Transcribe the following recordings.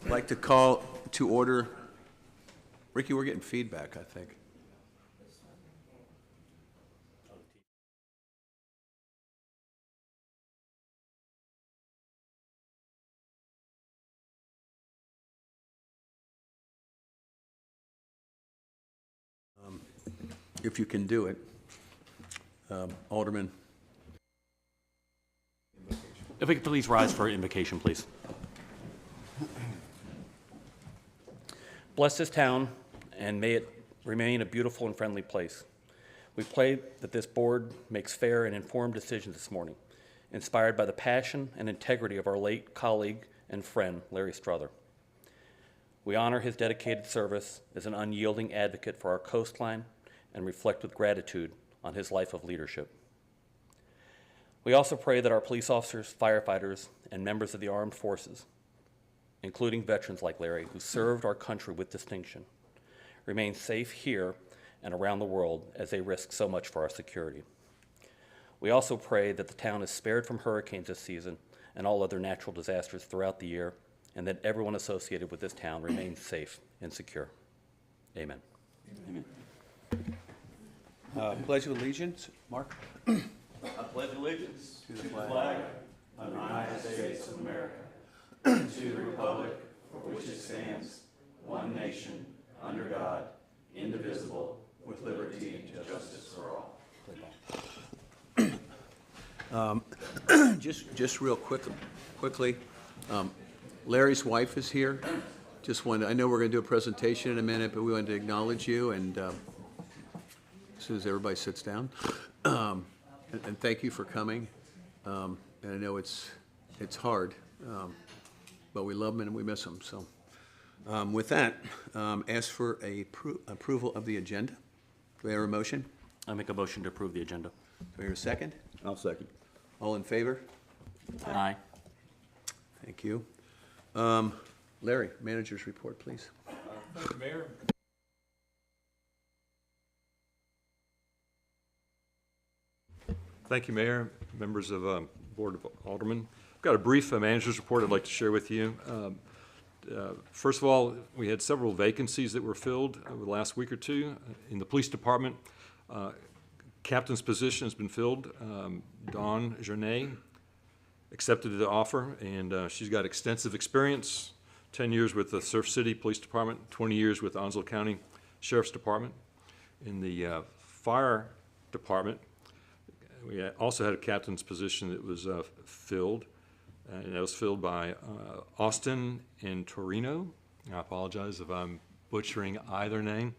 I'd like to call to order. Ricky, we're getting feedback, I think. If you can do it, Alderman. If we could please rise for invocation, please. Bless this town, and may it remain a beautiful and friendly place. We pray that this board makes fair and informed decisions this morning, inspired by the passion and integrity of our late colleague and friend, Larry Strother. We honor his dedicated service as an unyielding advocate for our coastline and reflect with gratitude on his life of leadership. We also pray that our police officers, firefighters, and members of the armed forces, including veterans like Larry, who served our country with distinction, remain safe here and around the world as they risk so much for our security. We also pray that the town is spared from hurricanes this season and all other natural disasters throughout the year, and that everyone associated with this town remains safe and secure. Amen. Amen. Pledge of allegiance, Mark. I pledge allegiance to the flag of the United States of America, and to the republic for which it stands, one nation, under God, indivisible, with liberty and justice for all. Just real quickly, Larry's wife is here. Just wanted, I know we're going to do a presentation in a minute, but we wanted to acknowledge you, and as soon as everybody sits down, and thank you for coming. And I know it's hard, but we love them and we miss them. So with that, ask for a approval of the agenda. Do we have a motion? I make a motion to approve the agenda. Do we have a second? I'll second. All in favor? Aye. Thank you. Larry, manager's report, please. Thank you, Mayor. Thank you, Mayor, members of Board of Aldermen. I've got a brief manager's report I'd like to share with you. First of all, we had several vacancies that were filled over the last week or two. In the police department, captain's position has been filled. Dawn Journay accepted the offer, and she's got extensive experience, 10 years with the Surf City Police Department, 20 years with Onslow County Sheriff's Department. In the fire department, we also had a captain's position that was filled, and that was filled by Austin and Torino. I apologize if I'm butchering either name.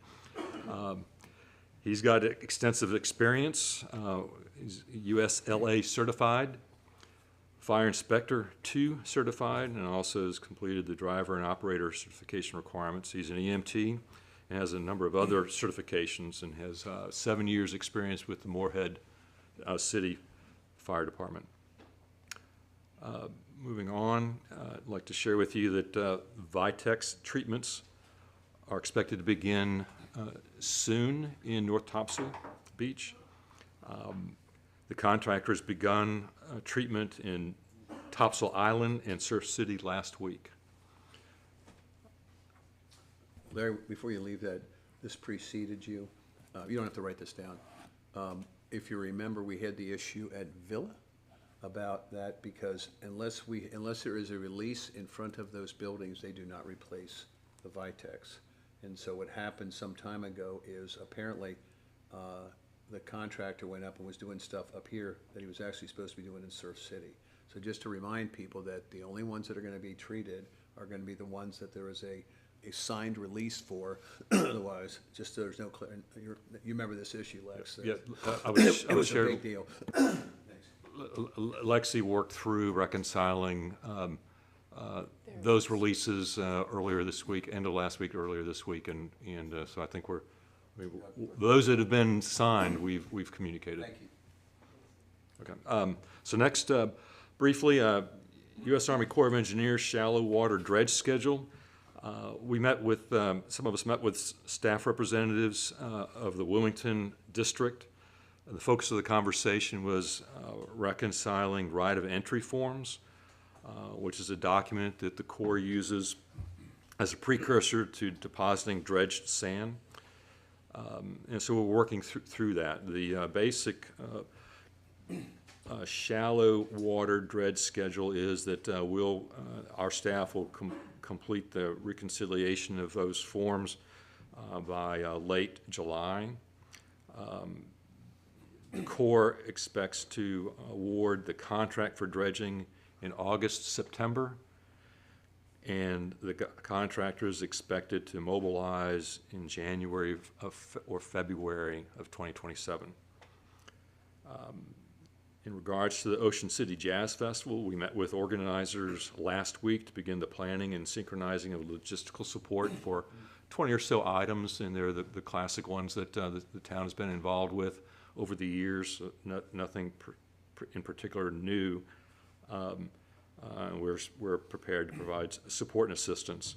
He's got extensive experience. He's USLA certified, Fire Inspector 2 certified, and also has completed the driver and operator certification requirements. He's an EMT and has a number of other certifications, and has 7 years experience with the Moorhead City Fire Department. Moving on, I'd like to share with you that Vitex treatments are expected to begin soon in North Topsail Beach. The contractor has begun treatment in Topsail Island and Surf City last week. Larry, before you leave that, this preceded you. You don't have to write this down. If you remember, we had the issue at Villa about that, because unless there is a release in front of those buildings, they do not replace the Vitex. And so what happened some time ago is apparently the contractor went up and was doing stuff up here that he was actually supposed to be doing in Surf City. So just to remind people that the only ones that are going to be treated are going to be the ones that there is a signed release for. Otherwise, just so there's no clear. You remember this issue, Lex? Yeah, It was a big deal. Lexi worked through reconciling those releases earlier this week, end of last week, earlier this week, and so I think those that have been signed, we've communicated. Thank you. Okay. So next, briefly, U.S. Army Corps of Engineers shallow water dredge schedule. We met with, some of us met with staff representatives of the Wilmington District. The focus of the conversation was reconciling right of entry forms, which is a document that the Corps uses as a precursor to depositing dredged sand. And so we're working through that. The basic shallow water dredge schedule is that our staff will complete the reconciliation of those forms by late July. The Corps expects to award the contract for dredging in August, September, and the contractor is expected to mobilize in January or February of 2027. In regards to the Ocean City Jazz Festival, we met with organizers last week to begin the planning and synchronizing of logistical support for 20 or so items, and they're the classic ones that the town has been involved with over the years, nothing in particular new. We're prepared to provide support and assistance.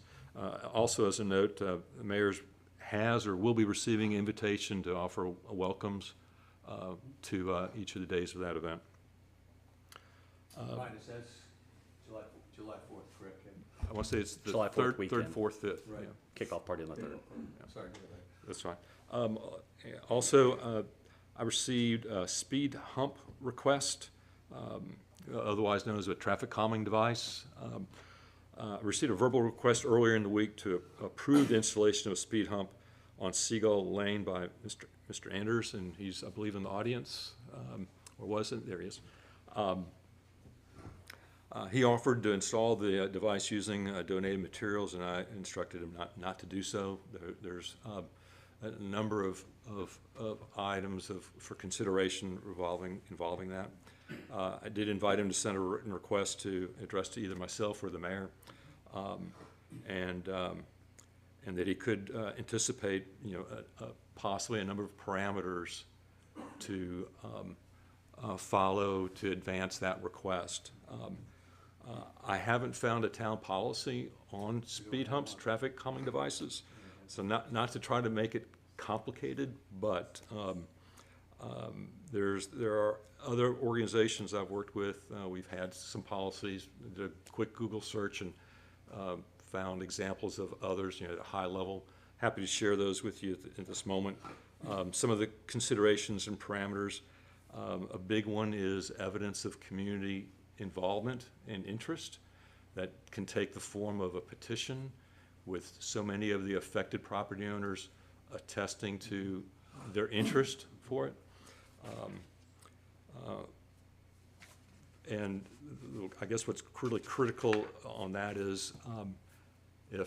Also, as a note, the mayor has or will be receiving an invitation to offer welcomes to each of the days of that event. Mine says July 4th, correct? I want to say it's the July 4th third, weekend. 4th, 5th. Right. Yeah, Kickoff party on the 3rd. Sorry. that's fine. Also, I received a speed hump request, otherwise known as a traffic calming device. I received a verbal request earlier in the week to approve the installation of a speed hump on Seagull Lane by Mr. Anders, and he's, I believe, in the audience, or was it? There he is. He offered to install the device using donated materials, and I instructed him not to do so. There's a number of items for consideration involving that. I did invite him to send a written request to address to either myself or the mayor, and that he could anticipate, possibly a number of parameters to follow to advance that request. I haven't found a town policy on speed humps, traffic calming devices, so not to try to make it complicated, but there are other organizations I've worked with. We've had some policies, did a quick Google search and found examples of others, at a high level. Happy to share those with you at this moment. Some of the considerations and parameters, a big one is evidence of community involvement and interest that can take the form of a petition with so many of the affected property owners attesting to their interest for it. And I guess what's really critical on that is the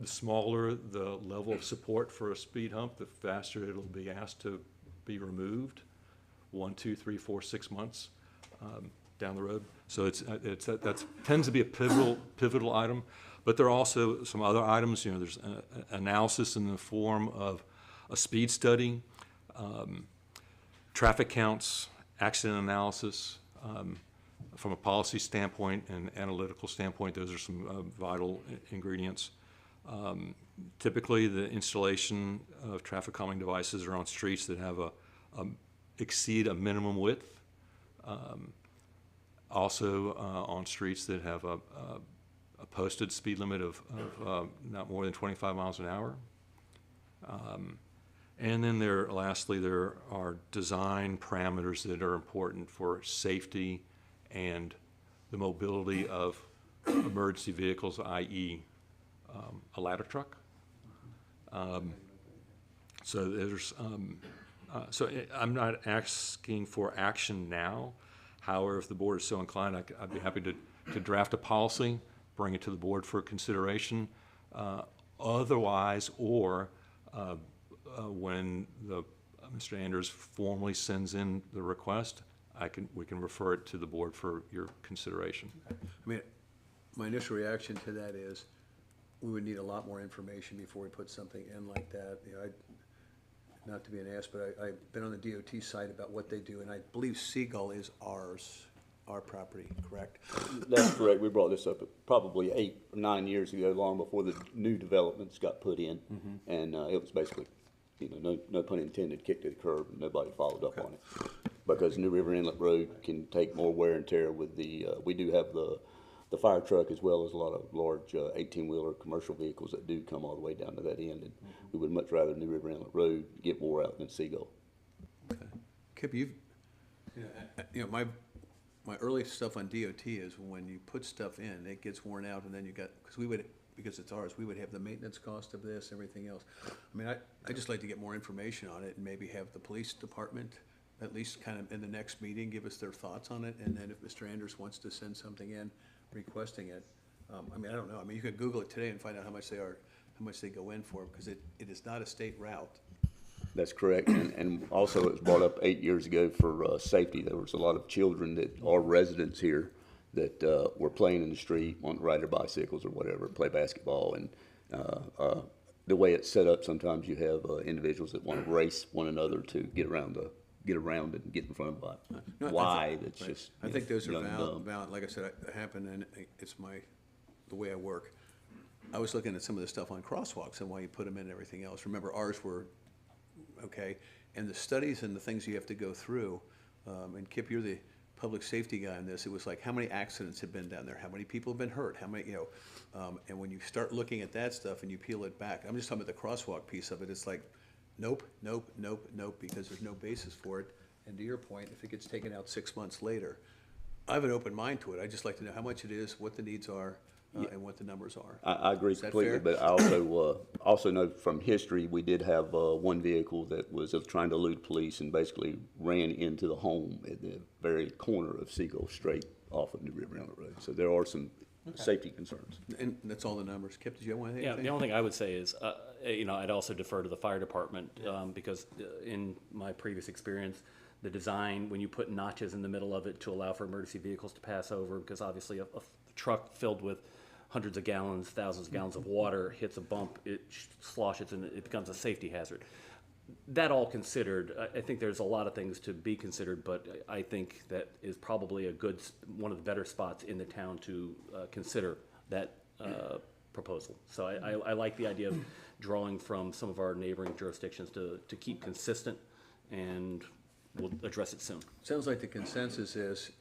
smaller the level of support for a speed hump, the faster it'll be asked to be removed, 1, 2, 3, 4, 6 months down the road. So that tends to be a pivotal item. But there are also some other items. There's an analysis in the form of a speed study, traffic counts, accident analysis. From a policy standpoint and analytical standpoint, those are some vital ingredients. Typically, the installation of traffic calming devices are on streets that have exceed a minimum width. Also, on streets that have a posted speed limit of not more than 25 miles an hour. And then lastly, there are design parameters that are important for safety and the mobility of emergency vehicles, i.e. A ladder truck. So I'm not asking for action now. However, if the board is so inclined, I'd be happy to draft a policy, bring it to the board for consideration. Otherwise, or when Mr. Anders formally sends in the request, we can refer it to the board for your consideration. I mean, my initial reaction to that is we would need a lot more information before we put something in like that. Not to be an ass, but I've been on the DOT site about what they do, and I believe Seagull is our property, correct? That's correct. We brought this up probably 8 or 9 years ago, long before the new developments got put in. And it was basically, no pun intended, kicked to the curb, and nobody followed up on it. Because New River Inlet Road can take more wear and tear with the, we do have the the fire truck as well as a lot of large 18-wheeler commercial vehicles that do come all the way down to that end. And we would much rather New River Inlet Road get more out than Seagull. Okay. Kip, my early stuff on DOT is when you put stuff in, it gets worn out, and then you got, because it's ours, we would have the maintenance cost of this, everything else. I mean, I just like to get more information on it and maybe have the police department at least kind of in the next meeting, give us their thoughts on it, and then if Mr. Anders wants to send something in requesting it, I mean, I don't know, I mean, you could Google it today and find out how much they go in for, because it is not a state route. That's correct, and also it was brought up 8 years ago for safety. There was a lot of children that are residents here that were playing in the street, wanting to ride their bicycles or whatever, play basketball, and the way it's set up, sometimes you have individuals that want to race one another to get around it and get in front of it. No, Why? That's right. just. I think those are young and dumb. valid, like I said, it happened, and it's the way I work. I was looking at some of the stuff on crosswalks and why you put them in and everything else. Remember, ours were, okay, and the studies and the things you have to go through, and Kip, you're the public safety guy on this, it was like, how many accidents have been down there? How many people have been hurt? How many, and when you start looking at that stuff and you peel it back, I'm just talking about the crosswalk piece of it, it's like, nope, nope, nope, nope, because there's no basis for it. And to your point, if it gets taken out 6 months later, I have an open mind to it. I just like to know how much it is, what the needs are, and what the numbers are. I agree Is that completely, fair? but I also know from history, we did have one vehicle that was trying to elude police and basically ran into the home at the very corner of Seagull straight off of New River Inlet Road. So there are some safety concerns. And that's all the numbers. Kip, did you want to say Yeah, anything? the only thing I would say is, I'd also defer to the fire department, because in my previous experience, the design, when you put notches in the middle of it to allow for emergency vehicles to pass over, because obviously a truck filled with hundreds of gallons, thousands of gallons of water hits a bump, it sloshes and it becomes a safety hazard. That all considered, I think there's a lot of things to be considered, but I think that is probably one of the better spots in the town to consider that proposal. So I like the idea of drawing from some of our neighboring jurisdictions to keep consistent, and we'll address it soon. Sounds like the consensus is,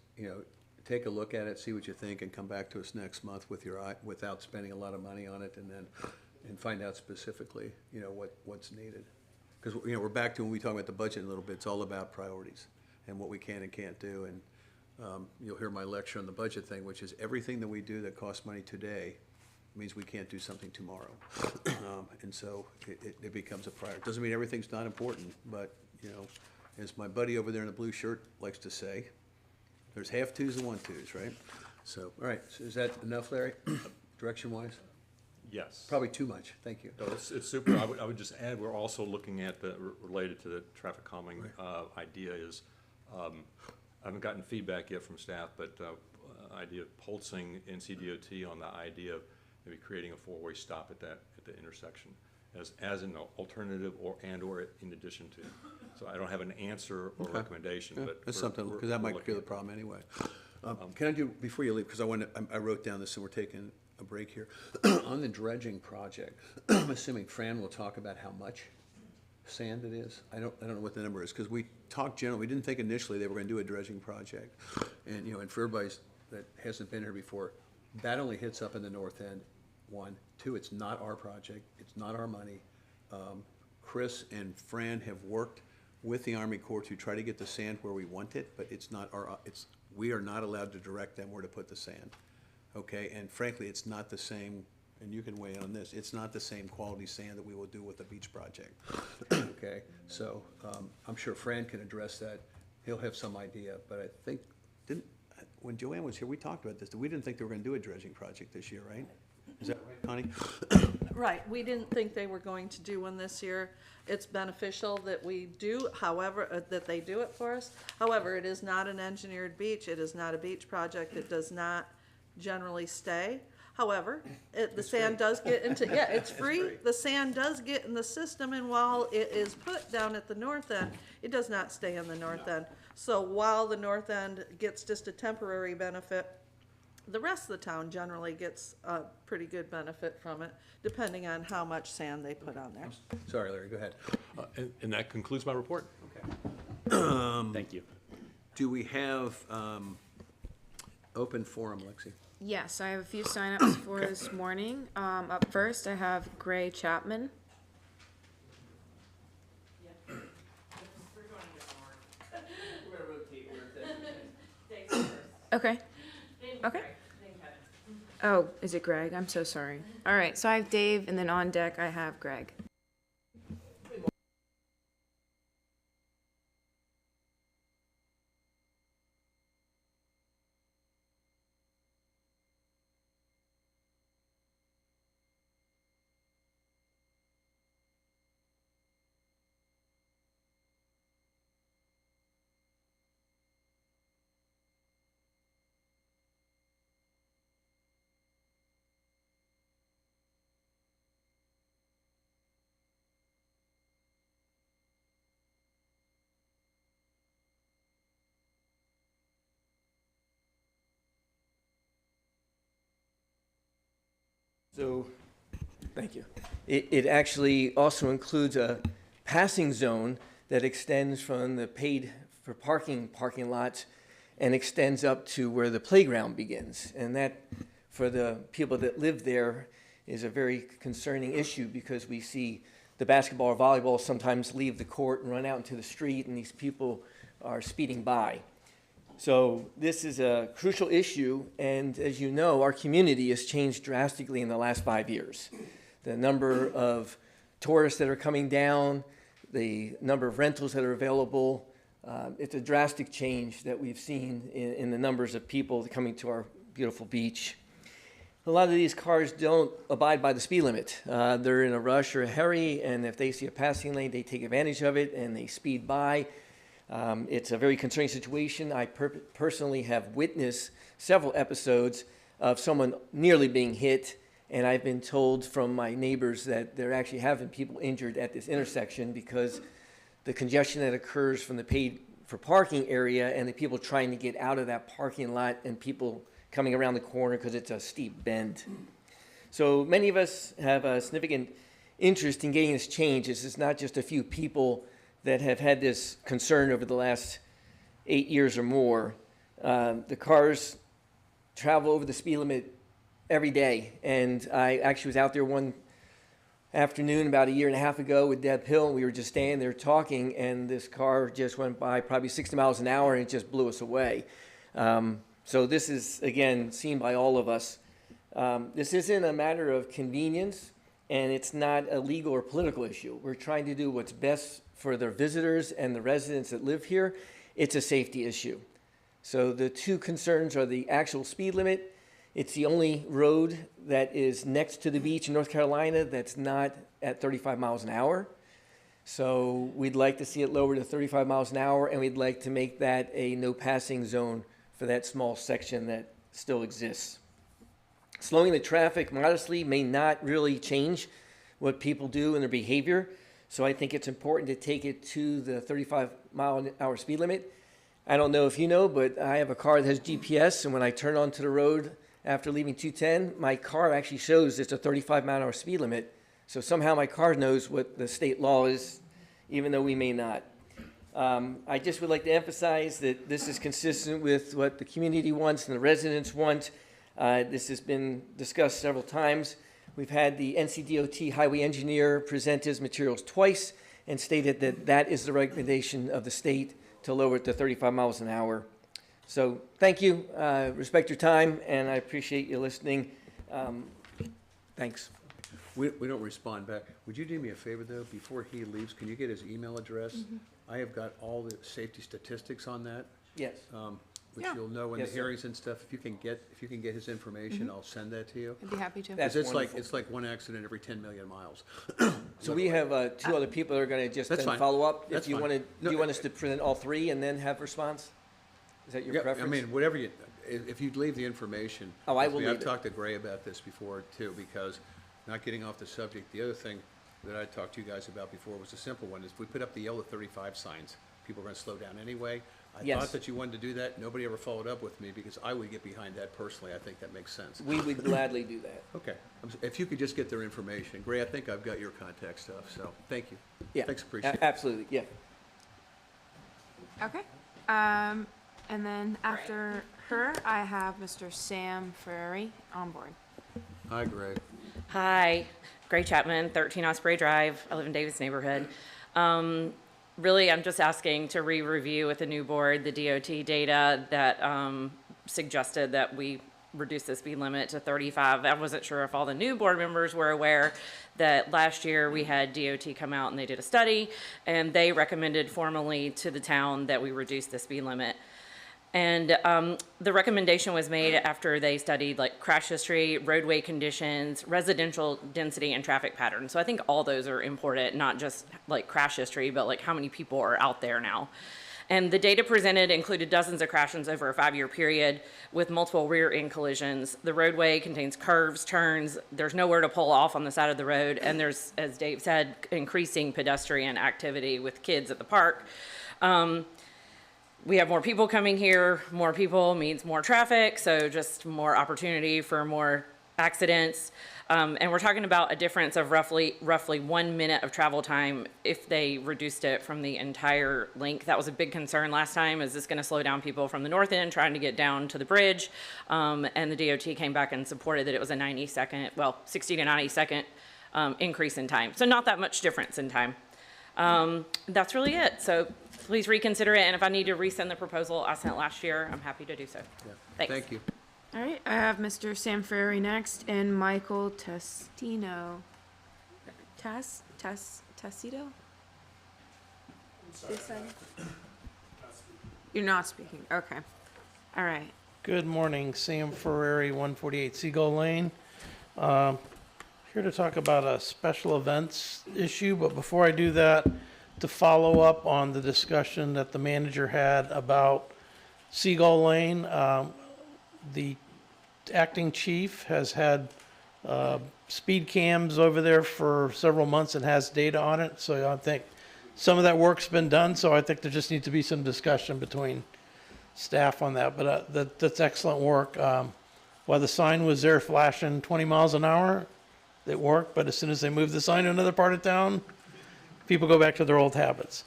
take a look at it, see what you think, and come back to us next month with without spending a lot of money on it, and find out specifically, what's needed. Because, we're back to when we talk about the budget a little bit, it's all about priorities and what we can and can't do. And you'll hear my lecture on the budget thing, which is everything that we do that costs money today means we can't do something tomorrow. And so it becomes a priority. Doesn't mean everything's not important, but, as my buddy over there in the blue shirt likes to say, there's half-twos and one-twos, right? So, all right, so is that enough, Larry, direction-wise? Yes. Probably too much, thank you. No, it's super. I would just add, we're also looking at related to the traffic calming idea is, I haven't gotten feedback yet from staff, but idea of pulsing NCDOT on the idea of maybe creating a four-way stop at the intersection as an alternative or in addition to. So I don't have an answer or recommendation, Yeah, but that's something, because that might clear the problem anyway. Can I do, before you leave, because I wrote down this and we're taking a break here. On the dredging project, I'm assuming Fran will talk about how much sand it is. I don't know what the number is, because we talked generally, we didn't think initially they were gonna do a dredging project. And, and for everybody that hasn't been here before, that only hits up in the north end, one. Two, it's not our project, it's not our money. Chris and Fran have worked with the Army Corps to try to get the sand where we want it, but it's not we are not allowed to direct them where to put the sand. Okay, and frankly, it's not the same, and you can weigh in on this, it's not the same quality sand that we will do with the beach project. Okay, so I'm sure Fran can address that. He'll have some idea, but I think, when Joanne was here, we talked about this. We didn't think they were gonna do a dredging project this year, right? Is that right, Connie? Right, we didn't think they were going to do one this year. It's beneficial that we do, however, that they do it for us. However, it is not an engineered beach, it is not a beach project, it does not generally stay. However, the sand does get into, it's free, the sand does get in the system, and while it is put down at the north end, it does not stay in the north end. So while the north end gets just a temporary benefit, the rest of the town generally gets a pretty good benefit from it, depending on how much sand they put on there. Sorry, Larry, go ahead. and that concludes my report. Thank you. Do we have open forum, Lexi? Yes, I have a few signups for this morning. Up first, I have Gray Chapman. Okay. Okay. Oh, is it Greg? I'm so sorry. All right, so I have Dave, and then on deck, I have Greg. So, thank you. It actually also includes a passing zone that extends from the paid for parking lots and extends up to where the playground begins. And that, for the people that live there, is a very concerning issue because we see the basketball or volleyball sometimes leave the court and run out into the street, and these people are speeding by. So this is a crucial issue, and as you know, our community has changed drastically in the last 5 years. The number of tourists that are coming down, the number of rentals that are available, it's a drastic change that we've seen in the numbers of people coming to our beautiful beach. A lot of these cars don't abide by the speed limit. They're in a rush or a hurry, and if they see a passing lane, they take advantage of it and they speed by. It's a very concerning situation. I personally have witnessed several episodes of someone nearly being hit, and I've been told from my neighbors that there actually have been people injured at this intersection because the congestion that occurs from the paid for parking area and the people trying to get out of that parking lot and people coming around the corner because it's a steep bend. So many of us have a significant interest in getting this changed. This is not just a few people that have had this concern over the last 8 years or more. The cars travel over the speed limit every day, and I actually was out there one afternoon about 1.5 years ago with Deb Hill, and we were just standing there talking, and this car just went by probably 60 miles an hour, and it just blew us away. So this is, again, seen by all of us. This isn't a matter of convenience, and it's not a legal or political issue. We're trying to do what's best for the visitors and the residents that live here. It's a safety issue. So the two concerns are the actual speed limit. It's the only road that is next to the beach in North Carolina that's not at 35 miles an hour. So we'd like to see it lower to 35 miles an hour, and we'd like to make that a no passing zone for that small section that still exists. Slowing the traffic modestly may not really change what people do in their behavior. So I think it's important to take it to the 35 mile an hour speed limit. I don't know if you know, but I have a car that has GPS, and when I turn onto the road after leaving 210, my car actually shows it's a 35 mile an hour speed limit. So somehow my car knows what the state law is, even though we may not. I just would like to emphasize that this is consistent with what the community wants and the residents want. This has been discussed several times. We've had the NCDOT highway engineer present his materials twice and stated that that is the recommendation of the state to lower it to 35 miles an hour. So thank you, respect your time, and I appreciate you listening. Thanks. We don't respond back. Would you do me a favor, though, before he leaves, can you get his email address? I have got all the safety statistics on that. Yes. Which Yeah. you'll know in the Yes, sir. hearings and stuff. If you can get his information, I'll send that to you. I'd be happy to. That's 'Cause wonderful. it's like one accident every 10 million miles. So we have two other people that are going to just That's then fine. follow up. That's If you fine. want to, No, do you want us to present all three and then have response? Is that your Yeah, preference? I mean, whatever you, if you'd leave the information. Oh, I will mean, leave I've it. talked to Gray about this before too, because, not getting off the subject, the other thing that I talked to you guys about before was a simple one, is if we put up the yellow 35 signs, people are gonna slow down anyway. I Yes. thought that you wanted to do that. Nobody ever followed up with me, because I would get behind that personally. I think that makes sense. We would gladly do that. Okay, if you could just get their information. Gray, I think I've got your contact stuff, so, thank you. Yeah. Thanks, appreciate it. Absolutely, yeah. Okay. And then after her, I have Mr. Sam Ferrari on board. Hi, Greg. Hi, Greg Chapman, 13 Osprey Drive. I live in Davis neighborhood. Really, I'm just asking to re-review with the new board the DOT data that suggested that we reduce the speed limit to 35. I wasn't sure if all the new board members were aware that last year we had DOT come out and they did a study, and they recommended formally to the town that we reduce the speed limit. And the recommendation was made after they studied like crash history, roadway conditions, residential density, and traffic patterns. So I think all those are important, not just like crash history, but like how many people are out there now. And the data presented included dozens of crashes over a 5-year period with multiple rear end collisions. The roadway contains curves, turns, there's nowhere to pull off on the side of the road, and there's, as Dave said, increasing pedestrian activity with kids at the park. We have more people coming here. More people means more traffic, so just more opportunity for more accidents. And we're talking about a difference of roughly 1 minute of travel time if they reduced it from the entire length. That was a big concern last time. Is this going to slow down people from the north end trying to get down to the bridge? And the DOT came back and supported that it was a 60 to 90 second increase in time. So not that much difference in time. That's really it. So please reconsider it. And if I need to resend the proposal I sent last year, I'm happy to do so. Yeah. Thanks. Thank you. All right, I have Mr. Sam Ferrari next and Michael Testino. Tessito? You're not speaking, okay. All right. Good morning, Sam Ferrari, 148 Seagull Lane. Here to talk about a special events issue, but before I do that, to follow up on the discussion that the manager had about Seagull Lane, the acting chief has had speed cams over there for several months and has data on it, so I think some of that work's been done, so I think there just needs to be some discussion between staff on that, but that's excellent work. While the sign was there flashing 20 miles an hour, it worked, but as soon as they move the sign to another part of town, people go back to their old habits.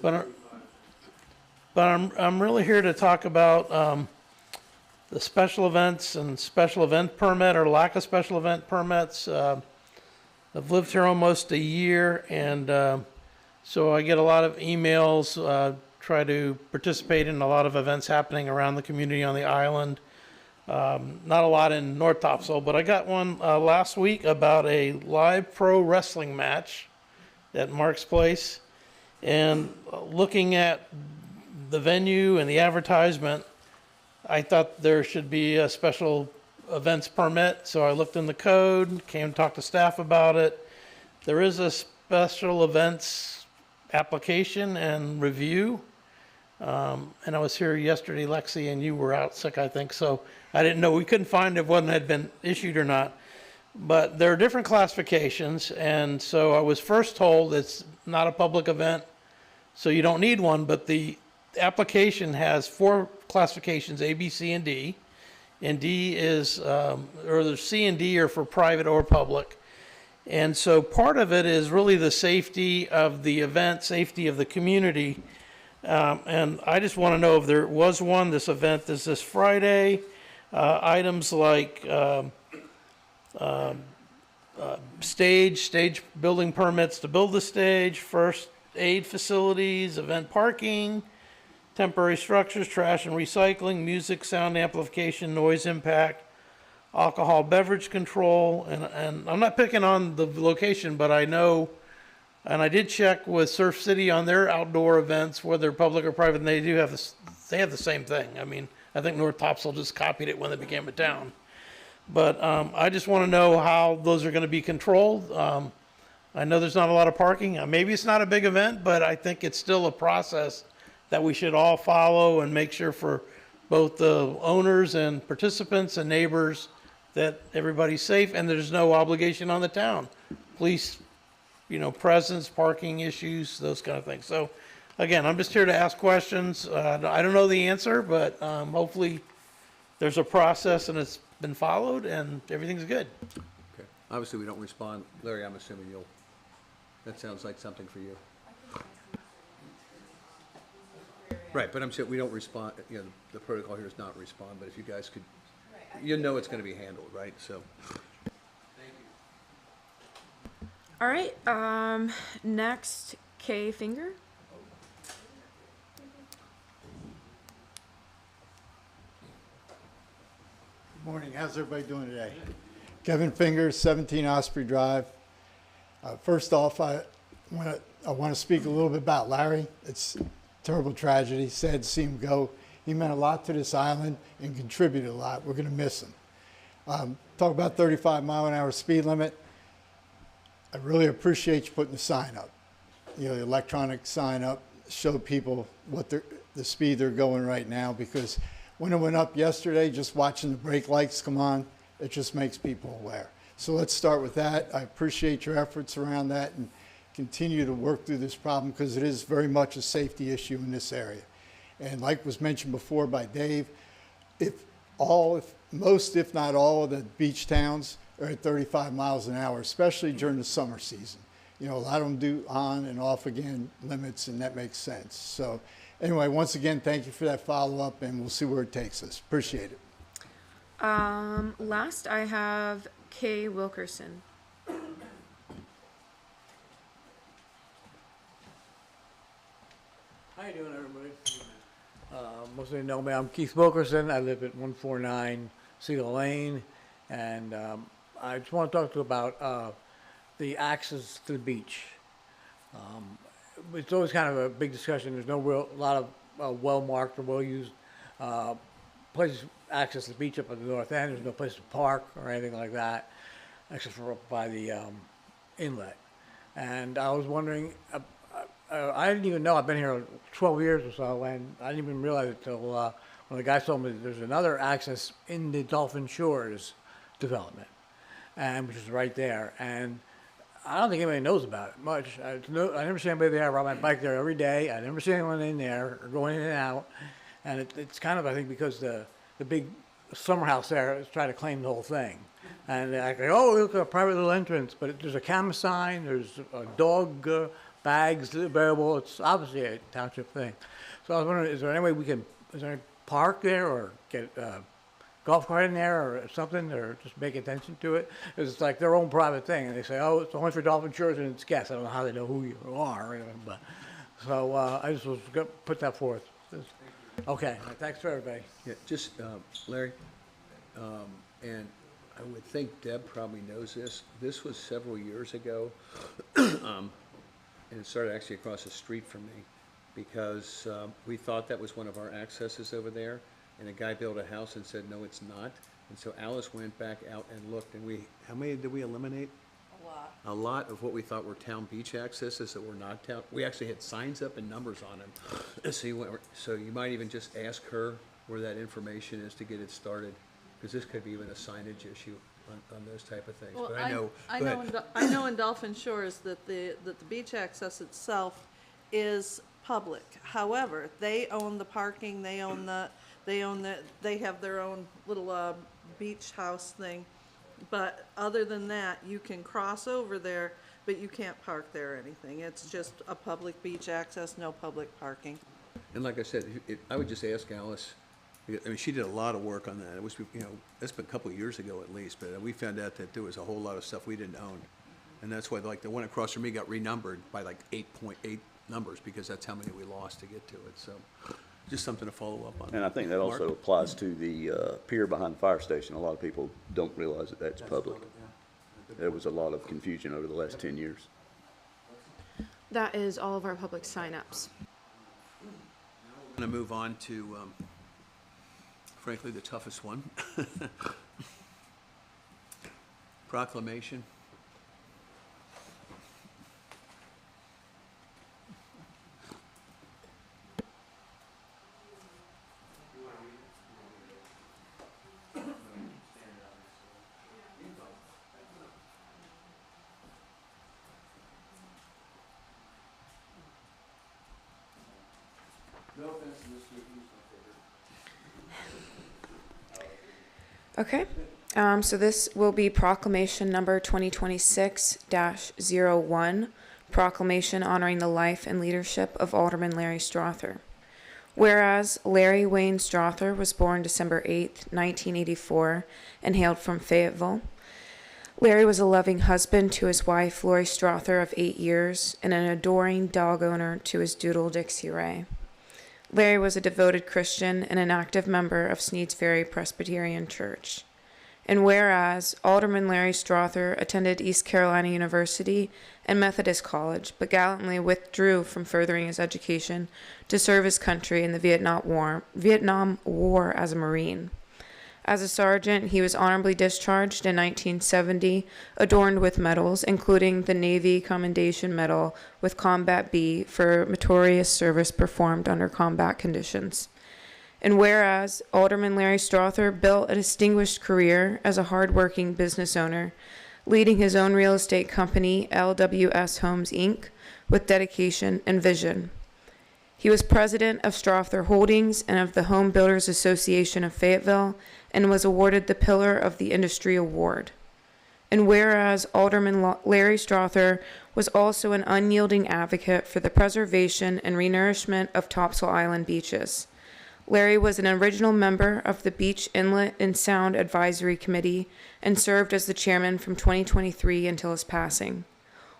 But I'm really here to talk about the special events and special event permit or lack of special event permits. I've lived here almost a year, and so I get a lot of emails, try to participate in a lot of events happening around the community on the island. Not a lot in North Topsail, but I got one last week about a live pro wrestling match at Mark's Place. And looking at the venue and the advertisement, I thought there should be a special events permit. So I looked in the code, came to talk to staff about it. There is a special events application and review. And I was here yesterday, Lexi, and you were out sick, I think, so I didn't know. We couldn't find if one had been issued or not. But there are different classifications, and so I was first told it's not a public event, so you don't need one, but the application has 4 classifications, A, B, C, and D. And D is, or the C and D are for private or public. And so part of it is really the safety of the event, safety of the community. And I just want to know if there was one. This event is this Friday. Items like stage building permits to build the stage, first aid facilities, event parking, temporary structures, trash and recycling, music, sound amplification, noise impact, alcohol beverage control. And I'm not picking on the location, but I know. And I did check with Surf City on their outdoor events, whether public or private, and they do have this, they have the same thing. I mean, I think North Topsail just copied it when they became a town. But I just want to know how those are going to be controlled. I know there's not a lot of parking. Maybe it's not a big event, but I think it's still a process that we should all follow and make sure for both the owners and participants and neighbors that everybody's safe and there's no obligation on the town. Police, presence, parking issues, those kind of things. So again, I'm just here to ask questions. I don't know the answer, but hopefully there's a process and it's been followed and everything's good. Okay. Obviously, we don't respond. Larry, I'm assuming that sounds like something for you. Right, but I'm saying we don't respond, you know, the protocol here is not respond, but if you guys could, you know it's gonna be handled, right, so. All right, next, Kay Finger. Morning, how's everybody doing today? Kevin Fingers, 17 Osprey Drive. First off, I want to speak a little bit about Larry. It's a terrible tragedy, sad to see him go. He meant a lot to this island and contributed a lot. We're going to miss him. Talk about 35-mile-an-hour speed limit. I really appreciate you putting the sign up. You know, the electronic sign up, show people what the speed they're going right now, because when it went up yesterday, just watching the brake lights come on, it just makes people aware. So let's start with that. I appreciate your efforts around that and continue to work through this problem because it is very much a safety issue in this area. And like was mentioned before by Dave, most, if not all, of the beach towns are at 35 miles an hour, especially during the summer season. You know, a lot of them do on and off again limits, and that makes sense. So anyway, once again, thank you for that follow-up, and we'll see where it takes us. Appreciate it. Last I have Kay Wilkerson. How you doing, everybody? Most of you know me. I'm Keith Wilkerson. I live at 149 Cedar Lane, and I just want to talk to you about the access to the beach. It's always kind of a big discussion. There's no lot of well-marked or well-used places access to the beach up at the north end. There's no place to park or anything like that, except for up by the inlet. And I was wondering, I didn't even know, I've been here 12 years or so, and I didn't even realize it till when the guy told me that there's another access in the Dolphin Shores development, and which is right there. And I don't think anybody knows about it much. I never see anybody there. I ride my bike there every day. I never see anyone in there or going in and out. And it's kind of, I think, because the big summer house there is trying to claim the whole thing. And I go, oh, look, a private little entrance. But there's a camera sign. There's dog bags available. It's obviously a township thing. So I was wondering, is there any way is there any park there or get golf cart in there or something, or just make attention to it? It's like their own private thing, and they say, oh, it's only for Dolphin Shores and it's guests. I don't know how they know who you are or anything, but so I just was going to put that forth. Okay, thanks for everybody. Yeah, just, Larry, and I would think Deb probably knows this. This was several years ago, and it started actually across the street from me, because we thought that was one of our accesses over there, and a guy built a house and said, no, it's not. And so Alice went back out and looked, and how many did we eliminate? A lot. A lot of what we thought were town beach accesses that were not town. We actually had signs up and numbers on them. So you might even just ask her where that information is to get it started, because this could be even a signage issue on those type of things. Well, But I know, go ahead. I know in Dolphin Shores that the beach access itself is public. However, they own the parking, they have their own little beach house thing. But other than that, you can cross over there, but you can't park there or anything. It's just a public beach access, no public parking. And like I said, I would just ask Alice, I mean, she did a lot of work on that. It was, that's been a couple of years ago at least, but we found out that there was a whole lot of stuff we didn't own. And that's why, like, the one across from me got renumbered by like 8.8 numbers, because that's how many we lost to get to it, so just something to follow up on. And I think that also Mark? applies to the pier behind the fire station. A lot of people don't realize that that's public. There was a lot of confusion over the last 10 years. That is all of our public signups. I'm going to move on to, frankly, the toughest one. Proclamation. Okay, so this will be proclamation number 2026-01, proclamation honoring the life and leadership of Alderman Larry Strother. Whereas Larry Wayne Strother was born December 8, 1984, and hailed from Fayetteville. Larry was a loving husband to his wife, Lori Strother, of 8 years, and an adoring dog owner to his doodle, Dixie Ray. Larry was a devoted Christian and an active member of Sneads Ferry Presbyterian Church. And whereas Alderman Larry Strother attended East Carolina University and Methodist College, but gallantly withdrew from furthering his education to serve his country in the Vietnam War as a Marine. As a sergeant, he was honorably discharged in 1970, adorned with medals, including the Navy Commendation Medal with Combat B for meritorious service performed under combat conditions. And whereas Alderman Larry Strother built a distinguished career as a hardworking business owner, leading his own real estate company, LWS Homes, Inc., with dedication and vision. He was president of Strother Holdings and of the Home Builders Association of Fayetteville, and was awarded the Pillar of the Industry Award. And whereas Alderman Larry Strother was also an unyielding advocate for the preservation and renourishment of Topsail Island beaches. Larry was an original member of the Beach Inlet and Sound Advisory Committee and served as the chairman from 2023 until his passing.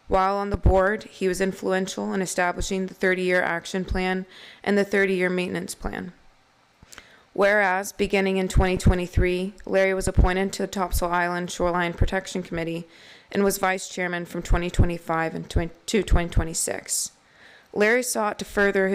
While on the board, he was influential in establishing the 30-year action plan and the 30-year maintenance plan. Whereas, beginning in 2023, Larry was appointed to the Topsail Island Shoreline Protection Committee and was vice chairman from 2025 to 2026. Larry sought to further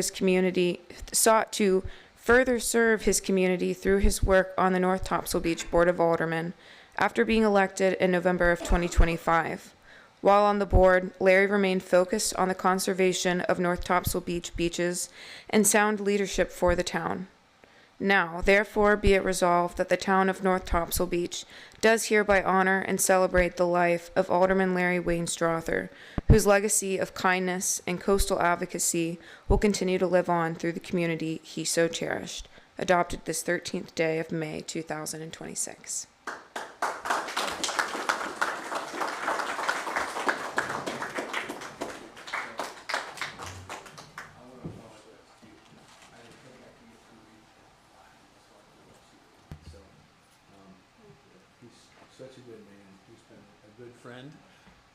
serve his community through his work on the North Topsail Beach Board of Aldermen after being elected in November of 2025. While on the board, Larry remained focused on the conservation of North Topsail Beach beaches and sound leadership for the town. Now, therefore, be it resolved that the town of North Topsail Beach does hereby honor and celebrate the life of Alderman Larry Wayne Strother, whose legacy of kindness and coastal advocacy will continue to live on through the community he so cherished. Adopted this 13th day of May, 2026. Such a good man. He's been a good friend,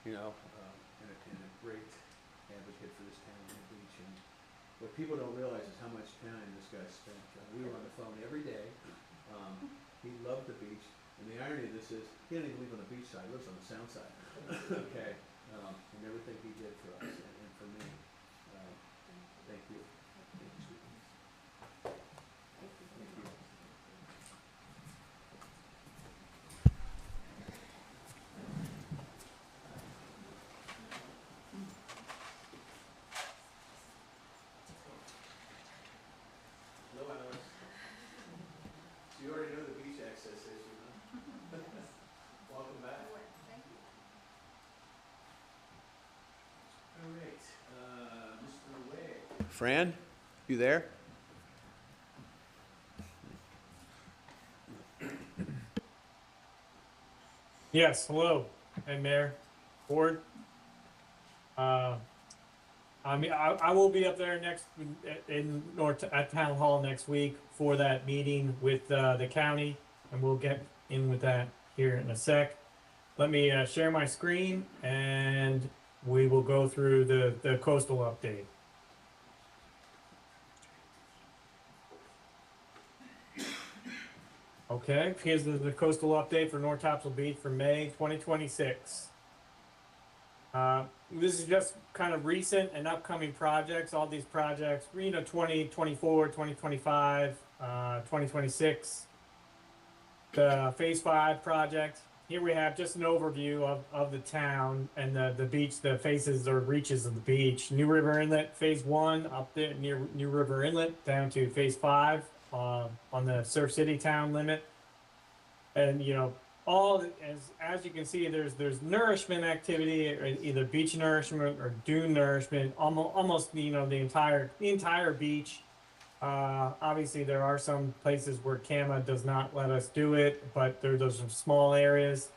and a great advocate for this town and the beach. And what people don't realize is how much time this guy spent. We were on the phone every day. He loved the beach. And the irony of this is, he doesn't even live on the beach side. He lives on the sound side. Okay? And everything he did for us and for me. Thank you. Thank you, sweetie. Thank you. Hello, Alex. So you already know the beach access issue, huh? Welcome back. Thank you. All right, Mr. Way. Fran, you there? Yes, hello, hey Mayor, Board. I will be up there at Town Hall next week for that meeting with the county, and we'll get in with that here in a sec. Let me share my screen, and we will go through the coastal update. Okay, here's the coastal update for North Topsail Beach for May 2026. This is just kind of recent and upcoming projects. All these projects, 2024, 2025, 2026. The Phase 5 project. Here we have just an overview of the town and the beach, the faces or reaches of the beach. New River Inlet, Phase 1, up there near New River Inlet, down to Phase 5 on the Surf City town limit. And, all as you can see, there's nourishment activity, either beach nourishment or dune nourishment, almost the entire beach. Obviously, there are some places where CAMA does not let us do it, but those are small areas.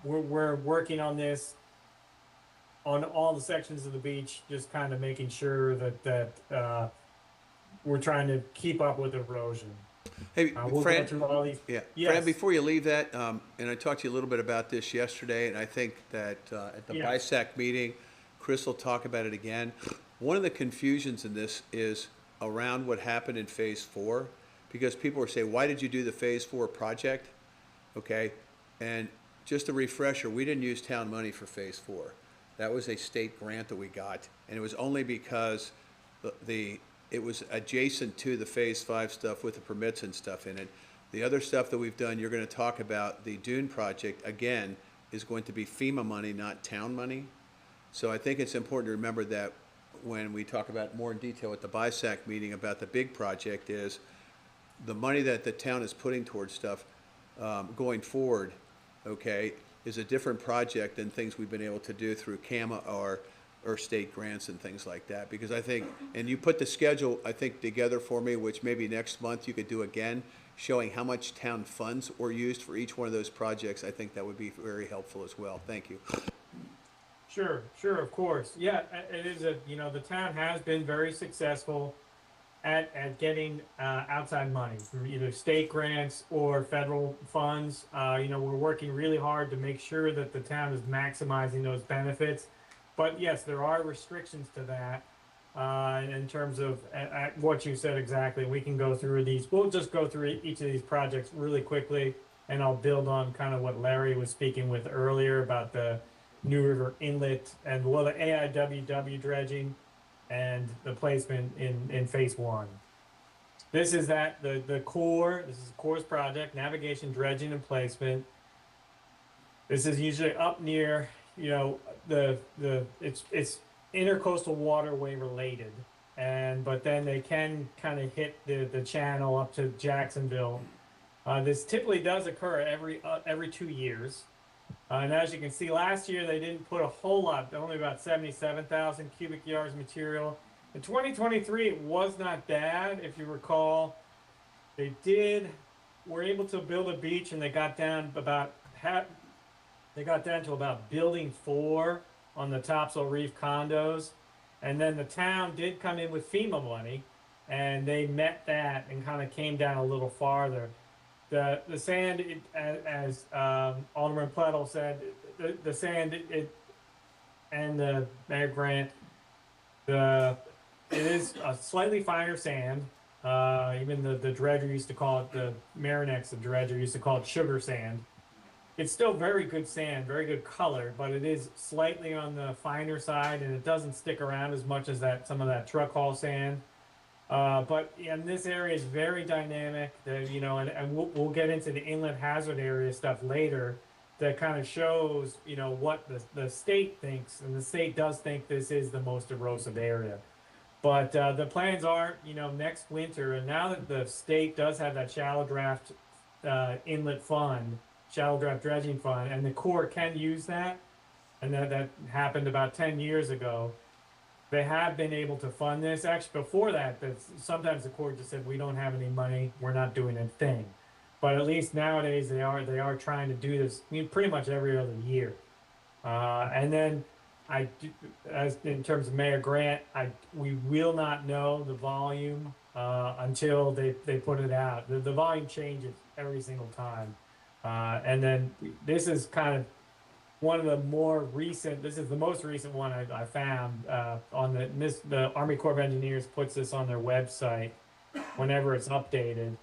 We're working on this on all the sections of the beach, just kind of making sure that we're trying to keep up with erosion. Hey, We'll go Fran, through all these. yeah, Yes. Fran, before you leave that, and I talked to you a little bit about this yesterday, and I think that at the Yes. BISAC meeting, Chris will talk about it again. One of the confusions in this is around what happened in Phase 4, because people are saying, why did you do the Phase 4 project? Okay, and just a refresher, we didn't use town money for Phase 4. That was a state grant that we got, and it was only because it was adjacent to the Phase 5 stuff with the permits and stuff in it. The other stuff that we've done, you're gonna talk about, the Dune project, again, is going to be FEMA money, not town money. So I think it's important to remember that when we talk about more in detail at the BISAC meeting about the big project is the money that the town is putting towards stuff going forward, okay, is a different project than things we've been able to do through CAMA or state grants and things like that. Because I think, and you put the schedule, I think, together for me, which maybe next month you could do again, showing how much town funds were used for each one of those projects. I think that would be very helpful as well. Thank you. Sure, of course. Yeah, it is the town has been very successful at getting outside money from either state grants or federal funds. We're working really hard to make sure that the town is maximizing those benefits. But yes, there are restrictions to that in terms of what you said exactly. We can go through these. We'll just go through each of these projects really quickly, and I'll build on kind of what Larry was speaking with earlier about the New River Inlet and the AIWW dredging and the placement in Phase 1. This is the core. This is the CORE's project, navigation, dredging, and placement. This is usually up near, it's intercoastal waterway related, but then they can kind of hit the channel up to Jacksonville. This typically does occur every 2 years. And as you can see, last year they didn't put a whole lot, only about 77,000 cubic yards of material. In 2023, it was not bad, if you recall. They were able to build a beach, and they got down to about building 4 on the Topsail Reef condos. And then the town did come in with FEMA money, and they met that and kind of came down a little farther. The sand, as Alderman Plettle said, the sand and the Mayor Grant, it is a slightly finer sand. Even the dredger used to call it, the Marinex, the dredger used to call it sugar sand. It's still very good sand, very good color, but it is slightly on the finer side, and it doesn't stick around as much as some of that truck haul sand. But this area is very dynamic, and we'll get into the inlet hazard area stuff later that kind of shows, what the state thinks, and the state does think this is the most erosive area. But the plans are, next winter, and now that the state does have that shallow draft inlet fund, shallow draft dredging fund, and the Corps can use that, and that happened about 10 years ago. They have been able to fund this. Actually, before that, sometimes the Corps just said, we don't have any money, we're not doing a thing. But at least nowadays they are trying to do this pretty much every other year. And then as in terms of Mayor Grant, we will not know the volume until they put it out. The volume changes every single time. And then this is kind of one of the more recent, this is the most recent one I found the Army Corps of Engineers puts this on their website whenever it's updated.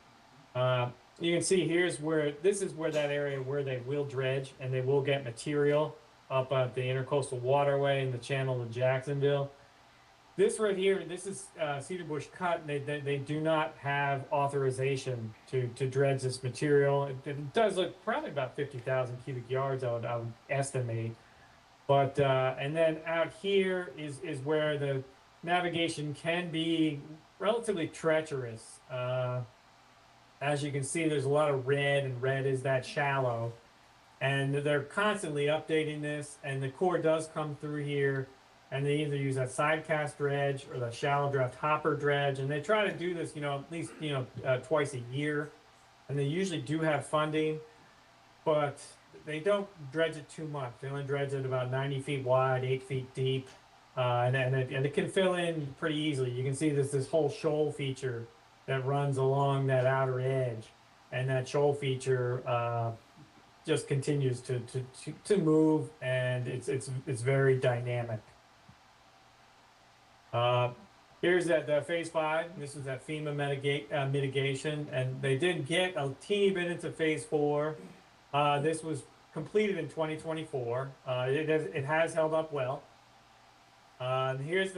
You can see this is where that area where they will dredge and they will get material up at the intercoastal waterway in the channel to Jacksonville. This right here, this is Cedar Bush Cut, and they do not have authorization to dredge this material. It does look probably about 50,000 cubic yards, I would estimate. But, and then out here is where the navigation can be relatively treacherous. As you can see, there's a lot of red, and red is that shallow. And they're constantly updating this, and the Corps does come through here, and they either use that side cast dredge or the shallow draft hopper dredge, and they try to do this, at least, twice a year, and they usually do have funding, but they don't dredge it too much. They only dredge it about 90 feet wide, 8 feet deep, And it can fill in pretty easily. You can see this whole shoal feature that runs along that outer edge, and that shoal feature just continues to move, and it's very dynamic. Here's that phase 5. This is that FEMA mitigation, and they did get a teeny bit into phase 4. This was completed in 2024. It has held up well. Here's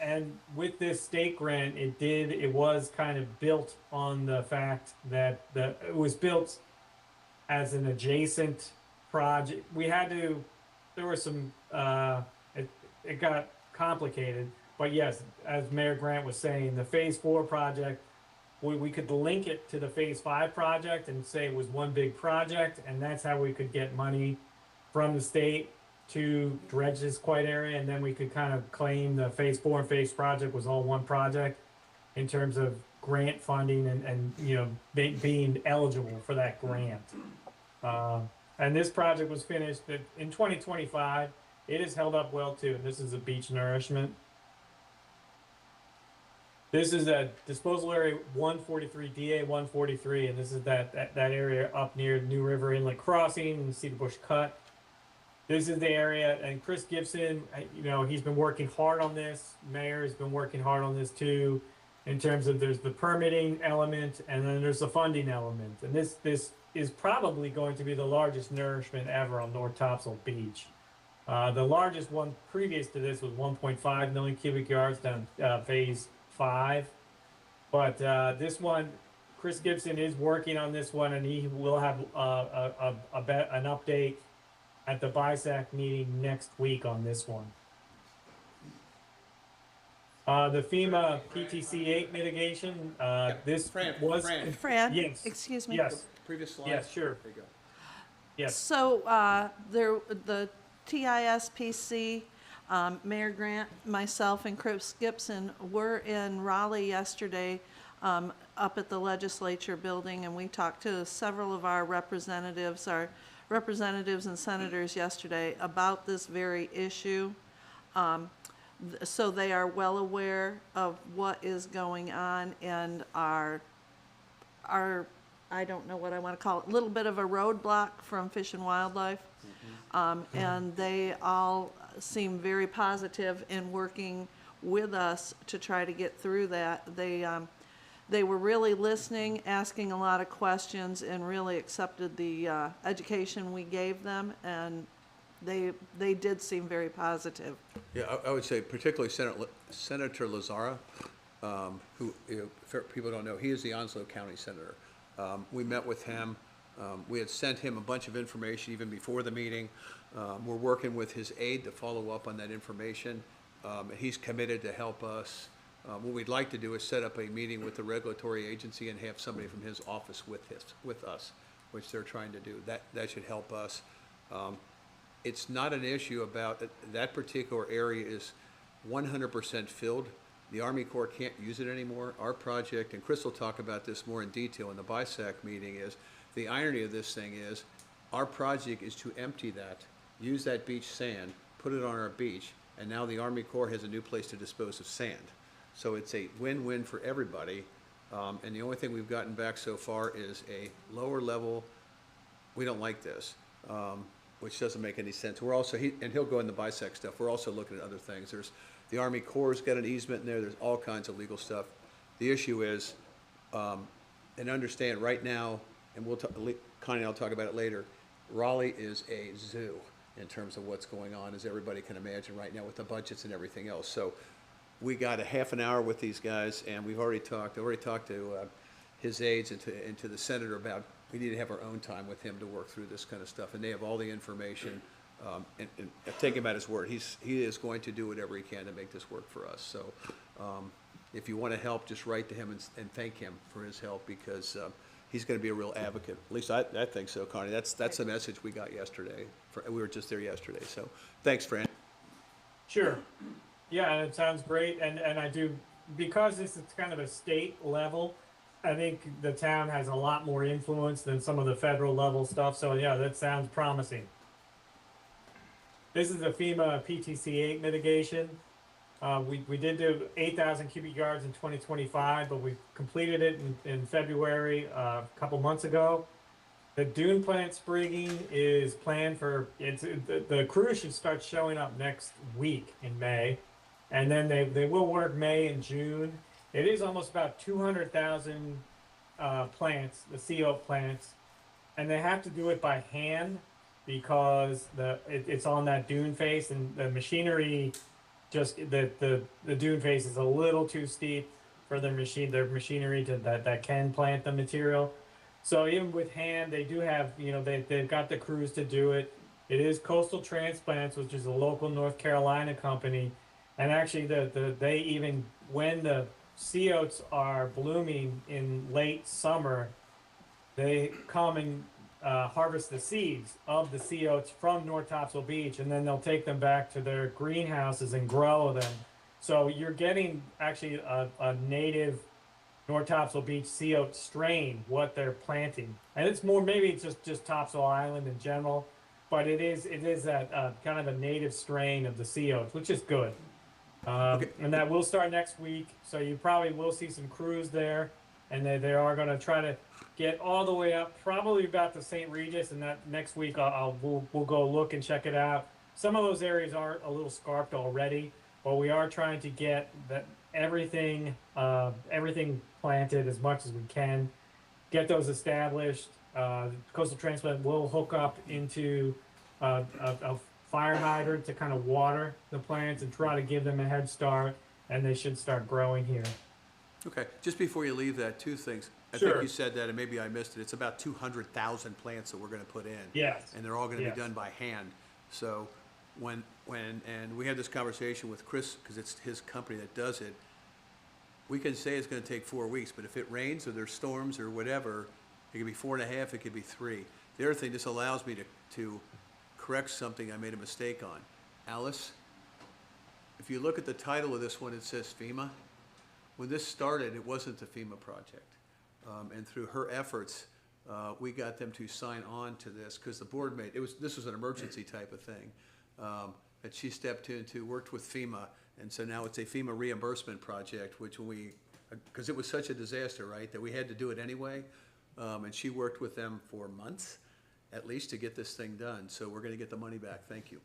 and with this state grant, it was kind of built on the fact that it was built as an adjacent project. There were some, it got complicated, but yes, as Mayor Grant was saying, the phase 4 project, we could link it to the phase 5 project and say it was one big project, and that's how we could get money from the state to dredge this Quite area, and then we could kind of claim the phase 4 and phase project was all one project in terms of grant funding and being eligible for that grant. And this project was finished in 2025. It has held up well too. This is a beach nourishment. This is a disposal area 143, DA 143, and this is that area up near New River Inlet Crossing and Cedar Bush Cut. This is the area, and Chris Gibson, he's been working hard on this. Mayor has been working hard on this too, in terms of there's the permitting element and then there's the funding element. And this is probably going to be the largest nourishment ever on North Topsail Beach. The largest one previous to this was 1.5 million cubic yards down phase 5. But this one, Chris Gibson is working on this one, and he will have an update at the BISAC meeting next week on this one. The FEMA PTC 8 mitigation, Fran, yes. excuse me. Yes. Previous slide? Yes, sure. There you go. Yes. So the TISPC, Mayor Grant, myself, and Chris Gibson were in Raleigh yesterday up at the legislature building, and we talked to several of our representatives and senators yesterday about this very issue. So they are well aware of what is going on, and our I don't know what I want to call it, a little bit of a roadblock from Fish and Wildlife. And they all seem very positive in working with us to try to get through that. They were really listening, asking a lot of questions, and really accepted the education we gave them, and they did seem very positive. Yeah, I would say particularly Senator Lazara, who, people don't know, he is the Onslow County Senator. We met with him. We had sent him a bunch of information even before the meeting. We're working with his aide to follow up on that information. He's committed to help us. What we'd like to do is set up a meeting with the regulatory agency and have somebody from his office with us, which they're trying to do. That should help us. It's not an issue about that particular area is 100% filled. The Army Corps can't use it anymore. Our project, and Chris will talk about this more in detail in the BISAC meeting, is the irony of this thing is our project is to empty that, use that beach sand, put it on our beach, and now the Army Corps has a new place to dispose of sand. So it's a win-win for everybody. And the only thing we've gotten back so far is a lower level, we don't like this, which doesn't make any sense. We're also, and he'll go into BISAC stuff, we're also looking at other things. The Army Corps' got an easement in there, there's all kinds of legal stuff. The issue is, and understand right now, and Connie and I'll talk about it later, Raleigh is a zoo in terms of what's going on, as everybody can imagine right now with the budgets and everything else. So we got a half an hour with these guys, and I've already talked to his aides and to the senator about, we need to have our own time with him to work through this kind of stuff, and they have all the information. And take him at his word. He is going to do whatever he can to make this work for us. So if you want to help, just write to him and thank him for his help, because he's going to be a real advocate. At least I think so, Connie. That's the message we got yesterday. We were just there yesterday. So thanks, Fran. Sure. Yeah, and it sounds great. And I do, because this is kind of a state level, I think the town has a lot more influence than some of the federal level stuff. So yeah, that sounds promising. This is the FEMA PTC8 mitigation. We did do 8,000 cubic yards in 2025, but we completed it in February, a couple months ago. The dune plant sprigging is planned for, the crew should start showing up next week in May. And then they will work May and June. It is almost about 200,000 plants, the CO plants, and they have to do it by hand because it's on that dune face, and the machinery just the dune face is a little too steep for their machinery that can plant the material. So even with hand, they do have, they've got the crews to do it. It is Coastal Transplants, which is a local North Carolina company, and actually they even, when the sea oats are blooming in late summer, they come and harvest the seeds of the sea oats from North Topsail Beach, and then they'll take them back to their greenhouses and grow them. So you're getting actually a native North Topsail Beach sea oat strain, what they're planting. And it's more, maybe it's just Topsail Island in general, but it is that kind of a native strain of the sea oats, which is good. And that will start next week, so you probably will see some crews there, and they are going to try to get all the way up, probably about to St. Regis, and that next week we'll go look and check it out. Some of those areas are a little scarped already, but we are trying to get everything planted as much as we can, get those established. Coastal Transplant will hook up into a fire hydrant to kind of water the plants and try to give them a head start, and they should start growing here. Okay, just before you leave that, two things. I Sure. think you said that, and maybe I missed it. It's about 200,000 plants that we're gonna put in. Yes. And they're all gonna Yes. be done by hand. So and we had this conversation with Chris, because it's his company that does it. We can say it's gonna take 4 weeks, but if it rains or there's storms or whatever, it could be 4.5, it could be 3. The other thing, this allows me to correct something I made a mistake on. Alice, if you look at the title of this one, it says FEMA. When this started, it wasn't a FEMA project. And through her efforts, we got them to sign on to this, because the board this was an emergency type of thing, that she stepped into, worked with FEMA, and so now it's a FEMA reimbursement project, which because it was such a disaster, right, that we had to do it anyway, and she worked with them for months, at least, to get this thing done, so we're gonna get the money back. Thank you.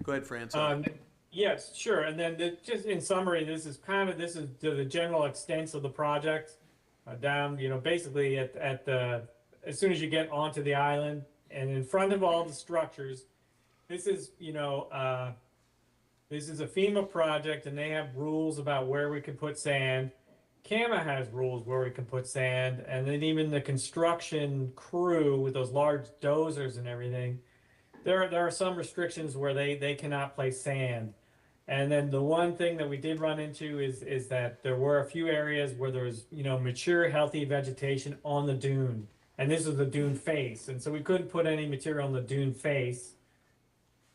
Go ahead, Fran. Sorry. Yes, sure. And then just in summary, this is to the general extent of the project. Down, basically at the, as soon as you get onto the island and in front of all the structures, this is, this is a FEMA project, and they have rules about where we can put sand. CAMA has rules where we can put sand, and then even the construction crew with those large dozers and everything, there are some restrictions where they cannot place sand. And then the one thing that we did run into is that there were a few areas where there was, mature, healthy vegetation on the dune. And this is the dune face. And so we couldn't put any material on the dune face.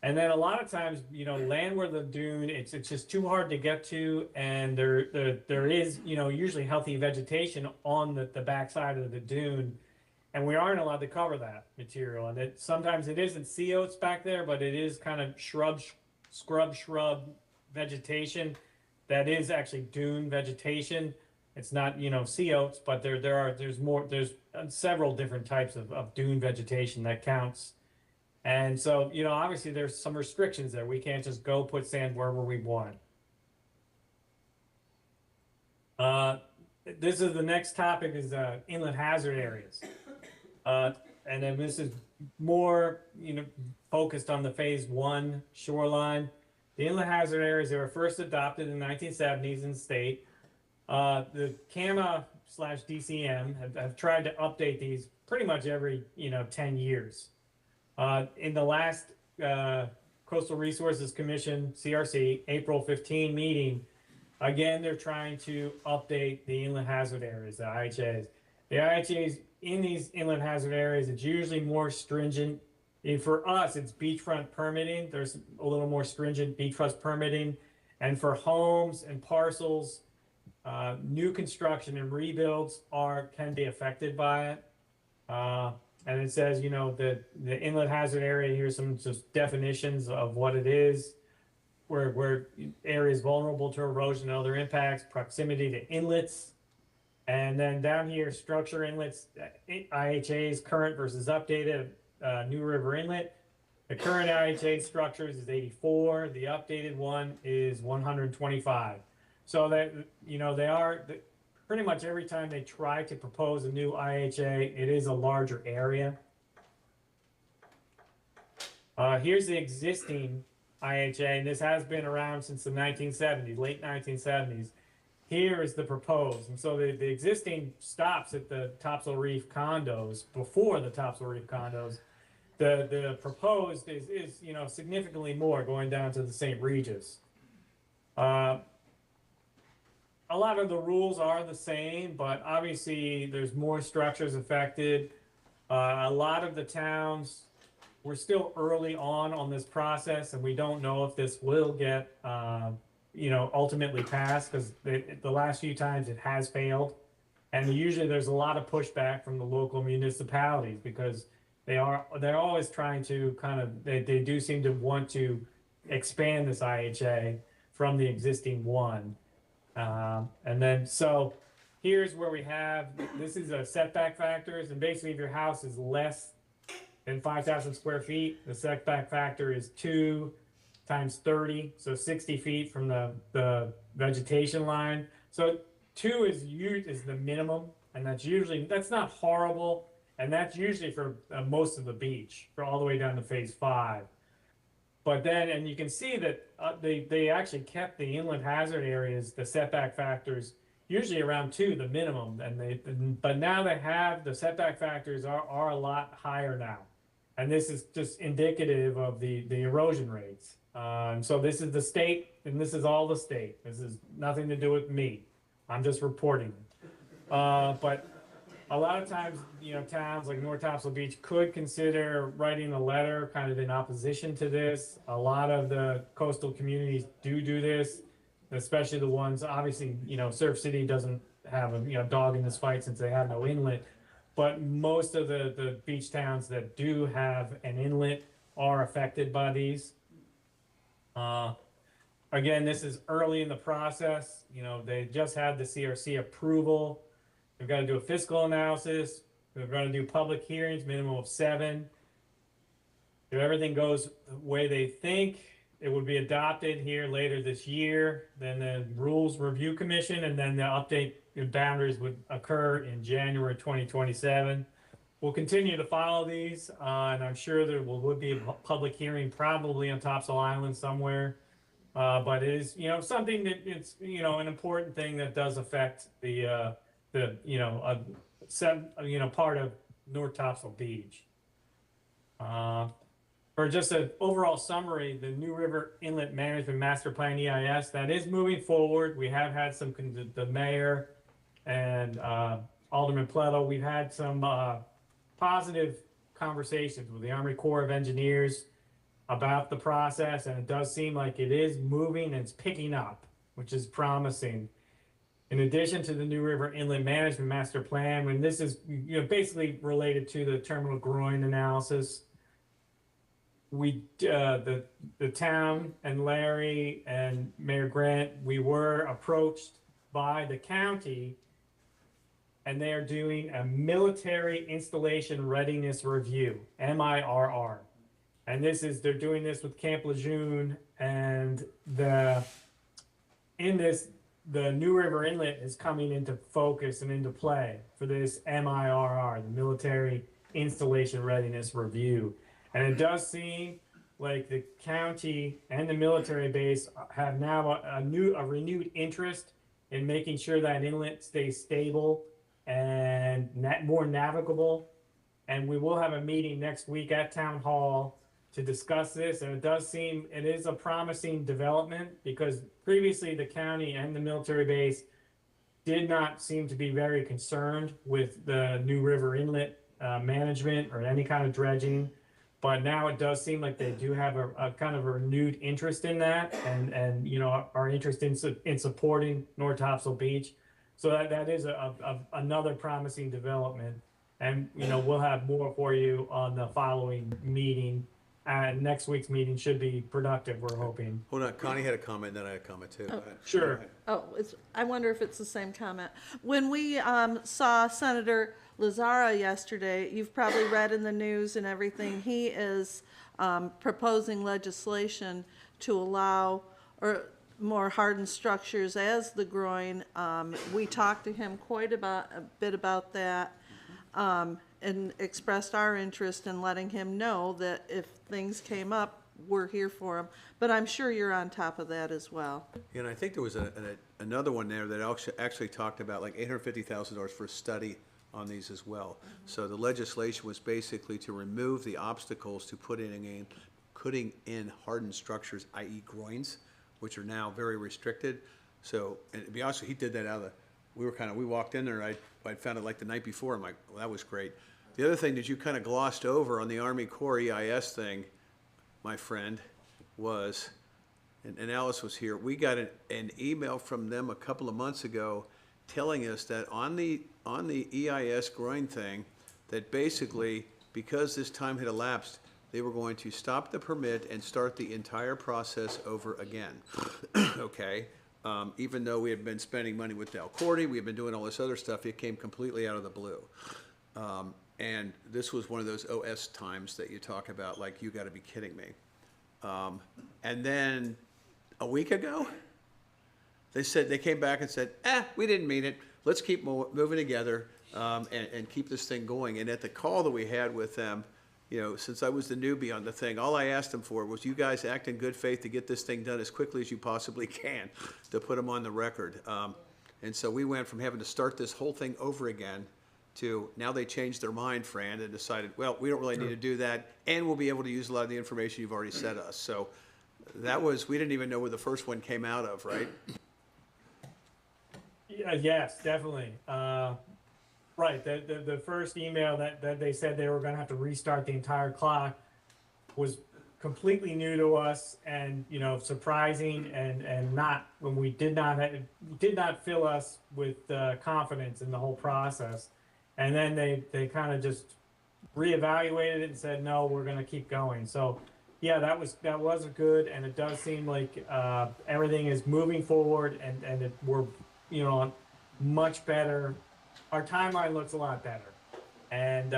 And then a lot of times, land where the dune, it's just too hard to get to. And there is, usually healthy vegetation on the backside of the dune. And we aren't allowed to cover that material. And sometimes it isn't sea oats back there, but it is kind of shrub vegetation that is actually dune vegetation. It's not, sea oats, but there's several different types of dune vegetation that counts. And so, obviously there's some restrictions there. We can't just go put sand wherever we want. This is the next topic is inlet hazard areas. And then this is more, focused on the phase 1 shoreline. The inlet hazard areas, they were first adopted in the 1970s in the state. The CAMA/DCM have tried to update these pretty much every, 10 years. In the last Coastal Resources Commission, CRC, April 15 meeting, again, they're trying to update the inlet hazard areas, the IHAs. The IHAs in these inlet hazard areas, it's usually more stringent. And for us, it's beachfront permitting. There's a little more stringent beachfront permitting. And for homes and parcels, New construction and rebuilds can be affected by it. And it says, you know, the inlet hazard area, here's some just definitions of what it is, where areas vulnerable to erosion and other impacts, proximity to inlets. And then down here, structure inlets, IHA's current versus updated, New River Inlet. The current IHA structures is 84, the updated one is 125. So that, you know, pretty much every time they try to propose a new IHA, it is a larger area. Here's the existing IHA, and this has been around since the 1970s, late 1970s. Here is the proposed, and so the existing stops at the Topsail Reef condos, before the Topsail Reef condos. The proposed is you know, significantly more, going down to the St. Regis. A lot of the rules are the same, but obviously there's more structures affected. A lot of the towns, we're still early on this process, and we don't know if this will get, you know, ultimately passed, because the last few times it has failed. And usually there's a lot of pushback from the local municipalities, because they're always trying to kind of, they do seem to want to expand this IHA from the existing one. And then, so here's where we have, this is a setback factors, and basically if your house is less than 5,000 square feet, the setback factor is 2 times 30, so 60 feet from the vegetation line. So 2 is the minimum, and that's not horrible, and that's usually for most of the beach, for all the way down to phase 5. But then, and you can see that they actually kept the inlet hazard areas, the setback factors, usually around 2, the minimum. But now they have, the setback factors are a lot higher now. And this is just indicative of the erosion rates. So this is the state, and this is all the state. This is nothing to do with me. I'm just reporting. But a lot of times, you know, towns like North Topsail Beach could consider writing a letter kind of in opposition to this. A lot of the coastal communities do this, especially the ones, obviously, you know, Surf City doesn't have a, you know, dog in this fight since they have no inlet. But most of the beach towns that do have an inlet are affected by these. Again, this is early in the process. You know, they just had the CRC approval. They've got to do a fiscal analysis. They're going to do public hearings, minimum of 7. If everything goes the way they think, it would be adopted here later this year. Then the Rules Review Commission, and then the update boundaries would occur in January 2027. We'll continue to follow these, and I'm sure there would be a public hearing probably on Topsail Island somewhere. But it is, you know, something that it's, you know, an important thing that does affect the you know, part of North Topsail Beach. For just an overall summary, the New River Inlet Management Master Plan EIS, that is moving forward. We have had some, the mayor and Alderman Pleto, we've had some positive conversations with the Army Corps of Engineers about the process, and it does seem like it is moving and it's picking up, which is promising. In addition to the New River Inlet Management Master Plan, when this is, you know, basically related to the terminal groin analysis, we the town and Larry and Mayor Grant, we were approached by the county, and they are doing a military installation readiness review, MIRR. And they're doing this with Camp Lejeune, and the New River Inlet is coming into focus and into play for this MIRR, the Military Installation Readiness Review. And it does seem like the county and the military base have now a renewed interest in making sure that inlet stays stable and more navigable. And we will have a meeting next week at Town Hall to discuss this, and it does seem it is a promising development, because previously the county and the military base did not seem to be very concerned with the New River Inlet management or any kind of dredging. But now it does seem like they do have a kind of a renewed interest in that, and you know, are interested in supporting North Topsail Beach. So that is another promising development, and you know, we'll have more for you on the following meeting. And next week's meeting should be productive, we're hoping. Hold on, Connie had a comment, then I had a comment too. Go ahead. Sure. Oh, I wonder if it's the same comment. When we saw Senator Lazara yesterday, you've probably read in the news and everything, he is proposing legislation to allow or more hardened structures as the groin. We talked to him quite a bit about that, and expressed our interest in letting him know that if things came up, we're here for him. But I'm sure you're on top of that as well. Yeah, and I think there was another one there that actually talked about like $850,000 for a study on these as well. So the legislation was basically to remove the obstacles to putting in hardened structures, i.e. groins, which are now very restricted. So, and to be honest, he did that out of we walked in there, I'd found it like the night before. I'm like, well, that was great. The other thing that you kind of glossed over on the Army Corps EIS thing, my friend, was, and Alice was here, we got an email from them a couple of months ago telling us that on the EIS groin thing, that basically, because this time had elapsed, they were going to stop the permit and start the entire process over again. Okay? Even though we had been spending money with Del Cordy, we had been doing all this other stuff, it came completely out of the blue. And this was one of those OS times that you talk about, like, you gotta be kidding me. And then a week ago, they came back and said, we didn't mean it. Let's keep moving together and keep this thing going. And at the call that we had with them, you know, since I was the newbie on the thing, all I asked them for was you guys act in good faith to get this thing done as quickly as you possibly can to put them on the record. And so we went from having to start this whole thing over again to now they changed their mind, Fran, and decided, well, we don't really need to do that, and we'll be able to use a lot of the information you've already sent us. So that was, we didn't even know where the first one came out of, right? Yeah, yes, definitely. Right, the first email that they said they were gonna have to restart the entire clock was completely new to us and, you know, surprising and not, when we did not fill us with confidence in the whole process. And then they kind of just reevaluated it and said, no, we're gonna keep going. So yeah, that was good, and it does seem like everything is moving forward and we're, you know, much better. Our timeline looks a lot better, and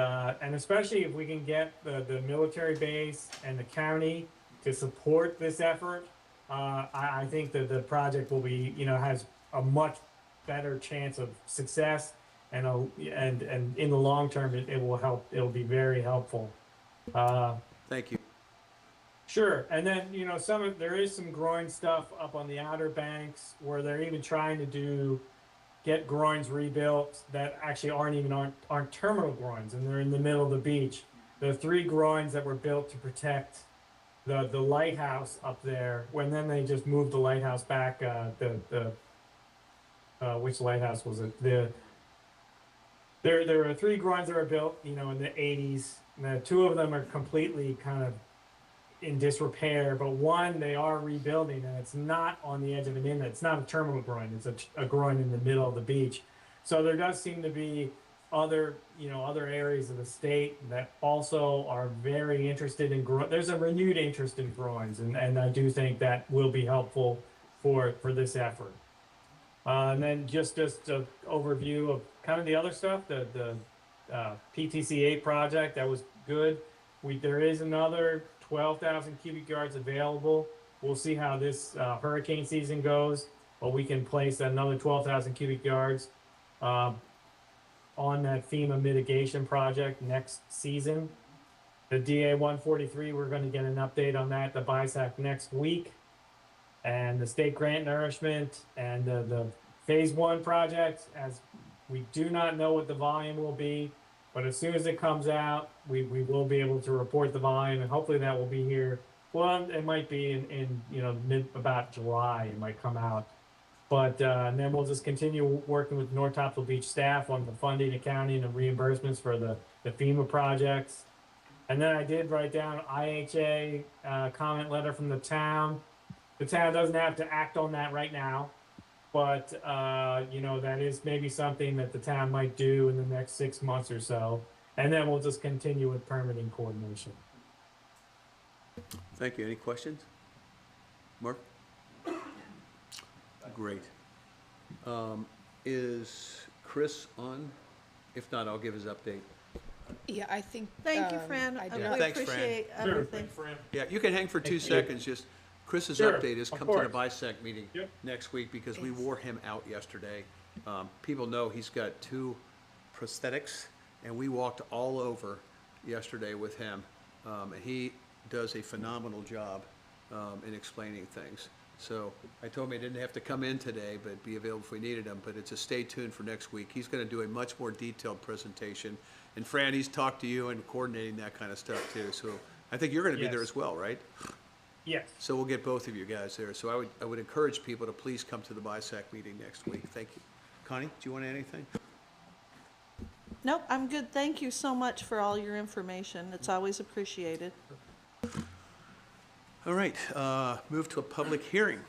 especially if we can get the military base and the county to support this effort, I think that the project will be, you know, has a much better chance of success, and in the long term it will help. It'll be very helpful. Thank you. Sure, and then, you know, there is some groin stuff up on the Outer Banks where they're even trying to get groins rebuilt that actually aren't terminal groins, and they're in the middle of the beach. There are 3 groins that were built to protect the lighthouse up there. When then they just moved the lighthouse back. Which lighthouse was it? There are 3 groins that were built, you know, in the 80s. And 2 of them are completely kind of in disrepair, but one they are rebuilding, and it's not on the edge of an inlet. It's not a terminal groin. It's a groin in the middle of the beach. So there does seem to be other areas of the state that also are very interested in groin. There's a renewed interest in groins, and I do think that will be helpful for this effort. And then just an overview of kind of the other stuff, the PTC8 project, that was good. There is another 12,000 cubic yards available. We'll see how this hurricane season goes, but we can place another 12,000 cubic yards on that FEMA mitigation project next season. The DA 143, we're going to get an update on that, the BISAC, next week. And the state grant nourishment and the phase 1 project, as we do not know what the volume will be, but as soon as it comes out, we will be able to report the volume, and hopefully that will be here. Well, it might be in you know, about July, it might come out. But and then we'll just continue working with North Topsail Beach staff on the funding, accounting, and reimbursements for the FEMA projects. And then I did write down IHA comment letter from the town. The town doesn't have to act on that right now, but you know, that is maybe something that the town might do in the next 6 months or so. And then we'll just continue with permitting coordination. Thank you. Any questions? Mark? Great. Is Chris on? If not, I'll give his update. Yeah, I think. Thank you, Fran. I do We not. Thanks, Fran. appreciate everything. Yeah, you can hang for 2 seconds, just, Chris's Sure, update is of come to the course. BISAC meeting Yep. next week, because we wore him out yesterday. People know he's got 2 prosthetics, and we walked all over yesterday with him. And he does a phenomenal job in explaining things. So I told him he didn't have to come in today, but be available if we needed him, but it's a stay tuned for next week. He's gonna do a much more detailed presentation. And Fran, he's talked to you and coordinating that kind of stuff too, so I think you're gonna be there Yes. as well, right? Yes. So we'll get both of you guys there. So I would encourage people to please come to the BISAC meeting next week. Thank you. Connie, do you want to add anything? Nope, I'm good. Thank you so much for all your information. It's always appreciated. All right, move to a public hearing.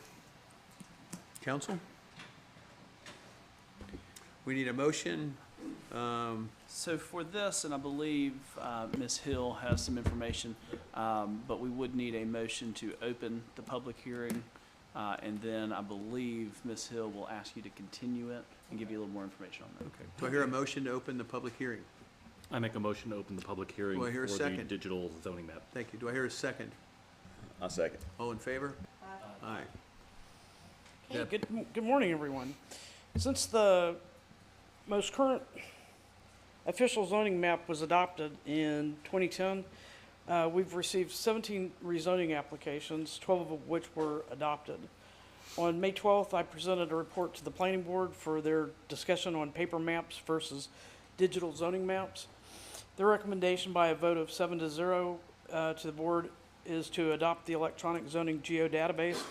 Council? We need a motion. So for this, and I believe Ms. Hill has some information, but we would need a motion to open the public hearing. And then I believe Ms. Hill will ask you to continue it and give you a little more information on that. Okay. Do I hear a motion to open the public hearing? I make a motion to open the public hearing Do I hear a for the second? digital zoning map. Thank you. Do I hear a second? I second. All in favor? Aye. Hey, Deb. good morning, everyone. Since the most current official zoning map was adopted in 2010, we've received 17 rezoning applications, 12 of which were adopted. On May 12th, I presented a report to the planning board for their discussion on paper maps versus digital zoning maps. The recommendation by a vote of 7-0 to the board is to adopt the electronic zoning geodatabase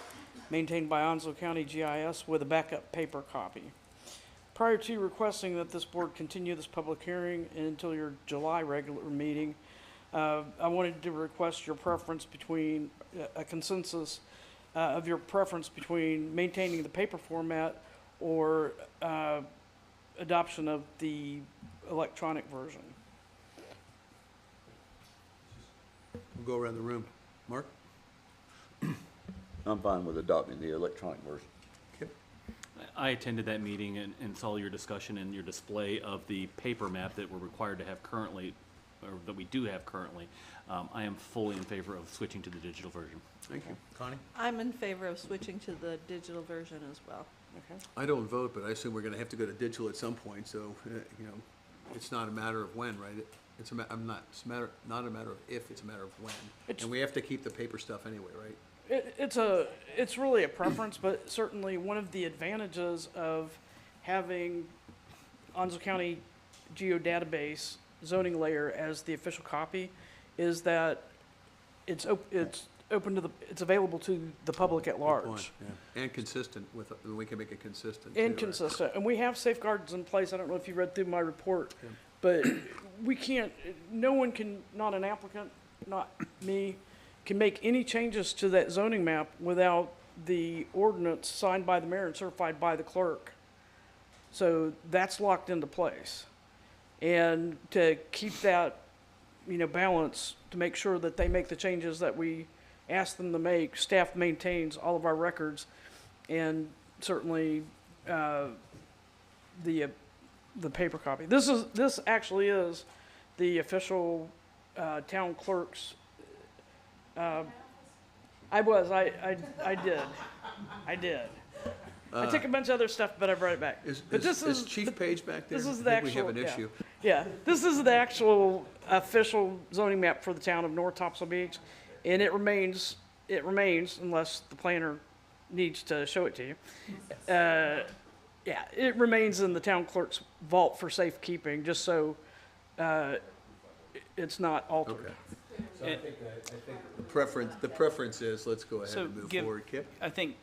maintained by Onslow County GIS with a backup paper copy. Prior to requesting that this board continue this public hearing until your July regular meeting, I wanted to request your preference between, a consensus of your preference between maintaining the paper format or adoption of the electronic version. We'll go around the room. Mark? I'm fine with adopting the electronic version. Kip? I attended that meeting and saw your discussion and your display of the paper map that we're required to have currently, or that we do have currently. I am fully in favor of switching to the digital version. Thank you. Connie? I'm in favor of switching to the digital version as well. Okay. I don't vote, but I assume we're gonna have to go to digital at some point, so, you know, it's not a matter of when, right? It's not a matter of if, it's a matter of when. And we have to keep the paper stuff anyway, right? It's really a preference, but certainly one of the advantages of having Onslow County geodatabase zoning layer as the official copy is that it's available to the public at Good large. point, yeah. And consistent with, we can make it consistent. And too, right? consistent, and we have safeguards in place. I don't know if you read through my report, Yeah. but we can't, no one can, not an applicant, not me, can make any changes to that zoning map without the ordinance signed by the mayor and certified by the clerk. So that's locked into place. And to keep that, balance, to make sure that they make the changes that we ask them to make, staff maintains all of our records, and certainly the paper copy. This actually is the official town clerk's. I did. I took a bunch of other stuff, but I brought it back. But Is Chief Page back there? this is I the think we actual- have an yeah. issue. Yeah, this is the actual official zoning map for the town of North Topsail Beach, and it remains unless the planner needs to show it to you. Yeah, it remains in the town clerk's vault for safekeeping, just so it's not altered. Okay. So I think the preference is, let's go ahead So and move give- forward. Kip? I think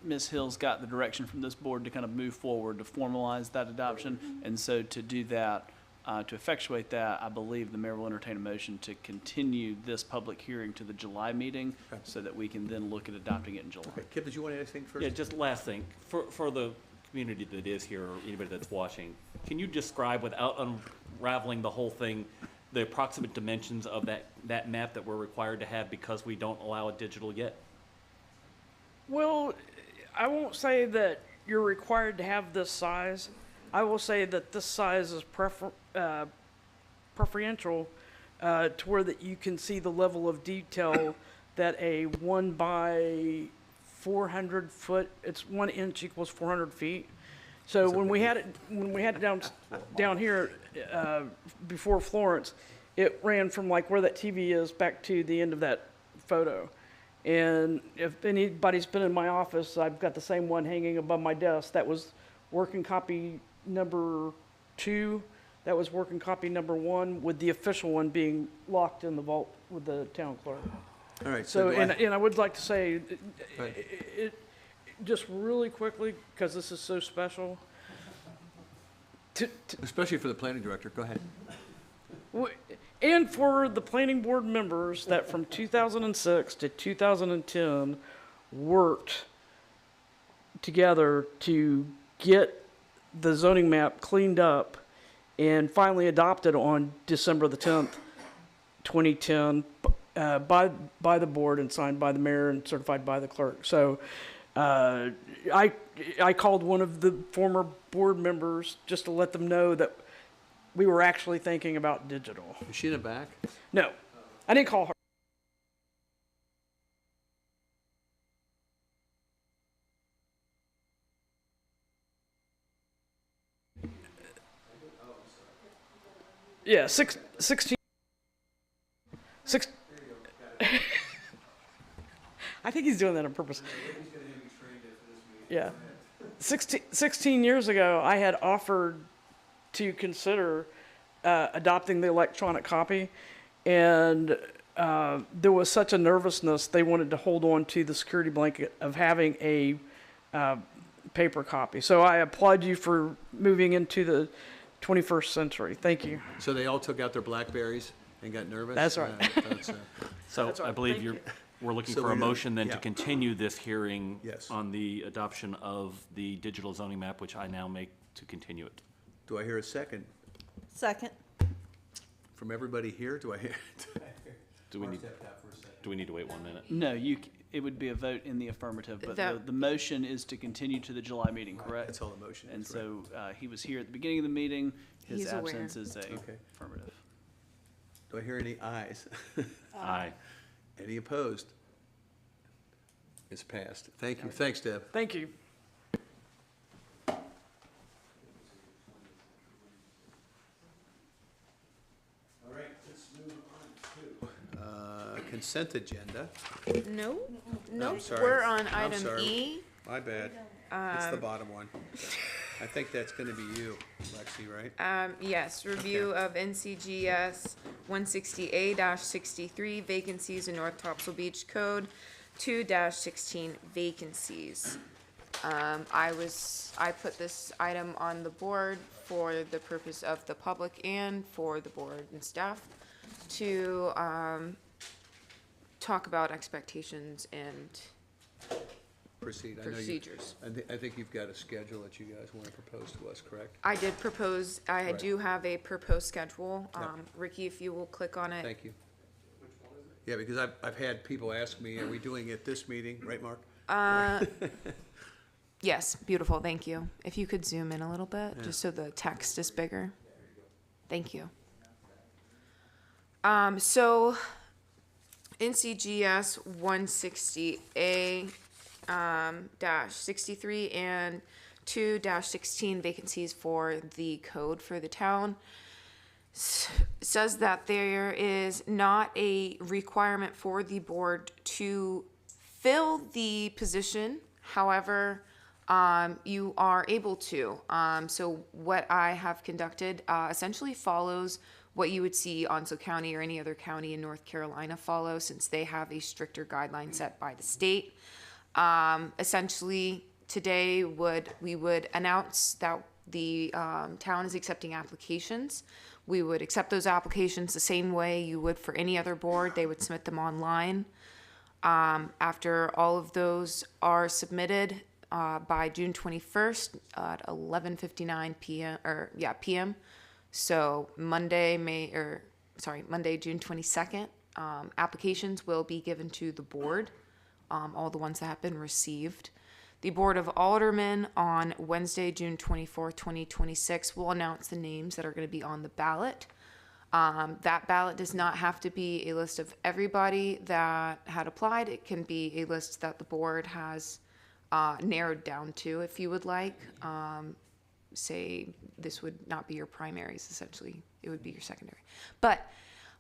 Ms. Hill's got the direction from this board to kind of move forward to formalize that adoption. And so to do that, To effectuate that, I believe the mayor will entertain a motion to continue this public hearing to the July meeting so that we can then look at adopting it in July. Okay, Kip, did you want to add anything first? Yeah, just last thing, for the community that is here, or anybody that's watching, can you describe, without unraveling the whole thing, the approximate dimensions of that map that we're required to have because we don't allow it digital yet? Well, I won't say that you're required to have this size. I will say that this size is preferential to where that you can see the level of detail that a 1 by 400 foot, it's 1 inch equals 400 feet. So when we had it down here before Florence, it ran from like where that TV is back to the end of that photo. And if anybody's been in my office, I've got the same one hanging above my desk. That was working copy number 2. That was working copy number 1, with the official one being locked in the vault with the town clerk. All right. So, do I- and I would like to say, Right. just really quickly, because this is so special. Especially for the planning director, go ahead. And for the planning board members that from 2006 to 2010 worked together to get the zoning map cleaned up and finally adopted on December the 10th, 2010, by the board and signed by the mayor and certified by the clerk. So I called one of the former board members just to let them know that we were actually thinking about digital. Is she in the back? No, I didn't call her. Yeah, 16. I think he's doing that on purpose. Yeah. 16 years ago, I had offered to consider adopting the electronic copy, and there was such a nervousness, they wanted to hold on to the security blanket of having a paper copy. So I applaud you for moving into the 21st century. Thank you. So they all took out their BlackBerries and got nervous? That's right. So That's I right. believe Thank we're looking So for a we're gonna- motion then to yeah. continue this hearing Yes. on the adoption of the digital zoning map, which I now make to continue it. Do I hear a second? Second. From everybody here, do I hear? Do we need to wait 1 minute? No, it would be a vote in the affirmative, but the motion is to continue to the July meeting, correct? That's all the motion is, And right. so he was here at the beginning of the meeting. His He's aware. absence is a Okay. affirmative. Do I hear any ayes? Aye. Any opposed? It's passed. Thank you. Thanks, Deb. Thank you. All right, let's move on to consent agenda. No, No, no, I'm sorry. we're on I'm item sorry. E. My bad. It's the bottom one. I think that's gonna be you, Lexi, right? Yes, review of NCGS 160A-63 vacancies in North Topsail Beach Code, 2-16 vacancies. I put this item on the board for the purpose of the public and for the board and staff to, talk about expectations and Proceed. I know you- procedures. I think you've got a schedule that you guys wanna propose to us, correct? I did propose, I Right. do have a proposed schedule. Yep. Ricky, if you will click on it. Thank you. Yeah, because I've had people ask me, are we doing it this meeting, right, Mark? Yes, beautiful, thank you. If you could zoom in a little bit, just so the text is bigger. Thank you. So NCGS 160A -63 and 2-16 vacancies for the code for the town. Says that there is not a requirement for the board to fill the position. However, you are able to. So what I have conducted essentially follows what you would see Onslow County or any other county in North Carolina follow, since they have a stricter guideline set by the state. Essentially, today we would announce that the town is accepting applications. We would accept those applications the same way you would for any other board. They would submit them online. After all of those are submitted by June 21st at 11:59 p.m. So Monday, June 22nd, applications will be given to the board, all the ones that have been received. The Board of Aldermen on Wednesday, June 24th, 2026, will announce the names that are going to be on the ballot. That ballot does not have to be a list of everybody that had applied. It can be a list that the board has narrowed down to, if you would like. Say this would not be your primaries, essentially. It would be your secondary. But,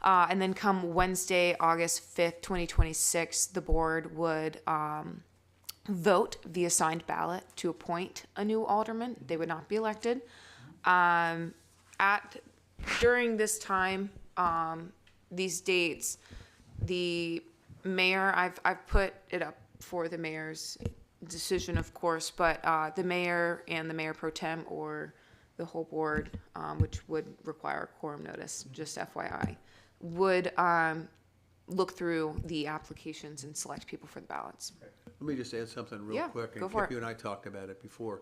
and then come Wednesday, August 5th, 2026, the board would vote via signed ballot to appoint a new alderman. They would not be elected. During this time, these dates, the mayor, I've put it up for the mayor's decision, of course, but the mayor and the mayor pro tem or the whole board, which would require a quorum notice, just FYI, would look through the applications and select people for the ballots. Let me just add something real quick. go And for Kip, it. you and I talked about it before.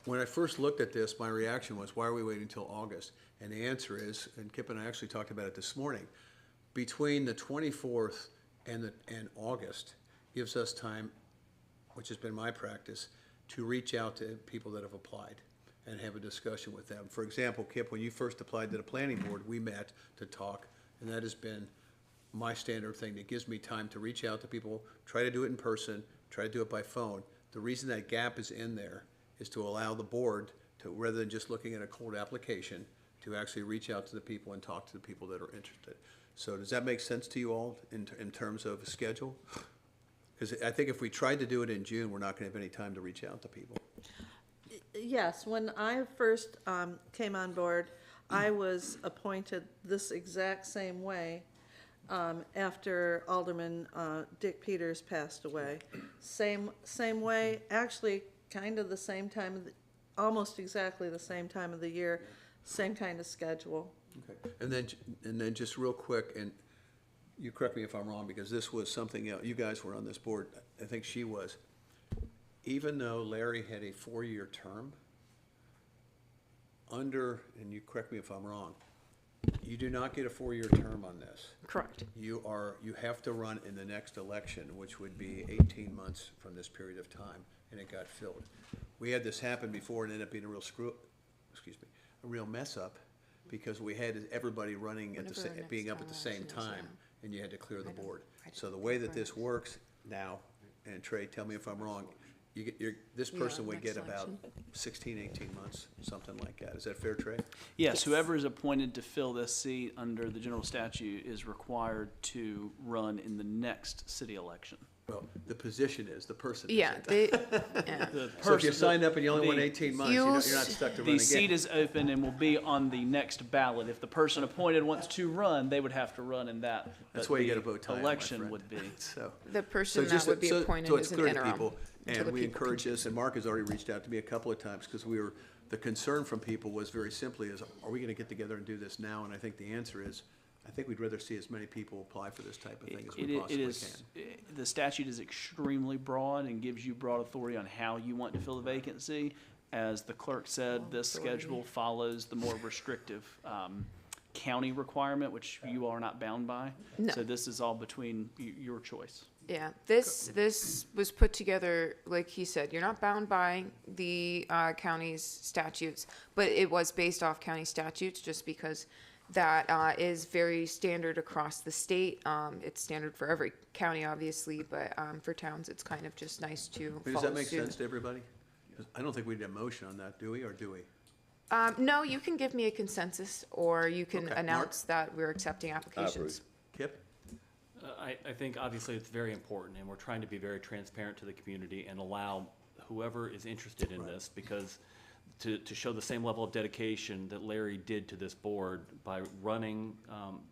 When I first looked at this, my reaction was, why are we waiting until August? And the answer is, and Kip and I actually talked about it this morning, between the 24th and August gives us time, which has been my practice, to reach out to people that have applied and have a discussion with them. For example, Kip, when you first applied to the planning board, we met to talk, and that has been my standard thing. That gives me time to reach out to people, try to do it in person, try to do it by phone. The reason that gap is in there is to allow the board to, rather than just looking at a cold application, to actually reach out to the people and talk to the people that are interested. So does that make sense to you all in terms of a schedule? Because I think if we tried to do it in June, we're not going to have any time to reach out to people. Yes, when I first came on board, I was appointed this exact same way after Alderman Dick Peters passed away. Same way, actually kind of the same time, almost exactly the same time of the year, same kind of schedule. Okay. And then just real quick, and you correct me if I'm wrong, because this was something else. You guys were on this board. I think she was. Even though Larry had a 4-year term, and you correct me if I'm wrong, you do not get a 4-year term on this. Correct. You have to run in the next election, which would be 18 months from this period of time, and it got filled. We had this happen before and ended up being a real mess up, because we had everybody running at being up at the same time, and you had to clear the board. So the way that this works now, and Trey, tell me if I'm wrong, this person would get about 16, 18 months, something like that. Is that fair, Trey? Yes, whoever is appointed to fill this seat under the general statute is required to run in the next city election. Well, the position is, the person Yeah, isn't. yeah. So if you sign up and you only want 18 months, you're not stuck to run again. The seat is open and will be on the next ballot. If the person appointed wants to run, they would have to run in that. That's but why you the get a vote tie, my election friend. would be. So The person just that would be so appointed it's is an clear to interim. people, until and the we people encourage this, and Mark has already reached out to me a couple of times, because the concern from people was very simply is, are we gonna get together and do this now? And I think the answer is, I think we'd rather see as many people apply for this type of thing as we possibly can. The statute is extremely broad and gives you broad authority on how you want to fill the vacancy. As the clerk said, this schedule follows the more restrictive county requirement, which you are not bound by. No. So this is all between your choice. Yeah, this was put together, like he said, you're not bound by the county's statutes, but it was based off county statutes, just because that is very standard across the state. It's standard for every county, obviously, but for towns, it's kind of just nice to Does follow that make suit. sense to everybody? 'Cause I don't think we need a motion on that, do we, or do we? No, you can give me a consensus, or you can Okay, Mark? announce that we're accepting applications. Kip? I think obviously it's very important, and we're trying to be very transparent to the community and allow whoever is interested in this, because to show the same level of dedication that Larry did to this board by running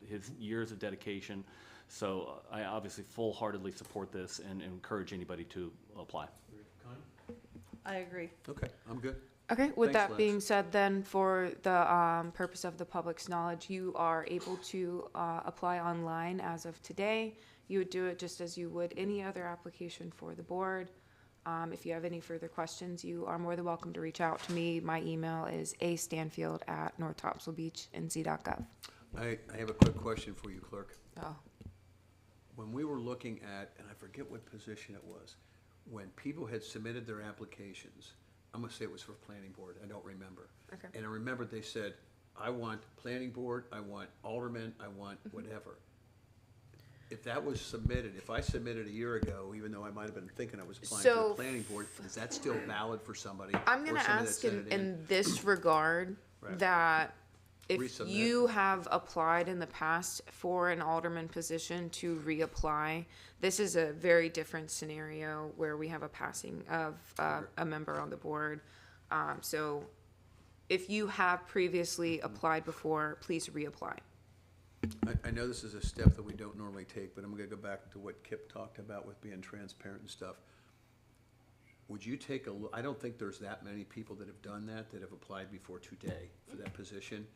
his years of dedication. So I obviously full-heartedly support this and encourage anybody to apply. I agree. Okay, I'm good. Okay, with Thanks, that Lex. being said, then, for the purpose of the public's knowledge, you are able to apply online as of today. You would do it just as you would any other application for the board. If you have any further questions, you are more than welcome to reach out to me. My email is astanfield@northtopsailbeachnc.gov. I have a quick question for you, clerk. Oh, When we were looking at, and I forget what position it was, when people had submitted their applications, I'm gonna say it was for planning board, I don't remember. Okay. And I remember they said, I want planning board, I want alderman, I want whatever. If that was submitted, if I submitted a year ago, even though I might have been thinking I was applying for So- the planning board, is that still valid for somebody? I'm or gonna somebody that ask sent it in this regard Right. that if Resubmit. you have applied in the past for an alderman position to reapply, this is a very different scenario where we have a passing of a member on the board. So if you have previously applied before, please reapply. I know this is a step that we don't normally take, but I'm gonna go back to what Kip talked about with being transparent and stuff. Would you take a look, I don't think there's that many people that have done that, that have applied before today for that position.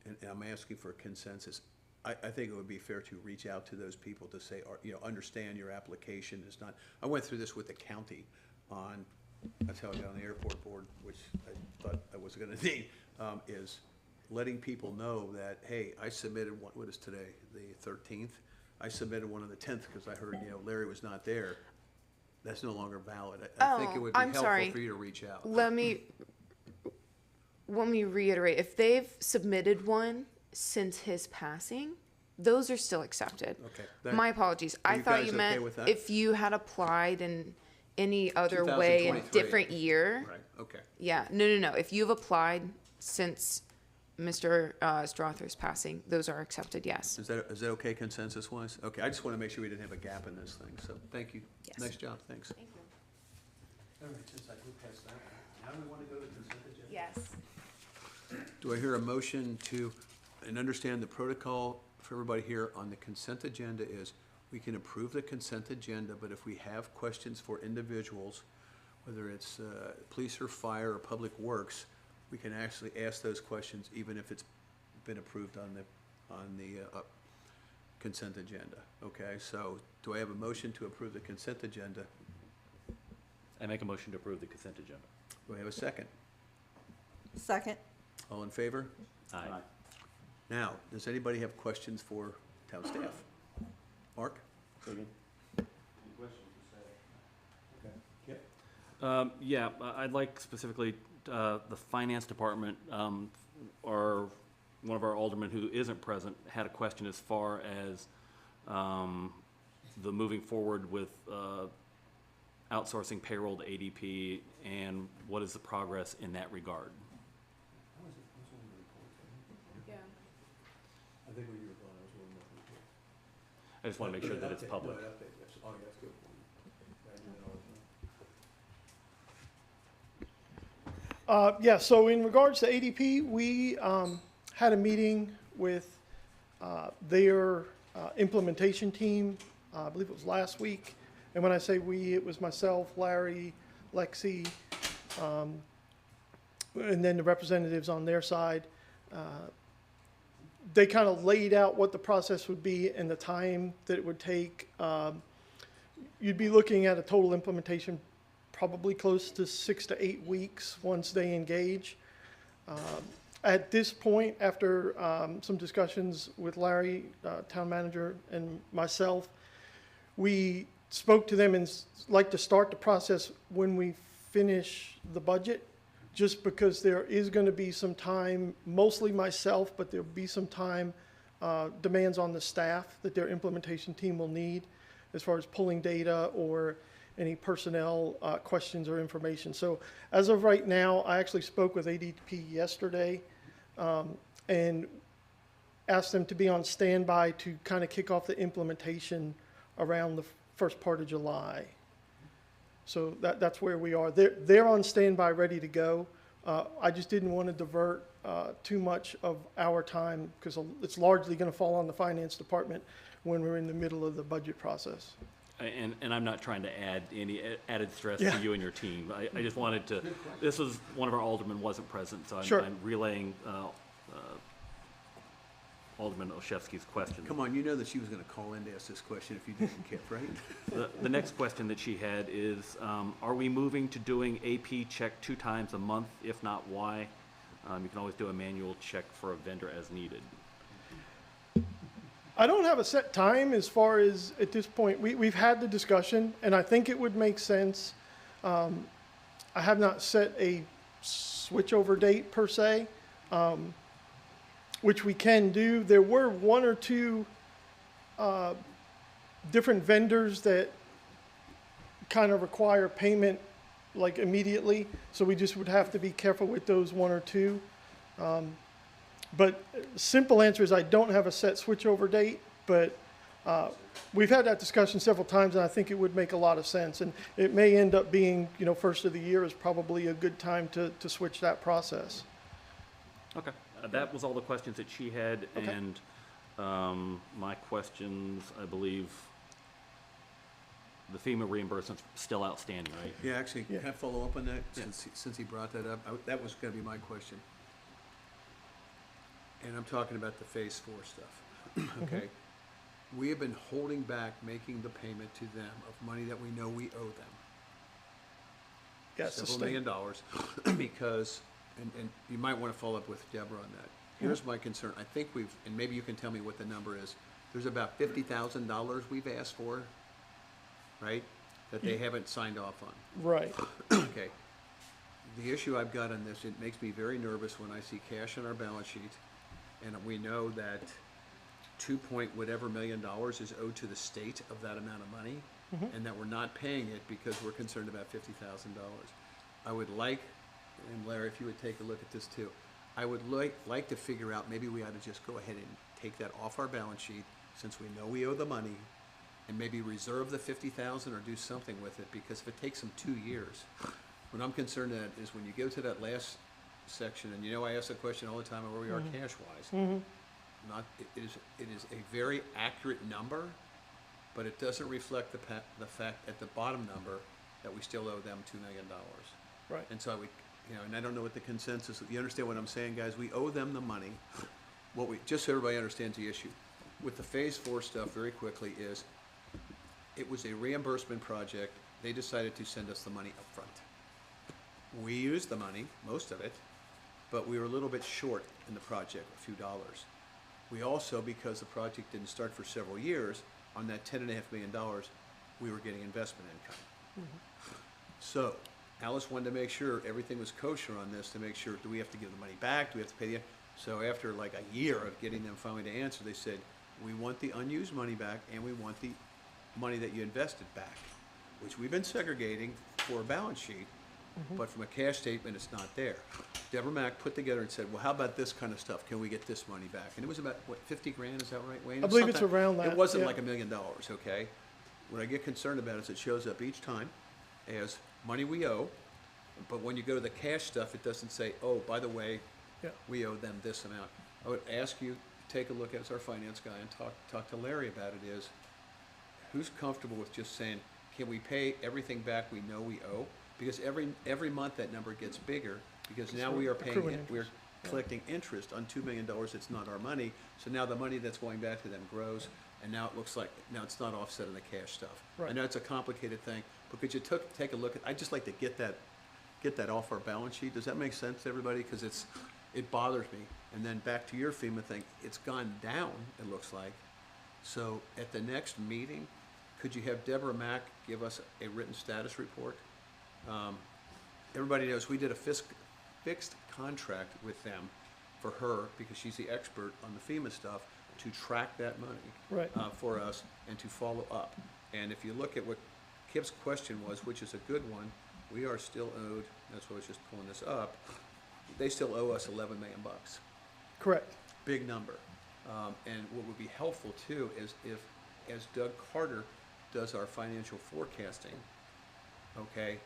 And I'm asking for a consensus. I think it would be fair to reach out to those people to say, or, understand your application is not, I went through this with the county on, that's how I got on the airport board, which I thought I wasn't gonna need, is letting people know that, hey, I submitted one, what is today, the 13th? I submitted one on the 10th because I heard, Larry was not there. That's no longer valid. I think it would be I'm sorry. helpful for you to reach out. Let me reiterate, if they've submitted one since his passing, those are still accepted. Okay. That- My apologies. Are I you thought guys you okay meant with that? if you had applied in any other way, in 2023. different year. Right, okay. Yeah, no. If you've applied since Mr. Strother's passing, those are accepted, yes. Is that okay consensus-wise? Okay, I just want to make sure we didn't have a gap in this thing, so thank you. Yes. Nice job, thanks. Thank you. All right, since I moved past that, now we want to go to consent agenda? Yes. Do I hear a motion to, and understand the protocol for everybody here on the consent agenda is, we can approve the consent agenda, but if we have questions for individuals, whether it's police or fire or public works, we can actually ask those questions even if it's been approved on the consent agenda. Okay, so do I have a motion to approve the consent agenda? I make a motion to approve the consent agenda. Do I have a second? Second. All in favor? Aye. Now, does anybody have questions for town staff? Mark? Yeah, I'd like specifically, the finance department, or one of our aldermen who isn't present had a question as far as, the moving forward with, outsourcing payroll to ADP and what is the progress in that regard? Yeah. I think when you were gone, I was a little more. I just want to make sure that it's public. Oh, yeah, that's good. Yeah, so in regards to ADP, we had a meeting with their implementation team, I believe it was last week. And when I say we, it was myself, Larry, Lexi, and then the representatives on their side. They kind of laid out what the process would be and the time that it would take. You'd be looking at a total implementation probably close to 6 to 8 weeks once they engage. At this point, after some discussions with Larry, town manager, and myself, we spoke to them and like to start the process when we finish the budget, just because there is going to be some time, mostly myself, but there'll be some time demands on the staff that their implementation team will need as far as pulling data or any personnel questions or information. So as of right now, I actually spoke with ADP yesterday and asked them to be on standby to kind of kick off the implementation around the first part of July. So that's where we are. They're on standby, ready to go. I just didn't want to divert too much of our time because it's largely going to fall on the finance department when we're in the middle of the budget process. And I'm not trying to add any added stress Yeah. to you and your team. I just wanted to, this was, one of our aldermen wasn't present, so Sure. I'm relaying Alderman Olszewski's question. Come on, you know that she was gonna call in to ask this question if you didn't, Kip, right? The next question that she had is, are we moving to doing AP check 2 times a month? If not, why? You can always do a manual check for a vendor as needed. I don't have a set time as far as at this point. We've had the discussion, and I think it would make sense. I have not set a switchover date per se, which we can do. There were 1 or 2 different vendors that kind of require payment like immediately, so we just would have to be careful with those 1 or 2. But simple answer is I don't have a set switchover date, but we've had that discussion several times, and I think it would make a lot of sense. And it may end up being, first of the year is probably a good time to switch that process. Okay. That was all the questions that she had, Okay. and my questions, I believe, the FEMA reimbursement's still outstanding, right? Yeah, actually, Yeah. can I follow up on that, since he brought that up? That was gonna be my question. And I'm talking about the Phase 4 stuff, okay? We have been holding back making the payment to them of money that we know we owe them. Yes, Several $1 million, because, and you might wanna follow up with Deborah on that. Here's my concern, I think we've, and maybe you can tell me what the number is, there's about $50,000 we've asked for, right? That they haven't signed off on. Right. Okay. The issue I've got on this, it makes me very nervous when I see cash on our balance sheet, and we know that 2 point whatever million dollars is owed to the state of that amount of money, and that we're not paying it because we're concerned about $50,000. I would like, and Larry, if you would take a look at this too, I would like to figure out, maybe we ought to just go ahead and take that off our balance sheet, since we know we owe the money, and maybe reserve the 50,000 or do something with it, because if it takes them 2 years, what I'm concerned at is when you go to that last section, and I ask the question all the time of where we are cash-wise. Not, it is a very accurate number, but it doesn't reflect the fact at the bottom number that we still owe them $2 million. Right. And so I would, and I don't know what the consensus, you understand what I'm saying, guys? We owe them the money. Just so everybody understands the issue, with the Phase 4 stuff, very quickly, is it was a reimbursement project. They decided to send us the money up front. We used the money, most of it, but we were a little bit short in the project, a few dollars. We also, because the project didn't start for several years, on that $10.5 million, we were getting investment income. So Alice wanted to make sure everything was kosher on this, to make sure, do we have to give the money back? Do we have to pay the, so after like a year of getting them finally to answer, they said, we want the unused money back, and we want the money that you invested back, which we've been segregating for a balance sheet, but from a cash statement, it's not there. Deborah Mack put together and said, well, how about this kind of stuff? Can we get this money back? And it was about, what, 50 grand, is that right, Wayne? I believe it's around that, It wasn't yeah. like $1 million, okay? What I get concerned about is it shows up each time as money we owe, but when you go to the cash stuff, it doesn't say, oh, by the way, Yeah. we owe them this amount. I would ask you, take a look as our finance guy and talk to Larry about it, is who's comfortable with just saying, can we pay everything back we know we owe? Because every month that number gets bigger, because now we are paying, accruing we're interest. collecting interest on $2 million, it's not our money, so now the money that's going back to them grows, and now it looks like, now it's not offset in the cash stuff. I Right. know it's a complicated thing, but could you take a look at, I'd just like to get that off our balance sheet. Does that make sense to everybody? Because it bothers me. And then back to your FEMA thing, it's gone down, it looks like. So at the next meeting, could you have Deborah Mack give us a written status report? Everybody knows we did a fixed contract with them for her, because she's the expert on the FEMA stuff, to track that money Right. for us and to follow up. And if you look at what Kip's question was, which is a good one, we are still owed, that's why I was just pulling this up, they still owe us $11 million. Correct. Big number. And what would be helpful too is if, as Doug Carter does our financial forecasting, okay,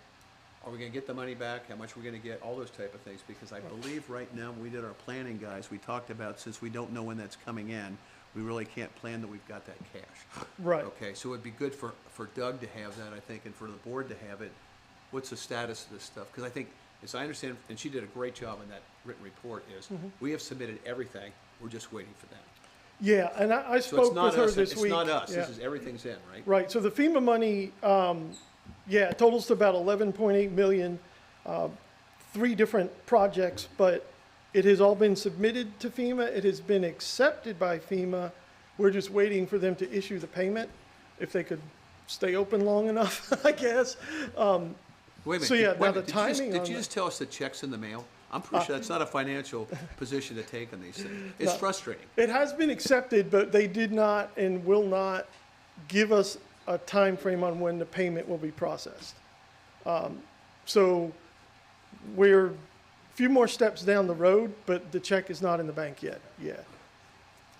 are we gonna get the money back? How much we're gonna get? All those type of things, because I believe right now, when we did our planning, guys, we talked about, since we don't know when that's coming in, we really can't plan that we've got that cash. Right. Okay, so it'd be good for Doug to have that, I think, and for the board to have it. What's the status of this stuff? Because I think, as I understand, and she did a great job in that written report, is we have submitted everything, we're just waiting for them. Yeah, and I So it's spoke not with her us, this it's week. not us, Yeah. this is, everything's in, right? Right, so the FEMA money, yeah, it totals to about 11.8 million, 3 different projects, but it has all been submitted to FEMA, it has been accepted by FEMA. We're just waiting for them to issue the payment, if they could stay open long enough, I guess. Wait a minute. So, yeah, wait a now minute, the did you just- timing Did on you the- just tell us the check's in the mail? I'm pretty sure that's not a financial position to take on these things. It's No. frustrating. It has been accepted, but they did not and will not give us a time frame on when the payment will be processed. So we're a few more steps down the road, but the check is not in the bank yet, yeah.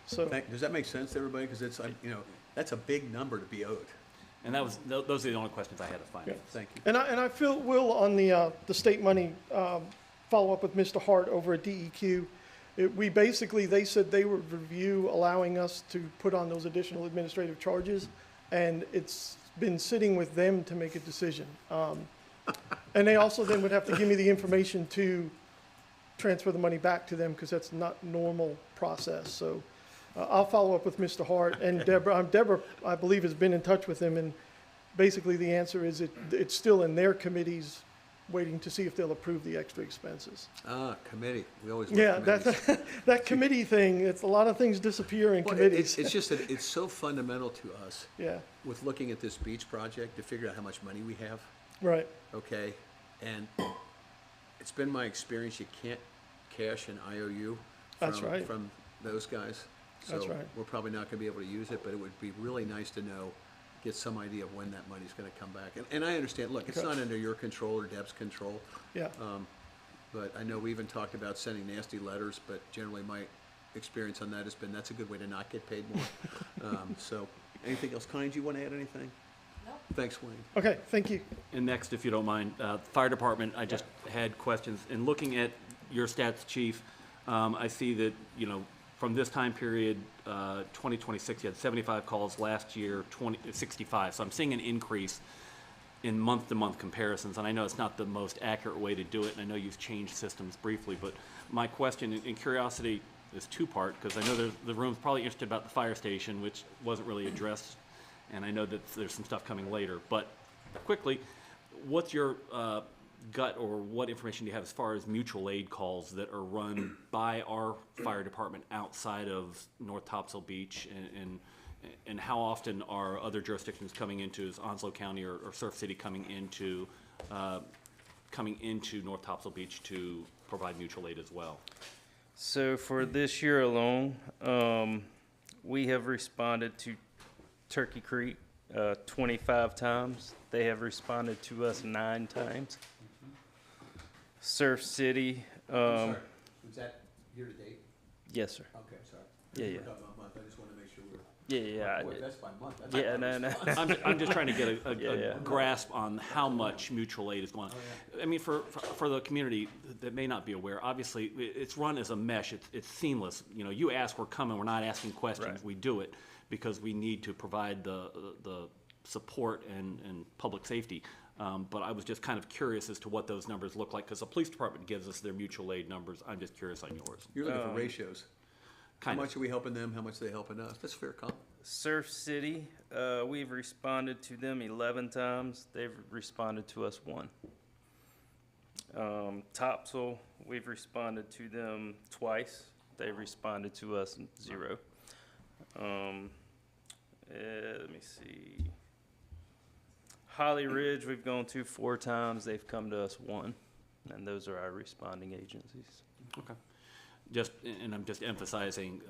So, Does that make sense to everybody? Because it's, you know, that's a big number to be owed. And that was, those are the only questions I had at finance. Thank you. and I feel, will, on the state money, follow up with Mr. Hart over at DEQ. We basically, they said they would review allowing us to put on those additional administrative charges, and it's been sitting with them to make a decision. And they also then would have to give me the information to transfer the money back to them, because that's not normal process. So I'll follow up with Mr. Hart, and Deborah. Deborah, I believe, has been in touch with him, and basically the answer is it's still in their committees, waiting to see if they'll approve the extra expenses. Committee, we always love Yeah, committees. that committee thing, it's a lot of things disappear in Well, committees. it's just that it's so fundamental to us Yeah, with looking at this beach project to figure out how much money we have, right, okay? And it's been my experience, you can't cash an IOU That's right. from those guys. That's So right. we're probably not gonna be able to use it, but it would be really nice to know, get some idea of when that money's gonna come back. And I understand, look, it's Okay. not under your control or Deb's control, yeah. but I know we even talked about sending nasty letters, but generally my experience on that has been, that's a good way to not get paid more. So, anything else, Kind, you wanna add anything? No. Thanks, Wayne. Okay, thank you. And next, if you don't mind, fire department, I just had questions. In looking at your stats, chief, I see that, you know, from this time period, 2026, you had 75 calls, last year 65. So I'm seeing an increase in month-to-month comparisons, and I know it's not the most accurate way to do it, and I know you've changed systems briefly, but my question and curiosity is two-part, because I know the room's probably interested about the fire station, which wasn't really addressed, and I know that there's some stuff coming later. But quickly, what's your gut, or what information do you have as far as mutual aid calls that are run by our fire department outside of North Topsail Beach, and how often are other jurisdictions coming into, is Onslow County or Surf City coming into North Topsail Beach to provide mutual aid as well? So for this year alone, we have responded to Turkey Creek 25 times. They have responded to us 9 times. Surf City, Was that year-to-date? yes, sir. Okay, sorry. Yeah, yeah. We're talking about month, I just wanna make sure we're. Yeah. Boy, that's by month. That's Yeah, a lot of no. response. I'm just trying to get a Yeah. grasp on how much mutual aid is going on. I mean, for the community that may not be aware, obviously, it's run as a mesh, it's seamless. You know, you ask, we're coming, we're not asking questions, Right. we do it because we need to provide the support and public safety. But I was just kind of curious as to what those numbers look like, because the police department gives us their mutual aid numbers. I'm just curious on yours. You're looking for ratios. How Kind of. much are we helping them, how much are they helping us? That's a fair comment. Surf City, we've responded to them 11 times. They've responded to us 1. Topsail, we've responded to them twice. They responded to us 0. Let me see. Holly Ridge, we've gone to 4 times. They've come to us 1, and those are our responding agencies. Okay. And I'm just emphasizing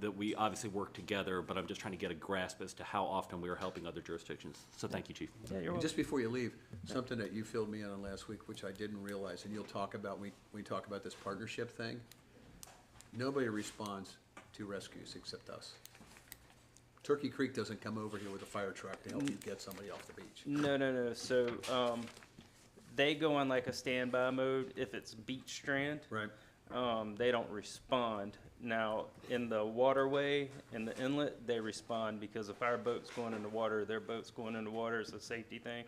that we obviously work together, but I'm just trying to get a grasp as to how often we are helping other jurisdictions. So thank you, Chief. Yeah, you're And welcome. just before you leave, something that you filled me in on last week, which I didn't realize, and you'll talk about, we talk about this partnership thing. Nobody responds to rescues except us. Turkey Creek doesn't come over here with a fire truck to help you get somebody off the beach. No. So they go on like a standby mode if it's beach strand. Right. they don't respond. Now, in the waterway, in the inlet, they respond because if our boat's going in the water, their boat's going in the water, it's a safety thing.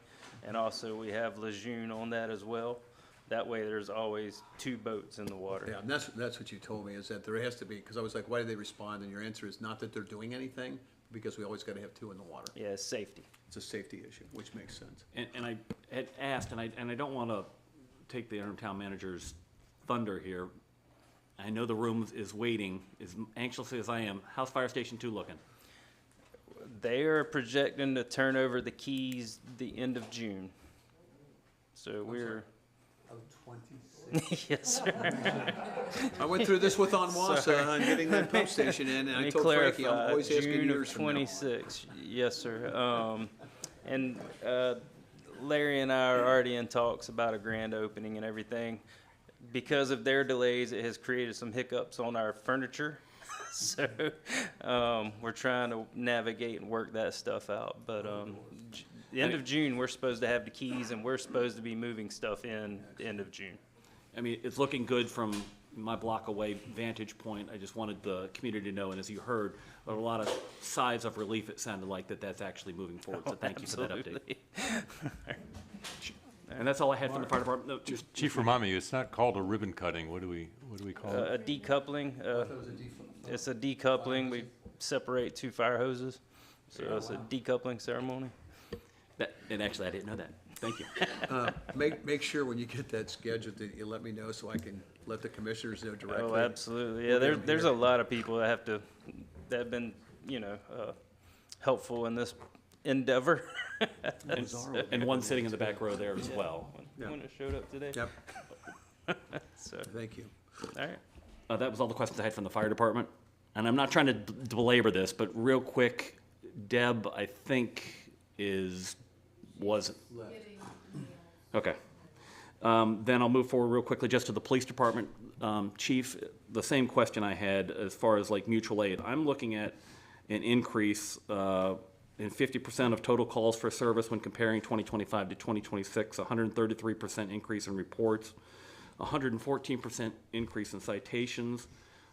And also, we have Lejeune on that as well. That way, there's always 2 boats in the water. Yeah, and that's what you told me, is that there has to be, because I was like, why do they respond? And your answer is not that they're doing anything, because we always gotta have 2 in the water. Yeah, it's safety. It's a safety issue, which makes sense. And I had asked, and I don't want to take the interim town manager's thunder here. I know the room is waiting, as anxiously as I am. How's Fire Station 2 looking? They are projecting to turn over the keys the end of June. So we're. Of 26? Yes, sir. I went through this with Onwassa and getting that pump station in, and Let I me told Frankie, I'm clarify, always asking June years of from now. 26. Yes, sir. And Larry and I are already in talks about a grand opening and everything. Because of their delays, it has created some hiccups on our furniture. So we're trying to navigate and work that stuff out. But the end of June, we're supposed to have the keys, and we're supposed to be moving stuff in the end of June. I mean, it's looking good from my block away vantage point. I just wanted the community to know, and as you heard, a lot of sighs of relief, it sounded like that's actually moving forward. So thank you for that update. And that's all I had from the fire department. No, just Chief, remind me, it's not called a ribbon cutting. What do we call it? A decoupling. It's a decoupling. We separate 2 fire hoses. So it's a decoupling ceremony. And actually, I didn't know that. Thank you. Make sure when you get that scheduled that you let me know so I can let the commissioners know directly. Oh, absolutely. Yeah, there's a lot of people that have been, helpful in this endeavor. And one sitting in the back row there as well. One that showed up today. Yep. So, Thank you. all right. That was all the questions I had from the fire department. And I'm not trying to belabor this, but real quick, Deb, I think was. Okay. Then I'll move forward real quickly just to the police department. Chief, the same question I had as far as like mutual aid. I'm looking at an increase in 50% of total calls for service when comparing 2025 to 2026, 133% increase in reports, 114% increase in citations,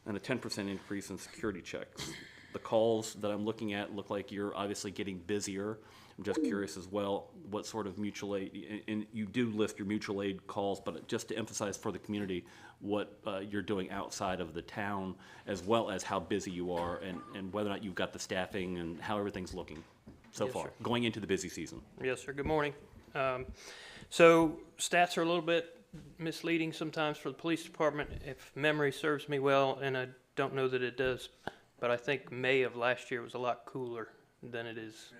and a 10% increase in security checks. The calls that I'm looking at look like you're obviously getting busier. I'm just curious as well, what sort of mutual aid, and you do list your mutual aid calls, but just to emphasize for the community what you're doing outside of the town, as well as how busy you are, and whether or not you've got the staffing and how everything's looking so Yes, far, sir. going into the busy season. Yes, sir. Good morning. So stats are a little bit misleading sometimes for the police department, if memory serves me well, and I don't know that it does, but I think May of last year was a lot cooler than it is,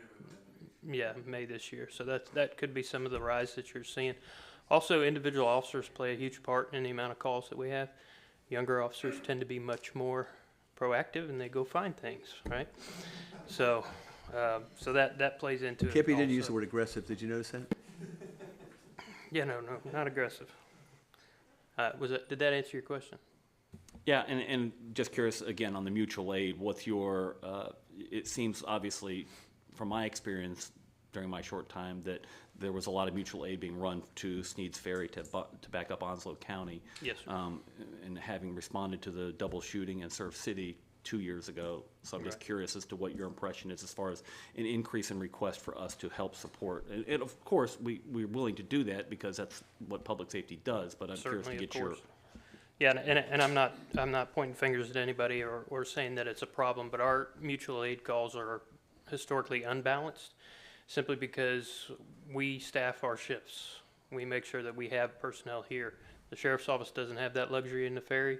May this year. So that could be some of the rise that you're seeing. Also, individual officers play a huge part in the amount of calls that we have. Younger officers tend to be much more proactive, and they go find things, right? So that plays into it. Kippy didn't also. use the word aggressive. Did you notice that? Yeah, no, not aggressive. Did that answer your question? Yeah, and just curious, again, on the mutual aid, what's your, it seems obviously, from my experience during my short time, that there was a lot of mutual aid being run to Sneed's Ferry to back up Onslow County. Yes, sir. And having responded to the double shooting in Surf City 2 years ago. So I'm just curious as to what your impression is as far as an increase in request for us to help support. And of course, we're willing to do that because that's what public safety does, but I'm curious to Certainly, get of your. course. Yeah, and I'm not pointing fingers at anybody or saying that it's a problem, but our mutual aid calls are historically unbalanced, simply because we staff our shifts. We make sure that we have personnel here. The sheriff's office doesn't have that luxury in the ferry.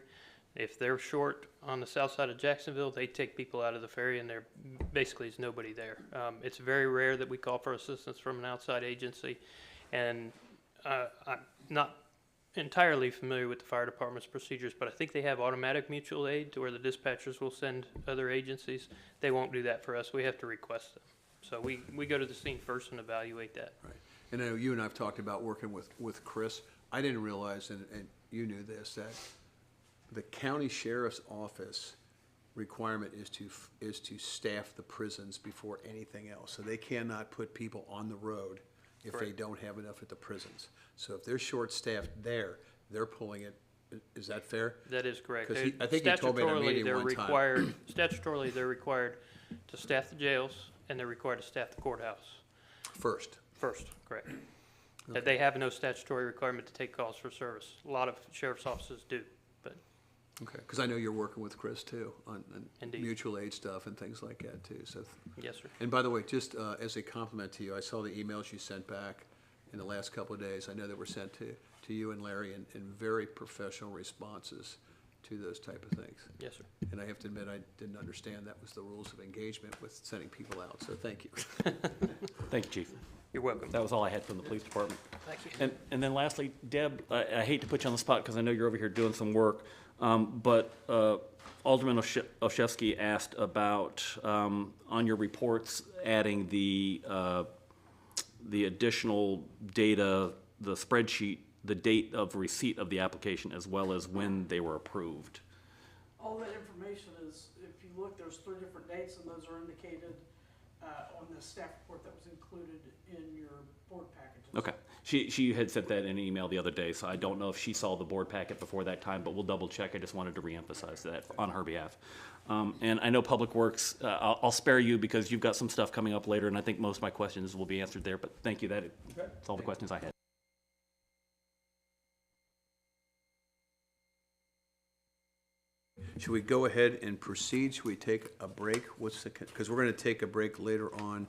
If they're short on the south side of Jacksonville, they take people out of the ferry, and there basically is nobody there. It's very rare that we call for assistance from an outside agency, and I'm not entirely familiar with the fire department's procedures, but I think they have automatic mutual aid to where the dispatchers will send other agencies. They won't do that for us. We have to request them. So we go to the scene first and evaluate that. Right. And I know you and I have talked about working with Chris. I didn't realize, and you knew this, that the county sheriff's office requirement is to staff the prisons before anything else. So they cannot put people on the road if they don't have enough at the prisons. So if they're short-staffed there, they're pulling it Is that fair? That is correct. 'Cause I think he told me at a Statutorily, meeting they're one time. statutorily, they're required to staff the jails, and they're required to staff the courthouse. First. First, correct. That they have no statutory requirement to take calls for service. A lot of sheriff's offices do, but Okay, because I know you're working with Chris too on Indeed. mutual aid stuff and things like that too, so. yes, sir. And by the way, just as a compliment to you, I saw the emails you sent back in the last couple of days. I know that were sent to you and Larry and very professional responses to those type of things. Yes, sir. And I have to admit, I didn't understand that was the rules of engagement with sending people out, so thank you. Thank you, Chief. You're welcome. That was all I had from the police department. Thank you. And then lastly, Deb, I hate to put you on the spot because I know you're over here doing some work, but Alderman Olszewski asked about, on your reports, adding the additional data, the spreadsheet, the date of receipt of the application, as well as when they were approved. All that information is, if you look, there's 3 different dates, and those are indicated on the staff report that was included in your board packages. Okay. She had sent that in an email the other day, so I don't know if she saw the board packet before that time, but we'll double check. I just wanted to reemphasize that on her behalf. And I know Public Works, I'll spare you because you've got some stuff coming up later, and I think most of my questions will be answered there, but thank you. That's all the questions I had. Should we go ahead and proceed? Should we take a break? Because we're going to take a break later on.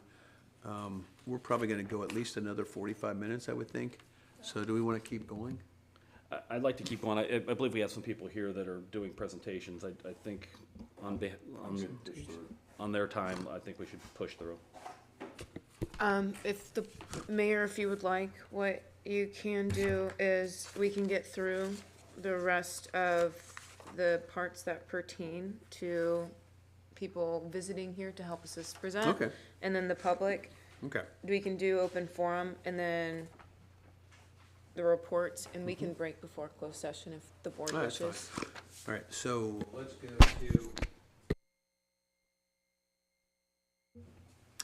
We're probably going to go at least another 45 minutes, I would think. So do we want to keep going? I'd like to keep going. I believe we have some people here that are doing presentations. I think on their time, I think we should push through. If the mayor, if you would like, what you can do is we can get through the rest of the parts that pertain to people visiting here to help us present. Okay. And then the public. Okay. We can do open forum and then the reports, and we can break before closed session if the board That's fine. wishes. All right, so let's go to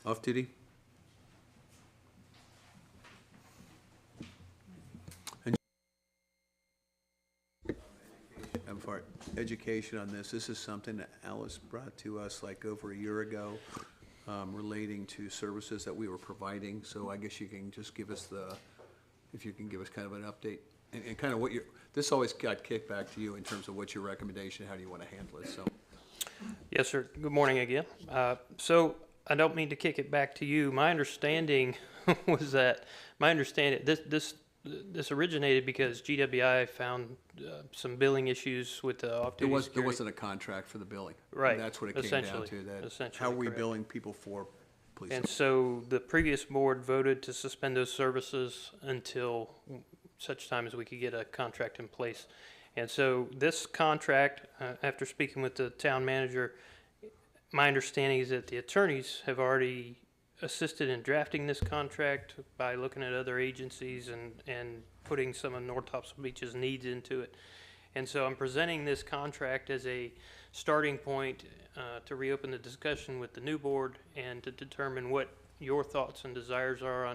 off duty. I'm for education on this. This is something that Alice brought to us like over a year ago, relating to services that we were providing. So I guess you can just give us if you can give us kind of an update and kind of what this always got kicked back to you in terms of what's your recommendation, how do you want to handle it, so. Yes, sir. Good morning again. So I don't mean to kick it back to you. My understanding was that, this originated because GWI found some billing issues with the off-duty There security. wasn't a contract for the billing. Right, That's what it came down essentially, to, that, essentially, how are we correct. billing people for police? And so the previous board voted to suspend those services until such time as we could get a contract in place. And so this contract, after speaking with the town manager, my understanding is that the attorneys have already assisted in drafting this contract by looking at other agencies and putting some of North Topsail Beach's needs into it. And so I'm presenting this contract as a starting point to reopen the discussion with the new board and to determine what your thoughts and desires are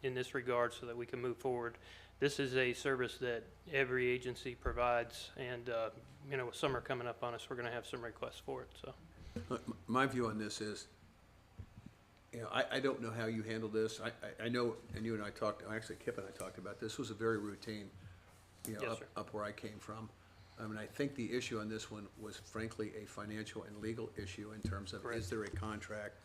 in this regard so that we can move forward. This is a service that every agency provides, and with summer coming up on us, we're going to have some requests for it. So, My view on this is, I don't know how you handle this. I know, and you and I talked, actually Kip and I talked about this, was a very routine, Yes, sir. up where I came from. I mean, I think the issue on this one was frankly a financial and legal issue in terms of, is there a contract?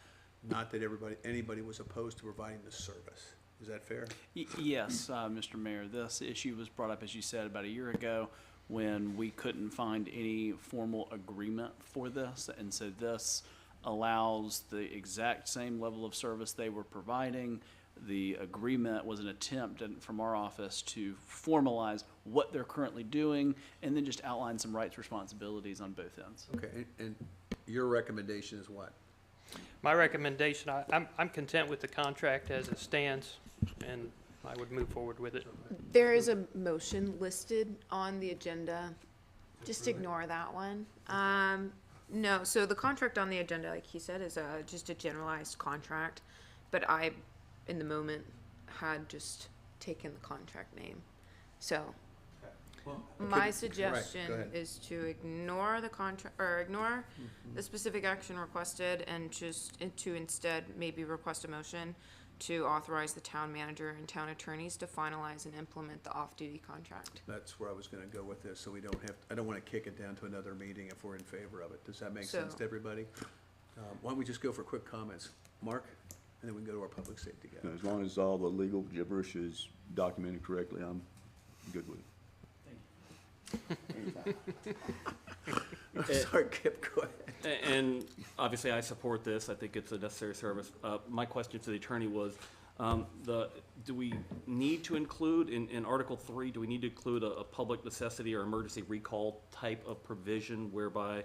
Not that anybody was opposed to providing the service. Is that fair? Yes, Mr. Mayor, this issue was brought up, as you said, about a year ago when we couldn't find any formal agreement for this. And so this allows the exact same level of service they were providing. The agreement was an attempt from our office to formalize what they're currently doing and then just outline some rights, responsibilities on both ends. Okay, and your recommendation is what? my recommendation, I'm content with the contract as it stands, and I would move forward with it. There is a motion listed on the agenda. Just ignore that one. No, so the contract on the agenda, like he said, is just a generalized contract, but I, in the moment, had just taken the contract name. So, My Go suggestion ahead. is to ignore the contract, or ignore the specific action requested and just, and to instead maybe request a motion to authorize the town manager and town attorneys to finalize and implement the off-duty contract. That's where I was gonna go with this, so we don't have, I don't wanna kick it down to another meeting if we're in favor of it. Does that make sense So- to everybody? Why don't we just go for quick comments? Mark, and then we can go to our public safety guy. As long as all the legal gibberish is documented correctly, I'm good with it. Sorry, Kip, go ahead. And obviously, I support this. I think it's a necessary service. My question to the attorney was, do we need to include, in Article 3, do we need to include a public necessity or emergency recall type of provision whereby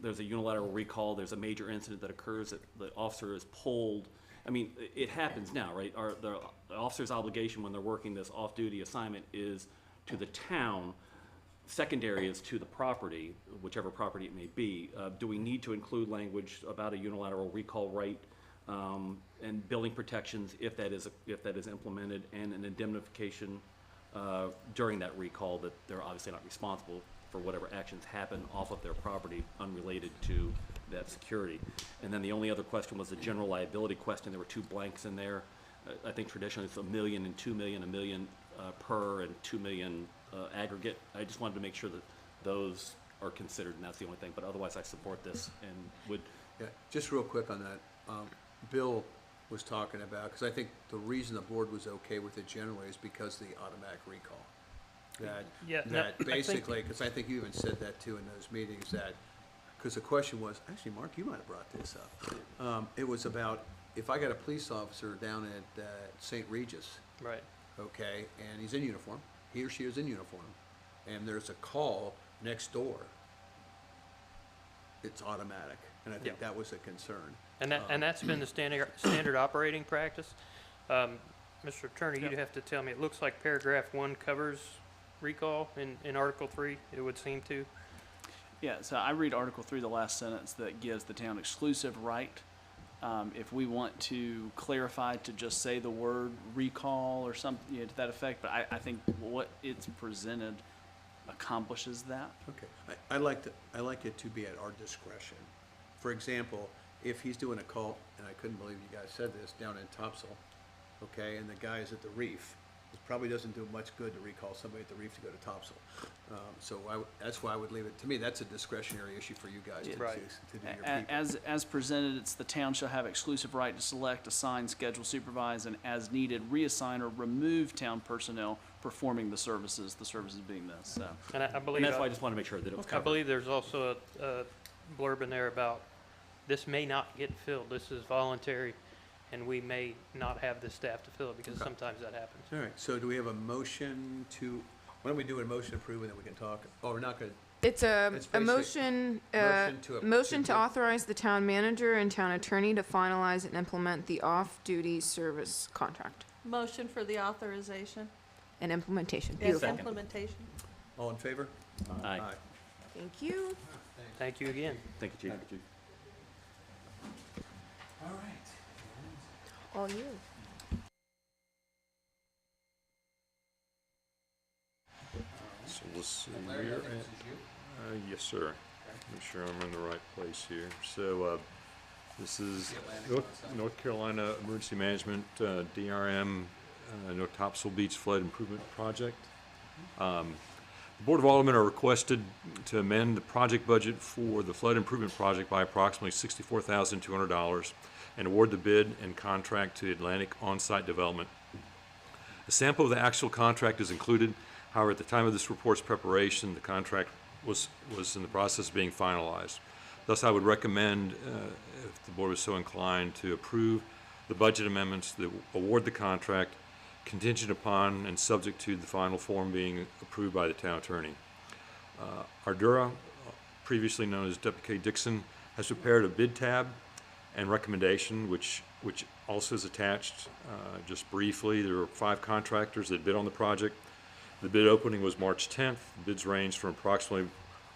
there's a unilateral recall, there's a major incident that occurs, that the officer is pulled? I mean, it happens now, right? The officer's obligation when they're working this off-duty assignment is to the town. Secondary is to the property, whichever property it may be. Do we need to include language about a unilateral recall right, and building protections if that is implemented, and an indemnification during that recall that they're obviously not responsible for whatever actions happen off of their property unrelated to that security? And then the only other question was the general liability question. There were 2 blanks in there. I think traditionally it's $1 million and $2 million, $1 million per and $2 million aggregate. I just wanted to make sure that those are considered, and that's the only thing. But otherwise, I support this and would. Yeah, just real quick on that. Bill was talking about, because I think the reason the board was okay with it generally is because of the automatic recall. Yeah, no, That I think- basically, because I think you even said that too in those meetings, that, because the question was, actually, Mark, you might have brought this up. It was about, if I got a police officer down at St. Regis, Right. okay, and he's in uniform, he or she is in uniform, and there's a call next door, it's automatic, and I think Yeah. that was a concern. And that's been the standard operating practice. Mr. Attorney, you'd have to tell me, it looks like paragraph 1 covers recall in Article 3, it would seem to. Yeah, so I read Article 3, the last sentence, that gives the town exclusive right. If we want to clarify to just say the word recall or something, to that effect, but I think what it's presented accomplishes that. Okay, I like it to be at our discretion. For example, if he's doing a call, and I couldn't believe you guys said this, down in Topsail, okay, and the guy is at the reef, it probably doesn't do much good to recall somebody at the reef to go to Topsail. So that's why I would leave it, to me, that's a discretionary issue for you guys to do your people. As presented, it's the town shall have exclusive right to select, assign, schedule, supervise, and as needed, reassign or remove town personnel performing the services being this, so. And I believe. And that's why I just want to make sure that it was I covered. believe there's also a blurb in there about, this may not get filled, this is voluntary, and we may not have the staff to fill it, because sometimes that happens. All right, so do we have a motion to, why don't we do a motion to approve and then we can talk, oh, we're not gonna, It's a basically- motion, motion to authorize the town manager and town attorney to finalize and implement the off-duty service contract Motion for the authorization and implementation. and Beautiful. implementation. all in favor? Aye. Thank you. Thank you again. Thank you, Chief. All right. All you. So let's see, we're at, yes, sir. Make sure I'm in the right place here. So, this is North Carolina Emergency Management, DRM, North Topsail Beach Flood Improvement Project. The Board of Aldermen are requested to amend the project budget for the flood improvement project by approximately $64,200 and award the bid and contract to Atlantic On-Site Development. A sample of the actual contract is included. However, at the time of this report's preparation, the contract was in the process of being finalized. Thus, I would recommend, if the board was so inclined, to approve the budget amendments that award the contract contingent upon and subject to the final form being approved by the town attorney. Ardura, previously known as Deputy Dixon, has prepared a bid tab and recommendation, which also is attached. Just briefly, there were 5 contractors that bid on the project. The bid opening was March 10th. Bids ranged from approximately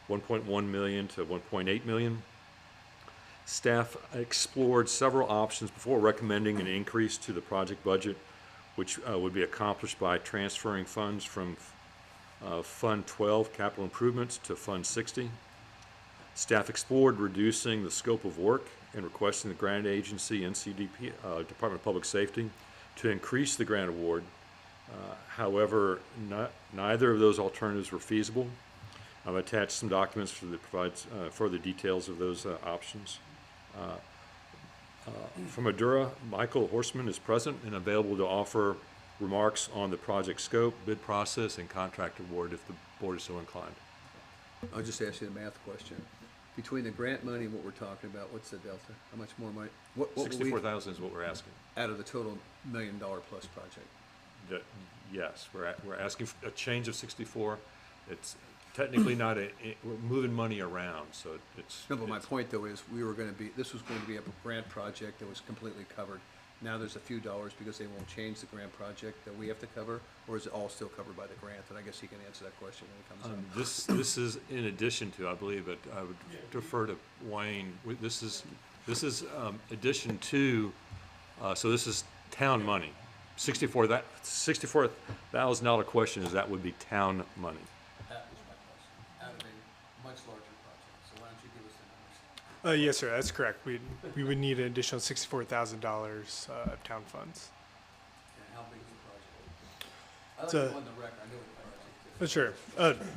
$1.1 million to $1.8 million. Staff explored several options before recommending an increase to the project budget, which would be accomplished by transferring funds from Fund 12, capital improvements, to Fund 60. Staff explored reducing the scope of work and requesting the grant agency, NCDP, Department of Public Safety, to increase the grant award. However, neither of those alternatives were feasible. I've attached some documents that provides further details of those options. From Adura, Michael Horseman is present and available to offer remarks on the project scope, bid process, and contract award if the board is so inclined. I'll just ask you the math question. Between the grant money and what we're talking about, what's the delta? How much more money? What will we- 64,000 is what we're asking. Out of the total $1 million plus project? Yes, we're asking for a change of 64. It's technically not we're moving money around, so it's. No, but my point though is this was going to be a grant project that was completely covered. Now there's a few dollars because they won't change the grant project that we have to cover, or is it all still covered by the grant? And I guess he can answer that question when he comes up. This is in addition to, I believe, but I would defer to Wayne. This is addition to, so this is town money. $64,000 question is that would be town money. That was my question. Out of a much larger project. So why don't you give us the numbers? Yes, sir, that's correct. We would need an additional $64,000 of town funds. And how big is the project? I like to go on the record. I know what the project is. Sure.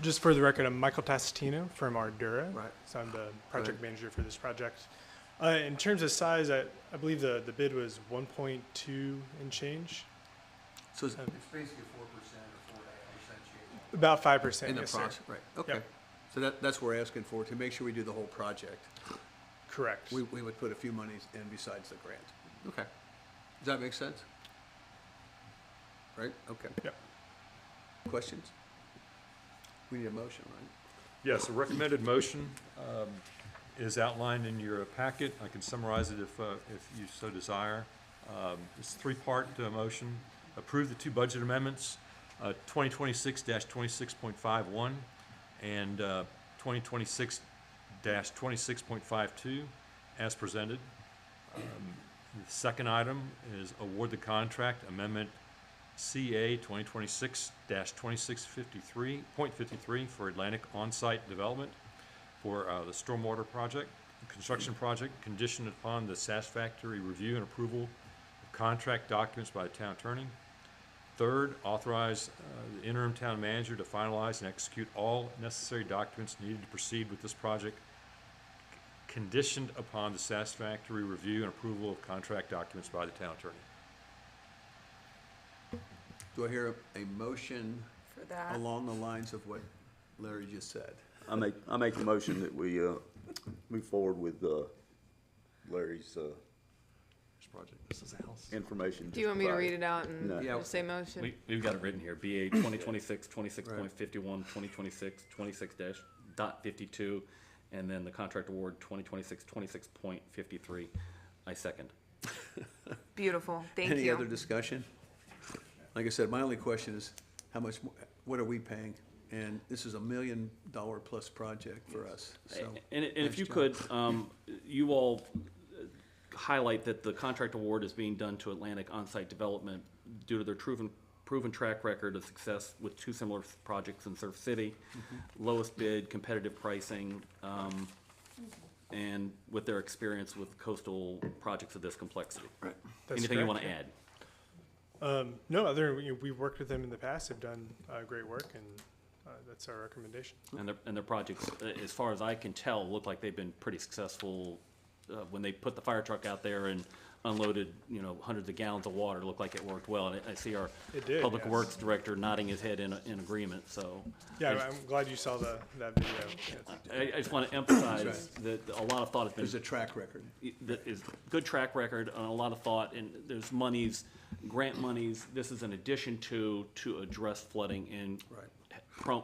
Just for the record, I'm Michael Tassatino from Ardura. Right. So I'm the project manager for this project. In terms of size, I believe the bid was 1.2 and change. So it's basically 4% or 4.5% change. About 5%, In the yes, sir. process, right, okay. Yep. So that's what we're asking for, to make sure we do the whole project. Correct. We would put a few monies in besides the grant. Okay. Does that make sense? Right, okay. Yep. Questions? We need a motion, right? Yes, a recommended motion is outlined in your packet. I can summarize it if you so desire. It's a three-part motion. Approve the two budget amendments, 2026-26.51 and 2026-26.52 as presented. The second item is award the contract amendment CA 2026-2653.53 for Atlantic on-site development for the stormwater project, construction project, conditioned upon the satisfactory review and approval of contract documents by the town attorney. Third, authorize the interim town manager to finalize and execute all necessary documents needed to proceed with this project, conditioned upon the satisfactory review and approval of contract documents by the town attorney. Do I hear a motion For that. along the lines of what Larry just said? I make the motion that we move forward with Larry's Project. This is a house. information. Do you want me to read it out and No. Yeah. just say motion? We've got it written here, BA 2026, 26.51, 2026, 26.52, and then the contract award 2026, 26.53. I second. Beautiful, thank Any you. other discussion? Like I said, my only question is, how much, what are we paying? And this is $1 million plus project for us, so. And if nice you job. could, you all highlight that the contract award is being done to Atlantic On-Site Development due to their proven track record of success with two similar projects in Surf City, lowest bid, competitive pricing, and with their experience with coastal projects of this complexity. Right. That's Anything you correct, want to add? No, we've worked with them in the past. They've done great work, and that's our recommendation. And their projects, as far as I can tell, look like they've been pretty successful. When they put the fire truck out there and unloaded, hundreds of gallons of water, it looked like it worked well. And I see our It did, Public yes. Works Director nodding his head in agreement, so. Yeah, I'm glad you saw that video. Yes. I just want to emphasize that a lot of thought has been. There's a track record. That is good track record and a lot of thought, and there's monies, grant monies, this is an addition to address flooding in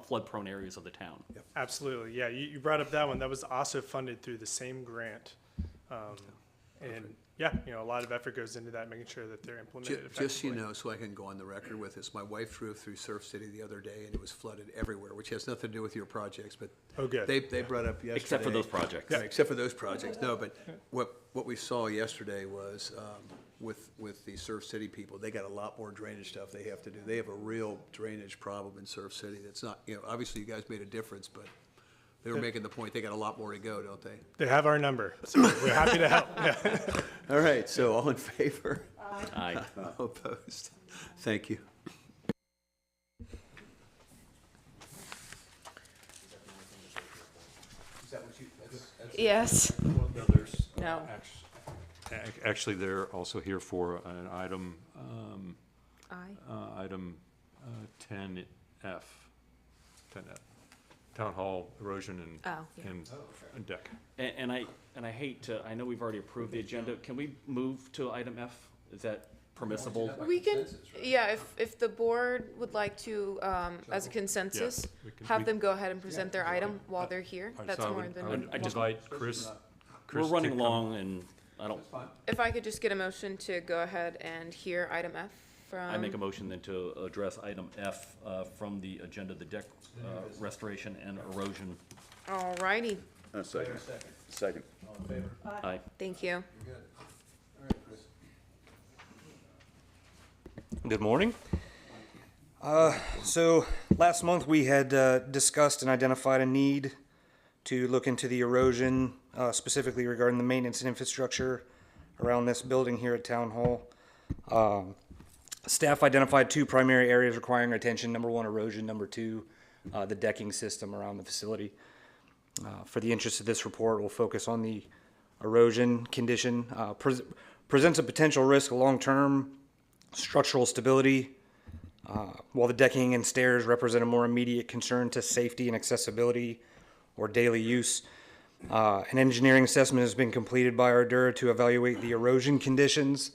flood-prone areas of the town. Absolutely, yeah. You brought up that one. That was also funded through the same grant. And yeah, a lot of effort goes into that, making sure that they're implemented effectively. Just so you know, so I can go on the record with this, my wife drove through Surf City the other day and it was flooded everywhere, which has nothing to do with your projects, but Oh, good. they brought up yesterday. Except for those projects. Right, except for those projects, no, but what we saw yesterday was, with the Surf City people. They got a lot more drainage stuff they have to do. They have a real drainage problem in Surf City that's not, obviously you guys made a difference, but they were making the point, they got a lot more to go, don't they? They have our number, so we're happy to help. Yeah. All right, so all in favor? Aye. Opposed? Thank you. Yes. No, there's, No. Actually, they're also here for an item, Aye. item 10F, 10F, Town Hall erosion Oh, yeah. and deck. And I hate to, I know we've already approved the agenda. Can we move to item F? Is that permissible? We can, yeah, if the board would like to, as a consensus, have them go ahead and present their item while they're here. That's more than. I would invite Chris. We're to running come. long and I don't, If I could just get a motion to go ahead and hear item F from. I make a motion then to address item F from the agenda, the deck restoration and erosion. All righty, Second. Second. Aye. thank you. Good morning. So last month we had discussed and identified a need to look into the erosion, specifically regarding the maintenance and infrastructure around this building here at Town Hall. Staff identified two primary areas requiring attention. Number one, erosion. Number two, the decking system around the facility. For the interest of this report, we'll focus on the erosion condition. Presents a potential risk of long-term structural stability, while the decking and stairs represent a more immediate concern to safety and accessibility or daily use. An engineering assessment has been completed by Ardura to evaluate the erosion conditions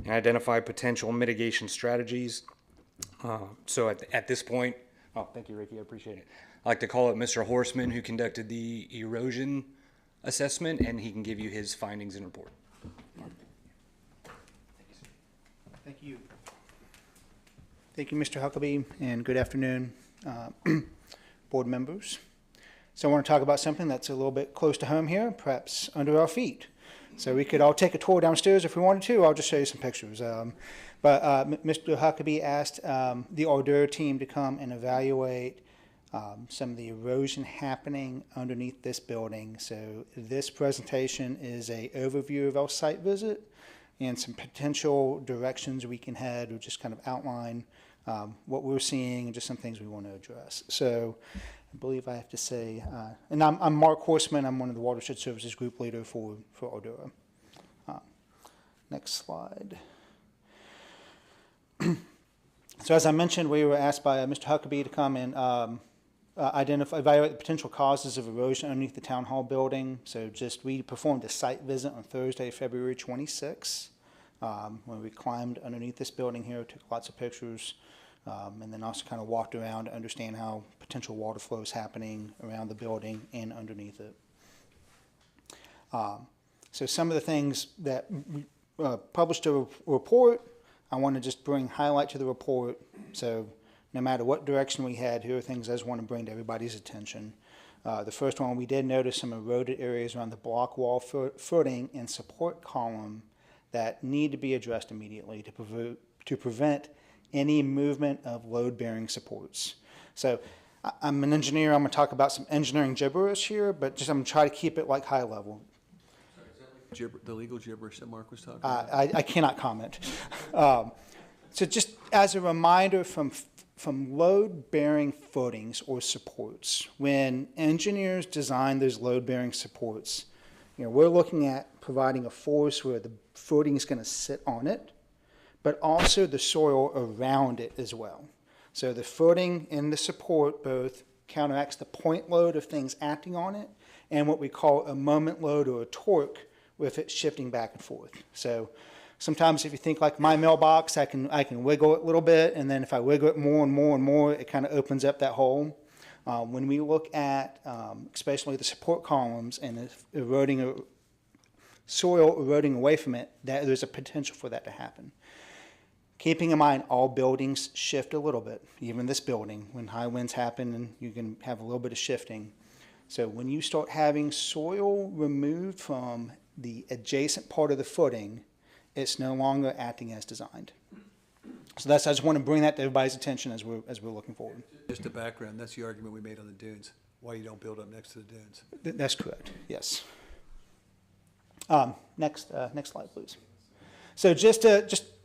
and identify potential mitigation strategies. So at this point, thank you, Ricky, I appreciate it. I'd like to call it Mr. Horseman, who conducted the erosion assessment, and he can give you his findings and report. Thank you. Thank you, Mr. Huckabee, and good afternoon, board members. So I want to talk about something that's a little bit close to home here, perhaps under our feet. So we could all take a tour downstairs if we wanted to. I'll just show you some pictures. But Mr. Huckabee asked the Ardura team to come and evaluate some of the erosion happening underneath this building. So this presentation is an overview of our site visit and some potential directions we can head, or just kind of outline what we're seeing and just some things we want to address. So I believe I have to say, and I'm Mark Horseman. I'm one of the Watershed Services Group Leader for Ardura. Next slide. So as I mentioned, we were asked by Mr. Huckabee to come and evaluate the potential causes of erosion underneath the Town Hall building. So we performed a site visit on Thursday, February 26th, when we climbed underneath this building here, took lots of pictures, and then also kind of walked around to understand how potential water flow is happening around the building and underneath it. So some of the things that we published a report, I want to just highlight to the report. So no matter what direction we head, here are things I just want to bring to everybody's attention. The first one, we did notice some eroded areas around the block wall footing and support column that need to be addressed immediately to prevent any movement of load-bearing supports. So I'm an engineer. I'm going to talk about some engineering gibberish here, but I'm going to try to keep it like high level. The legal gibberish that Mark was talking about? I cannot comment. So just as a reminder, from load-bearing footings or supports, when engineers design those load-bearing supports, we're looking at providing a force where the footing is going to sit on it, but also the soil around it as well. So the footing and the support both counteracts the point load of things acting on it and what we call a moment load or a torque with it shifting back and forth. So sometimes if you think like my mailbox, I can wiggle it a little bit, and then if I wiggle it more and more and more, it kind of opens up that hole. When we look at especially the support columns and soil eroding away from it, there's a potential for that to happen. Keeping in mind all buildings shift a little bit, even this building, when high winds happen and you can have a little bit of shifting. So when you start having soil removed from the adjacent part of the footing it's no longer acting as designed. So that's, I just want to bring that to everybody's attention as we're looking forward. Just a background, that's the argument we made on the dunes, why you don't build up next to the dunes. That's correct, yes. Next slide, please. So just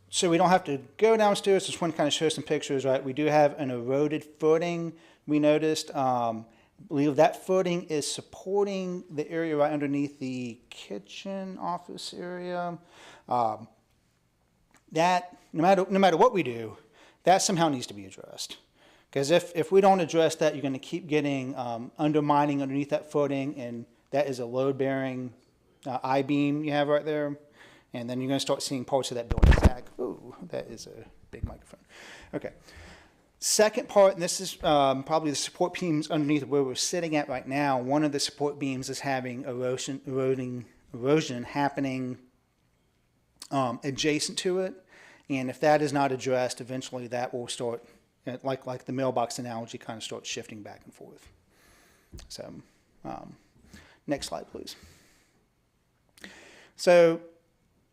so we don't have to go downstairs, just want to kind of show some pictures, right? We do have an eroded footing, we noticed. I believe that footing is supporting the area right underneath the kitchen office area. That, no matter what we do, that somehow needs to be addressed. Because if we don't address that, you're going to keep getting undermining underneath that footing, and that is a load-bearing I-beam you have right there. And then you're going to start seeing parts of that building sag. Ooh, that is a big microphone. Okay. Second part, and this is probably the support beams underneath where we're sitting at right now. One of the support beams is having erosion happening adjacent to it. And if that is not addressed, eventually that will start, like the mailbox analogy, kind of start shifting back and forth. So next slide, please. So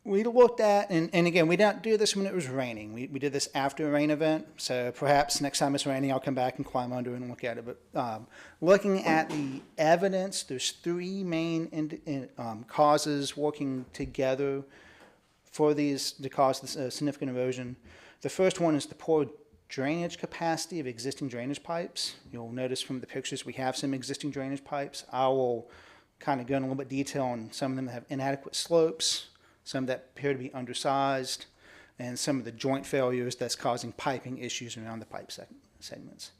we looked at, and again, we didn't do this when it was raining. We did this after a rain event. So perhaps next time it's raining, I'll come back and climb under and look at it. But looking at the evidence, there's three main causes working together for these to cause this significant erosion. The first one is the poor drainage capacity of existing drainage pipes. You'll notice from the pictures we have some existing drainage pipes. I will kind of go in a little bit detail on some of them that have inadequate slopes, some that appear to be undersized, and some of the joint failures that's causing piping issues around the pipe segments.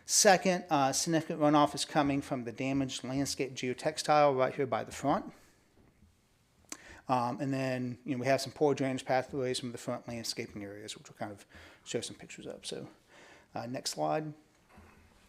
Second, significant runoff is coming from the damaged landscape geotextile right here by the front. And then we have some poor drainage pathways from the front landscaping areas, which we'll kind of show some pictures of. So next slide.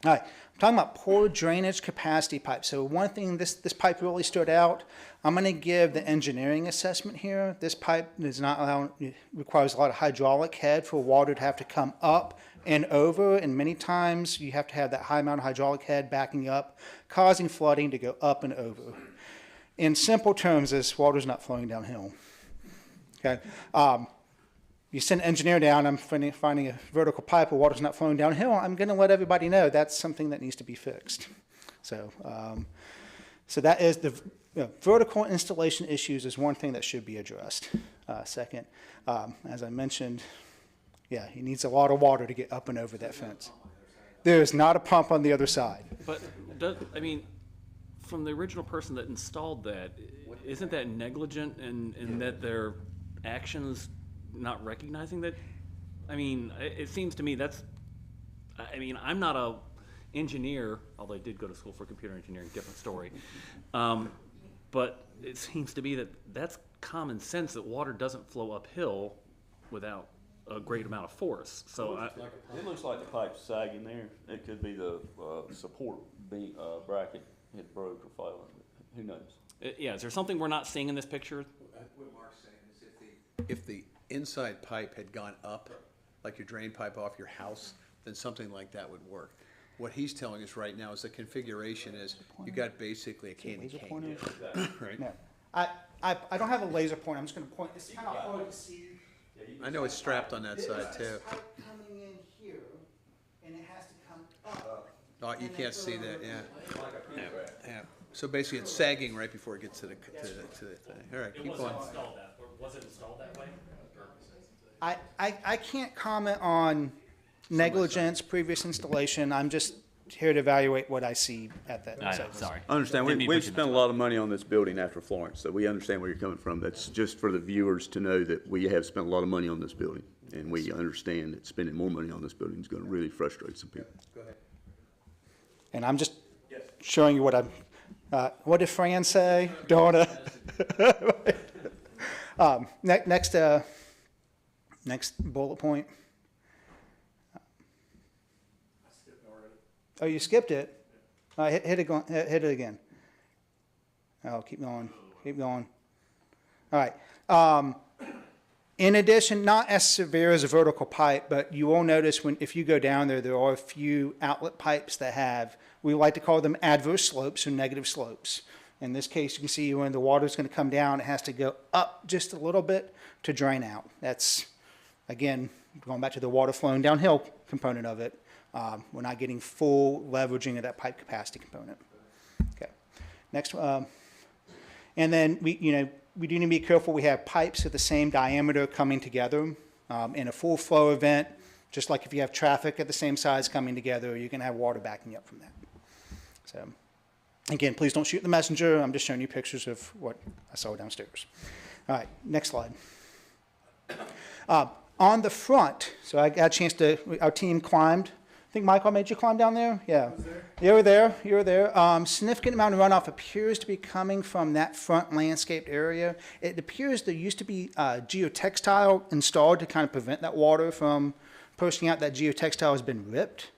All right, I'm talking about poor drainage capacity pipes. So one thing, this pipe really stood out. I'm going to give the engineering assessment here. This pipe does not allow, it requires a lot of hydraulic head for water to have to come up and over, and many times you have to have that high amount of hydraulic head backing up, causing flooding to go up and over. In simple terms, this water's not flowing downhill. Okay. You send an engineer down, I'm finding a vertical pipe where water's not flowing downhill, I'm going to let everybody know that's something that needs to be fixed. So, so that is the vertical installation issues is one thing that should be addressed. Second, as I mentioned, yeah, he needs a lot of water to get up and over that fence. There is not a pump on the other side. But, I mean, from the original person that installed that, isn't that negligent in that their actions not recognizing that? I mean, it seems to me that's, I mean, I'm not a engineer, although I did go to school for computer engineering, different story. But it seems to me that that's common sense, that water doesn't flow uphill without a great amount of force. So it looks like the pipe's sagging there. It could be the support bracket it broke or fell. Who knows? yeah, is there something we're not seeing in this picture? What Mark's saying is if the inside pipe had gone up, like your drain pipe off your house, then something like that would work. What he's telling us right now is the configuration is you got basically a candy cane, right? No. I don't have a laser pointer. I'm just going to point. It's kind of hard to see. I know it's strapped on that side too. It's coming in here, and it has to come up. Oh, you can't see that, yeah. Yeah. So basically, it's sagging right before it gets to the thing. All right, keep going. Was it installed that way? I can't comment on negligence, previous installation. I'm just here to evaluate what I see at that site. Sorry. I understand. We've spent a lot of money on this building after Florence, so we understand where you're coming from. That's just for the viewers to know that we have spent a lot of money on this building, and we understand that spending more money on this building is going to really frustrate some people. Go ahead. And I'm just showing you what I'm. What did Fran say? Donna. Next bullet point. Oh, you skipped it. Hit it again. Oh, keep going. Keep going. All right. In addition, not as severe as a vertical pipe, but you will notice if you go down there are a few outlet pipes that have, we like to call them adverse slopes or negative slopes. In this case, you can see when the water's going to come down, it has to go up just a little bit to drain out. That's, again, going back to the water flowing downhill component of it. We're not getting full leveraging of that pipe capacity component. Okay, next. And then we do need to be careful. We have pipes of the same diameter coming together in a full flow event. Just like if you have traffic at the same size coming together, you can have water backing up from that. So, again, please don't shoot the messenger. I'm just showing you pictures of what I saw downstairs. All right, next slide. On the front, so I got a chance to, our team climbed. I think Michael made you climb down there? Yeah. You were there. You were there. Significant amount of runoff appears to be coming from that front landscaped area. It appears there used to be geotextile installed to kind of prevent that water from pushing out. That geotextile has been ripped.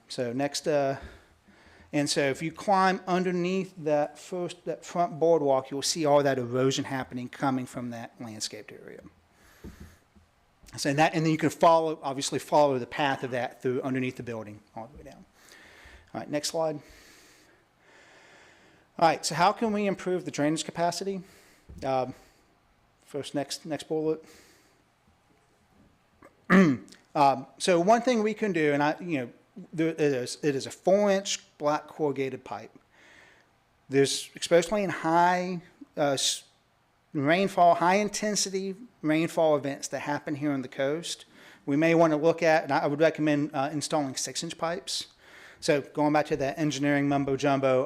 So next, and so if you climb underneath that front boardwalk, you'll see all that erosion happening coming from that landscaped area. So and then you can obviously follow the path of that through underneath the building all the way down. All right, next slide. All right, so how can we improve the drainage capacity? First, next bullet. So one thing we can do, and it is a 4-inch black corrugated pipe. There's, especially in high rainfall, high intensity rainfall events that happen here on the coast, we may want to look at, and I would recommend installing 6-inch pipes. So going back to that engineering mumbo jumbo,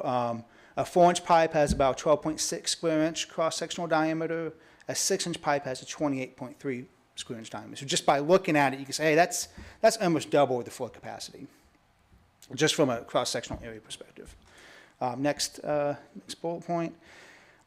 a 4-inch pipe has about 12.6 square inch cross-sectional diameter. A 6-inch pipe has a 28.3 square inch diameter. So just by looking at it, you can say, hey, that's almost double the flow capacity, just from a cross-sectional area perspective. Next bullet point.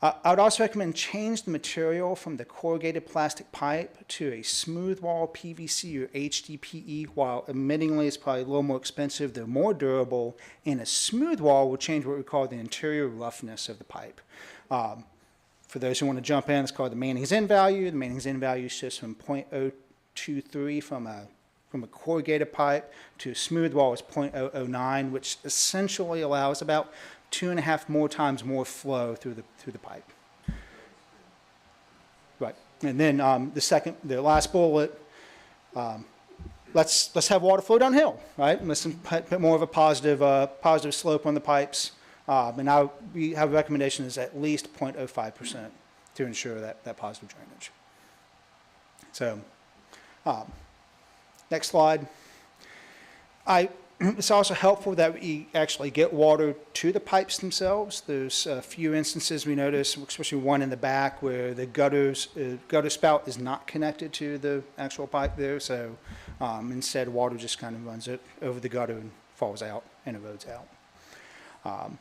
I would also recommend change the material from the corrugated plastic pipe to a smooth wall PVC or HDPE. While admittingly it's probably a little more expensive, they're more durable, and a smooth wall will change what we call the interior roughness of the pipe. For those who want to jump in, it's called the Manning's End value. The Manning's End value shifts from 0.023 from a corrugated pipe to a smooth wall is 0.009, which essentially allows about 2.5 more times more flow through the pipe. Right, and then the last bullet. Let's have water flow downhill, right? Let's put more of a positive slope on the pipes. And now we have a recommendation is at least 0.05% to ensure that positive drainage. So, next slide. It's also helpful that we actually get water to the pipes themselves. There's a few instances we notice, especially one in the back, where the gutter spout is not connected to the actual pipe there. So instead, water just kind of runs over the gutter and falls out and erodes out.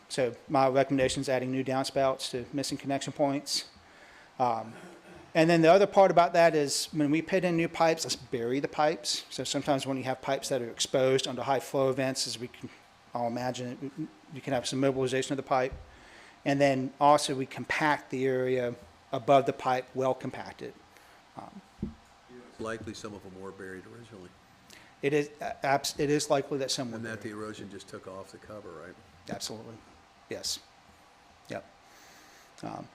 So my recommendation is adding new downspouts to missing connection points. And then the other part about that is when we put in new pipes, let's bury the pipes. So sometimes when you have pipes that are exposed under high flow events, as I'll imagine, you can have some mobilization of the pipe. And then also we compact the area above the pipe, well compacted. Likely some of them were buried originally. It is likely that some were And that buried. the erosion just took off the cover, right? Absolutely, yes. Yep.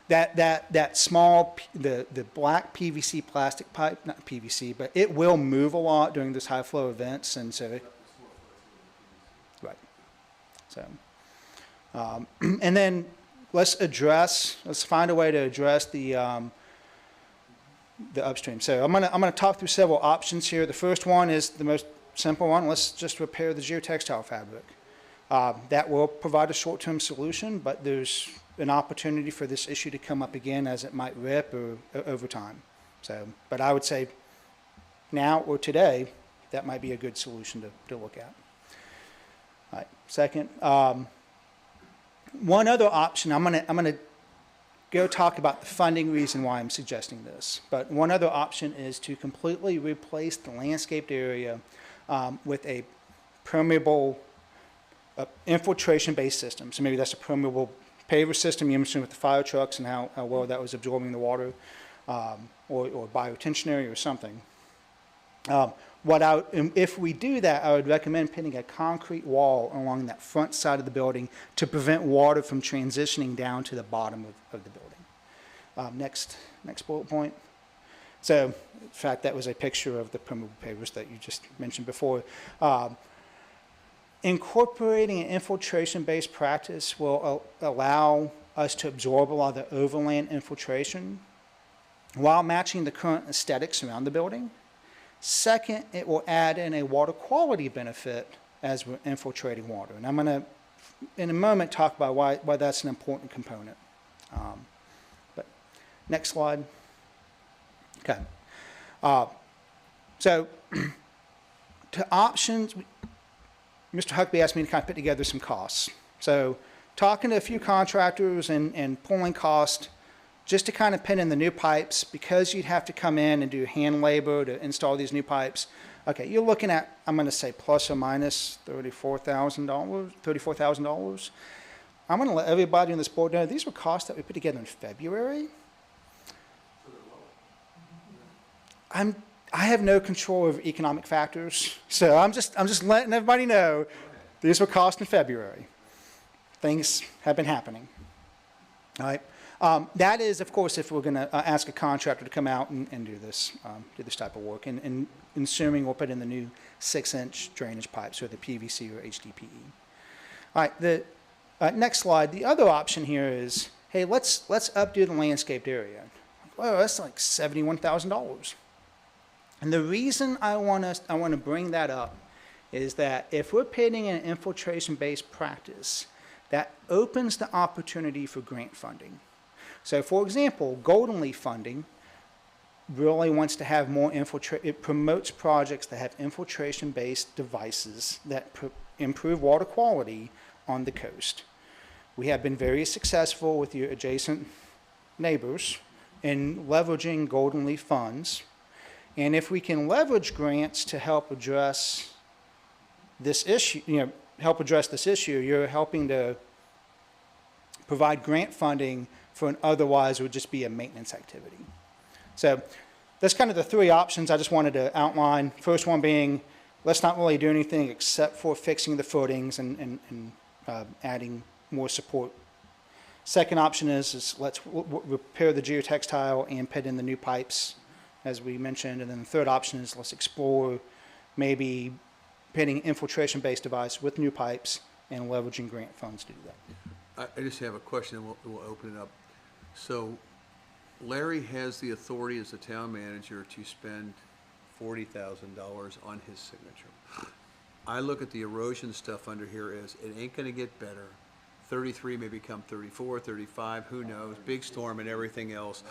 That small, the black PVC plastic pipe, not PVC, but it will move a lot during those high flow events, and so, right. So, and then let's find a way to address the upstream. So I'm gonna talk through several options here. The first one is the most simple one. Let's just repair the geotextile fabric. That will provide a short-term solution, but there's an opportunity for this issue to come up again as it might rip or over time. So, but I would say now or today, that might be a good solution to look at. All right. Second, one other option, I'm gonna go talk about the funding reason why I'm suggesting this. But one other option is to completely replace the landscaped area with a permeable infiltration-based system. So maybe that's a permeable paver system, you mentioned with the fire trucks and how well that was absorbing the water, or biotension area or something. If we do that, I would recommend putting a concrete wall along that front side of the building to prevent water from transitioning down to the bottom of the building. Next bullet point. So, in fact, that was a picture of the permeable pavers that you just mentioned before. Incorporating an infiltration-based practice will allow us to absorb a lot of the overland infiltration while matching the current aesthetics around the building. Second, it will add in a water quality benefit as we're infiltrating water. And I'm going to, in a moment, talk about why that's an important component. But next slide. Okay. So to options, Mr. Huckabee asked me to kind of put together some costs. So talking to a few contractors and pulling cost just to kind of pin in the new pipes, because you'd have to come in and do hand labor to install these new pipes. Okay, you're looking at, I'm going to say plus or minus $34,000. I'm going to let everybody on this board know these were costs that we put together in February. I have no control over economic factors, so I'm just letting everybody know these were costs in February. Things have been happening. All right. That is, of course, if we're going to ask a contractor to come out and do this type of work, and assuming we'll put in the new 6-inch drainage pipes or the PVC or HDPE. All right, the next slide. The other option here is, hey, let's updo the landscaped area. Well, that's like $71,000. And the reason I want to bring that up is that if we're putting in an infiltration-based practice, that opens the opportunity for grant funding. So, for example, Golden Leaf funding really wants to have more it promotes projects that have infiltration-based devices that improve water quality on the coast. We have been very successful with your adjacent neighbors in leveraging Golden Leaf funds. And if we can leverage grants to help address this issue, you're helping to provide grant funding for an otherwise would just be a maintenance activity. So that's kind of the three options I just wanted to outline. First one being, let's not really do anything except for fixing the footings and adding more support. Second option is let's repair the geotextile and put in the new pipes, as we mentioned. And then the third option is let's explore maybe pitting infiltration-based device with new pipes and leveraging grant funds to do that. I just have a question, and we'll open it up. So Larry has the authority as the town manager to spend $40,000 on his signature. I look at the erosion stuff under here as it ain't going to get better. 33 may become 34, 35, who knows? Big storm and everything else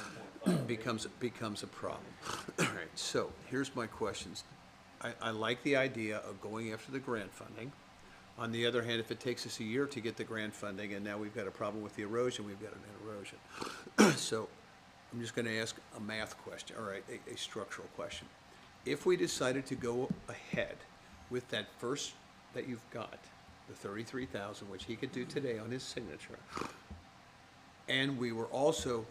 becomes a problem. All right, so here's my questions. I like the idea of going after the grant funding. On the other hand, if it takes us a year to get the grant funding and now we've got a problem with the erosion, we've got an erosion. So I'm just going to ask a math question, all right, a structural question. If we decided to go ahead with that first that you've got, the $33,000, which he could do today on his signature, and we were also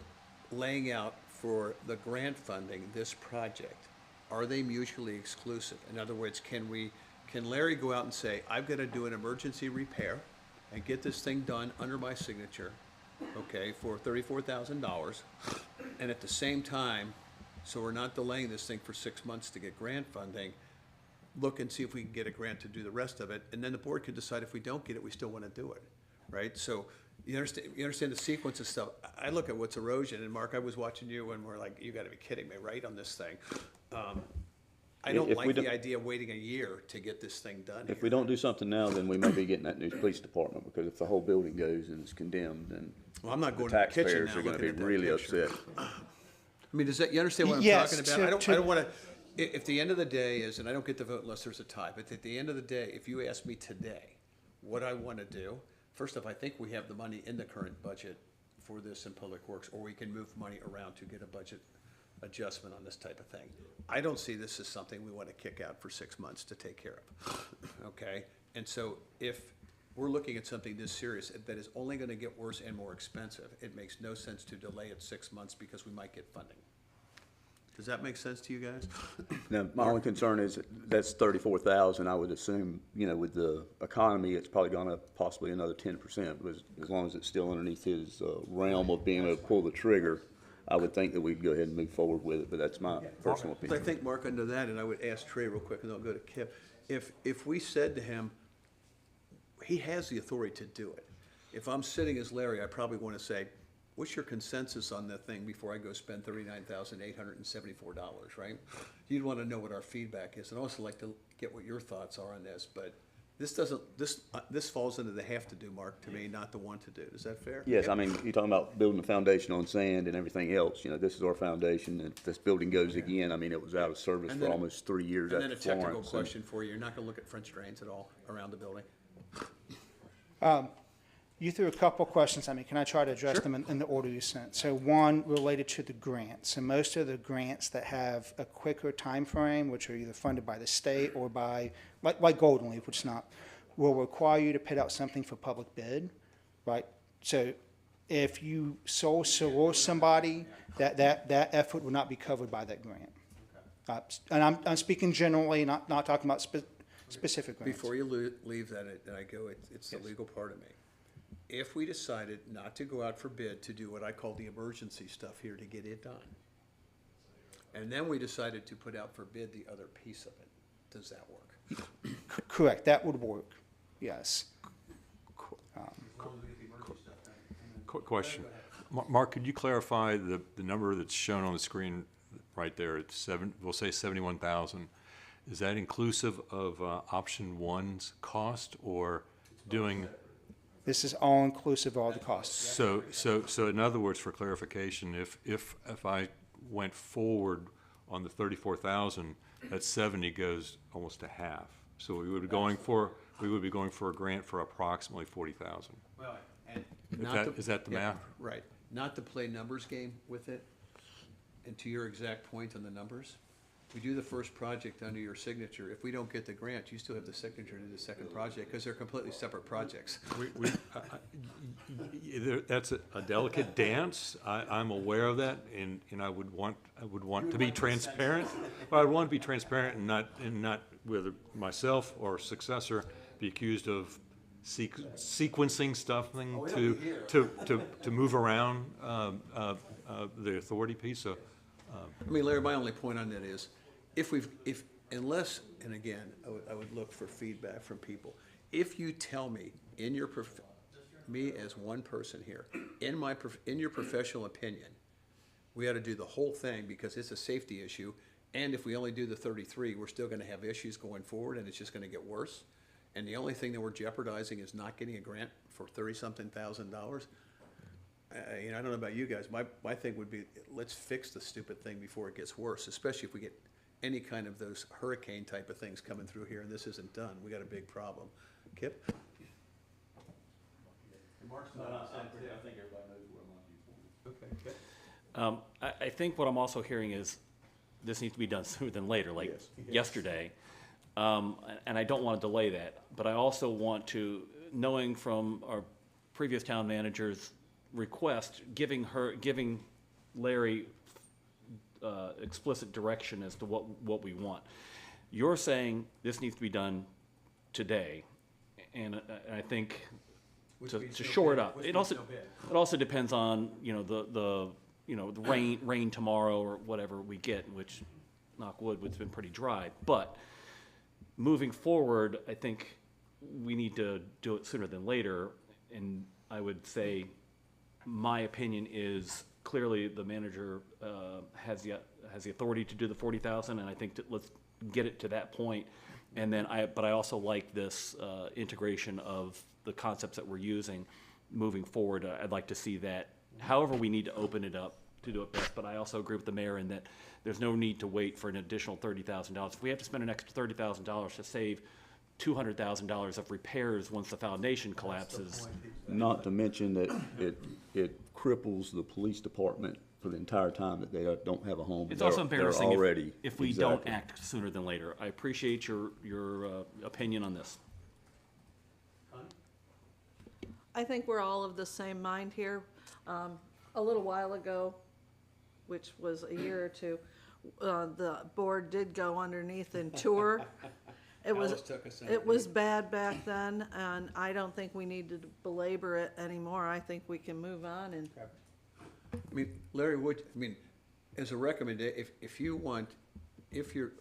laying out for the grant funding this project, are they mutually exclusive? In other words, can Larry go out and say, I've got to do an emergency repair and get this thing done under my signature, okay, for $34,000, and at the same time, so we're not delaying this thing for 6 months to get grant funding, look and see if we can get a grant to do the rest of it, and then the board could decide if we don't get it, we still want to do it, right? So you understand the sequence of stuff. I look at what's erosion, and Mark, I was watching you and we're like, you got to be kidding me, right, on this thing. I don't like the idea of waiting a year to get this thing done. If we don't do something now, then we may be getting that new police department, because if the whole building goes and is condemned, then well, I'm not going the to the kitchen taxpayers now are going to be looking at that really picture. upset. I mean, you understand what I'm Yes, talking about? I don't want to, if the end of the day is, and I don't get to vote unless there's a tie, but at the end of the day, if you ask me today what I want to do, first off, I think we have the money in the current budget for this in Public Works, or we can move money around to get a budget adjustment on this type of thing. I don't see this as something we want to kick out for 6 months to take care of, okay? And so if we're looking at something this serious that is only going to get worse and more expensive, it makes no sense to delay it 6 months because we might get funding. Does that make sense to you guys? Now, my only concern is that's 34,000. I would assume, you know, with the economy, it's probably gone up possibly another 10%, because as long as it's still underneath his realm of being able to pull the trigger, I would think that we'd go ahead and move forward with it, but that's my personal I opinion. think, Mark, under that, and I would ask Trey real quick, and then I'll go to Kip. If we said to him, he has the authority to do it. If I'm sitting as Larry, I probably want to say, what's your consensus on that thing before I go spend $39,874, right? You'd want to know what our feedback is, and I'd also like to get what your thoughts are on this, but this doesn't, this falls into the have to do, Mark, to me, not the want to do. Is that fair? Yes, I mean, you're talking about building a foundation on sand and everything else. You know, this is our foundation, and if this building goes again, I mean, it was out of service And for then- almost 3 years And then after a technical Florence. and- question for you. You're not going to look at French drains at all around the building? You threw a couple questions at me. Can I try to address them in the order you sent? So one related to the grants. So most of the grants that have a quicker time frame, which are either funded by the state or by, like Golden Leaf, which is not, will require you to put out something for public bid, right? So if you sole source somebody, that effort will not be covered by that grant. And I'm speaking generally, not talking about specific grants. Before you leave that, and I go, it's the legal part of me. If we decided not to go out for bid to do what I call the emergency stuff here to get it done, and then we decided to put out for bid the other piece of it, does that work? Correct, that would work, yes. Quick question. Mark, could you clarify the number that's shown on the screen right there? It's we'll say 71,000. Is that inclusive of option one's cost, or doing? This is all inclusive of all the costs. So in other words, for clarification, if I went forward on the 34,000, that 70 goes almost to half. So we would be going for a grant for approximately 40,000. Well, and Is that the math? Right. Not to play numbers game with it, and to your exact point on the numbers, we do the first project under your signature. If we don't get the grant, you still have the signature to do the second project, because they're completely separate projects. That's a delicate dance. I'm aware of that, and I would want to be transparent. But I want to be transparent and not whether myself or successor be accused of sequencing stuffing to move around the authority piece. So. I mean, Larry, my only point on that is, unless, and again, I would look for feedback from people. If you tell me, me as one person here, in your professional opinion, we ought to do the whole thing because it's a safety issue, and if we only do the 33, we're still gonna have issues going forward, and it's just gonna get worse, and the only thing that we're jeopardizing is not getting a grant for $30-something thousand. I don't know about you guys, my thing would be, let's fix the stupid thing before it gets worse, especially if we get any kind of those hurricane type of things coming through here and this isn't done. We got a big problem. Kip? I think everybody knows where my viewpoint is. Okay. I think what I'm also hearing is this needs to be done sooner than later, like yesterday. And I don't want to delay that, but I also want to, knowing from our previous town manager's request, giving Larry explicit direction as to what we want. You're saying this needs to be done today, and I think to shore it up. It also depends on the rain tomorrow or whatever we get, which, knock wood, it's been pretty dry. But moving forward, I think we need to do it sooner than later, and I would say my opinion is clearly the manager has the authority to do the 40,000, and I think that let's get it to that point. And then but I also like this integration of the concepts that we're using moving forward. I'd like to see that. However, we need to open it up to do it best. But I also agree with the mayor in that there's no need to wait for an additional $30,000. If we have to spend an extra $30,000 to save $200,000 of repairs once the foundation collapses. Not to mention that it cripples the police department for the entire time that they don't have a home. It's also embarrassing already, if we don't act sooner than later. I appreciate your opinion on this. I think we're all of the same mind here. A little while ago, which was a year or two, the board did go underneath and tour. Alice took us It was bad back then, and I don't think we need to belabor it anymore. I think we can move on and. I mean, Larry, as a recommendation, if you want,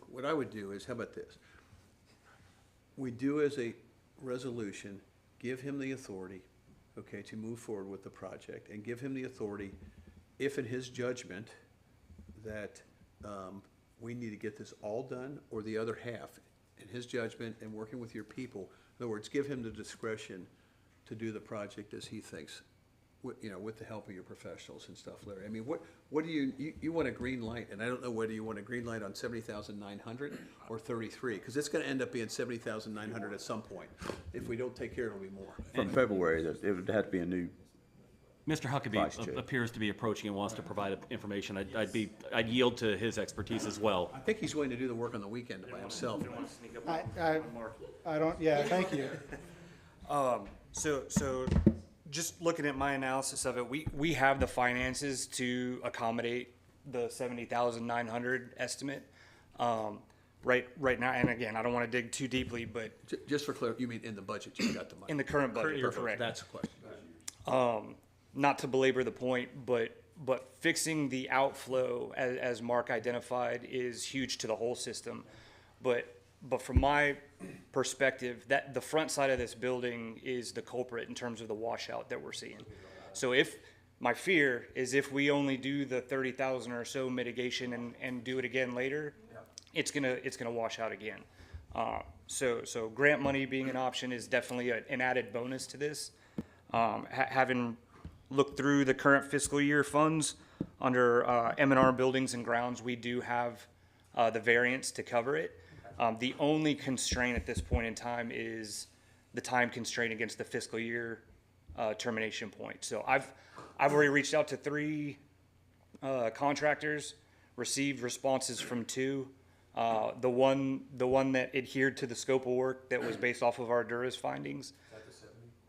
what I would do is, how about this? We do as a resolution, give him the authority, okay, to move forward with the project, and give him the authority, if in his judgment, that we need to get this all done, or the other half, in his judgment, and working with your people. In other words, give him the discretion to do the project as he thinks, with the help of your professionals and stuff, Larry. I mean, what do you want a green light, and I don't know whether you want a green light on 70,900 or 33, because it's gonna end up being 70,900 at some point. If we don't take care, it'll be more. From February, it would have to be a new Mr. Huckabee appears to be approaching and wants to provide information. I'd yield to his expertise as well. I think he's willing to do the work on the weekend by himself. I don't, yeah, thank you. So just looking at my analysis of it, we have the finances to accommodate the 70,900 estimate. Right now, and again, I don't want to dig too deeply, but. Just for clarity, you mean in the budget, you've got the money? In the current budget, Perfect. correct. That's the question. Not to belabor the point, but fixing the outflow, as Mark identified, is huge to the whole system. But from my perspective, that the front side of this building is the culprit in terms of the washout that we're seeing. So my fear is if we only do the 30,000 or so mitigation and do it again later, it's gonna wash out again. So grant money being an option is definitely an added bonus to this. Having looked through the current fiscal year funds under M&R Buildings and Grounds, we do have the variance to cover it. The only constraint at this point in time is the time constraint against the fiscal year termination point. So I've already reached out to 3 contractors, received responses from 2. The one that adhered to the scope of work that was based off of our Ardura's findings.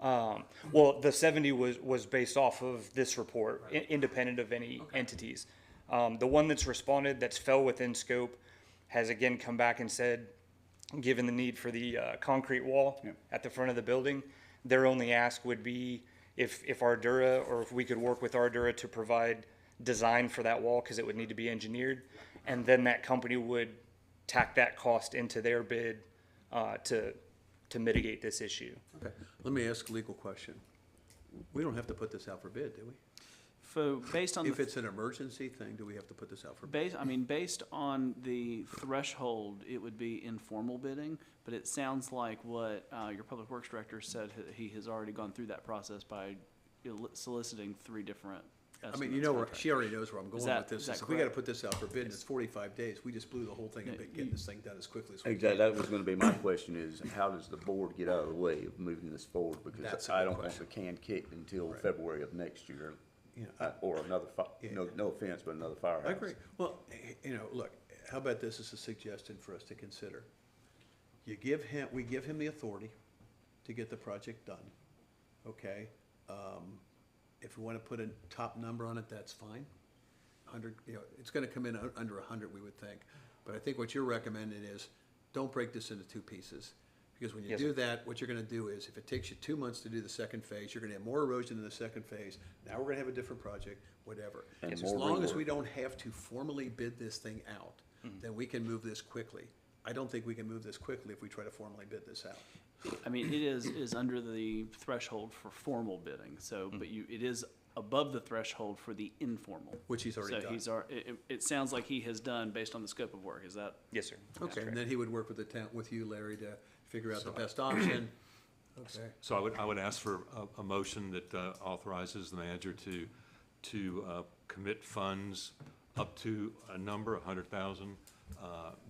Well, the 70 was based off of this report, independent of any entities. The one that's responded, that's fell within scope, has again come back and said, given the need for the concrete wall at the front of the building, their only ask would be if Ardura, or if we could work with Ardura to provide design for that wall, because it would need to be engineered, and then that company would tack that cost into their bid to mitigate this issue. Okay, let me ask a legal question. We don't have to put this out for bid, do we? So based on If it's an emergency thing, do we have to put this out for bid? based on the threshold, it would be informal bidding, but it sounds like what your public works director said, he has already gone through that process by soliciting 3 different I mean, she already knows where I'm going with this. If we gotta put this out for bid and it's 45 days, we just blew the whole thing and getting this thing done as quickly as we can. Exactly, that was gonna be my question is, how does the board get out of the way of moving this forward? That's Because a I good don't want question. the can kicked until Right. February of next year. Or another, no offense, but another firehouse. I agree. Well, look, how about this as a suggestion for us to consider? We give him the authority to get the project done, okay? If we wanna put a top number on it, that's fine. 100, it's gonna come in under 100, we would think. But I think what you're recommending is, don't break this into 2 pieces. Because when you Yes, do sir. that, what you're gonna do is, if it takes you 2 months to do the second phase, you're gonna have more erosion in the second phase. Now we're gonna have a different project, whatever. And As more long as rework. we don't have to formally bid this thing out, then we can move this quickly. I don't think we can move this quickly if we try to formally bid this out. I mean, it is under the threshold for formal bidding, so, but it is above the threshold for the informal. Which he's already done. So it sounds like he has done based on the scope of work, is that? Yes, sir. Okay, and then he would work with the town, with you, Larry, to figure out the best option. Okay. So I would ask for a motion that authorizes the manager to commit funds up to a number, 100,000.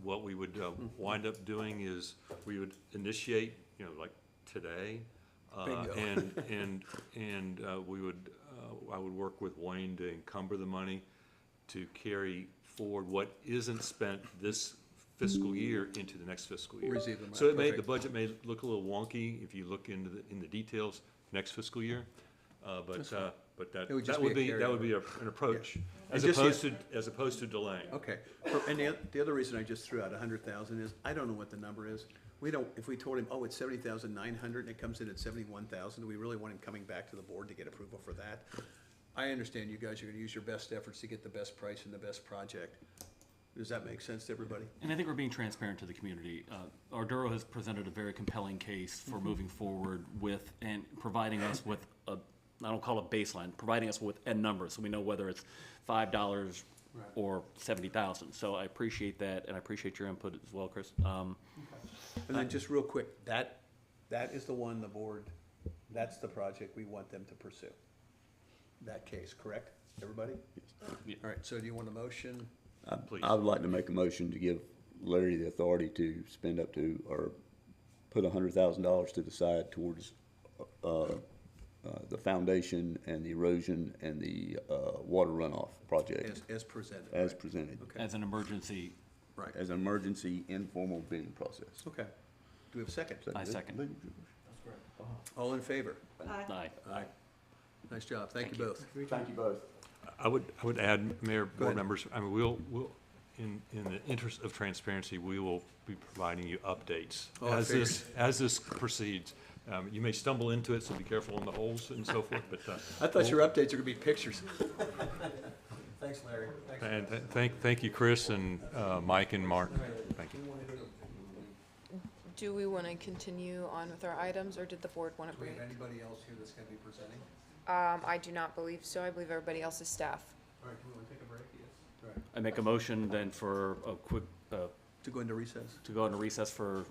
What we would wind up doing is we would initiate, like today, Bingo. and we would I would work with Wayne to encumber the money to carry forward what isn't spent this fiscal year into the next fiscal year. Receive the money. So the Perfect. budget may look a little wonky if you look in the details next fiscal year. But but that, It would just that would be a be, that would be carryover. an approach, Yeah. as And just as opposed to delaying. Okay, and the other reason I just threw out 100,000 is, I don't know what the number is. We don't, if we told him, oh, it's 70,900 and it comes in at 71,000, do we really want him coming back to the board to get approval for that? I understand you guys are gonna use your best efforts to get the best price and the best project. Does that make sense to everybody? And I think we're being transparent to the community. Arduro has presented a very compelling case for moving forward with, and providing us with a, I don't call it baseline, providing us with end numbers, so we know whether it's $5 or 70,000. So I appreciate that, and I appreciate your input as well, Chris. And then just real quick, that is the one the board, that's the project we want them to pursue. That case, correct, everybody? Yeah. All right, so do you want a motion? Please. I would like to make a motion to give Larry the authority to spend up to, or put $100,000 to the side towards the foundation and the erosion and the water runoff project. As presented. As right? presented. Okay. As an emergency, Right, As an emergency informal bidding process. okay. Do we have a second? I second. All in favor? Aye. Aye. Nice job, thank you both. Thank you both. I would add, Mayor, board ahead. members, I mean, we'll, in the interest of transparency, we will be providing you updates Oh, I as this proceeds. You may stumble into it, so be careful on the holes and so forth, but. I thought your updates were gonna be pictures. Thanks, Larry. Thanks. And thank you, Chris, and Mike and Martin. Thank you. Do we want to continue on with our items, or did the board want to Do we break? have anybody else here that's gonna be presenting? I do not believe so. I believe everybody else is staff. All right, do we wanna take a break? Yes. All right, I make a motion then for a quick, to go into recess? to go into recess for,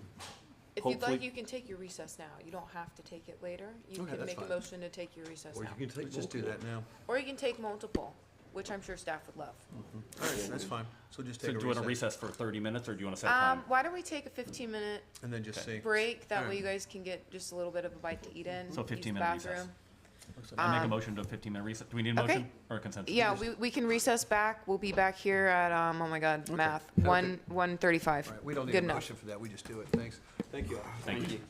If you'd hopefully. like, you can take your recess now. You don't have to take it later. You Okay, can that's make a fine. motion to take your recess Or now. you can take Let's just do that now. Or you can take multiple, which I'm sure staff would love. All right, that's fine. So just So take do a you want to recess. recess for 30 minutes, or do you want to set a time? Why don't we take a 15-minute And then just say. break? That All way you right. guys can get just a little bit of a bite to eat in. So use the 15-minute recess. bathroom. I make a motion to a 15-minute recess. Do we need a Okay. motion or a consensus? Yeah, we can recess back. We'll be back here at, oh my God, math, 1:35. All right, we don't need Good a enough. motion for that, we just do it. Thanks. Thank you. Thank you.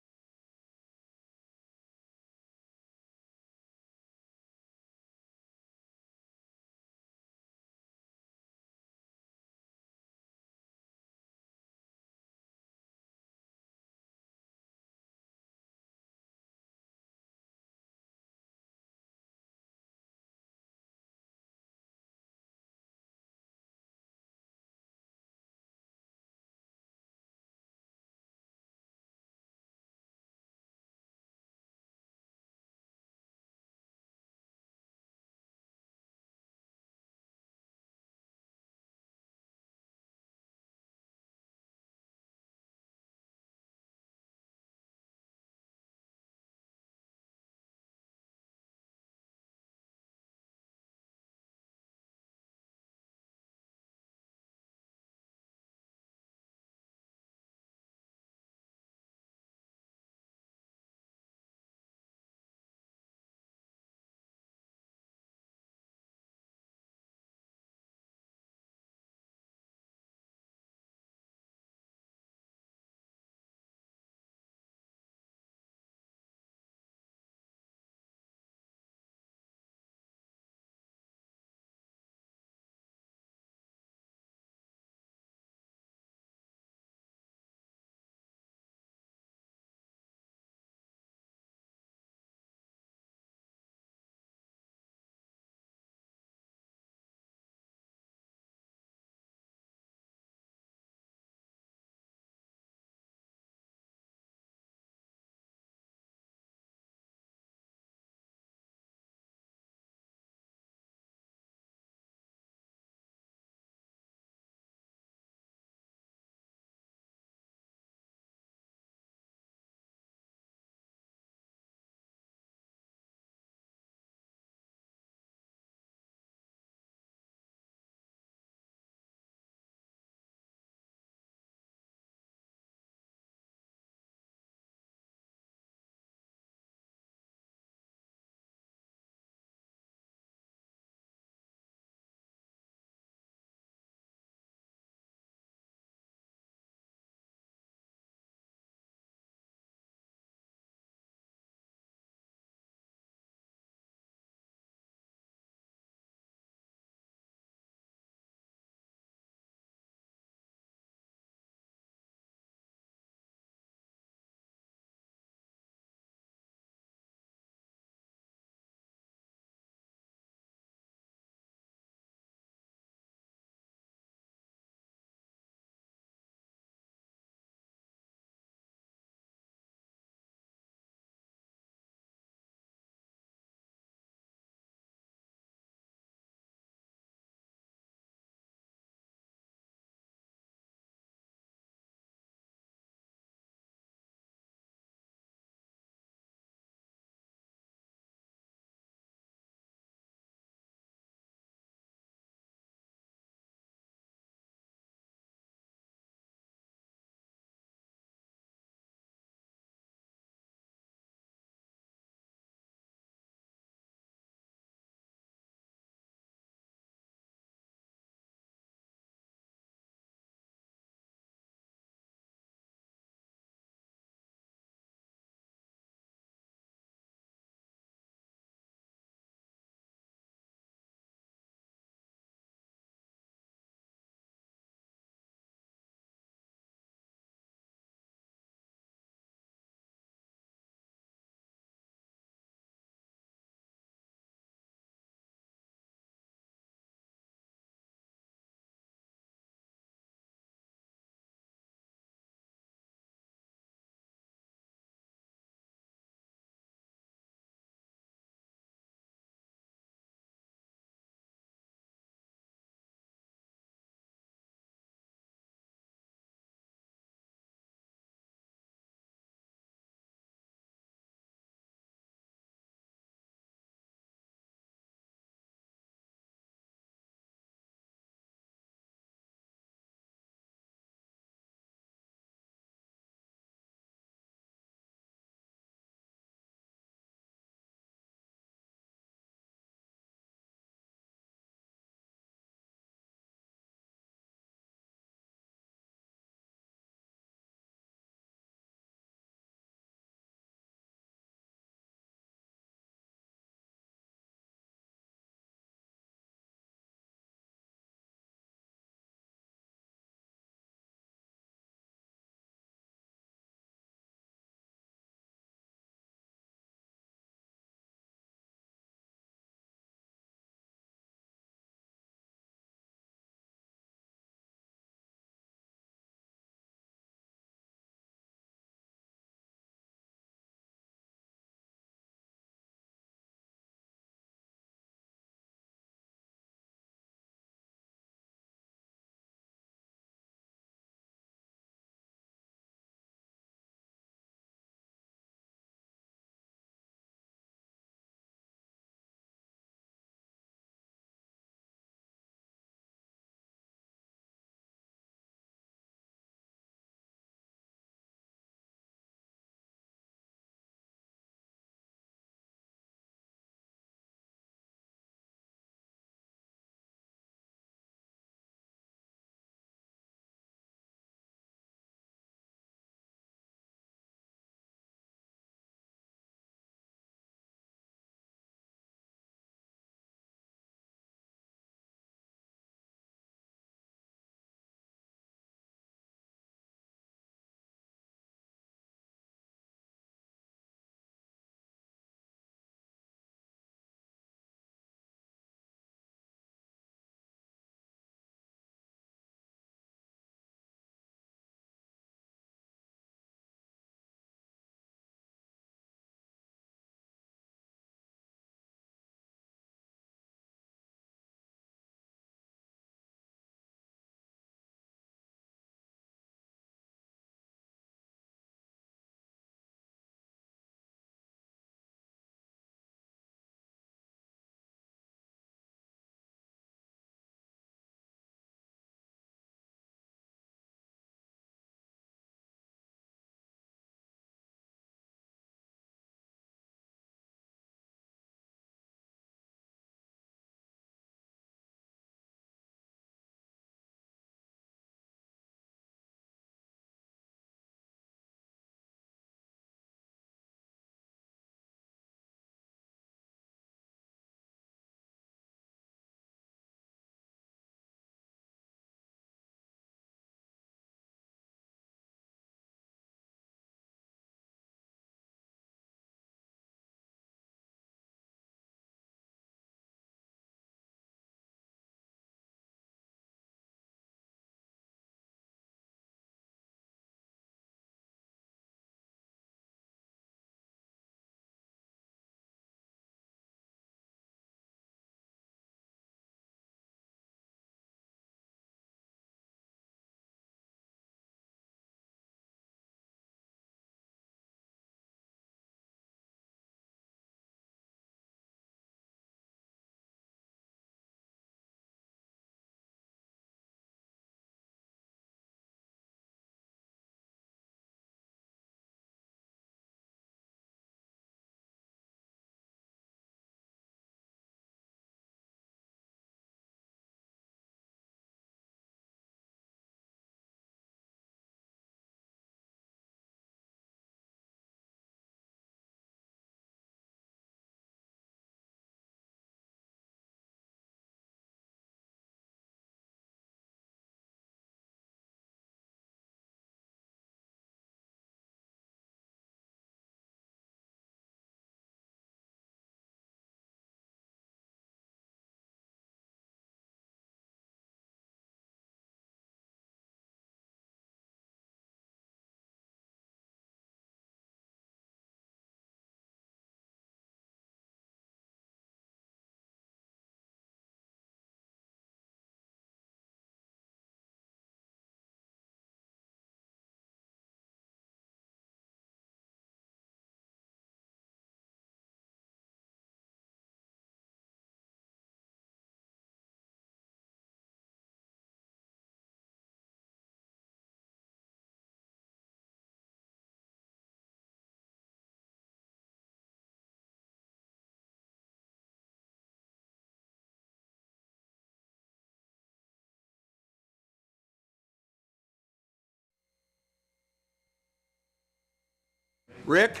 Rick,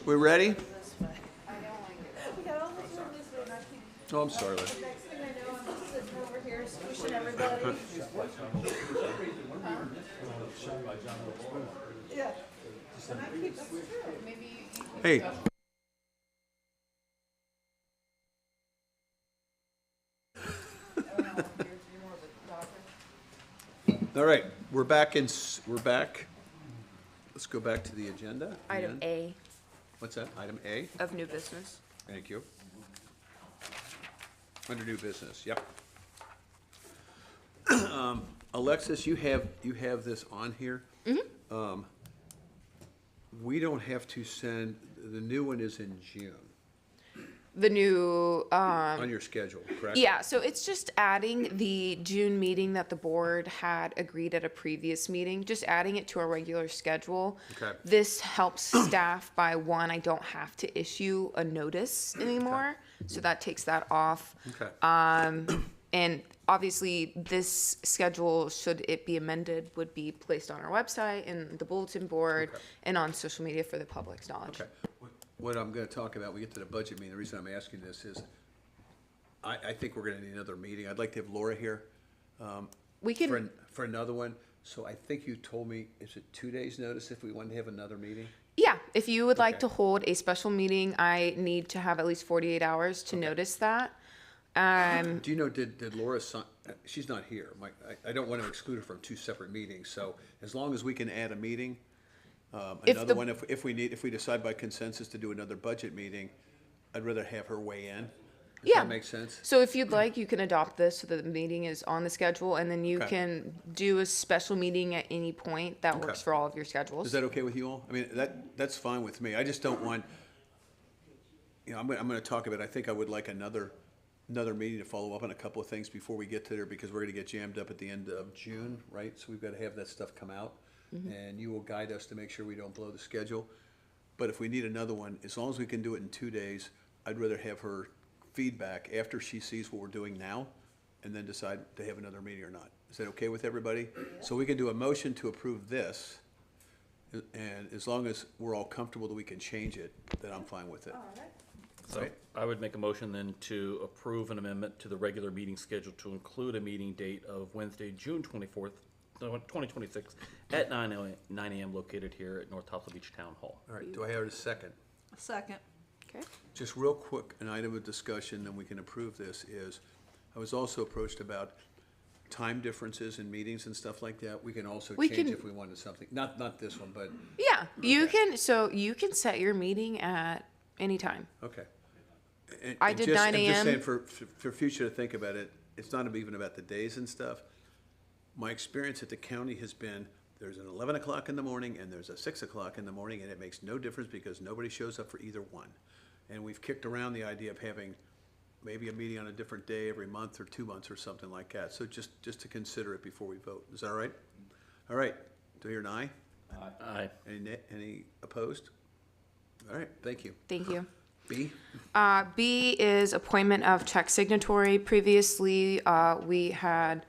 we ready? Oh, I'm sorry, Liz. Next thing I know, I'm just sitting over here squishing everybody. Yeah. And I keep, that's true. Maybe you Hey. All right, we're back. Let's go back to the agenda. Item again. A What's that? Item A? of new business. Thank you. Under new business, yep. Alexis, you have this on here. Mm-hmm. We don't have to send, the new one is in June, The new, on your schedule, correct? yeah, so it's just adding the June meeting that the board had agreed at a previous meeting, just adding it to our regular schedule. Okay. This helps staff by one, I don't have to issue a notice anymore, so that takes that off. Okay. And obviously, this schedule, should it be amended, would be placed on our website and the bulletin board Okay. and on social media for the public's knowledge. Okay. What I'm gonna talk about, we get to the budget meeting, the reason I'm asking this is, I think we're gonna need another meeting. I'd like to have Laura here. We can- For another one, so I think you told me, is it 2 days' notice if we wanted to have another meeting? Yeah, if you would like Okay. to hold a special meeting, I need to have at least 48 hours to notice that. Do you know, did Laura sign, she's not here, I don't want to exclude her from 2 separate meetings, so as long as we can add a meeting, If another the- one, if we decide by consensus to do another budget meeting, I'd rather have her weigh in. Does Yeah. that make sense? So if you'd like, you can adopt this so that the meeting is on the schedule, and then you Okay. can do a special meeting at any point that works for all of your schedules. Is that okay with you all? I mean, that's fine with me. I just don't want, I'm gonna talk about, I think I would like another meeting to follow up on a couple of things before we get to there, because we're gonna get jammed up at the end of June, right? So we've gotta have that stuff come out, and you will guide us to make sure we don't blow the schedule. But if we need another one, as long as we can do it in 2 days, I'd rather have her feedback after she sees what we're doing now, and then decide to have another meeting or not. Is that okay with everybody? So we can do a motion to approve this, and as long as we're all comfortable that we can change it, then I'm fine with it. So Right. I would make a motion then to approve an amendment to the regular meeting schedule to include a meeting date of Wednesday, June 24th, 2026, at 9 a.m. located here at North Topsail Beach Town Hall. All right, do I have a second? A second. Okay. Just real quick, an item of discussion, and we can approve this, is I was also approached about time differences in meetings and stuff like that. We can also We change can- if we wanted something, not this one, but, Yeah, you can, so you can set your meeting at any time. okay. And- I and did just- 9 I'm just a.m.. saying for future to think about it, it's not even about the days and stuff. My experience at the county has been, there's an 11 o'clock in the morning and there's a 6 o'clock in the morning, and it makes no difference because nobody shows up for either one. And we've kicked around the idea of having maybe a meeting on a different day every month or 2 months or something like that. So just to consider it before we vote. Is that all right? All right. Do I hear an aye? Aye. Any opposed? All right, thank you. Thank you. B? B is appointment of check signatory. Previously, we had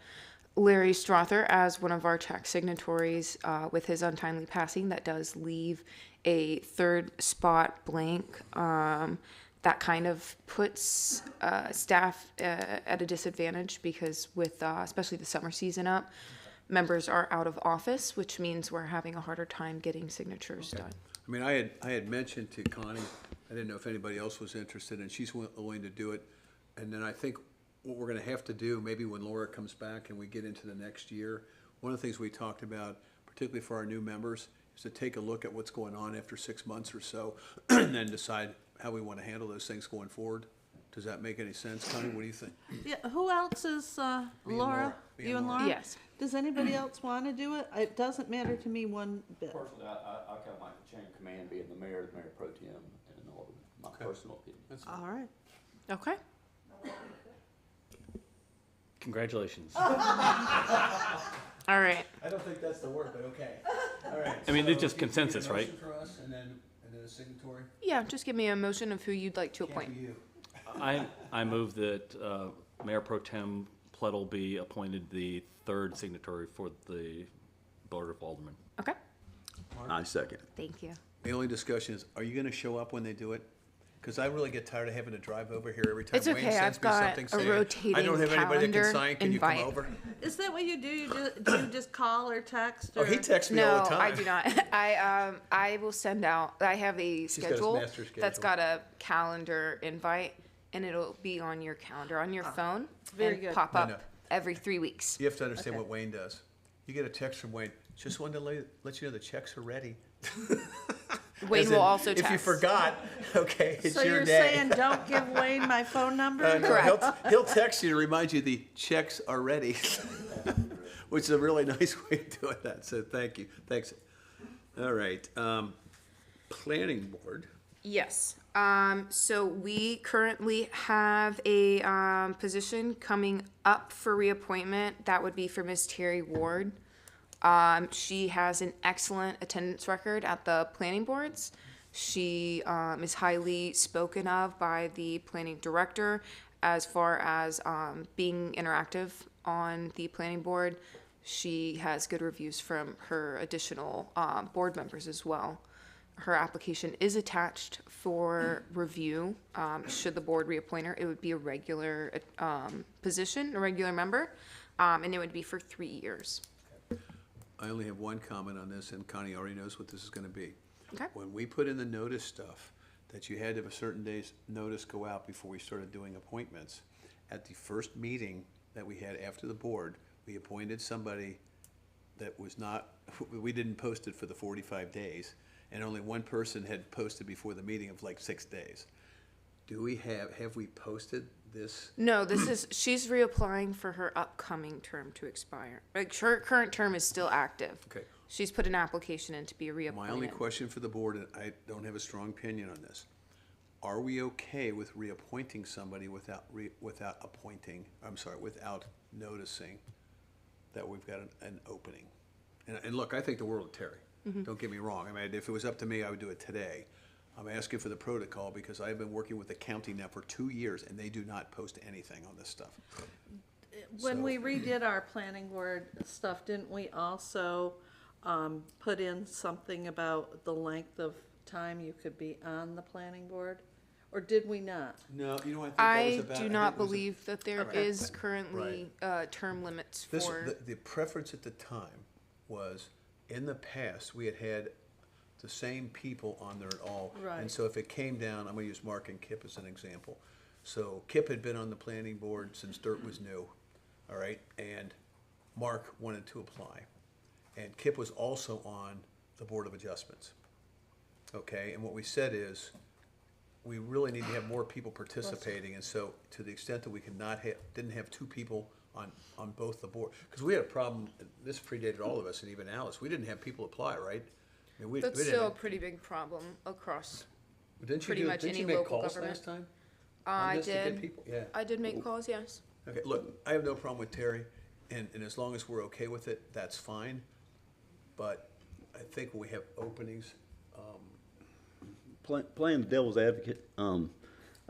Larry Strother as one of our check signatories. With his untimely passing, that does leave a third spot blank. That kind of puts staff at a disadvantage because with especially the summer season up, members are out of office, which means we're having a harder time getting signatures done. I mean, I had mentioned to Connie, I didn't know if anybody else was interested, and she's willing to do it. And then I think what we're gonna have to do, maybe when Laura comes back and we get into the next year, one of the things we talked about, particularly for our new members, is to take a look at what's going on after 6 months or so, and then decide how we wanna handle those things going forward. Does that make any sense, Connie? What do you think? Yeah, who else is, Laura? Laura. Me You and and Laura. Laura? Yes. Does anybody else wanna do it? It doesn't matter to me one bit. Personally, I kind of like the chain of command being the mayor pro tem, and all my personal opinion. All right. Okay. Congratulations. All right. I don't think that's the word, but okay. All right. I mean, it's so just you need a consensus, right? motion for us, and then a signatory? Yeah, just give me a motion of who you'd like to Can't appoint. be you. I move that Mayor Pro Tem Plettle be appointed the third signatory for the Board of Aldermen. Okay. I second. Thank you. The only discussion is, are you gonna show up when they do it? Because I really get tired of having to drive over here every time It's Wayne okay, sends I've me got something a saying, rotating I don't have anybody that can calendar sign, can you come invite. over? Is that what you do? Do you just call or text? Oh, he or- texts me all the No, time. I do not. I will send out, I have a got his schedule master that's schedule. got a calendar invite, and it'll be on your calendar, on your phone, very and good. pop No, up no. every 3 weeks. You have to understand Okay. what Wayne does. You get a text from Wayne, just wanted to let you know the checks are ready. Wayne As will in, also If you text. forgot, okay, it's So your you're day. saying don't give Wayne my phone number? No, he'll text you to remind you the checks are ready, which is a really nice way of doing that. So thank you. Thanks. All right. Planning board. Yes. So we currently have a position coming up for reappointment. That would be for Ms. Terry Ward. She has an excellent attendance record at the planning boards. She is highly spoken of by the planning director as far as being interactive on the planning board. She has good reviews from her additional board members as well. Her application is attached for review. Should the board reappoint her, it would be a regular position, a regular member, and it would be for 3 years. I only have one comment on this, and Connie already knows what this is gonna be. Okay. When we put in the notice stuff, that you had to have a certain day's notice go out before we started doing appointments, at the first meeting that we had after the board, we appointed somebody that was not, we didn't post it for the 45 days, and only one person had posted before the meeting of like 6 days. Do we have we posted this? No, this is, she's reapplying for her upcoming term to expire. Like, her current term is still active. Okay. She's put an application in to be reappointed. My only question for the board, and I don't have a strong opinion on this, are we okay with reappointing somebody without noticing that we've got an opening? And look, I think the world of Terry. Don't get me wrong. I mean, if it was up to me, I would do it today. I'm asking for the protocol because I've been working with the county now for 2 years, and they do not post anything on this stuff. When So- we redid our planning board stuff, didn't we also put in something about the length of time you could be on the planning board? Or did we not? No, you know, I think that was I about. do think not it was a- believe that there Okay. is currently term limits This, for. the preference at the time was, in the past, we had the same people on there at all. Right. And so if it came down, I'm gonna use Mark and Kip as an example. So Kip had been on the planning board since dirt was new, all right? And Mark wanted to apply. And Kip was also on the Board of Adjustments. Okay, and what we said is, we really need to have more people participating, and so to the extent that we could not have, didn't have two people on both the board, because we had a problem, this predated all of us, and even Alice, we didn't have people apply, right? I mean, we That's didn't still a have- pretty big problem across Didn't you pretty do- much didn't any you make local calls government. last time? I On this to get did. people? Yeah. I did make calls, yes. Okay, look, I have no problem with Terry, and as long as we're okay with it, that's fine. But I think when we have openings, Playing the devil's advocate, I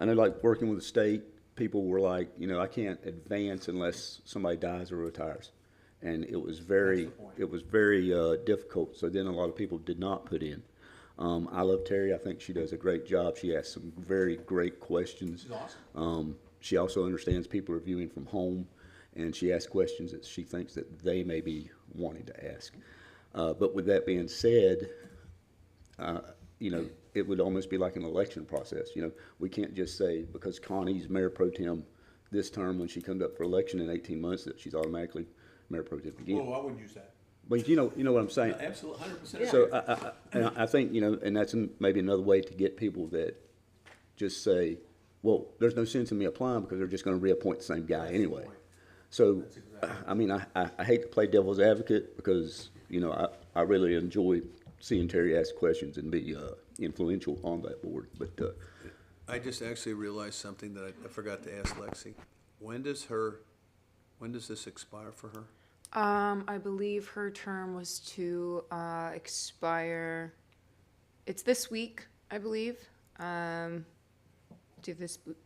know like working with the state, people were like, you know, I can't advance unless somebody dies or retires. And it was very, difficult, so then a lot of people did not put in. I love Terry, I think she does a great job, she asks some very great questions. She's awesome. She also understands people are viewing from home, and she asks questions that she thinks that they may be wanting to ask. But with that being said, you know, it would almost be like an election process. You know, we can't just say because Connie's mayor pro tem this term, when she comes up for election in 18 months, that she's automatically mayor pro tem again. oh, I wouldn't use that. But you know what I'm saying. Absolutely, 100%. So I think, you know, and that's maybe another way to get people that just say, well, there's no sense in me applying because they're just going to reappoint the same guy anyway. So, I mean, I hate to play devil's advocate because, you know, I really enjoy seeing Terry ask questions and be influential on that board. But I just actually realized something that I forgot to ask Lexi. When does this expire for her? I believe her term was to expire. It's this week, I believe.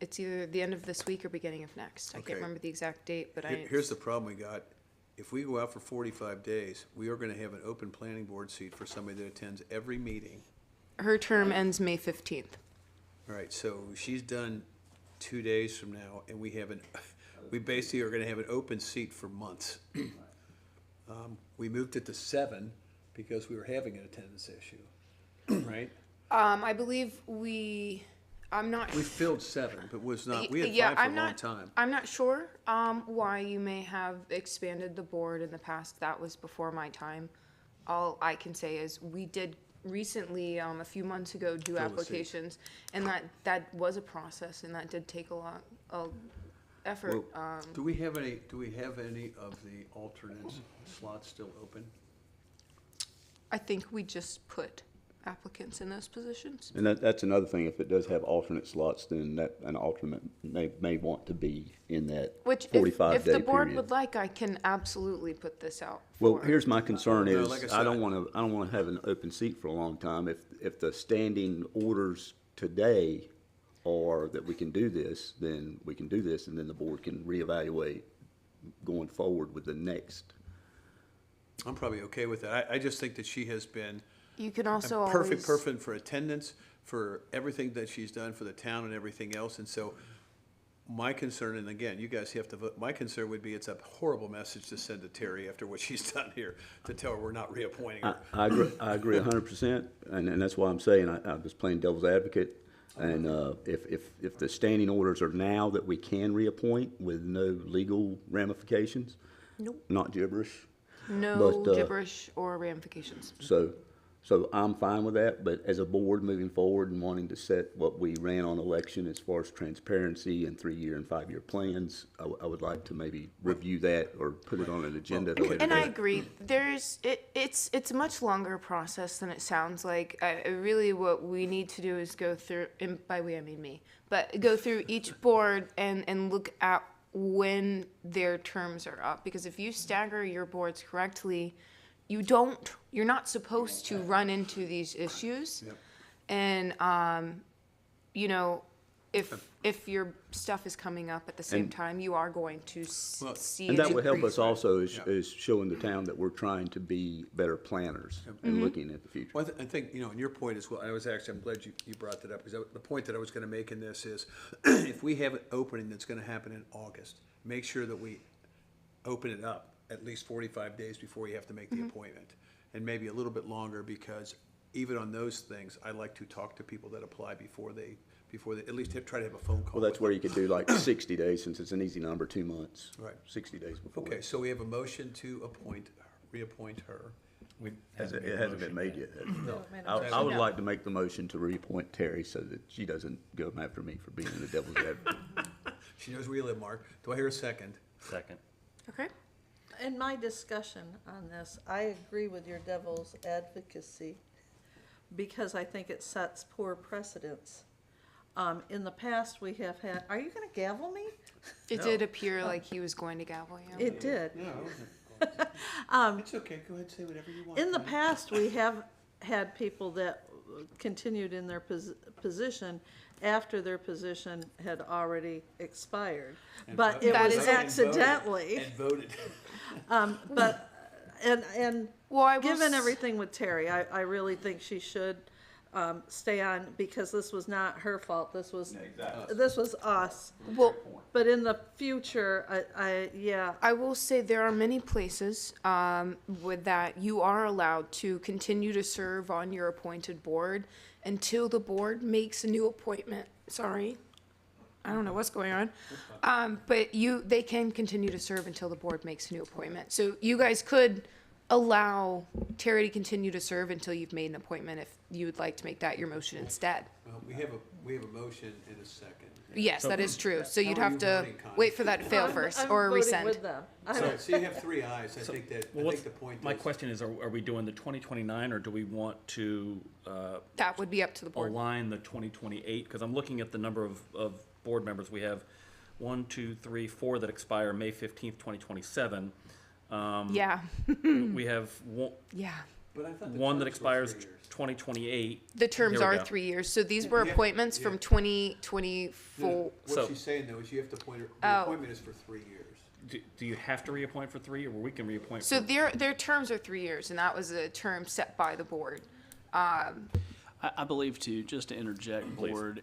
It's either the end of this week or beginning of next. I Okay. can't remember the exact date, but Here's the problem we got. If we go out for 45 days, we are gonna have an open planning board seat for somebody that attends every meeting Her term ends May 15th. All right, so she's done 2 days from now, and we basically are gonna have an open seat for months. We moved it to 7 because we were having an attendance issue, right? I believe I'm not. We filled 7, but we had Yeah, 5 for a I'm long not. time. I'm not sure why you may have expanded the board in the past. That was before my time. All I can say is we did recently, a few months ago, do Fill the seat. applications, and that was a process, and that did take a lot of effort. Well, do we have any of the alternates slots still open? I think we just put applicants in those positions. And that's another thing, if it does have alternate slots, then that, an alternate may want to be in that Which, 45-day if the board period. would like, I can absolutely put this out. Well, for- here's my concern No, is, like I I said, don't wanna have an open seat for a long time. If the standing orders today are that we can do this, then we can do this, and then the board can reevaluate going forward with the next. I'm probably okay with that. I just think that she has been You can also a perfect always- person for attendance, for everything that she's done for the town and everything else. And so my concern, and again, you guys have to vote, my concern would be it's a horrible message to send to Terry after what she's done here, to tell her we're not reappointing her. I agree 100%, and that's why I'm saying, I'm just playing devil's advocate. And if the standing orders are now that we can reappoint with no legal ramifications, Nope. not gibberish. No but, gibberish or ramifications. So I'm fine with that, but as a board moving forward and wanting to set what we ran on election as far as transparency and 3-year and 5-year plans, I would like to maybe review that or put it on an agenda at a later And I date. agree. It's a much longer process than it sounds like. Really, what we need to do is go through, and by we I mean me, but go through each board and look at when their terms are up. Because if you stagger your boards correctly, you're not supposed to run into these issues. Yep. And, if your stuff is coming up at the same And- time, you are going to see And an that would help increase. us also Yeah. is showing the town that we're trying to be better planners and looking at the future. Well, I think, and your point is, well, I'm glad you brought that up, because the point that I was gonna make in this is, if we have an opening that's gonna happen in August, make sure that we open it up at least 45 days before you have to make the appointment. And maybe a little bit longer, because even on those things, I like to talk to people that apply before they, at least try to have a phone call. Well, that's with where them. you could do like 60 days, since it's an easy number, 2 months. Right. 60 days before. Okay, so we have a motion to reappoint her. It hasn't been made yet. has it? No. I would like to make the motion to reappoint Terry so that she doesn't go after me for being the devil's advocate. She knows where you live, Mark. Do I hear a second? Second. Okay. In my discussion on this, I agree with your devil's advocacy because I think it sets poor precedents. In the past, we have had, are you gonna gavel me? It did appear like he was going to gavel you. It did. It's okay, go ahead, say whatever you want. In the past, we have had people that continued in their position after their position had already expired. But it That was is- accidentally. And voted. But, and Well, I will given everything with Terry, I really think she should stay on, because this was not her fault, this was us. Well, But in the future, yeah, I will say there are many places with that you are allowed to continue to serve on your appointed board until the board makes a new appointment. Sorry. I don't know what's going on. But they can continue to serve until the board makes a new appointment. So you guys could allow Terry to continue to serve until you've made an appointment if you would like to make that your motion instead. We have a motion and a second. Yes, that is true. So you'd How are have you to voting, Connie? wait for that to fail first I'm or voting resend. with them. So you have 3 ayes, I think the point My is. question is, are we doing the 2029, or do we want to That would be up to the board. align the 2028? Because I'm looking at the number of board members. We have 1, 2, 3, 4 that expire May 15th, 2027. Yeah. We have Yeah. But I thought the one that terms were expires 3 years. 2028. The terms Here we are go. 3 years. So these were Yeah, appointments yeah. from 2024. What So- she's saying though is you have to appoint her, Oh. the appointment is for 3 years. Do you have to reappoint for 3, or we can reappoint? So for, their terms are 3 years, and that was a term set by the board. I believe too, just to interject, Please. Board,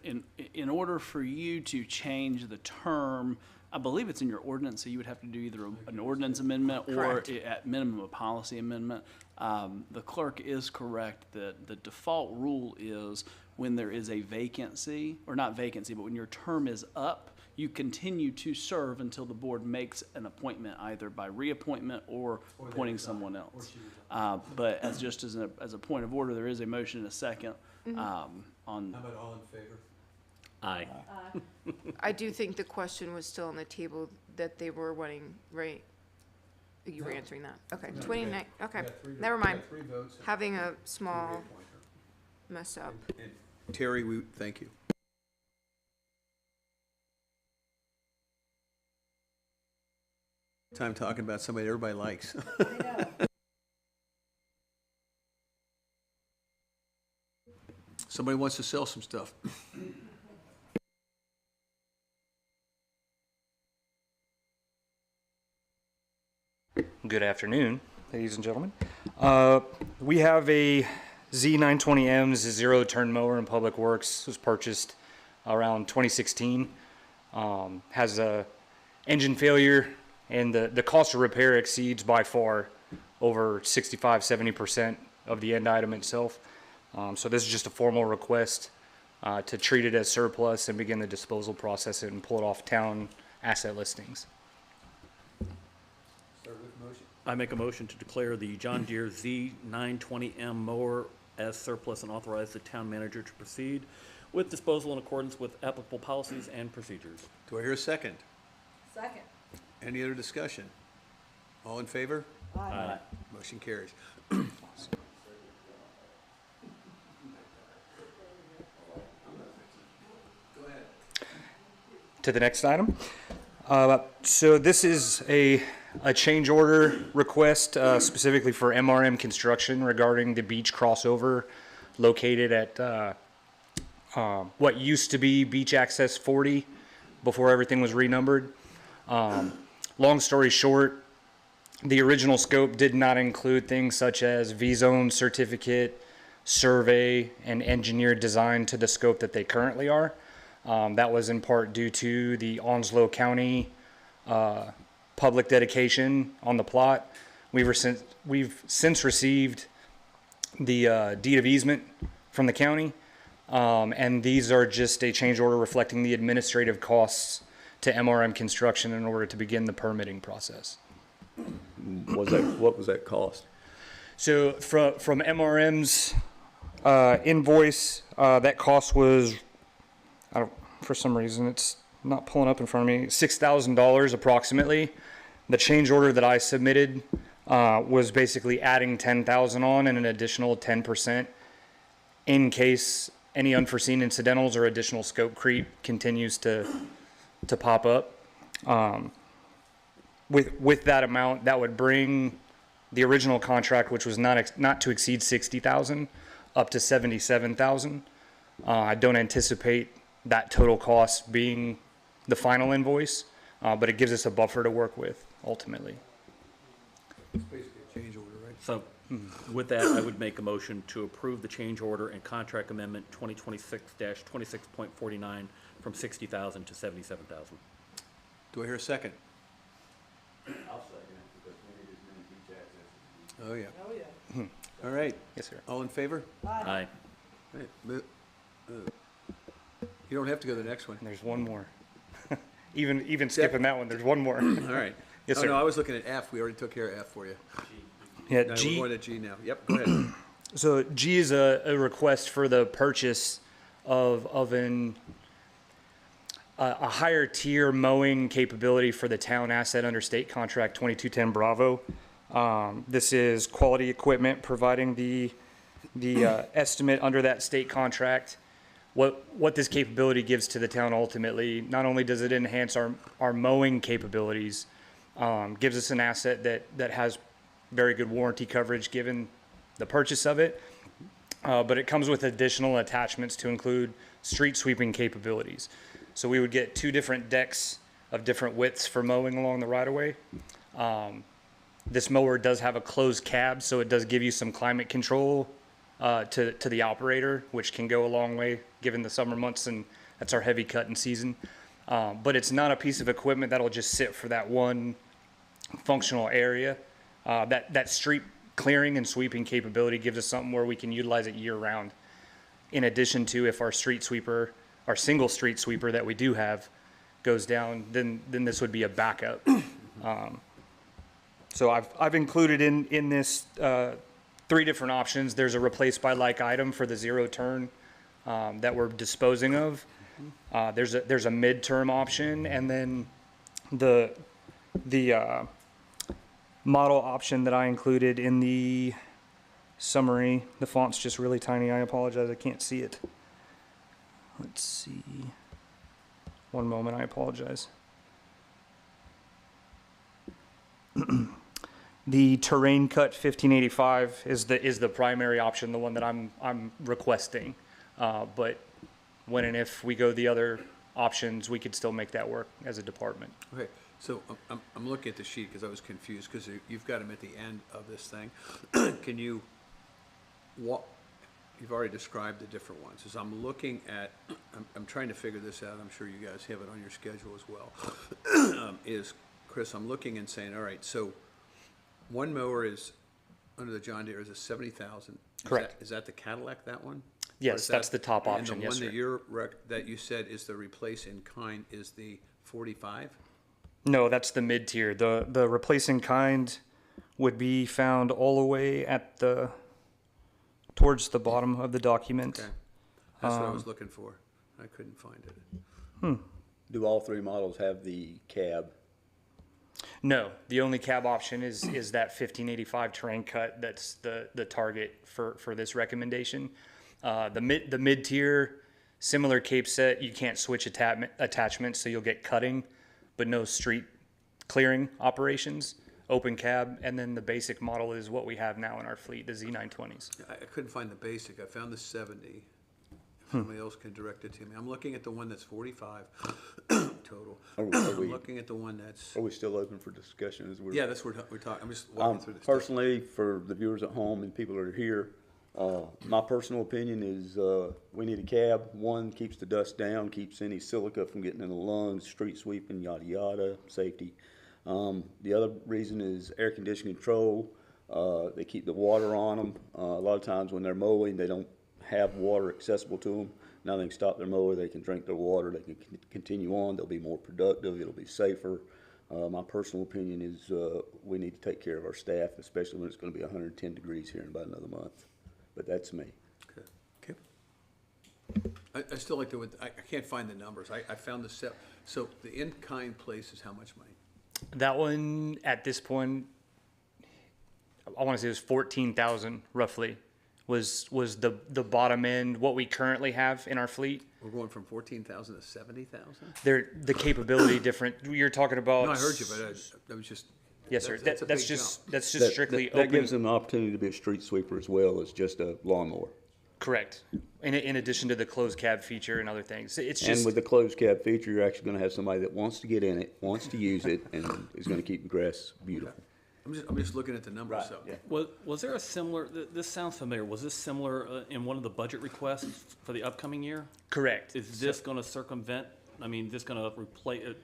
in order for you to change the term, I believe it's in your ordinance, so you would have to do either an ordinance amendment or Correct. at minimum a policy amendment. The clerk is correct that the default rule is when there is a vacancy, or not vacancy, but when your term is up, you continue to serve until the board makes an appointment, either by reappointment or appointing someone else. But as a point of order, there is a motion and a second on. How about all in favor? Aye. I do think the question was still on the table that they were wanting, right? You were answering that. Okay, 29, okay, never mind. Three votes. Having a small mess up. And Terry, thank you. Time talking about somebody everybody likes. Somebody wants to sell some stuff. Good afternoon, ladies and gentlemen. We have a Z920M zero-turn mower in Public Works. It was purchased around 2016. Has a engine failure, and the cost of repair exceeds by far over 65-70% of the end item itself. So this is just a formal request to treat it as surplus and begin the disposal process and pull it off town asset listings. I make a motion to declare the John Deere Z920M mower as surplus and authorize the town manager to proceed with disposal in accordance with applicable policies and procedures. Do I hear a second? Second. Any other discussion? All in favor? Aye. Motion carries. To the next item. So this is a change order request specifically for MRM Construction regarding the beach crossover located at what used to be Beach Access 40 before everything was renumbered. Long story short, the original scope did not include things such as V-Zone certificate, survey, and engineered design to the scope that they currently are. That was in part due to the Onslow County public dedication on the plot. We've since received the deed of easement from the county, and these are just a change order reflecting the administrative costs to MRM Construction in order to begin the permitting process. What was that cost? So from MRM's invoice, that cost was, for some reason it's not pulling up in front of me, $6,000 approximately. The change order that I submitted was basically adding $10,000 on and an additional 10% in case any unforeseen incidentals or additional scope creep continues to pop up. With that amount, that would bring the original contract, which was not to exceed $60,000, up to $77,000. I don't anticipate that total cost being the final invoice, but it gives us a buffer to work with ultimately. It's basically a change order, right? So with that, I would make a motion to approve the change order and contract amendment 2026-26.49 from $60,000 to $77,000. Do I hear a second? I'll second it because we need as many beach accesses. Oh, yeah. Oh, yeah. All right. Yes, sir. All in favor? Aye. Right. You don't have to go to the next one. There's one more. even skipping that one, there's one more. All right. Yes, Oh, sir. no, I was looking at F. We already took care of F for you. Yeah, No, G. we're going to G now. Yep, go ahead. So G is a request for the purchase of a higher tier mowing capability for the town asset under state contract 2210 Bravo. This is quality equipment providing the estimate under that state contract. What this capability gives to the town ultimately, not only does it enhance our mowing capabilities, gives us an asset that has very good warranty coverage given the purchase of it, but it comes with additional attachments to include street sweeping capabilities. So we would get 2 different decks of different widths for mowing along the right-of-way. This mower does have a closed cab, so it does give you some climate control to the operator, which can go a long way given the summer months, and that's our heavy cutting season. But it's not a piece of equipment that'll just sit for that one functional area. That street clearing and sweeping capability gives us something where we can utilize it year round. In addition to if our street sweeper, our single street sweeper that we do have goes down, then this would be a backup. So I've included in this 3 different options. There's a replace by like item for the zero turn that we're disposing of. There's a midterm option, and then the model option that I included in the summary. The font's just really tiny. I apologize. I can't see it. Let's see. One moment. I apologize. The terrain cut 1585 is the primary option, the one that I'm requesting. But when and if we go the other options, we could still make that work as a department. Okay, so I'm looking at the sheet because I was confused, because you've got them at the end of this thing. Can you you've already described the different ones. As I'm looking at, I'm trying to figure this out. I'm sure you guys have it on your schedule as well. Chris, I'm looking and saying, all right, so one mower is, under the John Deere, is a 70,000. Correct. Is that the Cadillac, that one? Yes, that's the top option, And the yes, one sir. that you said is the replace in kind is the 45? No, that's the mid tier. The replacing kind would be found all the way at towards the bottom of the document. Okay, that's what I was looking for. I couldn't find it. Do all 3 models have the cab? No, the only cab option is that 1585 terrain cut. That's the target for this recommendation. The mid tier, similar cape set. You can't switch attachments, so you'll get cutting, but no street clearing operations. Open cab, and then the basic model is what we have now in our fleet, the Z920s. I couldn't find the basic. I found the 70. If somebody else can direct it to me. I'm looking at the one that's 45 total. I'm looking at the one that's... Are we still open for discussion as we're... Yeah, that's what we're talking. I'm just walking through this. Personally, for the viewers at home and people that are here, my personal opinion is we need a cab. One, keeps the dust down, keeps any silica from getting in the lungs, street sweeping, yada yada, safety. The other reason is air conditioning control. They keep the water on them. A lot of times when they're mowing, they don't have water accessible to them. Now they can stop their mower, they can drink their water, they can continue on, they'll be more productive, it'll be safer. My personal opinion is we need to take care of our staff, especially when it's going to be 110 degrees here in about another month. But that's me. Okay. I still like I can't find the numbers. I found the set. So the in-kind place is how much money? That one at this point, I want to say it was 14,000 roughly. Was the bottom end what we currently have in our fleet? We're going from 14,000 to 70,000? The capability different. You're talking about. No, I heard you, but I was just. Yes, sir. That's just strictly that gives them an opportunity to be a street sweeper as well as just a lawnmower. Correct. In addition to the closed cab feature and other things, it's just. And with the closed cab feature, you're actually going to have somebody that wants to get in it, wants to use it, and is going to keep the grass beautiful. I'm just looking at the numbers. Right. So. Yeah. Was there a similar, this sounds familiar, was this similar in one of the budget requests for the upcoming year? Correct. Is this going to circumvent, this going to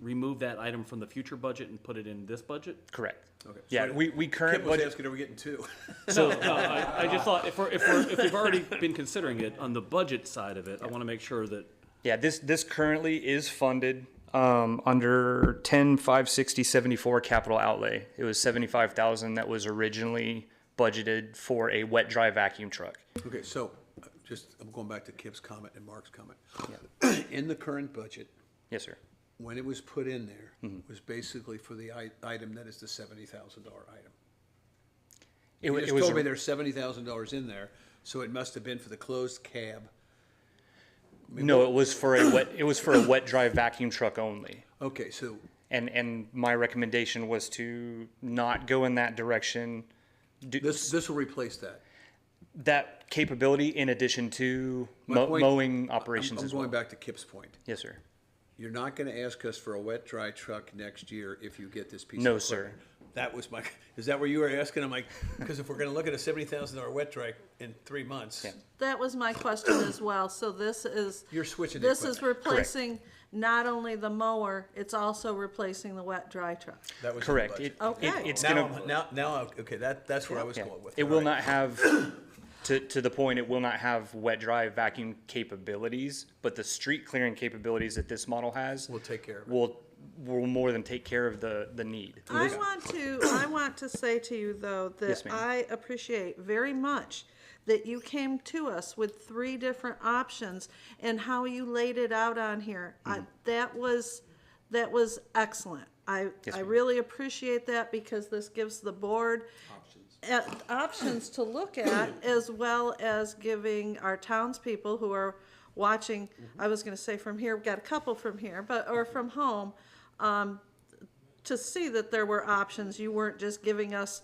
remove that item from the future budget and put it in this budget? Correct. Okay. Yeah, we current Kip was budget. asking, are we getting 2? So I just thought if we've already been considering it on the budget side of it, I want to make sure that. Yeah, this currently is funded under 10-560-74 capital outlay. It was 75,000 that was originally budgeted for a wet dry vacuum truck. Okay, so I'm going back to Kip's comment and Mark's comment. Yeah. In the current budget. Yes, sir. When it was put in there, was basically for the item that is the $70,000 item. You just told me there's $70,000 in there, so it must have been for the closed cab. No, it was for a wet dry vacuum truck only. Okay, so. And my recommendation was to not go in that direction. This will replace that. That capability in addition to mowing operations as well. I'm going back to Kip's point. Yes, sir. You're not going to ask us for a wet dry truck next year if you get this piece No, of equipment. sir. That was my, is that where you were asking? I'm like, because if we're gonna look at a $70,000 wet dry in 3 months, That was my question as well. So this is. you're switching the This is equipment. replacing not only the mower, it's also replacing the wet dry truck. That was in the Correct. budget. Okay. It's Now, gonna, okay, that's where I was yeah. going with. It All will right. not have, to the point, it will not have wet dry vacuum capabilities, but the street clearing capabilities that this model has We'll take care of it. will more than take care of the need. I want to say to you though, that Yes, ma'am. I appreciate very much that you came to us with 3 different options and how you laid it out on here. That was excellent. I ma'am. really appreciate that because this gives the board options to look at, as well as giving our townspeople who are watching, I was gonna say from here, we've got a couple from here, or from home, to see that there were options. You weren't just giving us,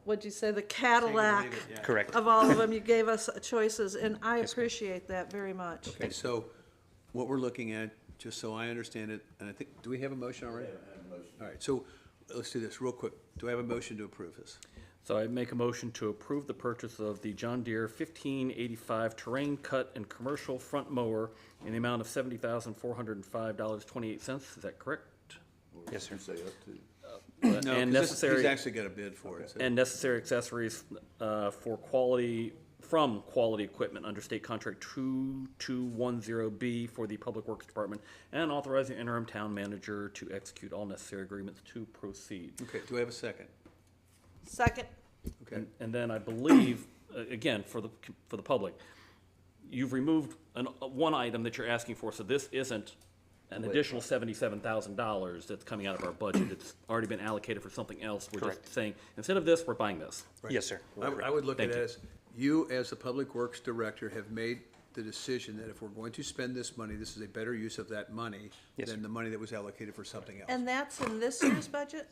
what'd you say, the Cadillac leave it, yeah. Correct. of all of them. You gave us choices, and I appreciate that very much. Okay, so what we're looking at, just so I understand it, and I think, do we have a motion already? All right, so let's do this real quick. Do I have a motion to approve this? So I make a motion to approve the purchase of the John Deere 1585 terrain cut and commercial front mower in the amount of $70,405.28. Is that correct? Yes, sir. No, And 'cause necessary. he's actually got a bid for it. so- And necessary accessories from quality equipment under state contract 2210B for the Public Works Department, and authorize the interim town manager to execute all necessary agreements to proceed. Okay, do I have a second? Second. Okay. And then I believe, again, for the public, you've removed one item that you're asking for, so this isn't an additional $77,000 that's coming out of our budget. It's already been allocated for something else. We're Correct. just saying, instead of this, we're buying this. Yes, sir. I would look at Thank it you. as, you as the Public Works Director have made the decision that if we're going to spend this money, this is a better use of that money Yes, than sir. the money that was allocated for something else. And that's in this year's budget?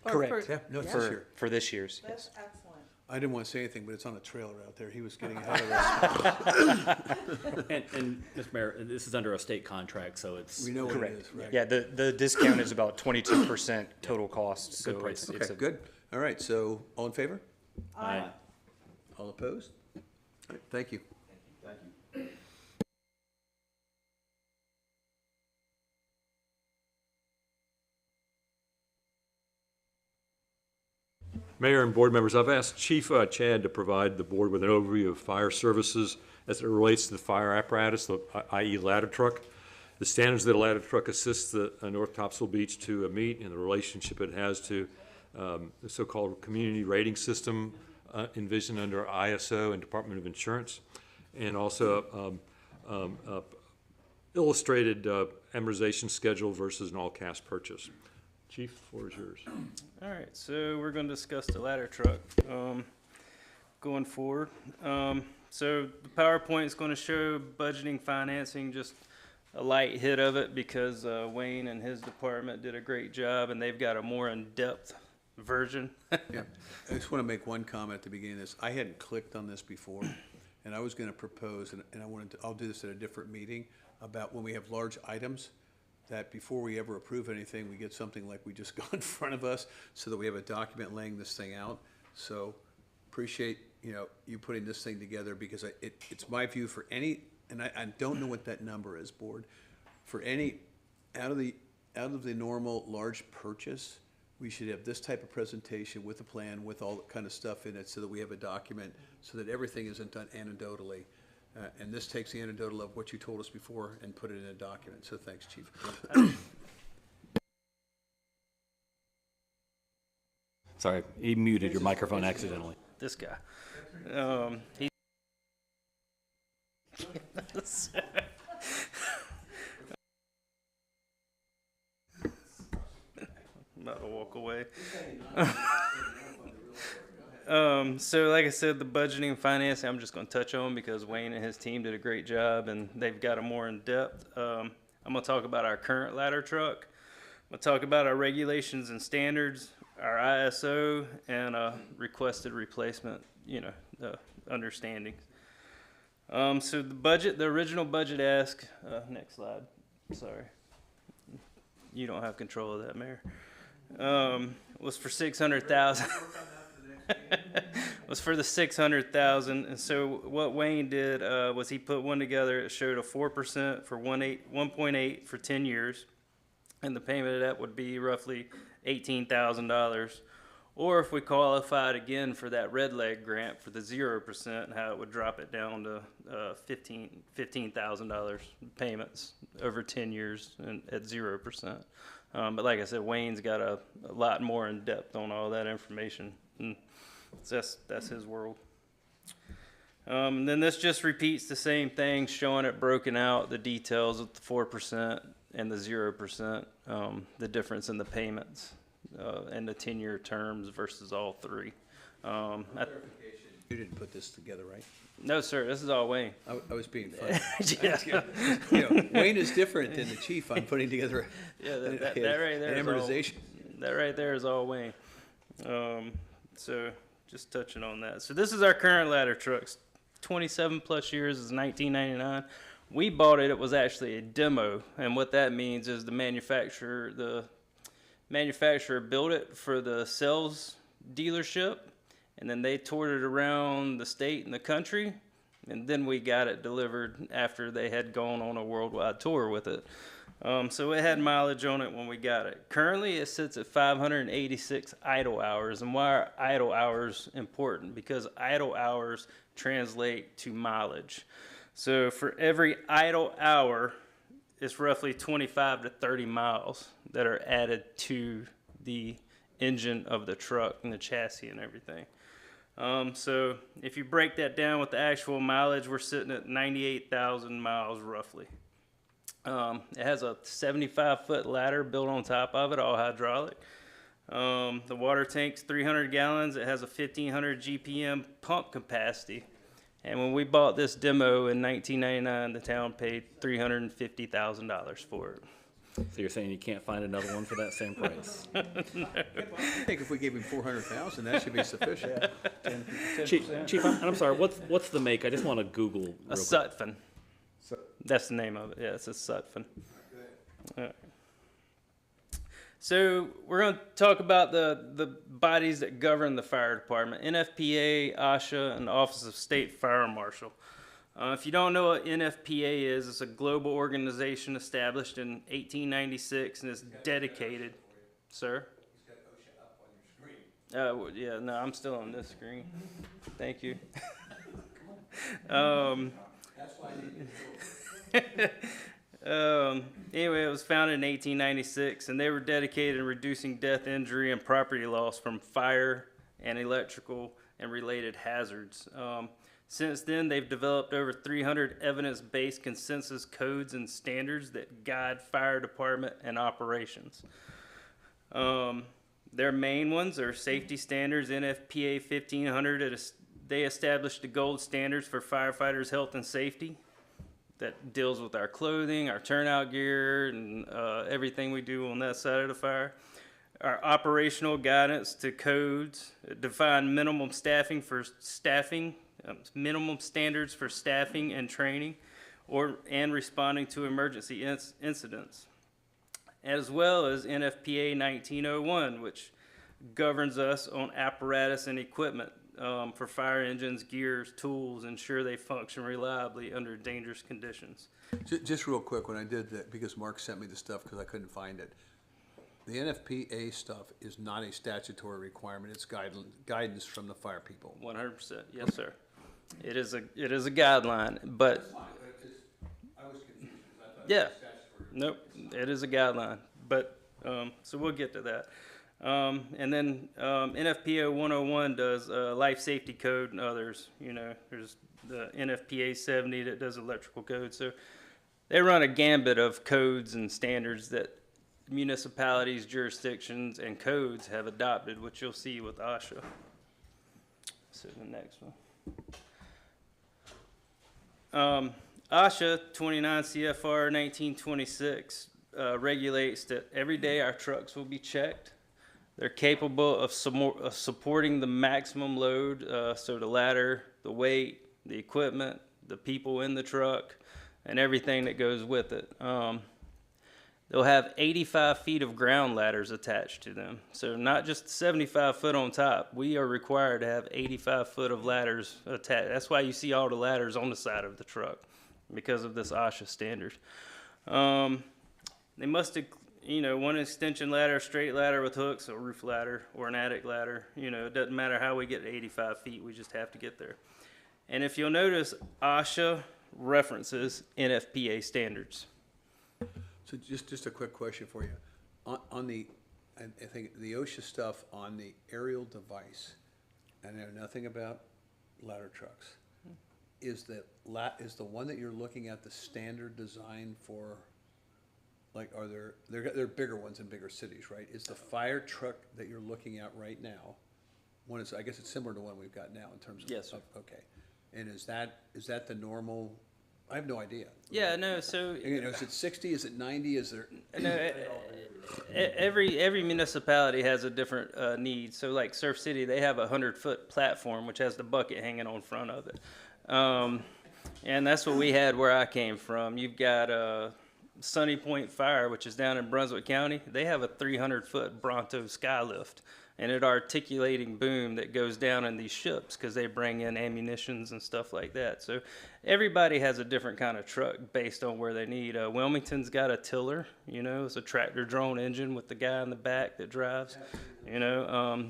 Or Correct. for- Yeah, no, it's this year. For this year's, That's yes. excellent. I didn't want to say anything, but it's on a trailer out there. He was getting ahead of us. And, Mr. Mayor, this is under a state contract, so it's. We know what it Correct. is, right? Yeah, the discount is about 22% total cost, so Good price. it's Okay, good. All right, so all in favor? Aye. All opposed? All right, thank you. Mayor and board members, I've asked Chief Chad to provide the board with an overview of fire services as it relates to the fire apparatus, i.e. ladder truck, the standards that a ladder truck assists the North Topsail Beach to meet, and the relationship it has to the so-called community rating system envisioned under ISO and Department of Insurance, and also illustrated amortization schedule versus an all-cash purchase. Chief, the floor is yours. All right, so we're going to discuss the ladder truck going forward. So the PowerPoint is going to show budgeting, financing, just a light hit of it because Wayne and his department did a great job, and they've got a more in-depth version. Yeah, I just want to make one comment at the beginning of this. I hadn't clicked on this before, and I was going to propose, and I wanted to, I'll do this at a different meeting, about when we have large items, that before we ever approve anything, we get something like we just got in front of us, so that we have a document laying this thing out. So appreciate, you putting this thing together, because it's my view for any, and I don't know what that number is, board, for any, out of the normal large purchase, we should have this type of presentation with a plan, with all that kind of stuff in it, so that we have a document, so that everything isn't done anecdotally. And this takes the anecdotal of what you told us before and put it in a document. So thanks, Chief. Sorry, he muted your microphone accidentally. This guy. He I'm about to walk away. So like I said, the budgeting and financing, I'm just going to touch on because Wayne and his team did a great job and they've got it more in depth. I'm going to talk about our current ladder truck. I'm going to talk about our regulations and standards, our ISO, and requested replacement, understandings. So the original budget ask, next slide, sorry. You don't have control of that, Mayor. was for 600,000. Was for the 600,000. And so what Wayne did was he put one together. It showed a 4% for 1.8 for 10 years, and the payment of that would be roughly $18,000. Or if we qualified again for that red leg grant for the 0%, how it would drop it down to $15,000 payments over 10 years and at 0%. But like I said, Wayne's got a lot more in depth on all that information. And that's his world. And then this just repeats the same thing, showing it broken out, the details of the 4% and the 0%, the difference in the payments and the 10-year terms versus all three. You didn't put this together, right? No, sir. This is all Wayne. I was being funny. Yeah. Wayne is different than the chief on putting together Yeah, that right there an amortization. that right there is all Wayne. So just touching on that. So this is our current ladder trucks. 27 plus years is 1999. We bought it. It was actually a demo, and what that means is the manufacturer built it for the sales dealership, and then they toured it around the state and the country, and then we got it delivered after they had gone on a worldwide tour with it. So it had mileage on it when we got it. Currently, it sits at 586 idle hours. And why are idle hours important? Because idle hours translate to mileage. So for every idle hour, it's roughly 25 to 30 miles that are added to the engine of the truck and the chassis and everything. So if you break that down with the actual mileage, we're sitting at 98,000 miles roughly. It has a 75-foot ladder built on top of it, all hydraulic. The water tank's 300 gallons. It has a 1,500 GPM pump capacity. And when we bought this demo in 1999, the town paid $350,000 for it. So you're saying you can't find another one for that same price? I think if we gave him 400,000, that should be sufficient. 10%. Chief, I'm sorry. What's the make? I just want to Google. A Sutphen. That's the name of it. Yeah, it's a Sutphen. All right. So we're going to talk about the bodies that govern the fire department: NFPA, OSHA, and the Office of State Fire Marshal. If you don't know what NFPA is, it's a global organization established in 1896 and is dedicated. Sir? Yeah, no, I'm still on this screen. Thank you. Anyway, it was founded in 1896, and they were dedicated in reducing death, injury, and property loss from fire and electrical and related hazards. Since then, they've developed over 300 evidence-based consensus codes and standards that guide fire department and operations. Their main ones are safety standards, NFPA 1500. They established the gold standards for firefighters' health and safety. That deals with our clothing, our turnout gear, and everything we do on that side of the fire. Our operational guidance to codes define minimum standards for staffing and training, and responding to emergency incidents, as well as NFPA 1901, which governs us on apparatus and equipment for fire engines, gears, tools, ensure they function reliably under dangerous conditions. Just real quick, when I did that, because Mark sent me the stuff because I couldn't find it, the NFPA stuff is not a statutory requirement. It's guidance from the fire people. 100%, yes, sir. It is a guideline, but I was confused because I thought yeah, nope, it is a guideline. But so we'll get to that. And then NFPA 101 does life safety code and others. You know, there's the NFPA 70 that does electrical code. So they run a gambit of codes and standards that municipalities, jurisdictions, and codes have adopted, which you'll see with OSHA. So the next one. OSHA 29 CFR 1926 regulates that every day our trucks will be checked. They're capable of supporting the maximum load, so the ladder, the weight, the equipment, the people in the truck, and everything that goes with it. they'll have 85 feet of ground ladders attached to them. So not just 75 foot on top. We are required to have 85 foot of ladders attached. That's why you see all the ladders on the side of the truck, because of this OSHA standard. They must, one extension ladder, straight ladder with hooks, a roof ladder, or an attic ladder. It doesn't matter how we get to 85 feet, we just have to get there. And if you'll notice, OSHA references NFPA standards. So just a quick question for you. On the, I think the OSHA stuff on the aerial device, I know nothing about ladder trucks. Is the one that you're looking at the standard design for, like, are there bigger ones in bigger cities, right? Is the fire truck that you're looking at right now, I guess it's similar to one we've got now in terms of. Yes, sir. Okay. And is that the normal? I have no idea. Yeah, no, so. Is it 60? Is it 90? Is there? No, every municipality has a different need. So like Surf City, they have a 100-foot platform, which has the bucket hanging on front of it. And that's what we had where I came from. You've got Sunny Point Fire, which is down in Brunswick County. They have a 300-foot Bronto Skylift, and an articulating boom that goes down in these ships because they bring in ammunitions and stuff like that. So everybody has a different kind of truck based on where they need. Wilmington's got a tiller, it's a tractor drone engine with the guy in the back that drives,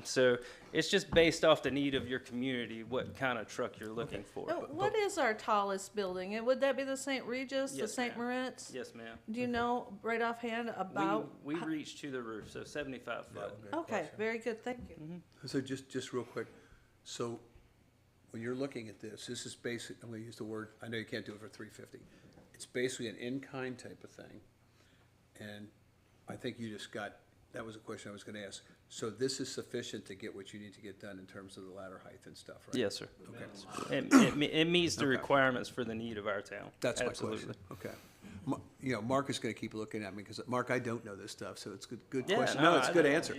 so it's just based off the need of your community, what kind of truck you're looking for. What is our tallest building? And would that be the St. Regis, the St. Moritz? Yes, ma'am. Do you know right offhand about? We reach to the roof, so 75 foot. Okay, very good, thank you. So just real quick, so when you're looking at this is basic, I'm gonna use the word, I know you can't do it for 350. It's basically an in-kind type of thing. And I think that was a question I was gonna ask. So this is sufficient to get what you need to get done in terms of the ladder height and stuff, right? Yes, sir. Okay. It meets the requirements for the need of our town. That's my Absolutely. question. Okay. Mark is gonna keep looking at me because, Mark, I don't know this stuff, so it's good Yeah, question. no, No, it's a good answer.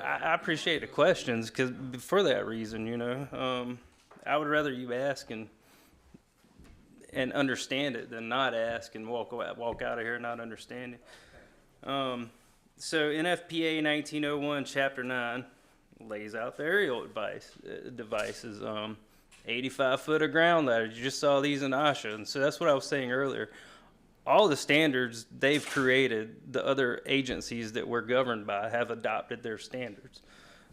I appreciate the questions because for that reason, I would rather you ask and understand it than not ask and walk out of here not understanding. So NFPA 1901 Chapter 9 lays out the aerial devices. 85 foot of ground ladder. You just saw these in OSHA, and so that's what I was saying earlier. All the standards they've created, the other agencies that we're governed by have adopted their standards.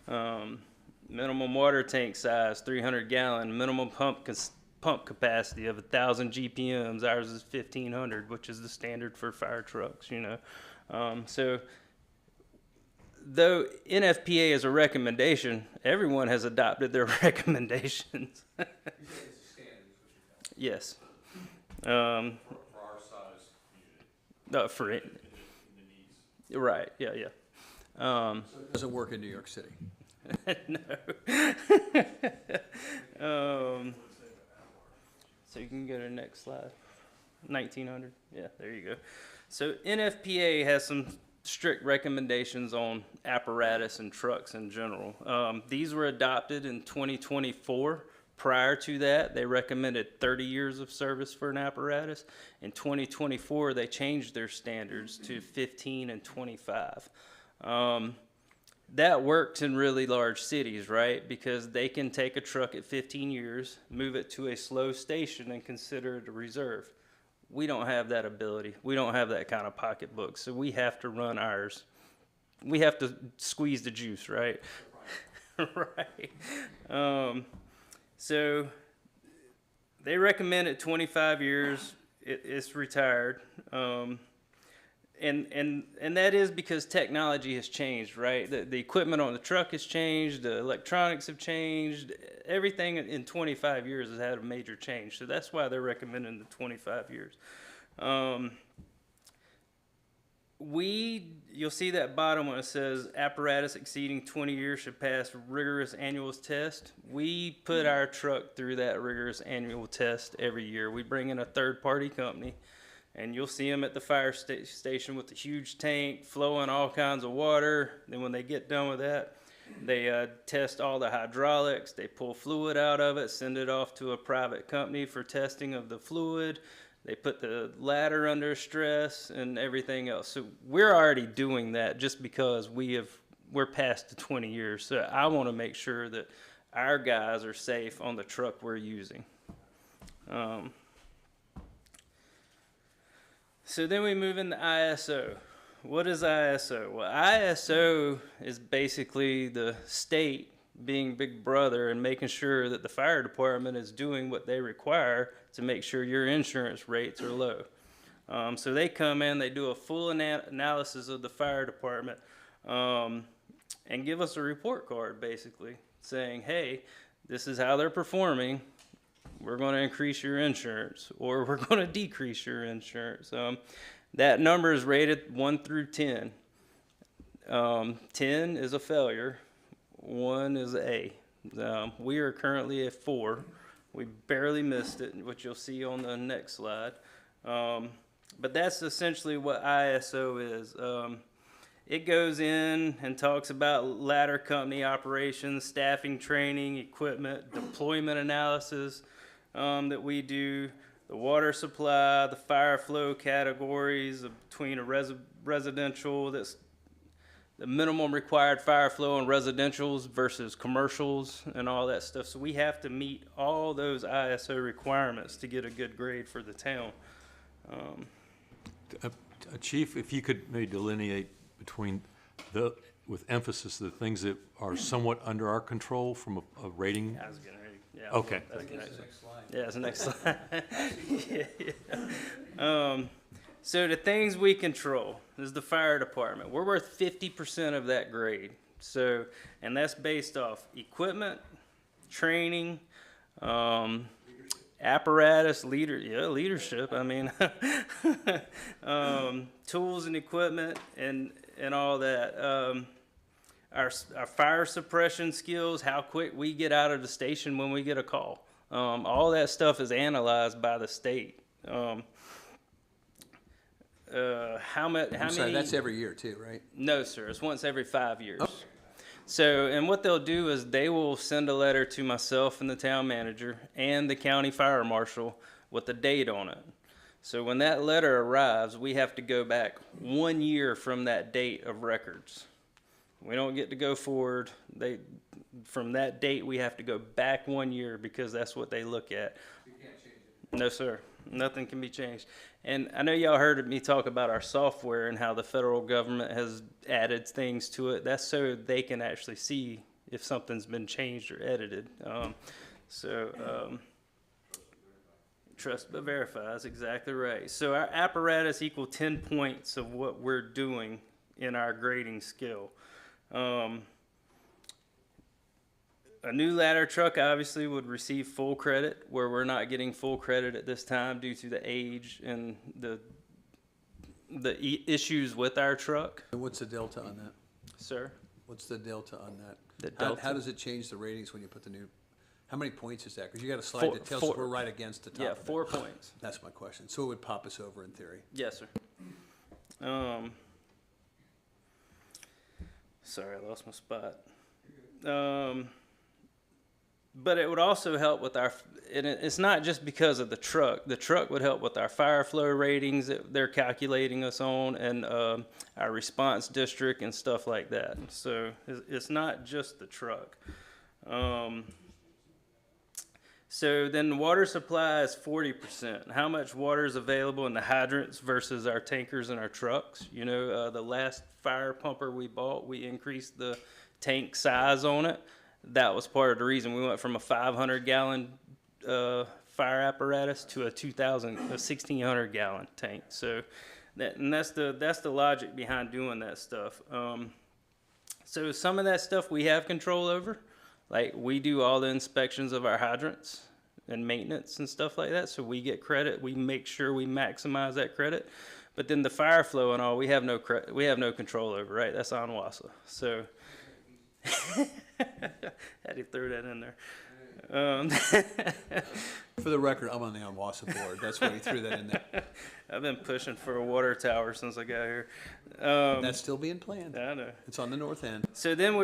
Minimum water tank size, 300 gallon. Minimum pump capacity of 1,000 GPMs. Ours is 1,500, which is the standard for fire trucks. So though NFPA is a recommendation, everyone has adopted their recommendations. Yes. For our size community. No, for it. Right. Yeah. So it doesn't work in New York City. No. So you can go to the next slide. 1900. Yeah, there you go. So NFPA has some strict recommendations on apparatus and trucks in general. These were adopted in 2024. Prior to that, they recommended 30 years of service for an apparatus. In 2024, they changed their standards to 15 and 25. That works in really large cities, right? Because they can take a truck at 15 years, move it to a slow station, and consider it a reserve. We don't have that ability. We don't have that kind of pocketbook, so we have to run ours. We have to squeeze the juice, right? Right. So they recommend it 25 years. It's retired. And that is because technology has changed, right? The equipment on the truck has changed, the electronics have changed, everything in 25 years has had a major change. So that's why they're recommending the 25 years. You'll see that bottom when it says apparatus exceeding 20 years should pass rigorous annual test. We put our truck through that rigorous annual test every year. We bring in a third-party company, and you'll see them at the fire station with a huge tank flowing all kinds of water. Then when they get done with that, they test all the hydraulics. They pull fluid out of it, send it off to a private company for testing of the fluid. They put the ladder under stress and everything else. So we're already doing that just because we're past the 20 years. So I want to make sure that our guys are safe on the truck we're using. So then we move into ISO. What is ISO? Well, ISO is basically the state being big brother and making sure that the fire department is doing what they require to make sure your insurance rates are low. So they come in, they do a full analysis of the fire department, and give us a report card basically saying, hey, this is how they're performing. We're going to increase your insurance, or we're going to decrease your insurance. That number is rated 1 through 10. 10 is a failure. 1 is A. We are currently at 4. We barely missed it, which you'll see on the next slide. But that's essentially what ISO is. It goes in and talks about ladder company operations, staffing, training, equipment, deployment analysis that we do, the water supply, the fire flow categories between a residential, that's the minimum required fire flow in residentials versus commercials and all that stuff. So we have to meet all those ISO requirements to get a good grade for the town. Chief, if you could maybe delineate between with emphasis, the things that are somewhat under our control from a rating. I was getting ready. Yeah. Okay. That's the next slide. Yeah, that's the next slide. Yeah. So the things we control is the fire department. We're worth 50% of that grade. So, and that's based off equipment, training, apparatus, leadership. I mean, tools and equipment and all that. Our fire suppression skills, how quick we get out of the station when we get a call. All that stuff is analyzed by the state. How many? That's every year too, right? No, sir. It's once every 5 years. Oh. So, and what they'll do is they will send a letter to myself and the town manager and the county fire marshal with the date on it. So when that letter arrives, we have to go back 1 year from that date of records. We don't get to go forward. From that date, we have to go back 1 year because that's what they look at. You can't change it. No, sir. Nothing can be changed. And I know y'all heard me talk about our software and how the federal government has added things to it. That's so they can actually see if something's been changed or edited. Trust but verify is exactly right. So our apparatus equal 10 points of what we're doing in our grading skill. A new ladder truck obviously would receive full credit, where we're not getting full credit at this time due to the age and the issues with our truck. And what's the delta on that? Sir? What's the delta on that? The delta? How does it change the ratings when you put the new, how many points is that? Because you got a slide that tells us we're right against the top. Yeah, of it. 4 points. That's my question. So it would pop us over in theory. Yes, sir. Sorry, I lost my spot. But it would also help with our, and it's not just because of the truck. The truck would help with our fire flow ratings that they're calculating us on, and our response district and stuff like that. So it's not just the truck. So then the water supply is 40%. How much water is available in the hydrants versus our tankers and our trucks? You know, the last fire pumper we bought, we increased the tank size on it. That was part of the reason we went from a 500-gallon fire apparatus to a 1,600-gallon tank. So that's the logic behind doing that stuff. So some of that stuff we have control over. Like, we do all the inspections of our hydrants and maintenance and stuff like that, so we get credit. We make sure we maximize that credit. But then the fire flow and all, we have no control over, right? That's on WASA. So had to throw that in there. For the record, I'm on the ONWASA board. That's why he threw that in there. I've been pushing for a water tower since I got here. That's still being planned. I know. It's on the north end. So then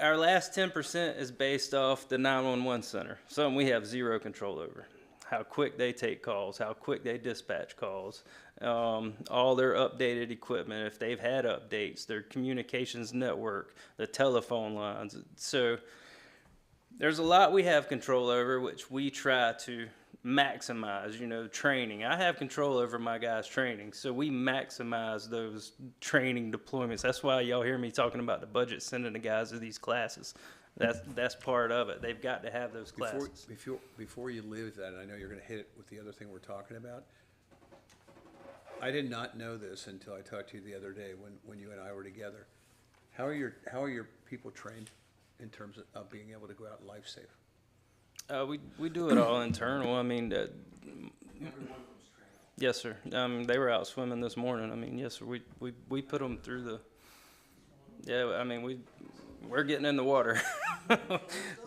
our last 10% is based off the 911 center, something we have zero control over. how quick they take calls, how quick they dispatch calls, all their updated equipment, if they've had updates, their communications network, the telephone lines. So there's a lot we have control over, which we try to maximize, training. I have control over my guys' training, so we maximize those training deployments. That's why y'all hear me talking about the budget, sending the guys to these classes. That's part of it. They've got to have those classes. Before you leave that, I know you're gonna hit it with the other thing we're talking about. I did not know this until I talked to you the other day when you and I were together. How are your people trained in terms of being able to go out life safe? We do it all internal. I mean, yes, sir. They were out swimming this morning. I mean, yes, sir. We put them through the. Yeah, I mean, we're getting in the water.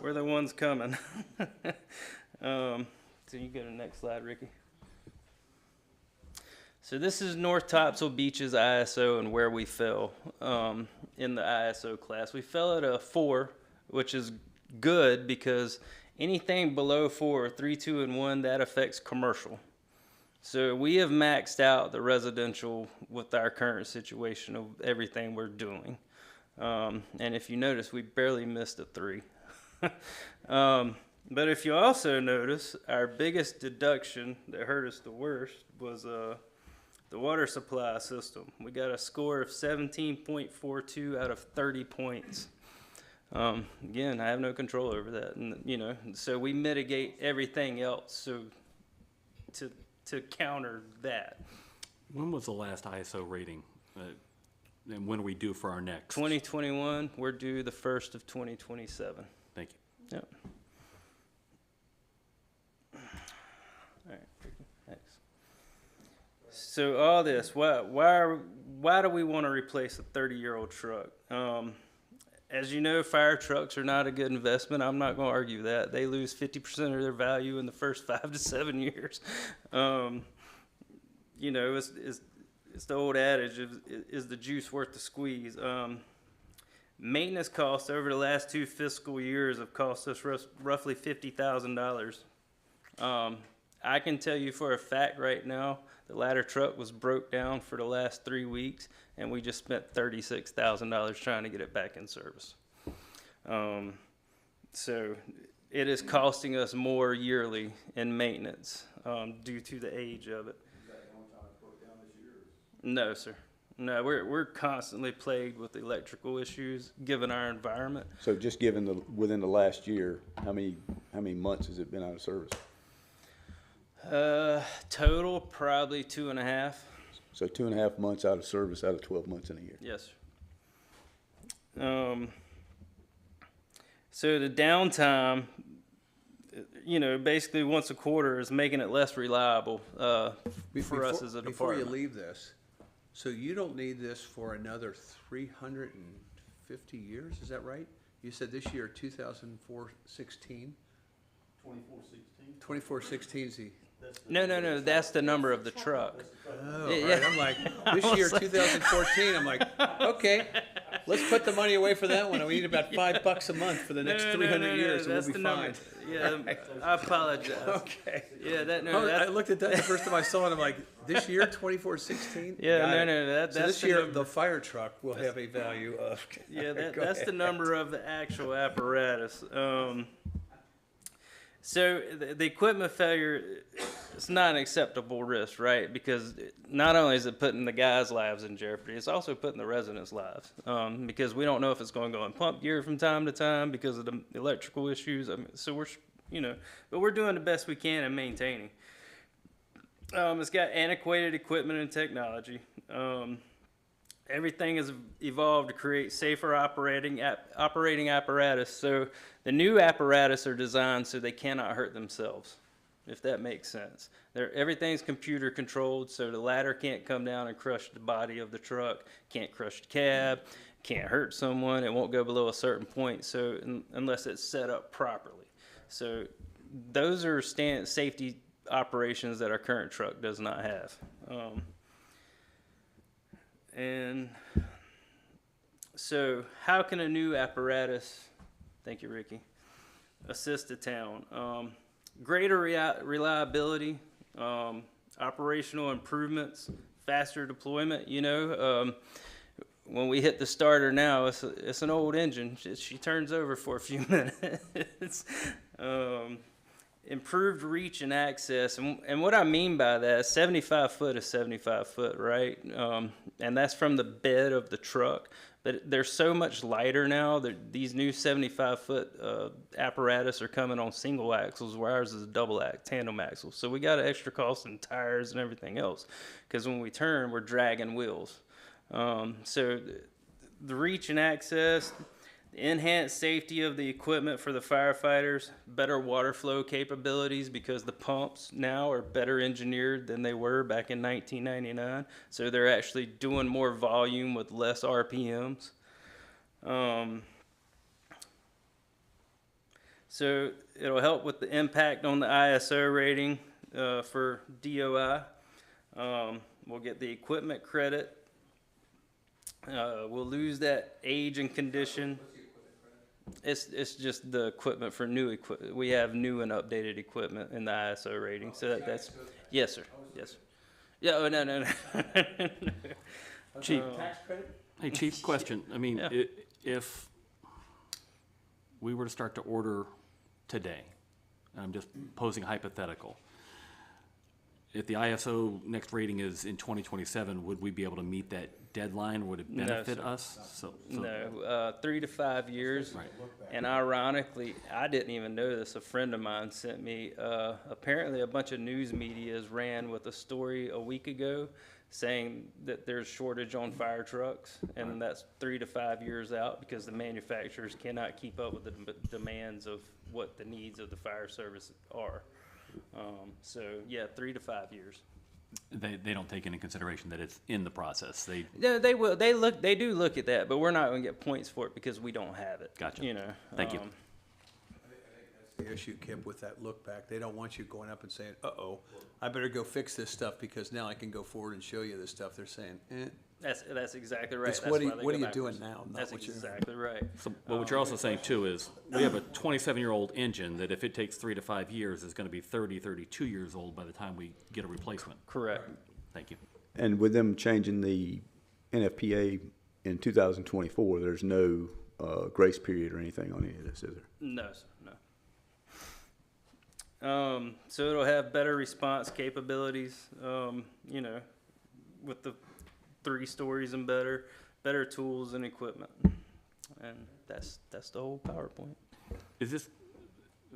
We're the ones coming. So you go to the next slide, Ricky. So this is North Topsail Beach's ISO and where we fell in the ISO class. We fell at a 4, which is good because anything below 4, 3, 2, and 1, that affects commercial. So we have maxed out the residential with our current situation of everything we're doing. And if you notice, we barely missed a 3. But if you also notice, our biggest deduction that hurt us the worst was the water supply system. We got a score of 17.42 out of 30 points. Again, I have no control over that, and so we mitigate everything else to counter that. When was the last ISO rating? And when are we due for our next? 2021. We're due the 1st of 2027. Thank you. Yep. All right. Thanks. So all this, why do we want to replace a 30-year-old truck? As you know, fire trucks are not a good investment. I'm not going to argue that. They lose 50% of their value in the first 5 to 7 years. It's the old adage, is the juice worth the squeeze? Maintenance costs over the last 2 fiscal years have cost us roughly $50,000. I can tell you for a fact right now, the ladder truck was broke down for the last 3 weeks, and we just spent $36,000 trying to get it back in service. So it is costing us more yearly in maintenance due to the age of it. Is that the only time it broke down this year? No, sir. No, we're constantly plagued with electrical issues given our environment. So just within the last year, how many months has it been out of service? Total probably 2.5. So 2.5 months out of service out of 12 months in a year. Yes, sir. So the downtime, basically once a quarter is making it less reliable for us as a department. Before you leave this, so you don't need this for another 350 years, is that right? You said this year, 2016? 2416. 2416 is the... No, that's the number of the truck. Oh, right. I'm like, this year, 2014, I'm like, okay, let's put the money away for that one. We need about $5 a month for the next 300 years, and we'll be fine. Yeah, I apologize. Okay. Yeah, I looked at that the first time I saw it, I'm like, this year, 2416? Yeah, that's this year, the fire truck will have a value of... Yeah, that's the number of the actual apparatus. So the equipment failure, it's not an acceptable risk, right? Because not only is it putting the guys' lives in jeopardy, it's also putting the residents' lives. Because we don't know if it's going to go in pump gear from time to time because of the electrical issues. I mean, so but we're doing the best we can in maintaining. It's got antiquated equipment and technology. Everything has evolved to create safer operating apparatus. So the new apparatus are designed so they cannot hurt themselves, if that makes sense. Everything's computer controlled, so the ladder can't come down and crush the body of the truck, can't crush the cab, can't hurt someone. It won't go below a certain point, so unless it's set up properly. So those are safety operations that our current truck does not have. And so how can a new apparatus, thank you, Ricky, assist the town? greater reliability, operational improvements, faster deployment. You know, when we hit the starter now, it's an old engine. She turns over for a few minutes. Improved reach and access, and what I mean by that, 75 foot is 75 foot, right? And that's from the bed of the truck. But they're so much lighter now that these new 75 foot apparatus are coming on single axles, where ours is a double tandem axle. So we got an extra cost in tires and everything else, because when we turn, we're dragging wheels. So the reach and access, the enhanced safety of the equipment for the firefighters, better water flow capabilities because the pumps now are better engineered than they were back in 1999. So they're actually doing more volume with less RPMs. So it'll help with the impact on the ISO rating for DOI. We'll get the equipment credit. We'll lose that age and condition. It's just the equipment for new equipment. We have new and updated equipment in the ISO rating. So that's, yes, sir. Yes, sir. Yeah, oh, no. Chief, hey, Chief, question. I mean, Yeah. If we were to start to order today, and I'm just posing a hypothetical, if the ISO next rating is in 2027, would we be able to meet that deadline? Would it benefit us? No, 3 to 5 years. Right. And ironically, I didn't even know this. A friend of mine sent me, apparently a bunch of news medias ran with a story a week ago saying that there's shortage on fire trucks, and that's 3 to 5 years out because the manufacturers cannot keep up with the demands of what the needs of the fire service are. So yeah, 3 to 5 years. They don't take into consideration that it's in the process. Yeah, they will. They do look at that, but we're not going to get points for it because we don't have it. Gotcha. You know. Thank you. I think that's the issue, Kip, with that look back. They don't want you going up and saying, uh-oh, I better go fix this stuff because now I can go forward and show you this stuff. They're saying, eh. That's exactly right. It's That's what why are they you go doing backwards. now, not That's what you're- exactly right. So, but what you're also saying too is we have a 27-year-old engine that if it takes 3 to 5 years is going to be 30, 32 years old by the time we get a replacement. Correct. Thank you. And with them changing the NFPA in 2024, there's no grace period or anything on any of this, is there? No, sir, no. So it'll have better response capabilities, you know, with the 3 stories and better tools and equipment. And that's the whole PowerPoint.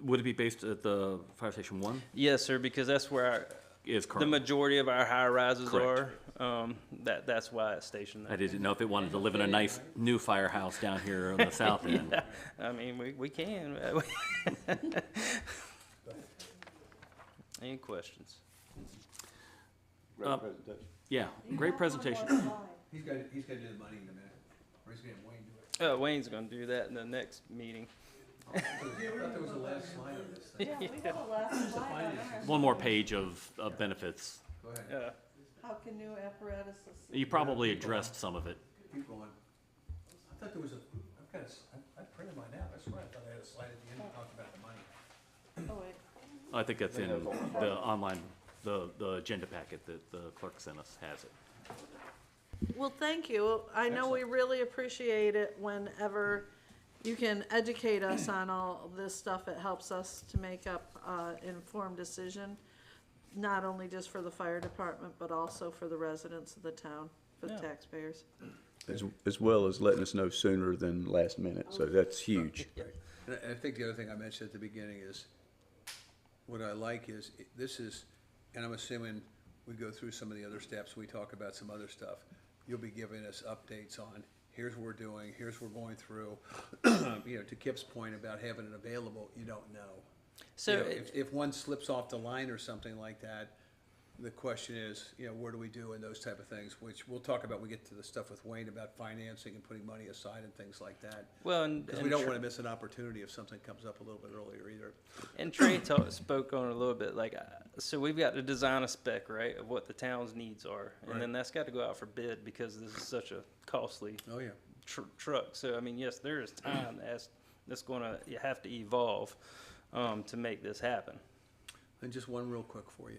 Would it be based at the Fire Station 1? Yes, sir, because that's where Is the currently. majority of our high rises Correct. are. That's why it's stationed there. I didn't know if it wanted to live in a nice new firehouse down here on the south end. Yeah, I mean, we can. Any questions? Yeah, great presentation. He's got to do the money in a minute, or he's going to Wayne do it. Wayne's going to do that in the next meeting. I thought there was a last slide on this thing. Yeah, we have a last slide on ours. One more page of benefits. Go ahead. Yeah. How can new apparatuses? You probably addressed some of it. Keep going. I thought there was I printed mine out. That's right. I thought I had a slide at the end that talked about the money. Oh, wait. I think that's in the online, the agenda packet that the clerk sent us has it. Well, thank you. I know we really appreciate it whenever you can educate us on all of this stuff. It helps us to make up informed decision, not only just for the fire department, but also for the residents of the town, for the taxpayers. As well as letting us know sooner than last minute, so that's huge. And I think the other thing I mentioned at the beginning is, what I like is, this is, and I'm assuming we go through some of the other steps, we talk about some other stuff. You'll be giving us updates on, here's what we're doing, here's what we're going through. You know, to Kip's point about having it available, you don't know. So You know, if one slips off the line or something like that, the question is, you know, where do we do and those type of things, which we'll talk about, we get to the stuff with Wayne about financing and putting money aside and things like that. Well, and Because we don't want to miss an opportunity if something comes up a little bit earlier either. And Trey spoke on it a little bit, like, so we've got to design a spec, right, of what the town's needs are. And then that's got to go out for bid because this is such a costly Oh, yeah. truck. So, I mean, yes, there is time that's going to, you have to evolve to make this happen. And just one real quick for you.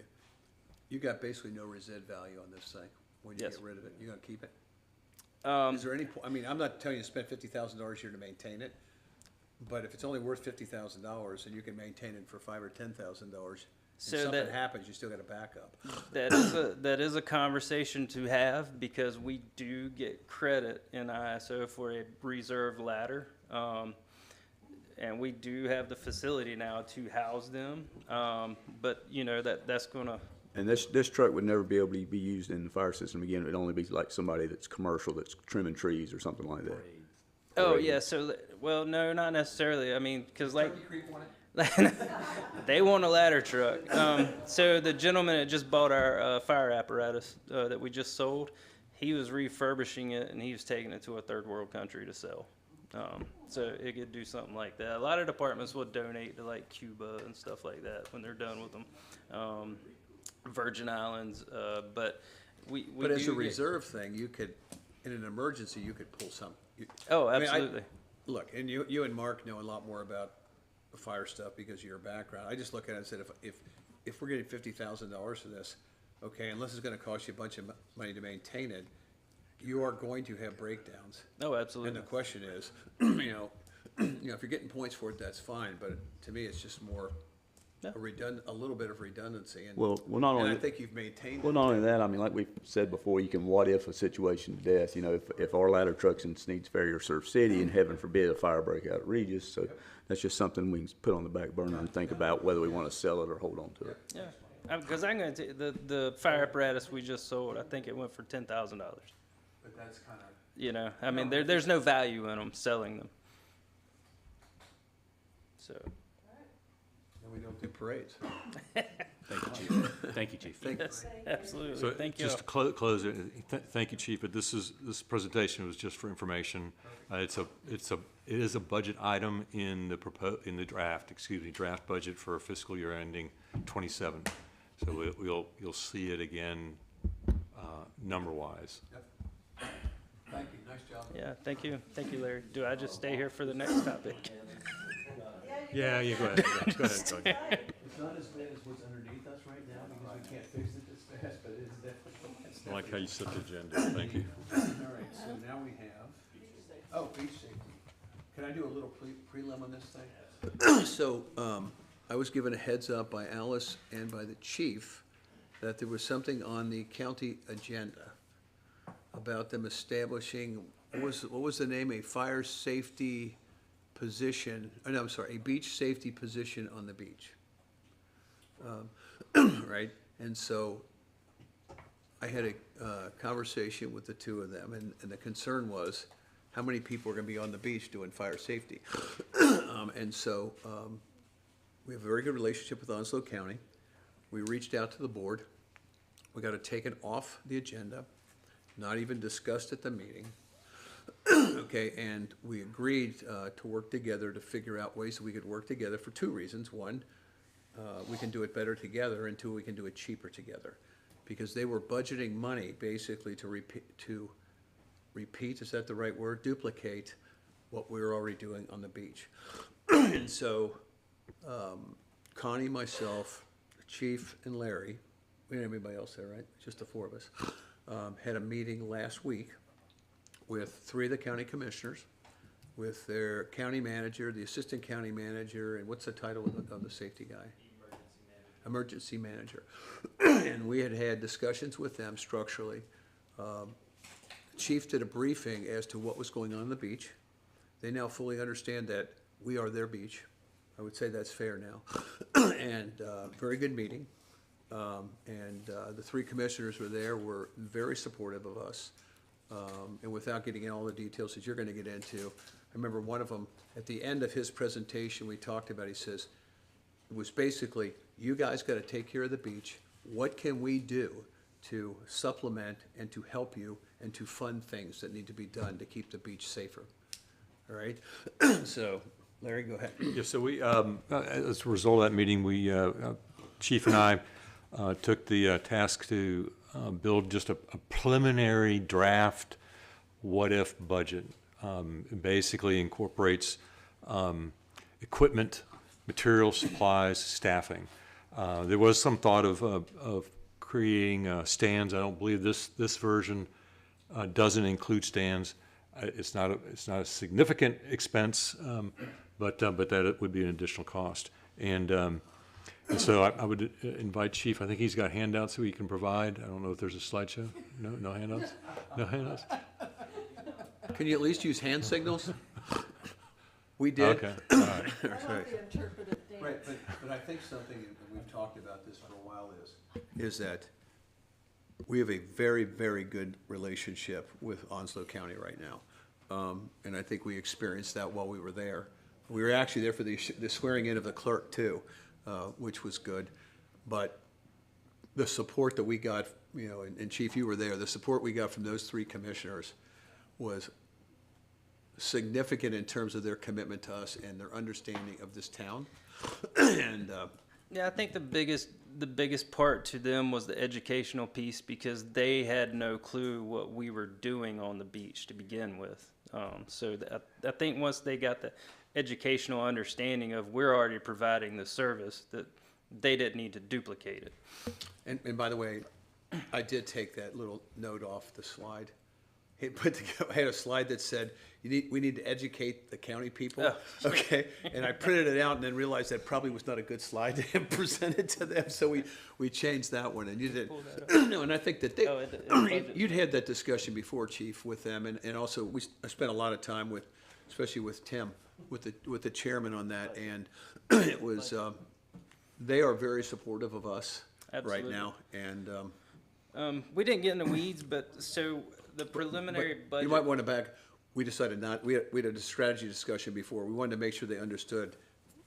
You got basically no resid value on this thing when you Yes. get rid of it. You gonna keep it? Um, Is there any, I mean, I'm not telling you to spend $50,000 here to maintain it, but if it's only worth $50,000 and you can maintain it for $5,000 or $10,000, So and something that- happens, you still got a backup. that is a conversation to have because we do get credit in ISO for a reserve ladder. And we do have the facility now to house them. But you know, that's gonna, And this truck would never be able to be used in the fire system again. It'd only be like somebody that's commercial, that's trimming trees or something like that. oh yeah, so, well, no, not necessarily. I mean, cause like, they want a ladder truck. So the gentleman that just bought our fire apparatus that we just sold, he was refurbishing it and he was taking it to a third world country to sell. So it could do something like that. A lot of departments will donate to like Cuba and stuff like that when they're done with them. Virgin Islands, but we But as do a get- reserve thing, you could, in an emergency, you could pull some. Oh, I mean, absolutely. Look, and you and Mark know a lot more about the fire stuff because of your background. I just look at it and said, if we're getting $50,000 for this, okay, unless it's gonna cost you a bunch of money to maintain it, you are going to have breakdowns. Oh, absolutely. And the question is, you know, if you're getting points for it, that's fine, but to me, it's just more a little bit of redundancy. And Well, not and only. I think you've maintained. Well, it. not only that, I mean, like we said before, you can what if a situation to death. You know, if our ladder trucks in Sneed's Ferry or Surf City, and heaven forbid a fire break out at Regis, so that's just something we can put on the back burner and think about whether we want to sell it or hold on to it. Yeah, because I'm going to the fire apparatus we just sold. I think it went for $10,000. But that's kind of. You know, I mean, there's no value in them selling them. So. And we don't do parades. Thank you, Chief. Thank you, Chief. Yes, absolutely. So Thank you. just to close it, thank you, Chief, but this presentation was just for information. It is a budget item in the draft budget for fiscal year ending '27. So you'll see it again, number-wise. Thank you, nice job. Yeah, thank you. Thank you, Larry. Do I just stay here for the next topic? Yeah, you go ahead. Go ahead, Doug. It's not as bad as what's underneath us right now because we can't fix it this fast, but it's definitely. I like how you set the agenda. Thank you. All right, so now we have, beach safety. Can I do a little prelim on this thing? So, I was given a heads up by Alice and by the chief that there was something on the county agenda about them establishing, what was the name, a fire safety position, oh, no, I'm sorry, a beach safety position on the beach. Right, and so I had a conversation with the two of them, and the concern was how many people are gonna be on the beach doing fire safety. And so, we have a very good relationship with Onslow County. We reached out to the board. We got it taken off the agenda, not even discussed at the meeting. Okay, and we agreed to work together to figure out ways that we could work together for two reasons. One, we can do it better together, and two, we can do it cheaper together. Because they were budgeting money basically to repeat, is that the right word? Duplicate what we were already doing on the beach. And so, Connie, myself, the chief, and Larry, we didn't have anybody else there, right? Just the four of us, had a meeting last week with three of the county commissioners, with their county manager, the assistant county manager, and what's the title of the safety guy? Emergency manager. And we had had discussions with them structurally. Chief did a briefing as to what was going on the beach. They now fully understand that we are their beach. I would say that's fair now. And very good meeting. And the three commissioners were there, were very supportive of us. And without getting in all the details that you're gonna get into, I remember one of them, at the end of his presentation, we talked about, he says, it was basically, you guys gotta take care of the beach. What can we do to supplement and to help you and to fund things that need to be done to keep the beach safer? All right? So, Larry, go ahead. Yeah, so we, as a result of that meeting, we, Chief and I, took the task to build just a preliminary draft what-if budget. It basically incorporates equipment, materials, supplies, staffing. There was some thought of creating stands. I don't believe this version doesn't include stands. It's not a significant expense, but that it would be an additional cost. And so I would invite Chief. I think he's got handouts that he can provide. I don't know if there's a slideshow. No handouts? No handouts? Can you at least use hand signals? We did. Okay, all right. That's right. Right, but I think something, and we've talked about this for a while, is that we have a very, very good relationship with Onslow County right now. And I think we experienced that while we were there. We were actually there for the swearing in of the clerk too, which was good. But the support that we got, and Chief, you were there, the support we got from those three commissioners was significant in terms of their commitment to us and their understanding of this town. And yeah, I think the biggest part to them was the educational piece, because they had no clue what we were doing on the beach to begin with. So I think once they got the educational understanding of we're already providing the service, that they didn't need to duplicate it. And by the way, I did take that little note off the slide. I had a slide that said, we need to educate the county people. Oh. Okay, and I printed it out and then realized that probably was not a good slide to have presented to them, so we changed that one, and you did. No, and I think that you'd had that discussion before, Chief, with them, and also I spent a lot of time especially with Tim, with the chairman on that, and it was, they are very supportive of us right now, and we didn't get in the weeds, but so the preliminary budget. You might want to back. We decided not. We had a strategy discussion before. We wanted to make sure they understood,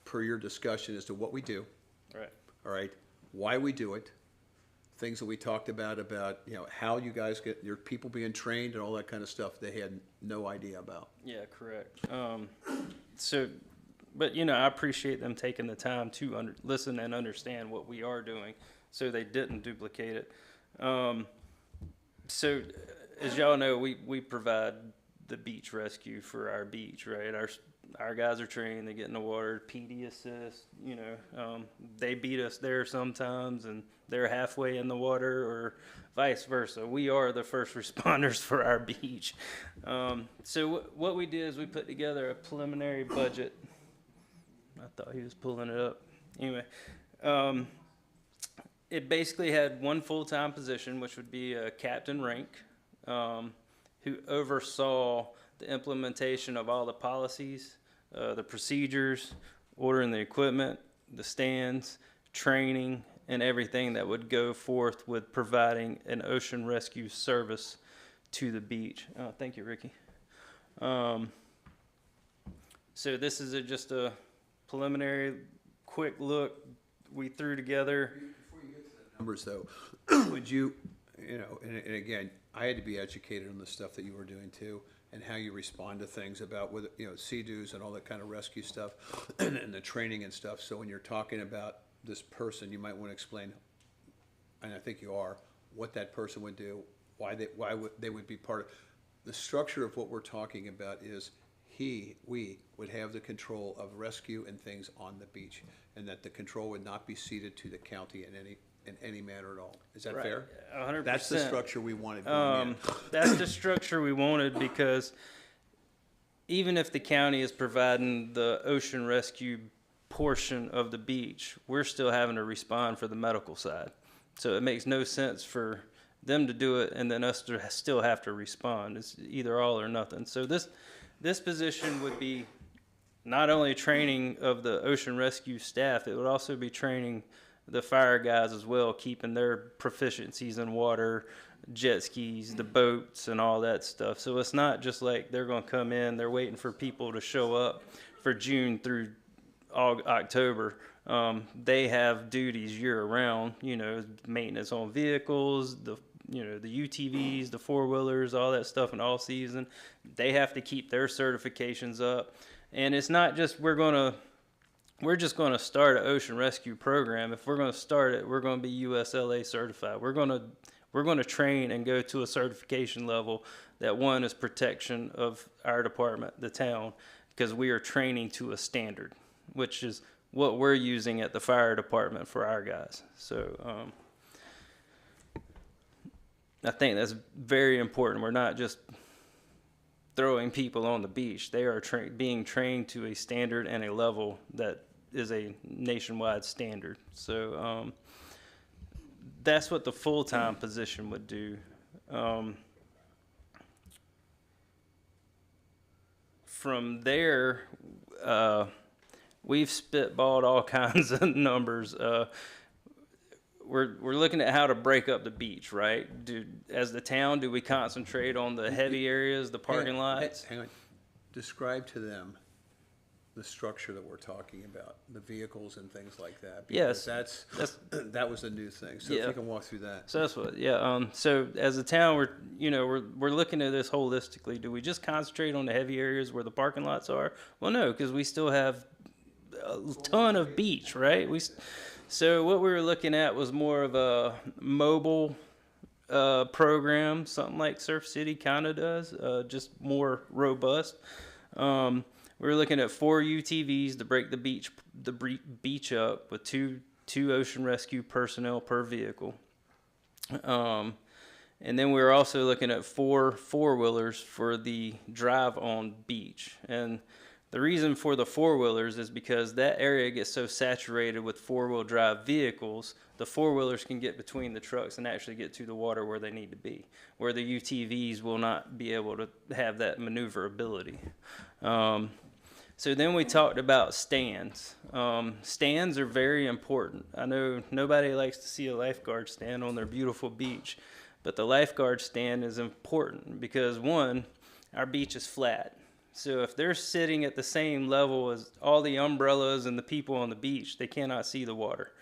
per your discussion, as to what we do. Right. All right. Why we do it. Things that we talked about how you guys get your people being trained and all that kind of stuff. They had no idea about. Yeah, correct. But I appreciate them taking the time to listen and understand what we are doing, so they didn't duplicate it. So, as y'all know, we provide the beach rescue for our beach, right? Our guys are trained, they get in the water, PD assist, they beat us there sometimes and they're halfway in the water, or vice versa. We are the first responders for our beach. So what we did is we put together a preliminary budget. I thought he was pulling it up. Anyway, it basically had one full-time position, which would be a captain rank, who oversaw the implementation of all the policies, the procedures, ordering the equipment, the stands, training, and everything that would go forth with providing an ocean rescue service to the beach. Thank you, Ricky. So this is just a preliminary quick look we threw together. Before you get to the numbers, though, would you, and again, I had to be educated on the stuff that you were doing too, and how you respond to things about whether, sea-doos and all that kind of rescue stuff, and the training and stuff. So when you're talking about this person, you might want to explain, and I think you are, what that person would do, why they would be part of. The structure of what we're talking about is we would have the control of rescue and things on the beach, and that the control would not be ceded to the county in any manner at all. Is that right. fair? 100%. That's the structure we wanted. That's the structure we wanted, because even if the county is providing the ocean rescue portion of the beach, we're still having to respond for the medical side. So it makes no sense for them to do it and then us to still have to respond. It's either all or nothing. So this position would be not only training of the ocean rescue staff, it would also be training the fire guys as well, keeping their proficiencies in water, jet skis, the boats, and all that stuff. So it's not just like they're going to come in, they're waiting for people to show up for June through October. They have duties year-round, maintenance on vehicles, the UTVs, the four-wheelers, all that stuff in all season. They have to keep their certifications up. And it's not just we're just going to start an ocean rescue program. If we're going to start it, we're going to be USLA certified. We're going to train and go to a certification level that, one, is protection of our department, the town, because we are training to a standard, which is what we're using at the fire department for our guys. So I think that's very important. We're not just throwing people on the beach. They are being trained to a standard and a level that is a nationwide standard. So that's what the full-time position would do. From there, we've spitballed all kinds of numbers. We're looking at how to break up the beach, right? As the town, do we concentrate on the heavy areas, the parking lots? Hang on. Describe to them the structure that we're talking about, the vehicles and things like that. Yes. Because that was a new thing. So if you can walk through that. So that's what, yeah. So as a town, we're looking at this holistically. Do we just concentrate on the heavy areas where the parking lots are? Well, no, because we still have a ton of beach, right? So what we were looking at was more of a mobile program, something like Surf City kind of does, just more robust. We were looking at 4 UTVs to break the beach up with two ocean rescue personnel per vehicle. And then we were also looking at 4 four-wheelers for the drive on beach. And the reason for the four-wheelers is because that area gets so saturated with four-wheel drive vehicles, the four-wheelers can get between the trucks and actually get to the water where they need to be, where the UTVs will not be able to have that maneuverability. So then we talked about stands. Stands are very important. I know nobody likes to see a lifeguard stand on their beautiful beach, but the lifeguard stand is important because, one, our beach is flat. So if they're sitting at the same level as all the umbrellas and the people on the beach, they cannot see the water.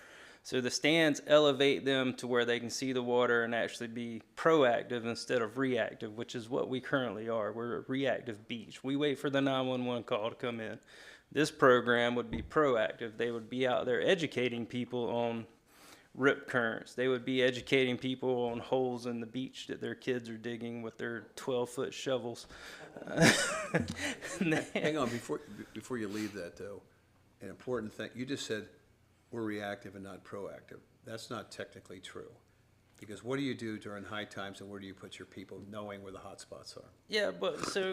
So the stands elevate them to where they can see the water and actually be proactive instead of reactive, which is what we currently are. We're a reactive beach. We wait for the 911 call to come in. This program would be proactive. They would be out there educating people on rip currents. They would be educating people on holes in the beach that their kids are digging with their 12-foot shovels. Hang on, before you leave that though, an important thing, you just said we're reactive and not proactive. That's not technically true. Because what do you do during high times and where do you put your people knowing where the hot spots are? Yeah, but so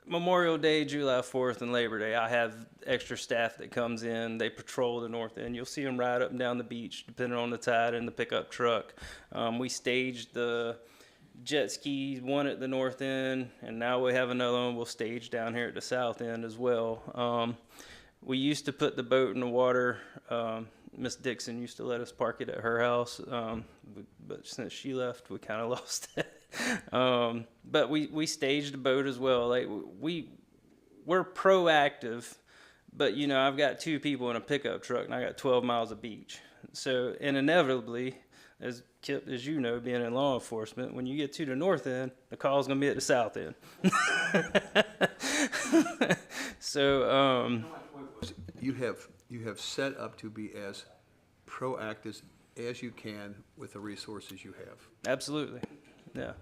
Memorial Day, July 4th, and Labor Day, I have extra staff that comes in. They patrol the north end. You'll see them ride up and down the beach, depending on the tide and the pickup truck. We staged the jet skis, one at the north end, and now we have another one we'll stage down here at the south end as well. We used to put the boat in the water. Miss Dixon used to let us park it at her house, but since she left, we kind of lost it. But we staged the boat as well. Like we're proactive, but I've got 2 people in a pickup truck and I got 12 miles of beach. So, and inevitably, as Kip, as you know, being in law enforcement, when you get to the north end, the call's gonna be at the south end. So, you have set up to be as proactive as you can with the resources you have. Absolutely, yeah.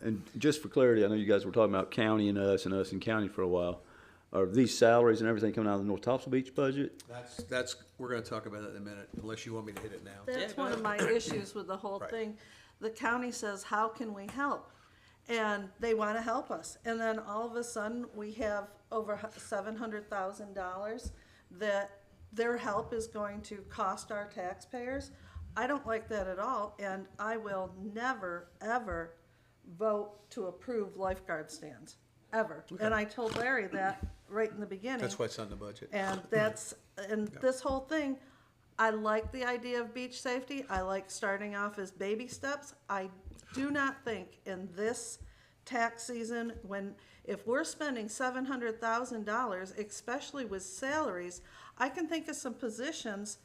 And just for clarity, I know you guys were talking about county and us and county for a while. Are these salaries and everything coming out of the North Topsail Beach budget? We're gonna talk about that in a minute, unless you want me to hit it now. That's one of my issues with the whole thing. The county says, how can we help? And they want to help us. And then all of a sudden, we have over $700,000 that their help is going to cost our taxpayers. I don't like that at all, and I will never, ever vote to approve lifeguard stands, ever. Okay. And I told Larry that right in the beginning. That's why it's on the budget. And this whole thing, I like the idea of beach safety. I like starting off as baby steps. I do not think in this tax season, if we're spending $700,000, especially with salaries, I can think of some positions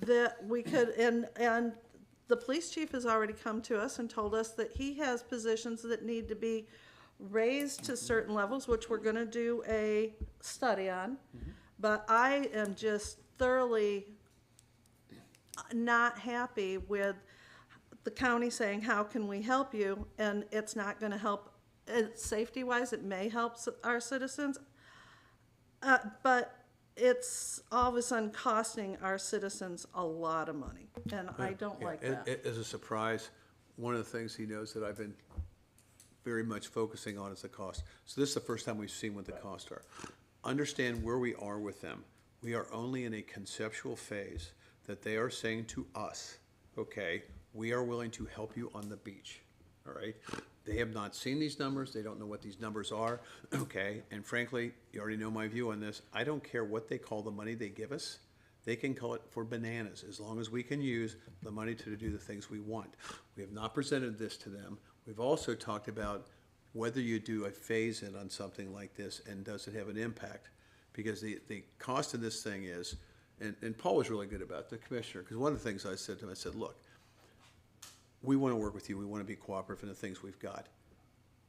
that we could, and the police chief has already come to us and told us that he has positions that need to be raised to certain levels, which we're gonna do a study on. But I am just thoroughly not happy with the county saying, how can we help you? And it's not gonna help, safety-wise, it may help our citizens. But it's all of a sudden costing our citizens a lot of money, and I don't Yeah, like that. As a surprise, one of the things he knows that I've been very much focusing on is the cost. So this is the first time we've seen what the costs are. Understand where we are with them. We are only in a conceptual phase that they are saying to us, okay, we are willing to help you on the beach, all right? They have not seen these numbers. They don't know what these numbers are, okay? And frankly, you already know my view on this. I don't care what they call the money they give us. They can call it for bananas, as long as we can use the money to do the things we want. We have not presented this to them. We've also talked about whether you do a phase-in on something like this and does it have an impact? Because the cost of this thing is, and Paul was really good about it, the commissioner, because one of the things I said to him, I said, look, we want to work with you. We want to be cooperative in the things we've got.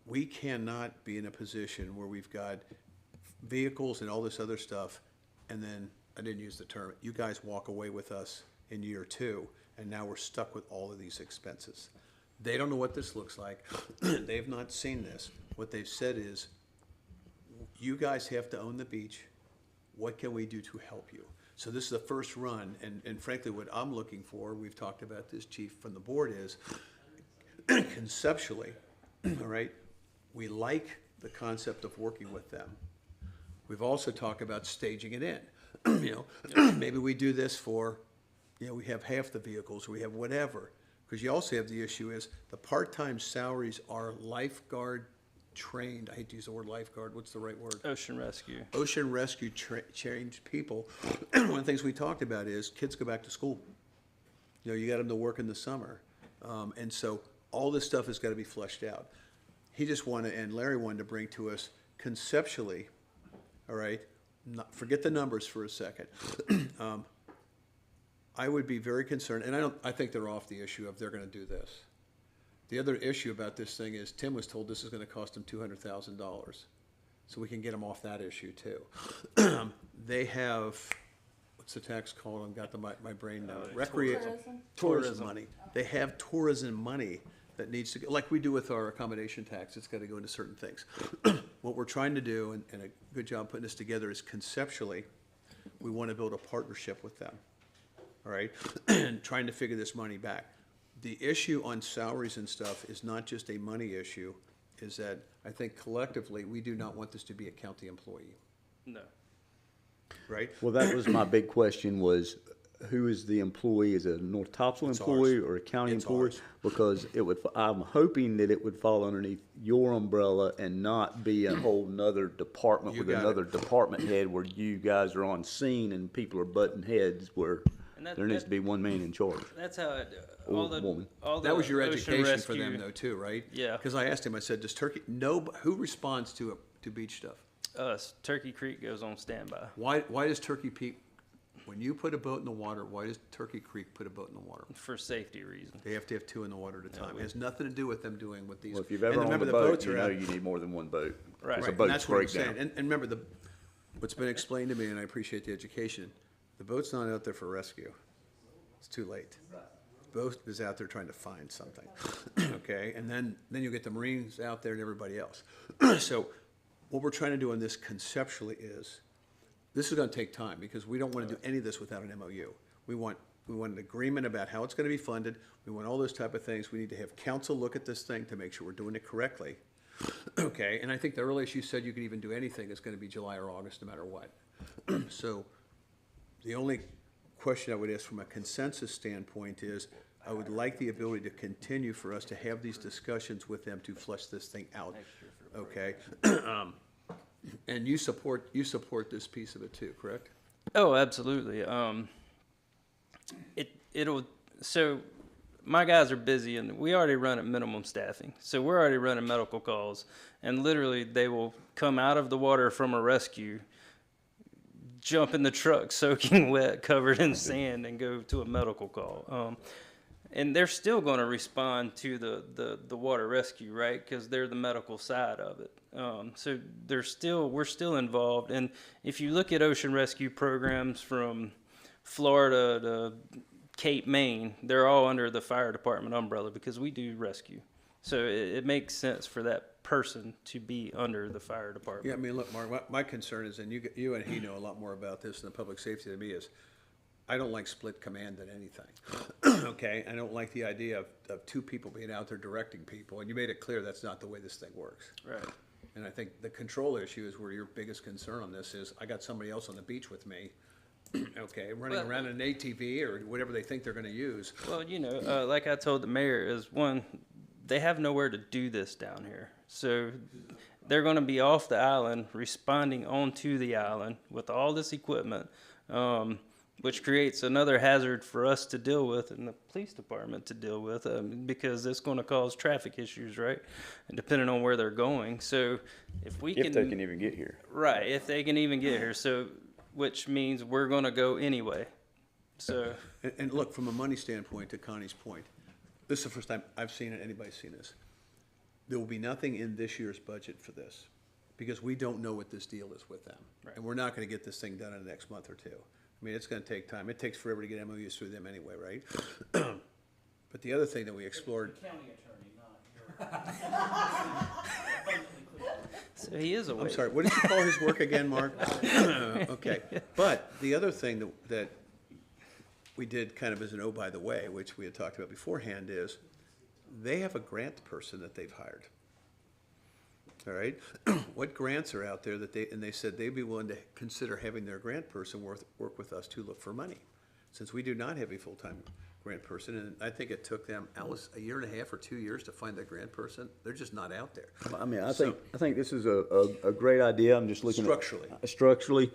We cannot be in a position where we've got vehicles and all this other stuff, and then, I didn't use the term, you guys walk away with us in year 2, and now we're stuck with all of these expenses. They don't know what this looks like. They've not seen this. What they've said is, you guys have to own the beach. What can we do to help you? So this is the first run, and frankly, what I'm looking for, we've talked about this, Chief, from the board, is conceptually, all right, we like the concept of working with them. We've also talked about staging it in. You know, maybe we do this for, you know, we have half the vehicles, or we have whatever. Because you also have the issue is the part-time salaries are lifeguard trained. I hate to use the word lifeguard. What's the right word? Ocean rescue. Ocean rescue trained people. One of the things we talked about is kids go back to school. You know, you got them to work in the summer. And so all this stuff has got to be fleshed out. He just wanted, and Larry wanted to bring to us conceptually, all right, forget the numbers for a second. I would be very concerned, and I think they're off the issue of they're going to do this. The other issue about this thing is Tim was told this is going to cost him $200,000. So we can get them off that issue too. They have, what's the tax called? I've got my brain now. Tourism money. They have tourism money that needs to go, like we do with our accommodation tax, it's got to go into certain things. What we're trying to do, and a good job putting this together, is conceptually, we want to build a partnership with them. All right, and trying to figure this money back. The issue on salaries and stuff is not just a money issue, is that I think collectively, we do not want this to be a county employee, No. right? Well, that was my big question was, who is the employee? Is it a North Topsail It's employee ours. or a county It's employee? ours. Because it would, I'm hoping that it would fall underneath your umbrella and not be a whole nother department You with got it. another department head where you guys are on scene and people are butting heads where there needs to be one man in charge. That's how it, Or woman. That was your ocean education for them rescue- though too, right? Yeah. Because I asked him, I said, does Turkey, who responds to beach stuff? Us. Turkey Creek goes on standby. Why does Turkey Peak, when you put a boat in the water, why does Turkey Creek put a boat in the water? For safety reasons. They have to have 2 in the water at a time. It has nothing to do with them doing what these. Well, if you've and ever remember, owned a the boat, boats you are know out- you need more than one boat. Right. It's a and boat's that's what I'm breakdown. saying. And remember, what's been explained to me, and I appreciate the education, the boat's not out there for rescue. It's too late. The boat is out there trying to find something, okay? And then you get the Marines out there and everybody else. So what we're trying to do on this conceptually is, this is gonna take time, because we don't wanna do any of this without an MOU. We want an agreement about how it's gonna be funded. We want all those type of things. We need to have council look at this thing to make sure we're doing it correctly. Okay, and I think the earliest you said you could even do anything is gonna be July or August, no matter what. So, the only question I would ask from a consensus standpoint is, I would like the ability to continue for us to have these discussions with them to flesh this thing out, okay? And you support this piece of it too, correct? Oh, absolutely. So my guys are busy and we already run at minimum staffing. So we're already running medical calls, and literally they will come out of the water from a rescue, jump in the truck soaking wet, covered in sand, and go to a medical call. And they're still going to respond to the water rescue, right? Because they're the medical side of it. So we're still involved. And if you look at ocean rescue programs from Florida to Cape Maine, they're all under the fire department umbrella because we do rescue. So it makes sense for that person to be under the fire department. Yeah, I mean, look, Mark, my concern is, and you and he know a lot more about this than public safety than me, is I don't like split command in anything. Okay, I don't like the idea of two people being out there directing people, and you made it clear that's not the way this thing works. Right. And I think the control issue is where your biggest concern on this is, I got somebody else on the beach with me, okay, running Well- around in an ATV or whatever they think they're gonna use. Well, like I told the mayor, is one, they have nowhere to do this down here. So they're going to be off the island, responding onto the island with all this equipment, which creates another hazard for us to deal with and the police department to deal with, because it's going to cause traffic issues, right? And depending on where they're going. So if we can... If they can even get here. Right, if they can even get here. So, which means we're going to go anyway. So... And look, from a money standpoint, to Connie's point, this is the first time I've seen it, anybody's seen this. There will be nothing in this year's budget for this, because we don't know what this deal is with them. Right. And we're not gonna get this thing done in the next month or two. I mean, it's gonna take time. It takes forever to get MOUs through them anyway, right? But the other thing that we explored. So he is awake. I'm sorry, what did you call his work again, Mark? Okay, but the other thing that we did kind of as an oh, by the way, which we had talked about beforehand, is they have a grant person that they've hired. All right, what grants are out there that they said they'd be willing to consider having their grant person work with us to look for money, since we do not have a full-time grant person, and I think it took them, Alice, a year and a half or 2 years to find that grant person. They're just not out there. I mean, I think this is a great idea. I'm just looking Structurally. Structurally,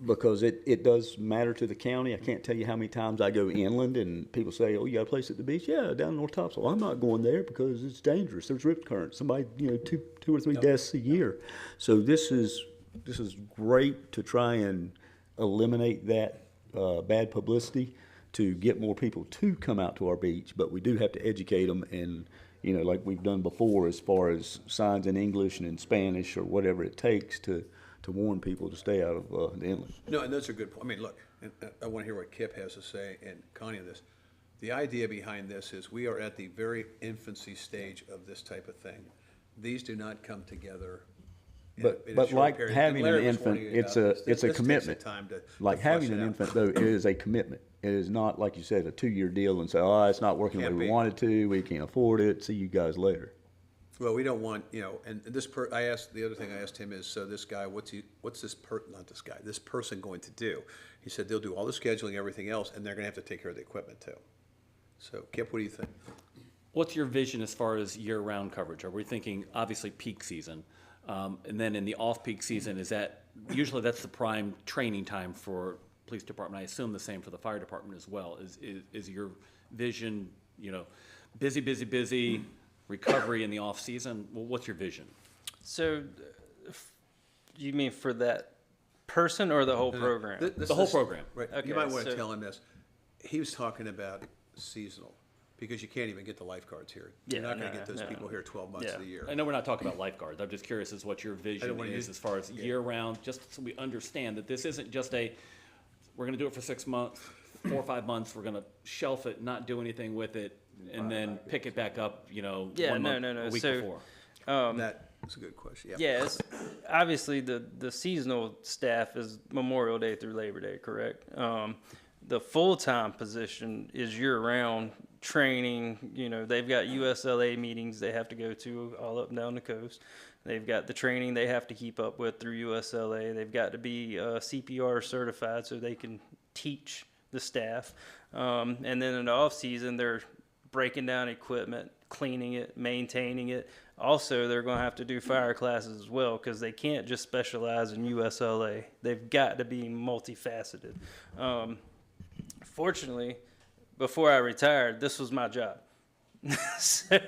because it does matter to the county. I can't tell you how many times I go inland and people say, "Oh, you got a place at the beach?" "Yeah, down in North Topsail." "I'm not going there because it's dangerous. There's rip currents. Somebody, two or three deaths a year." So this is great to try and eliminate that bad publicity, to get more people to come out to our beach. But we do have to educate them, and like we've done before, as far as signs in English and in Spanish or whatever it takes to warn people to stay out of the inlet. No, and those are good. I mean, look, and I want to hear what Kip has to say and Connie on this. The idea behind this is we are at the very infancy stage of this type of thing. These do not come together in a But short like period. having an Larry was infant, warning you it's about a this. it's a This takes commitment. time to Like flush having it an out. infant, though, it is a commitment. It is not, like you said, a 2-year deal and say, "Oh, it's not working the way Can't we be. wanted to. We can't afford it. See you guys later." Well, we don't want, and this I asked, the other thing I asked him is, so this guy, this person going to do? He said they'll do all the scheduling, everything else, and they're gonna have to take care of the equipment too. So, Kip, what do you think? What's your vision as far as year-round coverage? Are we thinking, obviously, peak season? And then in the off-peak season, usually that's the prime training time for police department. I assume the same for the fire department as well. Is your vision, busy, recovery in the off-season? Well, what's your vision? So, you mean for that person or the whole program? The whole program. Right, Okay, you might wanna so- tell him this. He was talking about seasonal, because you can't even get the lifeguards here. You're Yeah, not gonna no, get those no. people here 12 months of the year. I know we're not talking about lifeguards. I'm just curious as what your vision wanna is use- as far as year-round, just so we understand that this isn't just we're gonna do it for 6 months, 4 or 5 months, we're gonna shelf it, not do anything with it, and then pick it back up, Yeah, one month, no. a week So, before. That's a good question, yeah. Yes, obviously the seasonal staff is Memorial Day through Labor Day, correct? The full-time position is year-round training. They've got USLA meetings they have to go to all up and down the coast. They've got the training they have to keep up with through USLA. They've got to be CPR certified so they can teach the staff. And then in the off-season, they're breaking down equipment, cleaning it, maintaining it. Also, they're going to have to do fire classes as well, because they can't just specialize in USLA. They've got to be multifaceted. Fortunately, before I retired, this was my job. So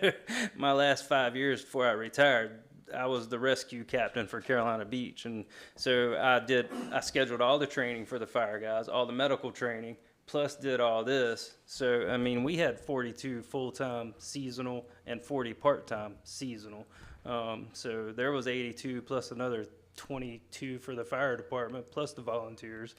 my last 5 years before I retired, I was the rescue captain for Carolina Beach. And so I scheduled all the training for the fire guys, all the medical training, plus did all this. So, I mean, we had 42 full-time seasonal and 40 part-time seasonal. So there was 82 plus another 22 for the fire department, plus the volunteers.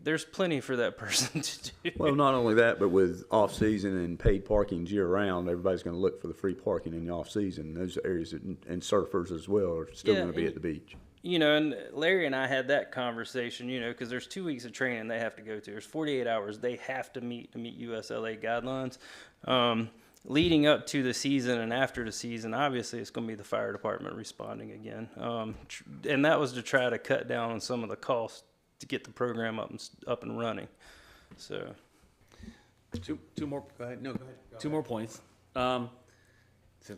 there's plenty for that person to do. Well, not only that, but with off-season and paid parking year-round, everybody's going to look for the free parking in the off-season. Those areas, and surfers as well, are still Yeah, going to be at the beach. You know, and Larry and I had that conversation, you know, because there's 2 weeks of training they have to go to. There's 48 hours they have to meet USLA guidelines. Leading up to the season and after the season, obviously it's going to be the fire department responding again. And that was to try to cut down on some of the costs to get the program up and running. So, Two more. Go ahead. No, go ahead. Two more points. Since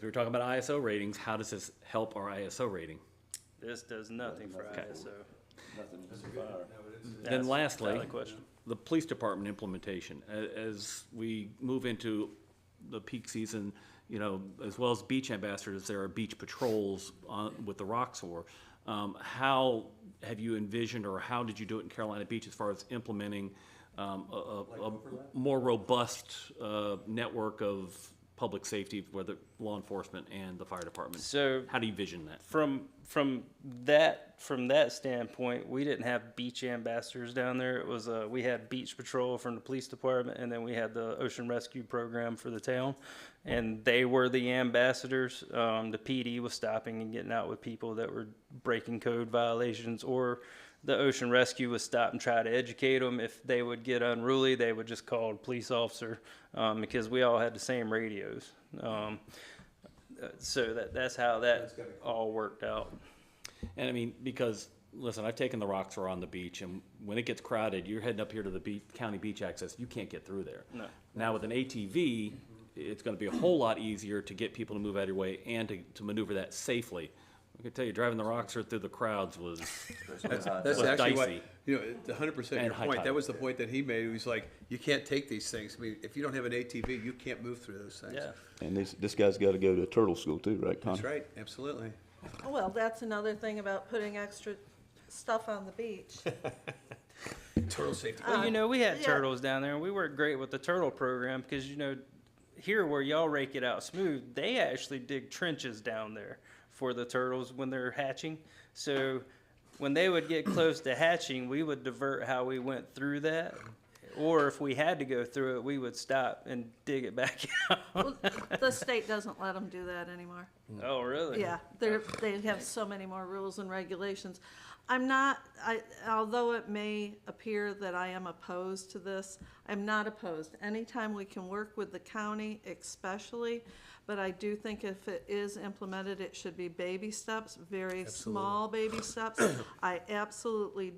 we were talking about ISO ratings, how does this help our ISO rating? this does nothing for ISO. Then lastly, valid question. the police department implementation. As we move into the peak season, you know, as well as beach ambassadors, there are beach patrols with the Roxor. How have you envisioned, or how did you do it in Carolina Beach as far as implementing a more robust network of public safety, whether law enforcement and the fire department? So how do you vision that? From that standpoint, we didn't have beach ambassadors down there. It was we had beach patrol from the police department, and then we had the ocean rescue program for the town, and they were the ambassadors. The PD was stopping and getting out with people that were breaking code violations, or the ocean rescue would stop and try to educate them. If they would get unruly, they would just call a police officer, because we all had the same radios. So that's how that all worked out. And I mean, because, listen, I've taken the Roxor on the beach, and when it gets crowded, you're heading up here to the county beach access, you can't get through there. No. Now with an ATV, it's gonna be a whole lot easier to get people to move out of your way and to maneuver that safely. I can tell you, driving the Roxor through the crowds was That's was actually what, dicey. you know, 100% your And high point. tide. That was the point that he made. He was like, you can't take these things. I mean, if you don't have an ATV, you can't move through those things. Yeah. And this guy's got to go to turtle school too, right, Connie? That's right, absolutely. Well, that's another thing about putting extra stuff on the beach. Turtle safety. Well, you know, we had yeah. turtles down there, and we worked great with the turtle program because, you know, here where y'all rake it out smooth, they actually dig trenches down there for the turtles when they're hatching. So when they would get close to hatching, we would divert how we went through that. Or if we had to go through it, we would stop and dig it back out. Well, the state doesn't let them do that anymore. Oh, really? Yeah, they have so many more rules and regulations. Although it may appear that I am opposed to this, I'm not opposed. Anytime we can work with the county especially, but I do think if it is implemented, it should be baby steps, very small baby steps. I absolutely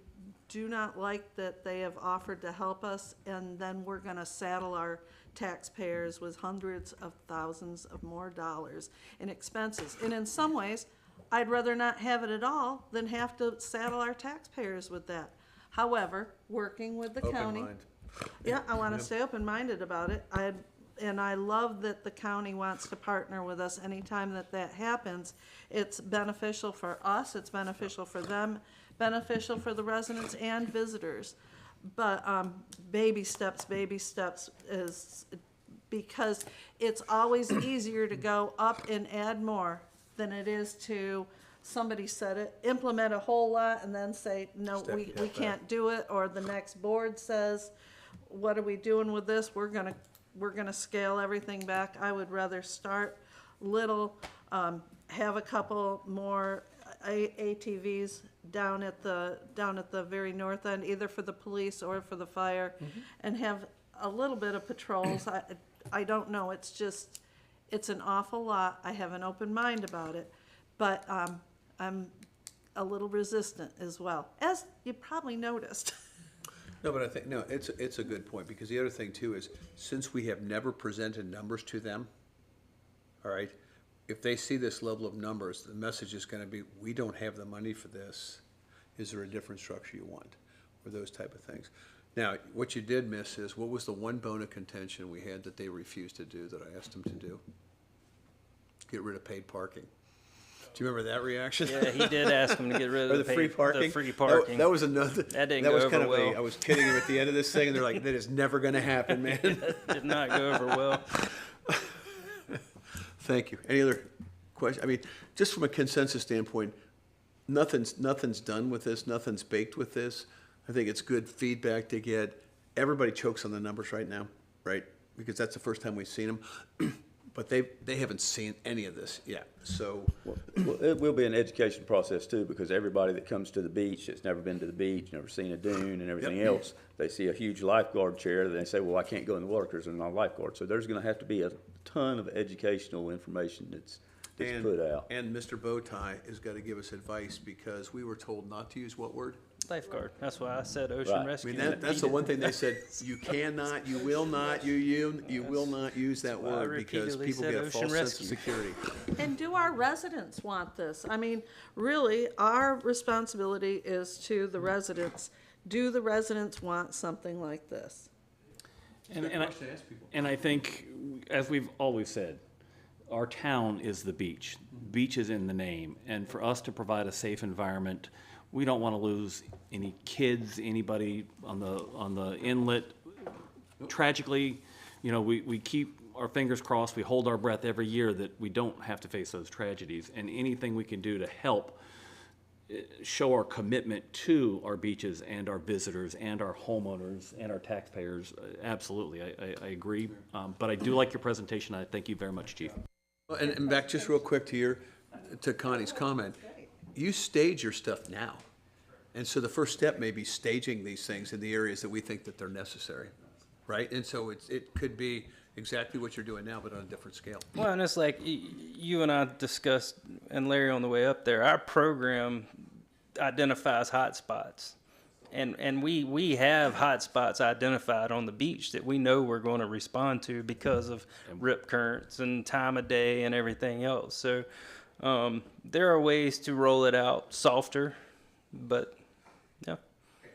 do not like that they have offered to help us, and then we're gonna saddle our taxpayers with hundreds of thousands of more dollars in expenses. And in some ways, I'd rather not have it at all than have to saddle our taxpayers with that. However, working with the county. Open mind. Yeah, I wanna stay open-minded about it. And I love that the county wants to partner with us anytime that happens. It's beneficial for us, it's beneficial for them, beneficial for the residents and visitors. But baby steps is, because it's always easier to go up and add more than it is to, somebody said it, implement a whole lot and then say, no, we can't do it, or the next board says, what are we doing with this? We're gonna scale everything back. I would rather start little, have a couple more ATVs down at the very north end, either for the police or for the fire, and have a little bit of patrols. I don't know, it's an awful lot. I have an open mind about it, but I'm a little resistant as well, as you probably noticed. No, but I think, no, it's a good point, because the other thing too is, since we have never presented numbers to them, all right, if they see this level of numbers, the message is gonna be, we don't have the money for this. Is there a different structure you want? Or those type of things. Now, what you did miss is, what was the one bone of contention we had that they refused to do, that I asked them to do? Get rid of paid parking. Do you remember that reaction? Yeah, he did ask them to get rid Or of the free parking? The free parking. That was another. That didn't that go was over kind of well. I was kidding him at the end of this thing, and they're like, "That is never going to happen, man." Did not go over well. Thank you. Any other questions? I mean, just from a consensus standpoint, nothing's done with this. Nothing's baked with this. I think it's good feedback to get. Everybody chokes on the numbers right now, right? Because that's the first time we've seen them. But they haven't seen any of this yet, so. Well, it will be an education process too, because everybody that comes to the beach that's never been to the beach, never seen a dune and everything else, they see a huge lifeguard chair, and they say, well, I can't go in the water because there's not a lifeguard. So there's gonna have to be a ton of educational information that's put out. And Mr. Bowtie has got to give us advice, because we were told not to use what word? Lifeguard. That's why I said ocean Right. rescue. I mean, that's the one thing they said, you cannot, you will not, you will not use that why I word, because repeatedly people said get a ocean false sense rescue. of security. And do our residents want this? I mean, really, our responsibility is to the residents. Do the residents want something like this? And I think, as we've always said, our town is the beach. Beach is in the name, and for us to provide a safe environment, we don't want to lose any kids, anybody on the inlet. Tragically, you know, we keep our fingers crossed, we hold our breath every year that we don't have to face those tragedies, and anything we can do to help show our commitment to our beaches and our visitors and our homeowners and our taxpayers, absolutely, I agree. But I do like your presentation. I thank you very much, Chief. Well, and back just real quick to Connie's comment, you stage your stuff now. And so the first step may be staging these things in the areas that we think that they're necessary, right? And so it could be exactly what you're doing now, but on a different scale. Well, and it's like you and I discussed, and Larry on the way up there, our program identifies hot spots. And we have hot spots identified on the beach that we know we're going to respond to because of rip currents and time of day and everything else. So there are ways to roll it out softer, but yeah.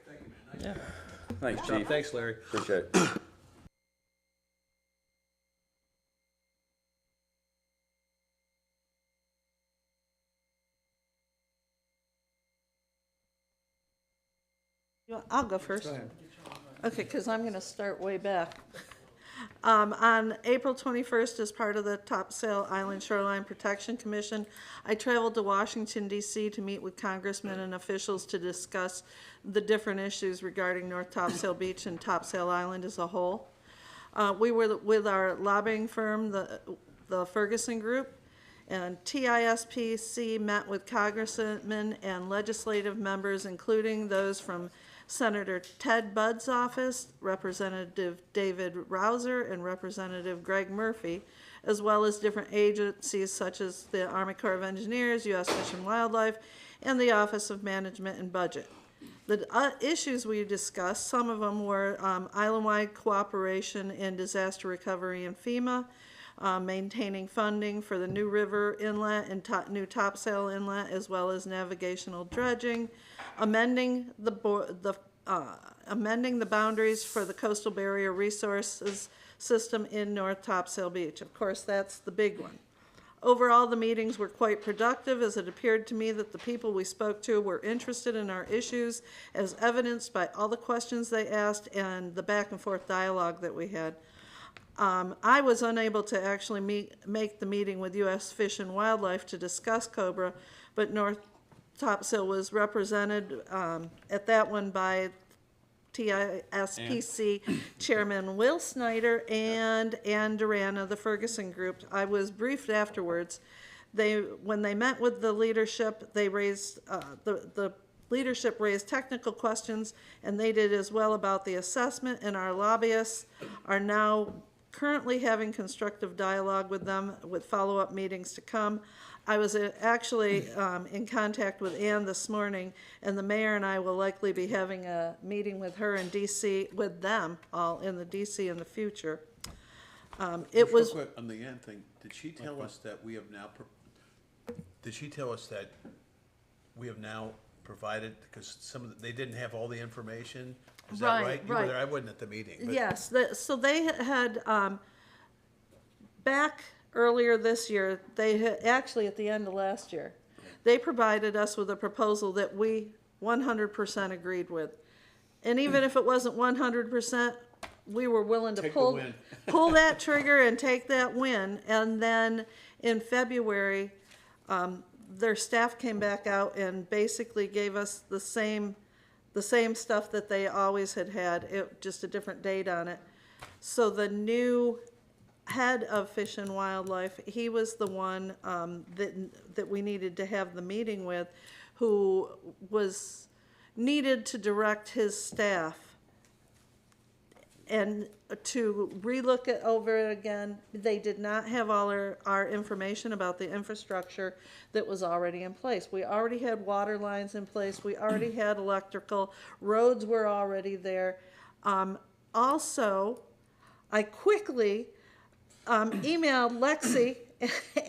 Thank you, man. Yeah. Thanks, John, Chief. thanks, Larry. Appreciate it. I'll go first. Okay, because I'm going to start way back. On April 21st, as part of the Topsail Island Shoreline Protection Commission, I traveled to Washington, D.C. to meet with congressmen and officials to discuss the different issues regarding North Topsail Beach and Topsail Island as a whole. We were with our lobbying firm, the Ferguson Group, and TISPC met with congressmen and legislative members, including those from Senator Ted Budd's office, Representative David Rouser, and Representative Greg Murphy, as well as different agencies such as the Army Corps of Engineers, U.S. Fish and Wildlife, and the Office of Management and Budget. The issues we discussed, some of them were island-wide cooperation in disaster recovery in FEMA, maintaining funding for the New River Inlet and New Topsail Inlet, as well as navigational dredging, amending the boundaries for the coastal barrier resources system in North Topsail Beach. Of course, that's the big one. Overall, the meetings were quite productive, as it appeared to me that the people we spoke to were interested in our issues, as evidenced by all the questions they asked and the back and forth dialogue that we had. I was unable to actually make the meeting with U.S. Fish and Wildlife to discuss COBRA, but North Topsail was represented at that one by TISPC Chairman Will Snyder and Ann Duran of the Ferguson Group. I was briefed afterwards. When they met with the leadership, they raised the leadership raised technical questions, and they did as well about the assessment, and our lobbyists are now currently having constructive dialogue with them with follow-up meetings to come. I was actually in contact with Ann this morning, and the mayor and I will likely be having a meeting with her in DC, with them all in the DC in the future. It was Real quick, on the Ann thing, did she tell us that we have now, provided, because they didn't have all the information? Is that Right, right? You were right. there, I wasn't at the meeting. But Yes, so they had, back earlier this year, they had, actually at the end of last year, they provided us with a proposal that we 100% agreed with. And even if it wasn't 100%, we were willing to Take the pull, win. pull that trigger and take that win. And then in February, their staff came back out and basically gave us the same the same stuff that they always had, just a different date on it. So the new head of Fish and Wildlife, he was the one that we needed to have the meeting with, who was needed to direct his staff and to relook it over again. They did not have all our information about the infrastructure that was already in place. We already had water lines in place. We already had electrical. Roads were already there. Also, I quickly emailed Lexi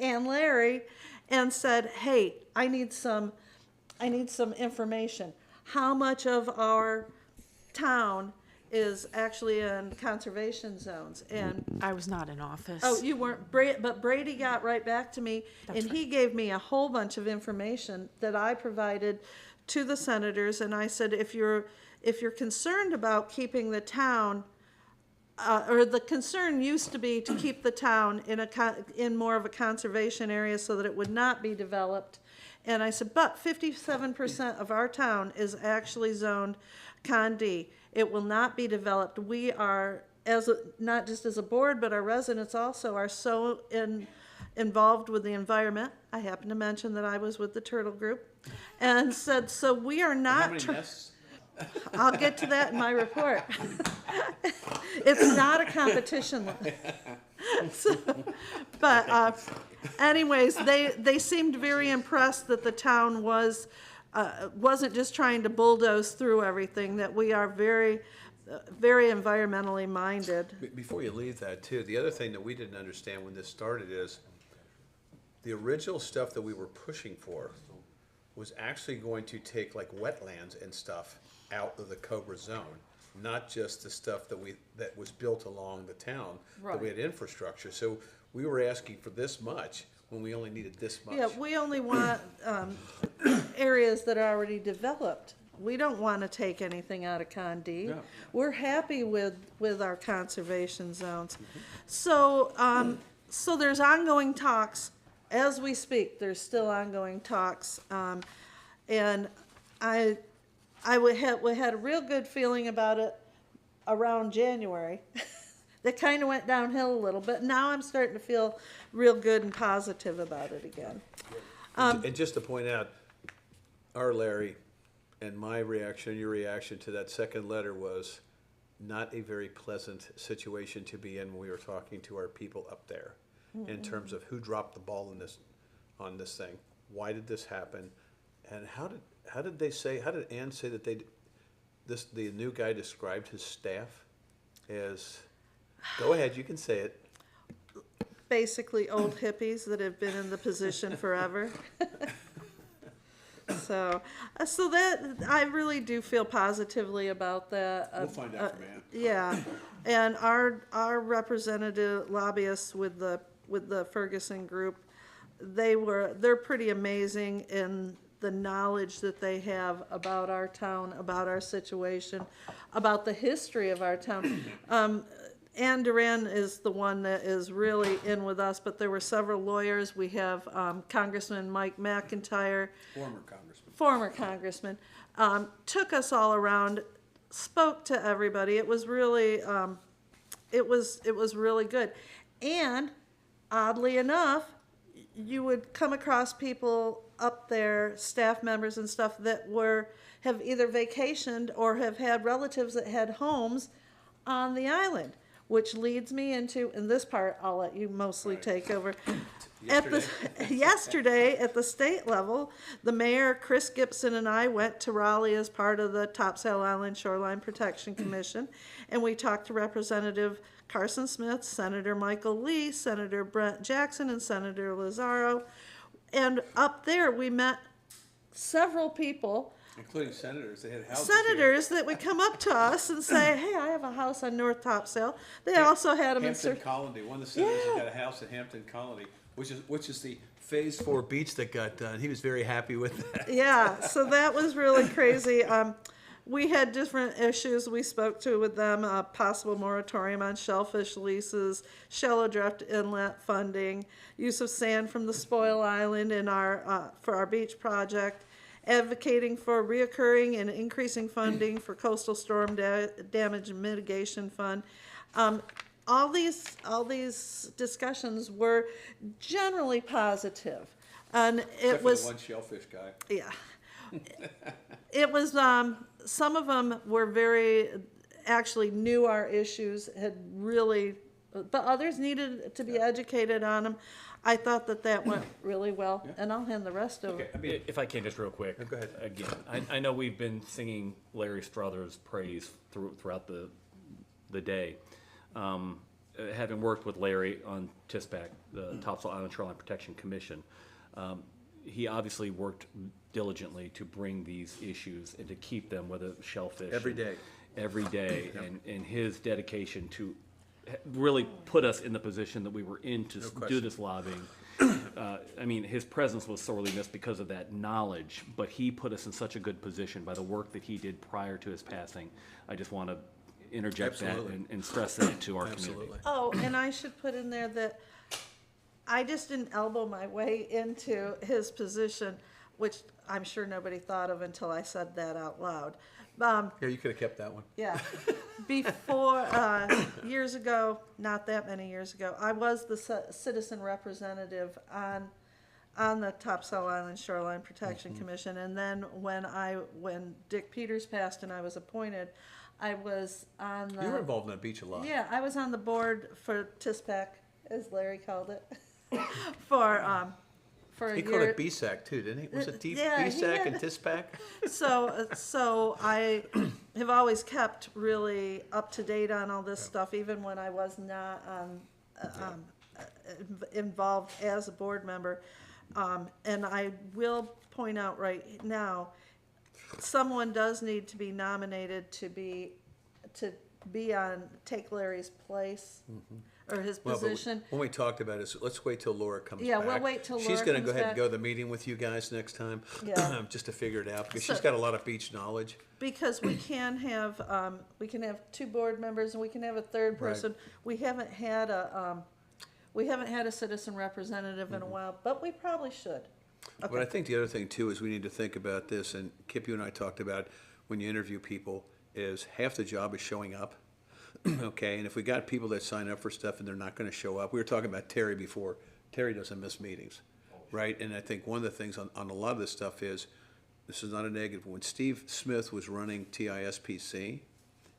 and Larry and said, hey, I need some information. How much of our town is actually in conservation zones? And I was not in office. oh, you weren't, but Brady got right back to me, and he gave me a whole bunch of information that I provided to the senators, and I said, if you're concerned about keeping the town, or the concern used to be to keep the town in more of a conservation area so that it would not be developed. And I said, but 57% of our town is actually zoned Con D. It will not be developed. We are, not just as a board, but our residents also are so involved with the environment. I happen to mention that I was with the Turtle Group, and said, so we are not. How many nests? I'll get to that in my report. It's not a competition. So, but anyways, they seemed very impressed that the town wasn't just trying to bulldoze through everything, that we are very, very environmentally minded. Before you leave that too, the other thing that we didn't understand when this started is the original stuff that we were pushing for was actually going to take like wetlands and stuff out of the Cobra zone, not just the stuff that was built along the town, that we had infrastructure. So we were asking for this much when we only needed this much. Yeah, we only want areas that are already developed. We don't want to take anything out of Con D. No. We're happy with our conservation zones. So, so there's ongoing talks. As we speak, there's still ongoing talks. And I had a real good feeling about it around January. That kind of went downhill a little bit. Now I'm starting to feel real good and positive about it again. And just to point out, our Larry and my reaction, your reaction to that second letter was not a very pleasant situation to be in when we were talking to our people up there in terms of who dropped the ball on this thing. Why did this happen? And how did Ann say that the new guy described his staff as, go ahead, you can say it. Basically old hippies that have been in the position forever. So that, I really do feel positively about that. We'll find out from Ann. Yeah, and our representative lobbyists with the Ferguson group, they're pretty amazing in the knowledge that they have about our town, about our situation, about the history of our town. Ann Duran is the one that is really in with us, but there were several lawyers. We have Congressman Mike McIntyre. Former congressman. Took us all around, spoke to everybody. It was really, it was really good. And oddly enough, you would come across people up there, staff members and stuff, that have either vacationed or have had relatives that had homes on the which leads me into, in this part, I'll let you mostly take over. Yesterday, at the state level, the mayor, Chris Gibson, and I went to Raleigh as part of the Topsail Island Shoreline Protection Commission, and we talked to Representative Carson Smith, Senator Michael Lee, Senator Brent Jackson, and Senator Lazaro. And up there, we met several people, including senators. They had houses senators that would come up to us and say, hey, I have a house on North Topsail. They also had them Hampton Colony. One of the senators had a house in Hampton Colony, which is the Phase 4 beach that got done. He was very happy with that. Yeah, so that was really crazy. We had different issues we spoke to with them, a possible moratorium on shellfish leases, shallow draft inlet funding, use of sand from the spoil island for our beach project, advocating for reoccurring and increasing funding for coastal storm damage and mitigation fund. All these discussions were generally positive, and it Except for was the one shellfish guy. yeah. It was, some of them were actually knew our issues, had really, but others needed to be educated on them. I thought that went really well, and I'll hand the rest over. If I can, just real quick. Go ahead. Again, I know we've been singing Larry Strother's praise throughout the day. Having worked with Larry on TISPAC, the Topsail Island Shoreline Protection Commission, he obviously worked diligently to bring these issues and to keep them, whether shellfish. Every day. Every day, and his dedication to really put us in the position that we were in to do this lobbying. I mean, his presence was sorely missed because of that knowledge, but he put us in such a good position by the work that he did prior to his passing. I just want to interject that and stress that to our community. Oh, and I should put in there that I just didn't elbow my way into his position, which I'm sure nobody thought of until I said that out loud. Yeah, you could have kept that one. Yeah. Before, years ago, not that many years ago, I was the citizen representative on the Topsail Island Shoreline Protection Commission. And then when Dick Peters passed and I was appointed, I was on the... You were involved in that beach a lot. Yeah, I was on the board for TISPAC, as Larry called it, for a He year. called it BSAC too, didn't he? Was it BSAC and TISPAC? So I have always kept really up to date on all this stuff, even when I was not involved as a board member. And I will point out right now, someone does need to be nominated to be take Larry's place. Or his position. When we talked about it, so let's wait till Laura comes back. Yeah, we'll wait till She's Laura gonna comes go ahead and back. go to the meeting with you guys next time. Yeah. Just to figure it out, because So- she's got a lot of beach knowledge. Because we can have two board members and we can have a third Right. person. We haven't had a citizen representative in a while, but we probably should. But I think the other thing too is we need to think about this, and Kip, you and I talked about when you interview people, is half the job is showing up. Okay, and if we got people that sign up for stuff and they're not gonna show up, we were talking about Terry before. Terry doesn't miss meetings, right? And I think one of the things on a lot of this stuff is, this is not a negative, when Steve Smith was running TISPC,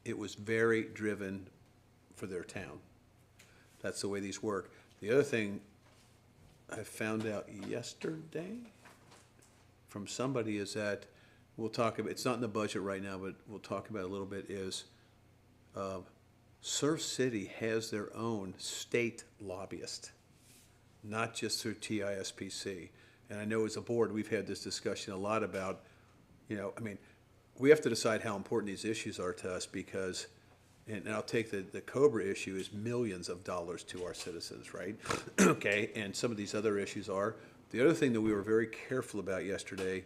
it was very driven for their town. That's the way these work. The other thing I found out yesterday from somebody is that, we'll talk about, it's not in the budget right now, but we'll talk about it a little bit, is Surf City has their own state lobbyist, not just through TISPC. And I know as a board, we've had this discussion a lot about, I mean, we have to decide how important these issues are to us because, and I'll take the Cobra issue is millions of dollars to our citizens, right? Okay, and some of these other issues are. The other thing that we were very careful about yesterday,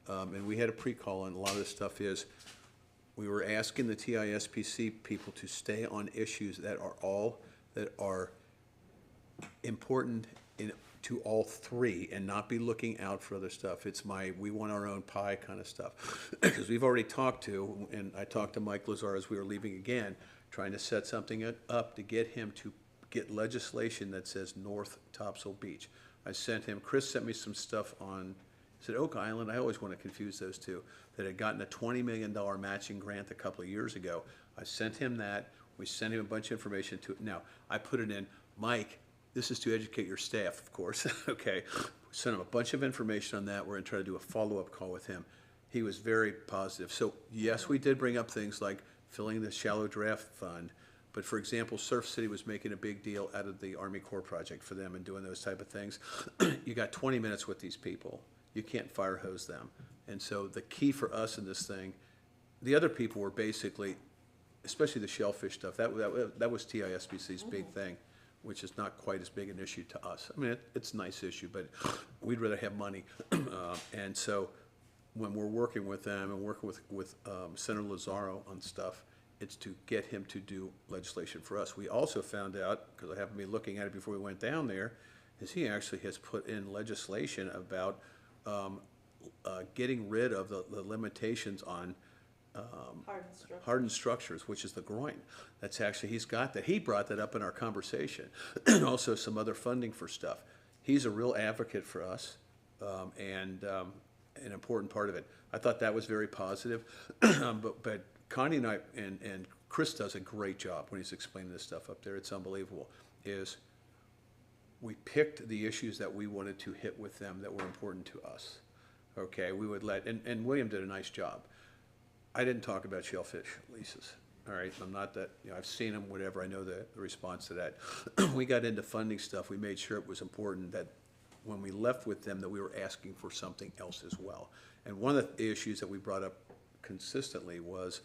and we had a pre-call on a lot of this stuff, is we were asking the TISPC people to stay on issues that are important to all three and not be looking out for other stuff. It's we want our own pie kind of stuff. Because we've already talked to, and I talked to Mike Lazar as we were leaving again, trying to set something up to get him to get legislation that says North Topsail Beach. Chris sent me some stuff on, he said Oak Island, I always want to confuse those two, that had gotten a $20 million matching grant a couple of years ago. I sent him that. We sent him a bunch of information to it. Now, I put it in, Mike, this is to educate your staff, of course, okay. We sent him a bunch of information on that. We're gonna try to do a follow-up call with him. He was very positive. So, yes, we did bring up things like filling the shallow draft fund, but for example, Surf City was making a big deal out of the Army Corps project for them and doing those type of things. You got 20 minutes with these people. You can't fire hose them. And so the key for us in this thing, the other people were basically, especially the shellfish stuff, that was TISPC's big thing, which is not quite as big an issue to us. I mean, it's a nice issue, but we'd rather have money. And so when we're working with them and working with Senator Lazaro on stuff, it's to get him to do legislation for us. We also found out, because I happened to be looking at it before we went down there, is he actually has put in legislation about getting rid of the limitations on hardened structures, which is the groin. That's actually, he's got that. He brought that up in our conversation. And also some other funding for stuff. He's a real advocate for us, and an important part of it. I thought that was very positive. But Connie and I, and Chris does a great job when he's explaining this stuff up there. It's unbelievable. We picked the issues that we wanted to hit with them that were important to us. Okay, we would and William did a nice job. I didn't talk about shellfish leases, all right? I'm not that, I've seen them, whatever, I know the response to that. We got into funding stuff, we made sure it was important that when we left with them that we were asking for something else as well. And one of the issues that we brought up consistently was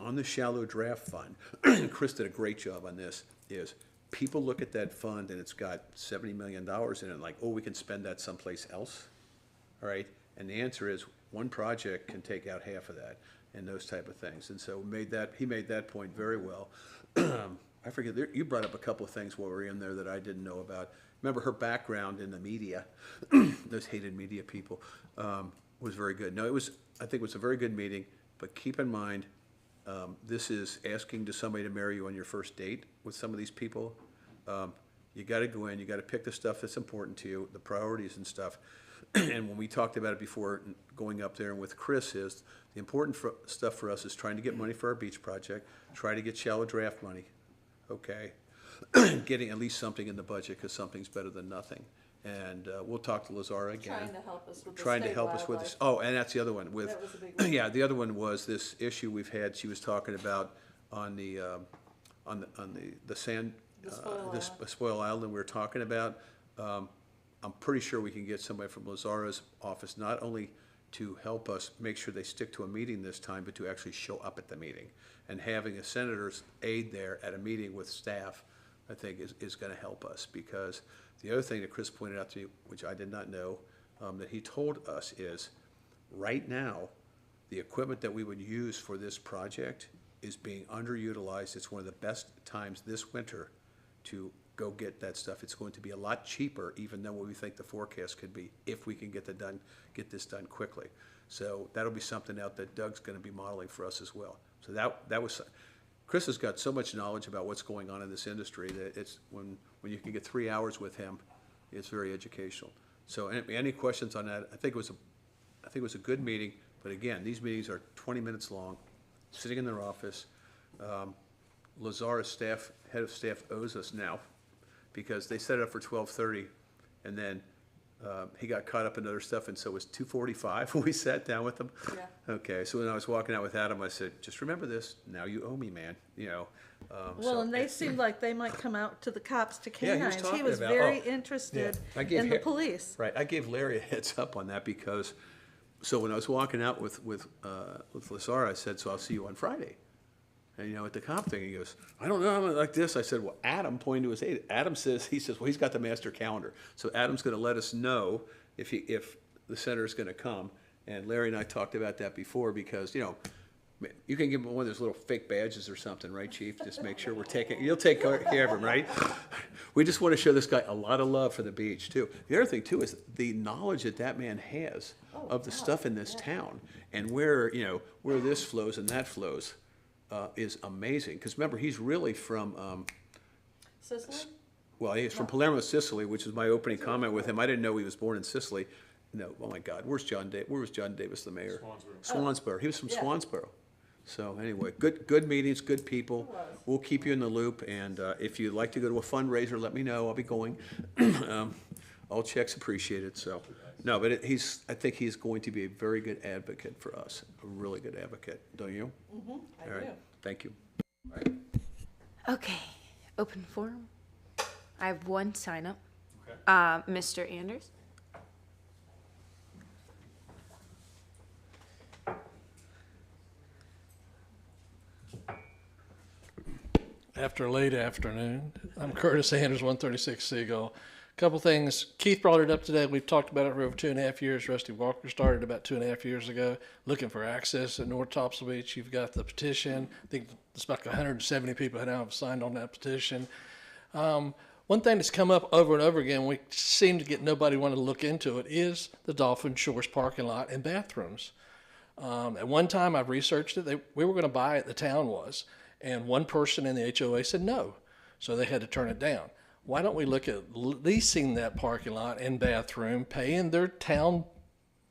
on the shallow draft fund, and Chris did a great job on this, is people look at that fund and it's got $70 million in it, like, oh, we can spend that someplace else, all right? And the answer is one project can take out half of that and those type of things. And so he made that point very well. I forget, you brought up a couple of things while we were in there that I didn't know about. Remember her background in the media, those hated media people, was very good. No, I think it was a very good meeting, but keep in mind, this is asking to somebody to marry you on your first date with some of these people. You gotta go in, you gotta pick the stuff that's important to you, the priorities and stuff. And when we talked about it before going up there and with Chris is, the important stuff for us is trying to get money for our beach project, try to get shallow draft money, okay? Getting at least something in the budget, because something's better than nothing. And we'll talk to Lazara again. Trying to help us with the Trying to state help us with this. Oh, and that's the other one with, That was a big one. yeah, the other one was this issue we've had, she was talking about on the sand, the spoil island we were talking about. I'm pretty sure we can get somebody from Lazara's office, not only to help us make sure they stick to a meeting this time, but to actually show up at the meeting. And having a senator's aide there at a meeting with staff, I think is gonna help us, because the other thing that Chris pointed out to me, which I did not know, that he told us is, right now, the equipment that we would use for this project is being underutilized. It's one of the best times this winter to go get that stuff. It's going to be a lot cheaper even than what we think the forecast could be if we can get this done quickly. So that'll be something out that Doug's gonna be modeling for us as well. So that was, Chris has got so much knowledge about what's going on in this industry that it's, when you can get 3 hours with him, it's very educational. So any questions on that? I think it was a good meeting, but again, these meetings are 20 minutes long, sitting in their office. Lazara's head of staff owes us now, because they set it up for 12:30, and then he got caught up in other stuff, and so it was 2:45 when we sat down with him. Yeah. Okay, so when I was walking out with Adam, I said, just remember this, now you owe me, man, Well, and they seemed like they might come out to the cops, to Yeah, he was canines. He talking was about- very oh, interested I gave in the Har- police. Right, I gave Larry a heads up on that, because, so when I was walking out with Lazara, I said, so I'll see you on Friday. And, at the cop thing, he goes, I don't know, I'm like this. I said, well, Adam, pointing to his aide, Adam says, well, he's got the master calendar. So Adam's gonna let us know if the senator's gonna come. And Larry and I talked about that before, because, you can give him one of those little fake badges or something, right, Chief? Just make sure you'll take care of him, right? We just wanna show this guy a lot of love for the beach, too. The other thing, too, is the knowledge that man has of the stuff in this town, and where this flows and that flows. Is amazing, because remember, he's really from, Sicily? well, he's from Palermo, Sicily, which is my opening comment with him. I didn't know he was born in Sicily. No, oh my God, where was John Davis, the mayor? Swansboro. He was from Swansboro. So anyway, good meetings, good people. We'll keep you in the loop, and if you'd like to go to a fundraiser, let me know. I'll be going. All checks appreciated, so. No, but I think he's going to be a very good advocate for us, a really good advocate, don't you? Mm-hmm, I All right, do. thank you. Okay, open forum. I have one sign up. Okay. Mr. Anders? After a late afternoon. I'm Curtis Anders, 136 Seagull. Couple things. Keith brought it up today. We've talked about it for over 2.5 years. Rusty Walker started about 2.5 years ago, looking for access at North Topsail Beach. You've got the petition. I think it's about 170 people now have signed on that petition. One thing that's come up over and over again, we seem to get nobody wanting to look into it, is the Dolphin Shores parking lot and bathrooms. At one time, I've researched it. We were going to buy it, the town was, and one person in the HOA said no, so they had to turn it down. Why don't we look at leasing that parking lot and bathroom, paying their town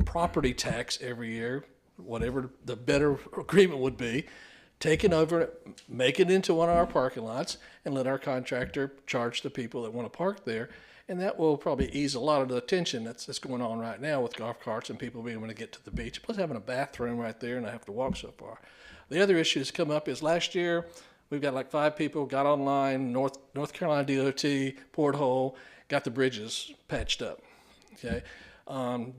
property tax every year, whatever the better agreement would be, taking over it, make it into one of our parking lots, and let our contractor charge the people that want to park there. And that will probably ease a lot of the tension that's going on right now with golf carts and people being able to get to the beach, plus having a bathroom right there and I have to walk so far. The other issue that's come up is last year, we've got like 5 people got online, North Carolina DOT, Porthole, got the bridges patched up, okay?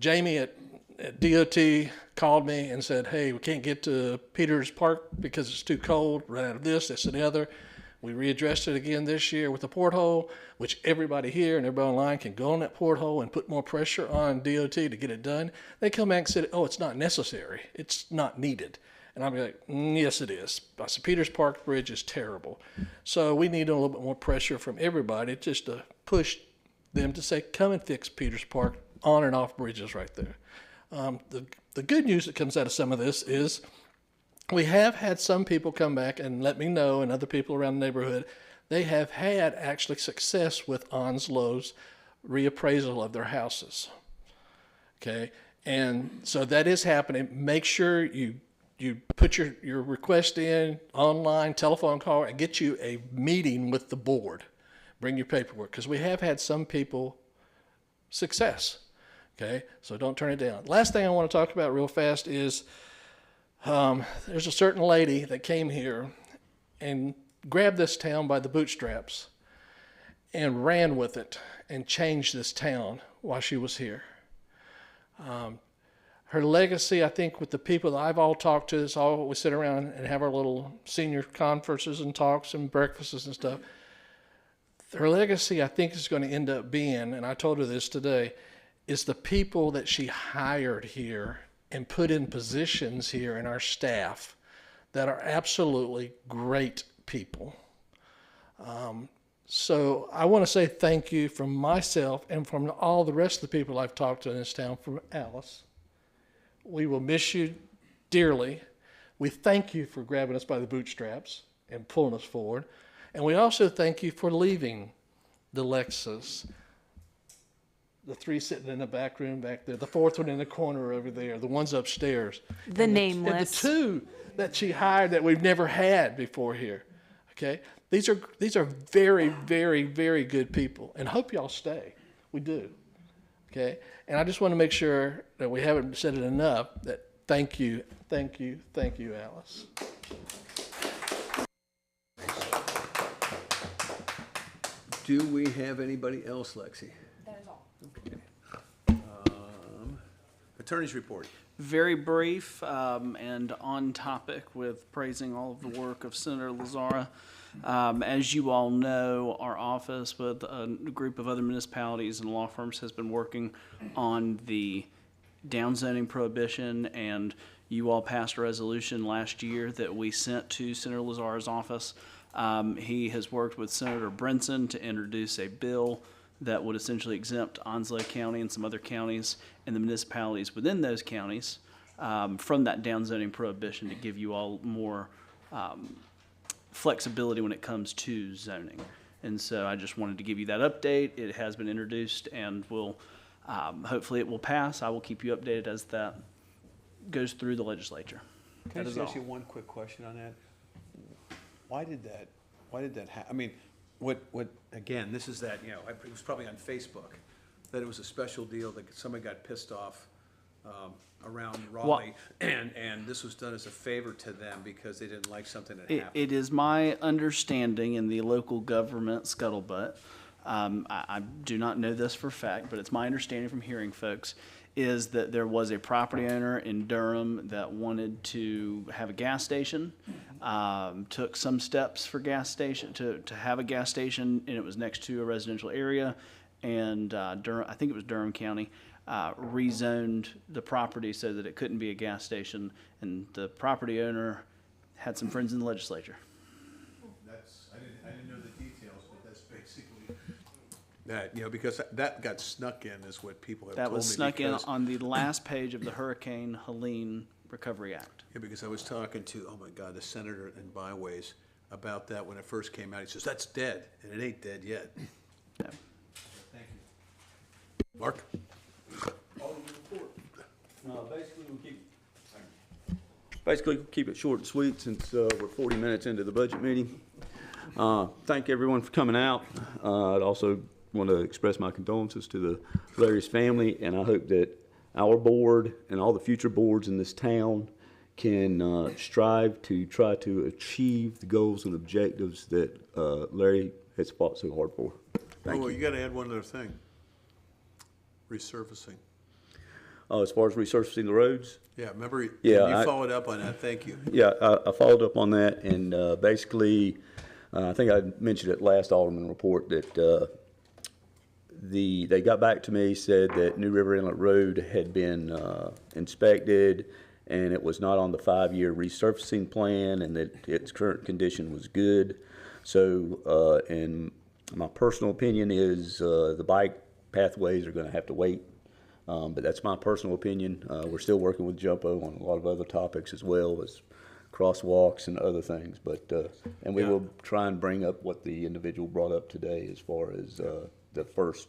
Jamie at DOT called me and said, hey, we can't get to Peters Park because it's too cold, ran out of this, and the other. We readdressed it again this year with the porthole, which everybody here and everybody online can go on that porthole and put more pressure on DOT to get it done. They come back and said, oh, it's not necessary. It's not needed. And I'll be like, yes, it is. I said, Peters Park Bridge is terrible. So we need a little bit more pressure from everybody just to push them to say, come and fix Peters Park on and off bridges right there. The good news that comes out of some of this is we have had some people come back and let me know, and other people around the neighborhood, they have had actually success with Onslow's reappraisal of their houses. Okay, and so that is happening. Make sure you put your request in online, telephone call, and get you a meeting with the board. Bring your paperwork, because we have had some people success. Okay, so don't turn it down. Last thing I want to talk about real fast is there's a certain lady that came here and grabbed this town by the bootstraps and ran with it and changed this town while she was here. Her legacy, I think, with the people that I've all talked to, it's all we sit around and have our little senior conferences and talks and breakfasts and stuff. Her legacy, I think, is going to end up being, and I told her this today, is the people that she hired here and put in positions here in our staff that are absolutely great people. So I want to say thank you from myself and from all the rest of the people I've talked to in this town, from Alice. We will miss you dearly. We thank you for grabbing us by the bootstraps and pulling us forward. And we also thank you for leaving the Lexus, the 3 sitting in the back room back there, the 4th one in the corner over there, the ones upstairs. The nameless. And the 2 that she hired that we've never had before here. Okay? These are very, very, very good people, and hope y'all stay. We do. Okay? And I just want to make sure that we haven't said it enough, that thank you, Alice. Do we have anybody else, Lexi? That is all. Okay. Attorney's report. Very brief and on topic with praising all of the work of Senator Lazzara. As you all know, our office with a group of other municipalities and law firms has been working on the downzoning prohibition, and you all passed a resolution last year that we sent to Senator Lazzara's office. He has worked with Senator Brinson to introduce a bill that would essentially exempt Onslow County and some other counties and the municipalities within those counties from that downzoning prohibition, to give you all more flexibility when it comes to zoning. And so I just wanted to give you that update. It has been introduced and will hopefully it will pass. I will keep you updated as that goes through the legislature. Can I That just is ask you all. one quick question on that? Why did that happen? I mean, what, again, this is that, it was probably on Facebook, that it was a special deal, that somebody got pissed off around Raleigh, and this was done as a favor to them because they didn't like something that happened. It is my understanding in the local government scuttlebutt, I do not know this for fact, but it's my understanding from hearing folks, is that there was a property owner in Durham that wanted to have a gas station, took some steps for gas station to have a gas station, and it was next to a residential area, and Durham, I think it was Durham County, rezoned the property so that it couldn't be a gas station, and the property owner had some friends in the legislature. I didn't know the details, but that's basically bad, you know, because that got snuck in is what people have That told me. was snuck in because- on the last page of the Hurricane Helene Recovery Act. Yeah, because I was talking to, oh my God, the senator in Byways about that when it first came out. He says, that's dead, and it ain't dead yet. Yeah. Thank you. Mark? Basically, keep it short and sweet since we're 40 minutes into the budget meeting. Thank everyone for coming out. I'd also want to express my condolences to the Larry's family, and I hope that our board and all the future boards in this town can strive to try to achieve the goals and objectives that Larry has fought so hard for. Thank Oh, well, you. you gotta add one other thing. Resurfacing. As far as resurfacing the roads, Yeah, remember, Yeah, you I- followed up on that, thank you. yeah, I followed up on that, and basically, I think I mentioned it last Alderman report that they got back to me, said that New River Inlet Road had been inspected, and it was not on the 5-year resurfacing plan, and that its current condition was good. So, and my personal opinion is the bike pathways are going to have to wait. But that's my personal opinion. We're still working with Jumpo on a lot of other topics as well as crosswalks and other things. But and we Yeah. will try and bring up what the individual brought up today as far as the first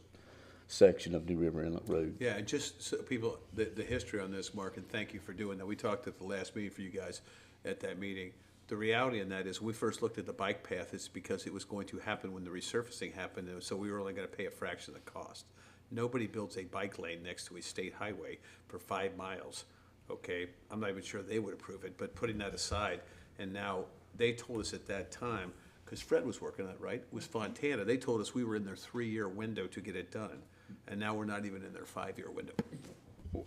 section of New River Inlet Road. Yeah, and just so people, the history on this, Mark, and thank you for doing that. We talked at the last meeting for you guys at that meeting. The reality in that is when we first looked at the bike path, it's because it was going to happen when the resurfacing happened, and so we were only gonna pay a fraction of the cost. Nobody builds a bike lane next to a state highway for 5 miles, okay? I'm not even sure they would approve it, but putting that aside, and now, they told us at that time, because Fred was working on it, right? It was Fontana, they told us we were in their 3-year window to get it done, and now we're not even in their 5-year window.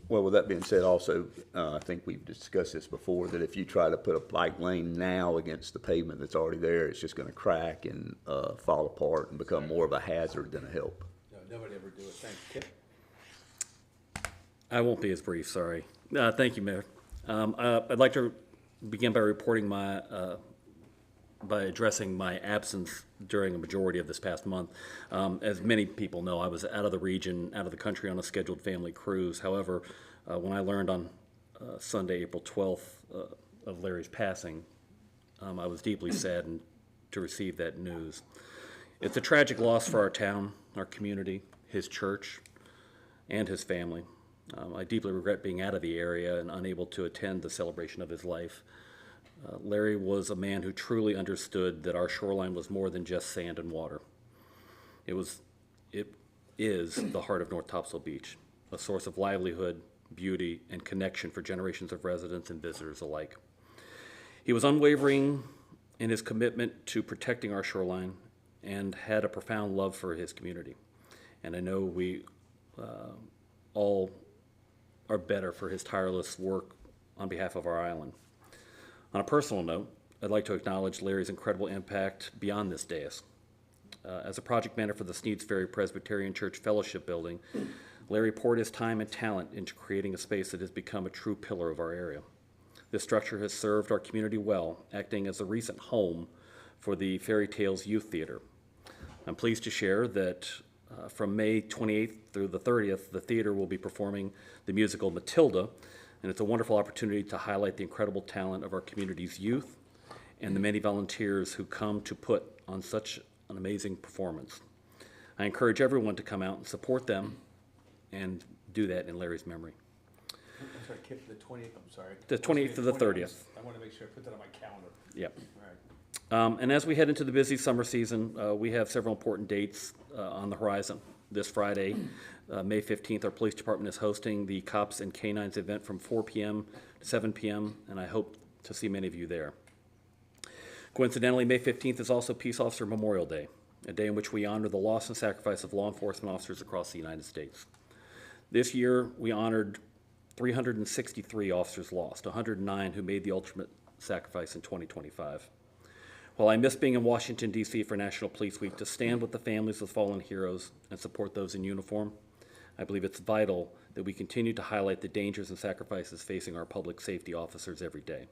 Well, with that being said, also, I think we've discussed this before, that if you try to put a bike lane now against the pavement that's already there, it's just gonna crack and fall apart and become more of a hazard than a help. No, nobody ever do it, thanks. Kip? I won't be as brief, sorry. Thank you, Mayor. I'd like to begin by reporting by addressing my absence during a majority of this past month. As many people know, I was out of the region, out of the country on a scheduled family cruise. However, when I learned on Sunday, April 12th, of Larry's passing, I was deeply saddened to receive that news. It's a tragic loss for our town, our community, his church, and his family. I deeply regret being out of the area and unable to attend the celebration of his life. Larry was a man who truly understood that our shoreline was more than just sand and water. It is the heart of North Topsail Beach, a source of livelihood, beauty, and connection for generations of residents and visitors alike. He was unwavering in his commitment to protecting our shoreline and had a profound love for his community. And I know we all are better for his tireless work on behalf of our island. On a personal note, I'd like to acknowledge Larry's incredible impact beyond this dais. As a project manager for the Sneads Ferry Presbyterian Church Fellowship Building, Larry poured his time and talent into creating a space that has become a true pillar of our area. This structure has served our community well, acting as a recent home for the Fairy Tales Youth Theater. I'm pleased to share that from May 28th through the 30th, the theater will be performing the musical Matilda, and it's a wonderful opportunity to highlight the incredible talent of our community's youth and the many volunteers who come to put on such an amazing performance. I encourage everyone to come out and support them and do that in Larry's memory. I'm sorry, Kip, the 20th, I'm sorry. The 28th to the 30th. I want to make sure I put that on my calendar. Yep. All right. And as we head into the busy summer season, we have several important dates on the horizon. This Friday, May 15th, our police department is hosting the Cops and Canines event from 4 p.m. to 7 p.m., and I hope to see many of you there. Coincidentally, May 15th is also Peace Officer Memorial Day, a day in which we honor the loss and sacrifice of law enforcement officers across the United States. This year, we honored 363 officers lost, 109 who made the ultimate sacrifice in 2025. While I miss being in Washington, D.C. for National Police Week to stand with the families of fallen heroes and support those in uniform, I believe it's vital that we continue to highlight the dangers and sacrifices facing our public safety officers every day.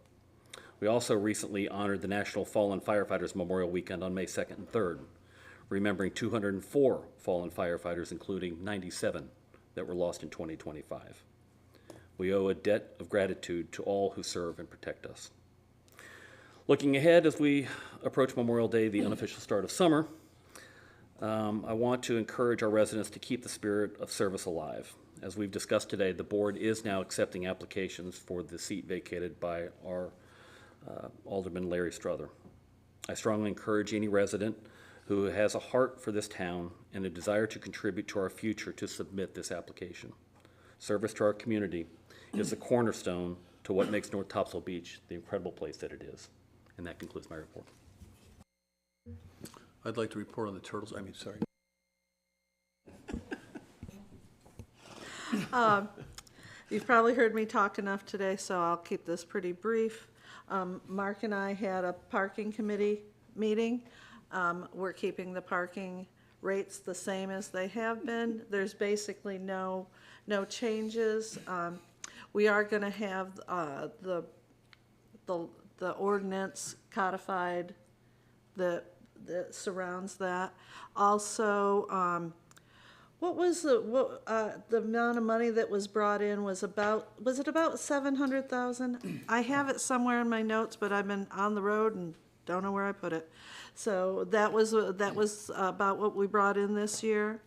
We also recently honored the National Fallen Firefighters Memorial Weekend on May 2nd and 3rd, remembering 204 fallen firefighters, including 97 that were lost in 2025. We owe a debt of gratitude to all who serve and protect us. Looking ahead as we approach Memorial Day, the unofficial start of summer, I want to encourage our residents to keep the spirit of service alive. As we've discussed today, the board is now accepting applications for the seat vacated by our Alderman Larry Strother. I strongly encourage any resident who has a heart for this town and a desire to contribute to our future to submit this application. Service to our community is the cornerstone to what makes North Topsail Beach the incredible place that it is. And that concludes my report. I'd like to report on the turtles. Sorry. You've probably heard me talk enough today, so I'll keep this pretty brief. Mark and I had a parking committee meeting. We're keeping the parking rates the same as they have been. There's basically no changes. We are going to have the ordinance codified that surrounds that. Also, what was the amount of money that was brought in was it about 700,000? I have it somewhere in my notes, but I've been on the road and don't know where I put it. So that was about what we brought in this year.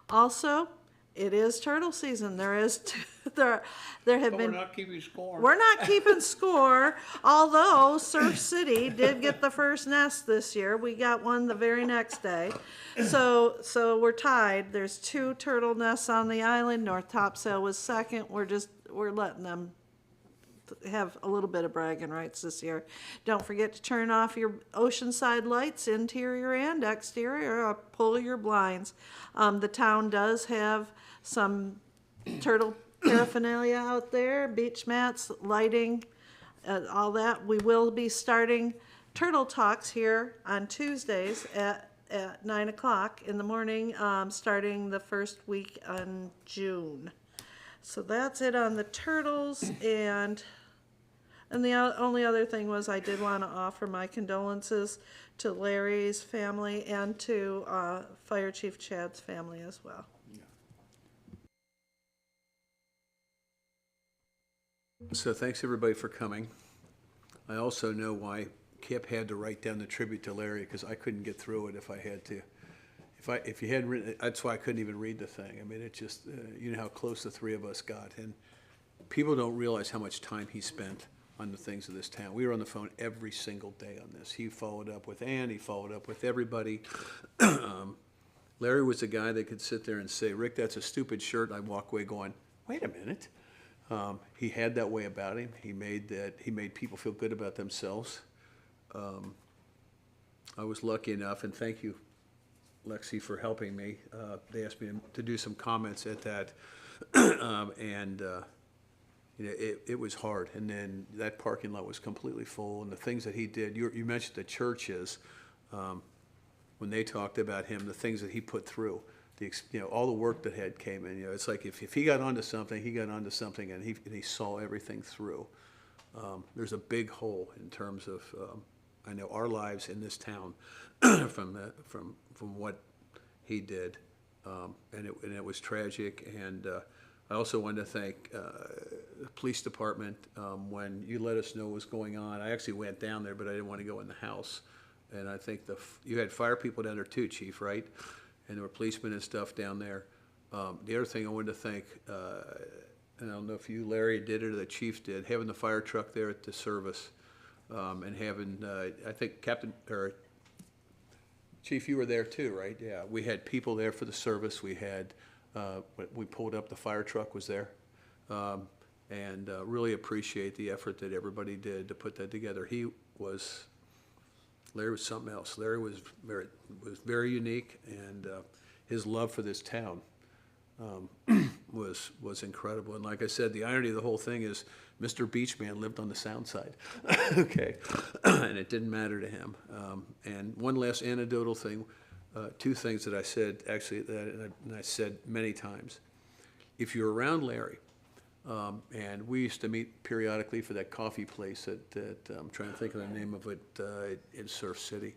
Also, it is turtle season. There have been. We're not keeping score. We're not keeping score, although Surf City did get the first nest this year. We got one the very next day. So we're tied. There's 2 turtle nests on the island. North Topsail was second. We're letting them have a little bit of bragging rights this year. Don't forget to turn off your oceanside lights, interior and exterior, or pull your blinds. The town does have some turtle paraphernalia out there, beach mats, lighting, all that. We will be starting turtle talks here on Tuesdays at 9 o'clock in the morning, starting the first week in June. So that's it on the turtles, and the only other thing was I did want to offer my condolences to Larry's family and to Fire Chief Chad's family as well. So thanks everybody for coming. I also know why Kip had to write down the tribute to Larry, because I couldn't get through it if I had to. If you hadn't written it, that's why I couldn't even read the thing. It just, you know how close the three of us got. And people don't realize how much time he spent on the things of this town. We were on the phone every single day on this. He followed up with Ann, he followed up with everybody. Larry was the guy that could sit there and say, Rick, that's a stupid shirt. I'd walk away going, wait a minute. He had that way about him. He made people feel good about themselves. I was lucky enough, and thank you, Lexi, for helping me. They asked me to do some comments at that, and it was hard. And then that parking lot was completely full, and the things that he did. You mentioned the churches. When they talked about him, the things that he put through, all the work that had came in. It's like if he got onto something, he got onto something, and he saw everything through. There's a big hole in terms of I know our lives in this town from what he did, and it was tragic. And I also wanted to thank the police department when you let us know what was going on. I actually went down there, but I didn't want to go in the house. And I think you had fire people down there too, Chief, right? And there were policemen and stuff down there. The other thing I wanted to thank, and I don't know if you, Larry, did it or the chief did, having the fire truck there at the service, and having, I think Chief, you were there too, right? Yeah, we had people there for the service. We had, we pulled up, the fire truck was there. And really appreciate the effort that everybody did to put that together. Larry was something else. Larry was very unique, and his love for this town was incredible. And like I said, the irony of the whole thing is Mr. Beachman lived on the sound side, okay, and it didn't matter to him. And one last anecdotal thing, 2 things that I said, actually, and I said many times. If you're around Larry, and we used to meet periodically for that coffee place that I'm trying to think of the name of it, in Surf City.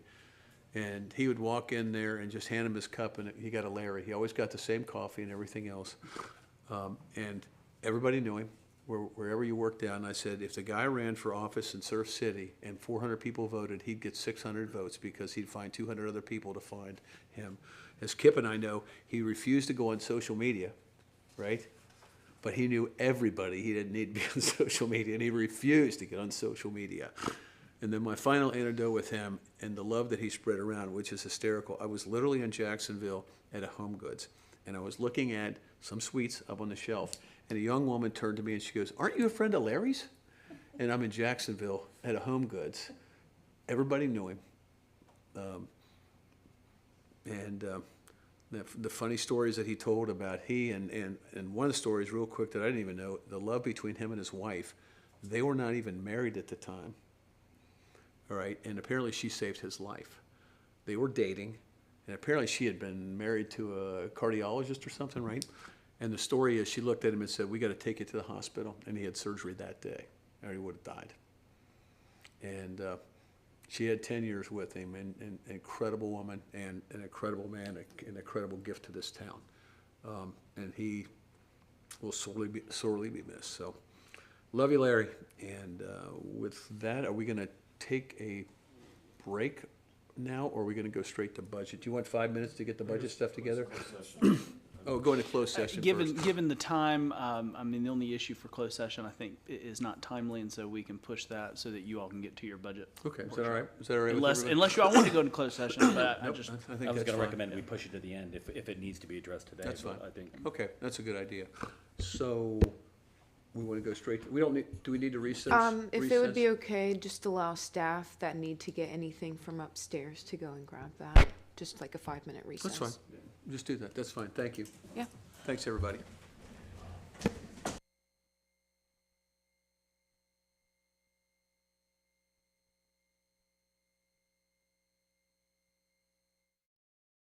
And he would walk in there and just hand him his cup, and he got a Larry. He always got the same coffee and everything else. And everybody knew him, wherever you worked down. I said, if the guy ran for office in Surf City and 400 people voted, he'd get 600 votes because he'd find 200 other people to find him. As Kip and I know, he refused to go on social media, right? But he knew everybody. He didn't need to be on social media, and he refused to get on social media. And then my final anecdote with him and the love that he spread around, which is hysterical. I was literally in Jacksonville at a Home Goods, and I was looking at some sweets up on the shelf, and a young woman turned to me and she goes, "Aren't you a friend of Larry's?" And I'm in Jacksonville at a Home Goods. Everybody knew him. The funny stories that he told about and one of the stories real quick that I didn't even know, the love between him and his wife, they were not even married at the time. All right, and apparently she saved his life. They were dating, and apparently she had been married to a cardiologist or something, right? And the story is she looked at him and said, "We got to take you to the hospital," and he had surgery that day, or he would have died. And she had 10 years with him, and an incredible woman and an incredible man, an incredible gift to this town. And he will sorely be missed. So, love you, Larry. And with that, are we going to take a break now, or are we going to go straight to budget? Do you want 5 minutes to get the budget stuff together? Oh, go into closed session first. Given the time, I mean, the only issue for closed session, I think, is not timely, and so we can push that so that you all can get to your budget. Okay, is that all right? Is that all right? Unless you all want to go into closed session, but Nope, I was going to recommend we push it to the end if it needs to be addressed today. That's fine. I think. Okay, that's a good idea. So, we want to go straight, we don't need, do we need to recess? If it would be okay, just allow staff that need to get anything from upstairs to go and grab that. Just like a 5-minute recess. That's fine. Just do that. That's fine. Thank you. Yeah. Thanks, everybody.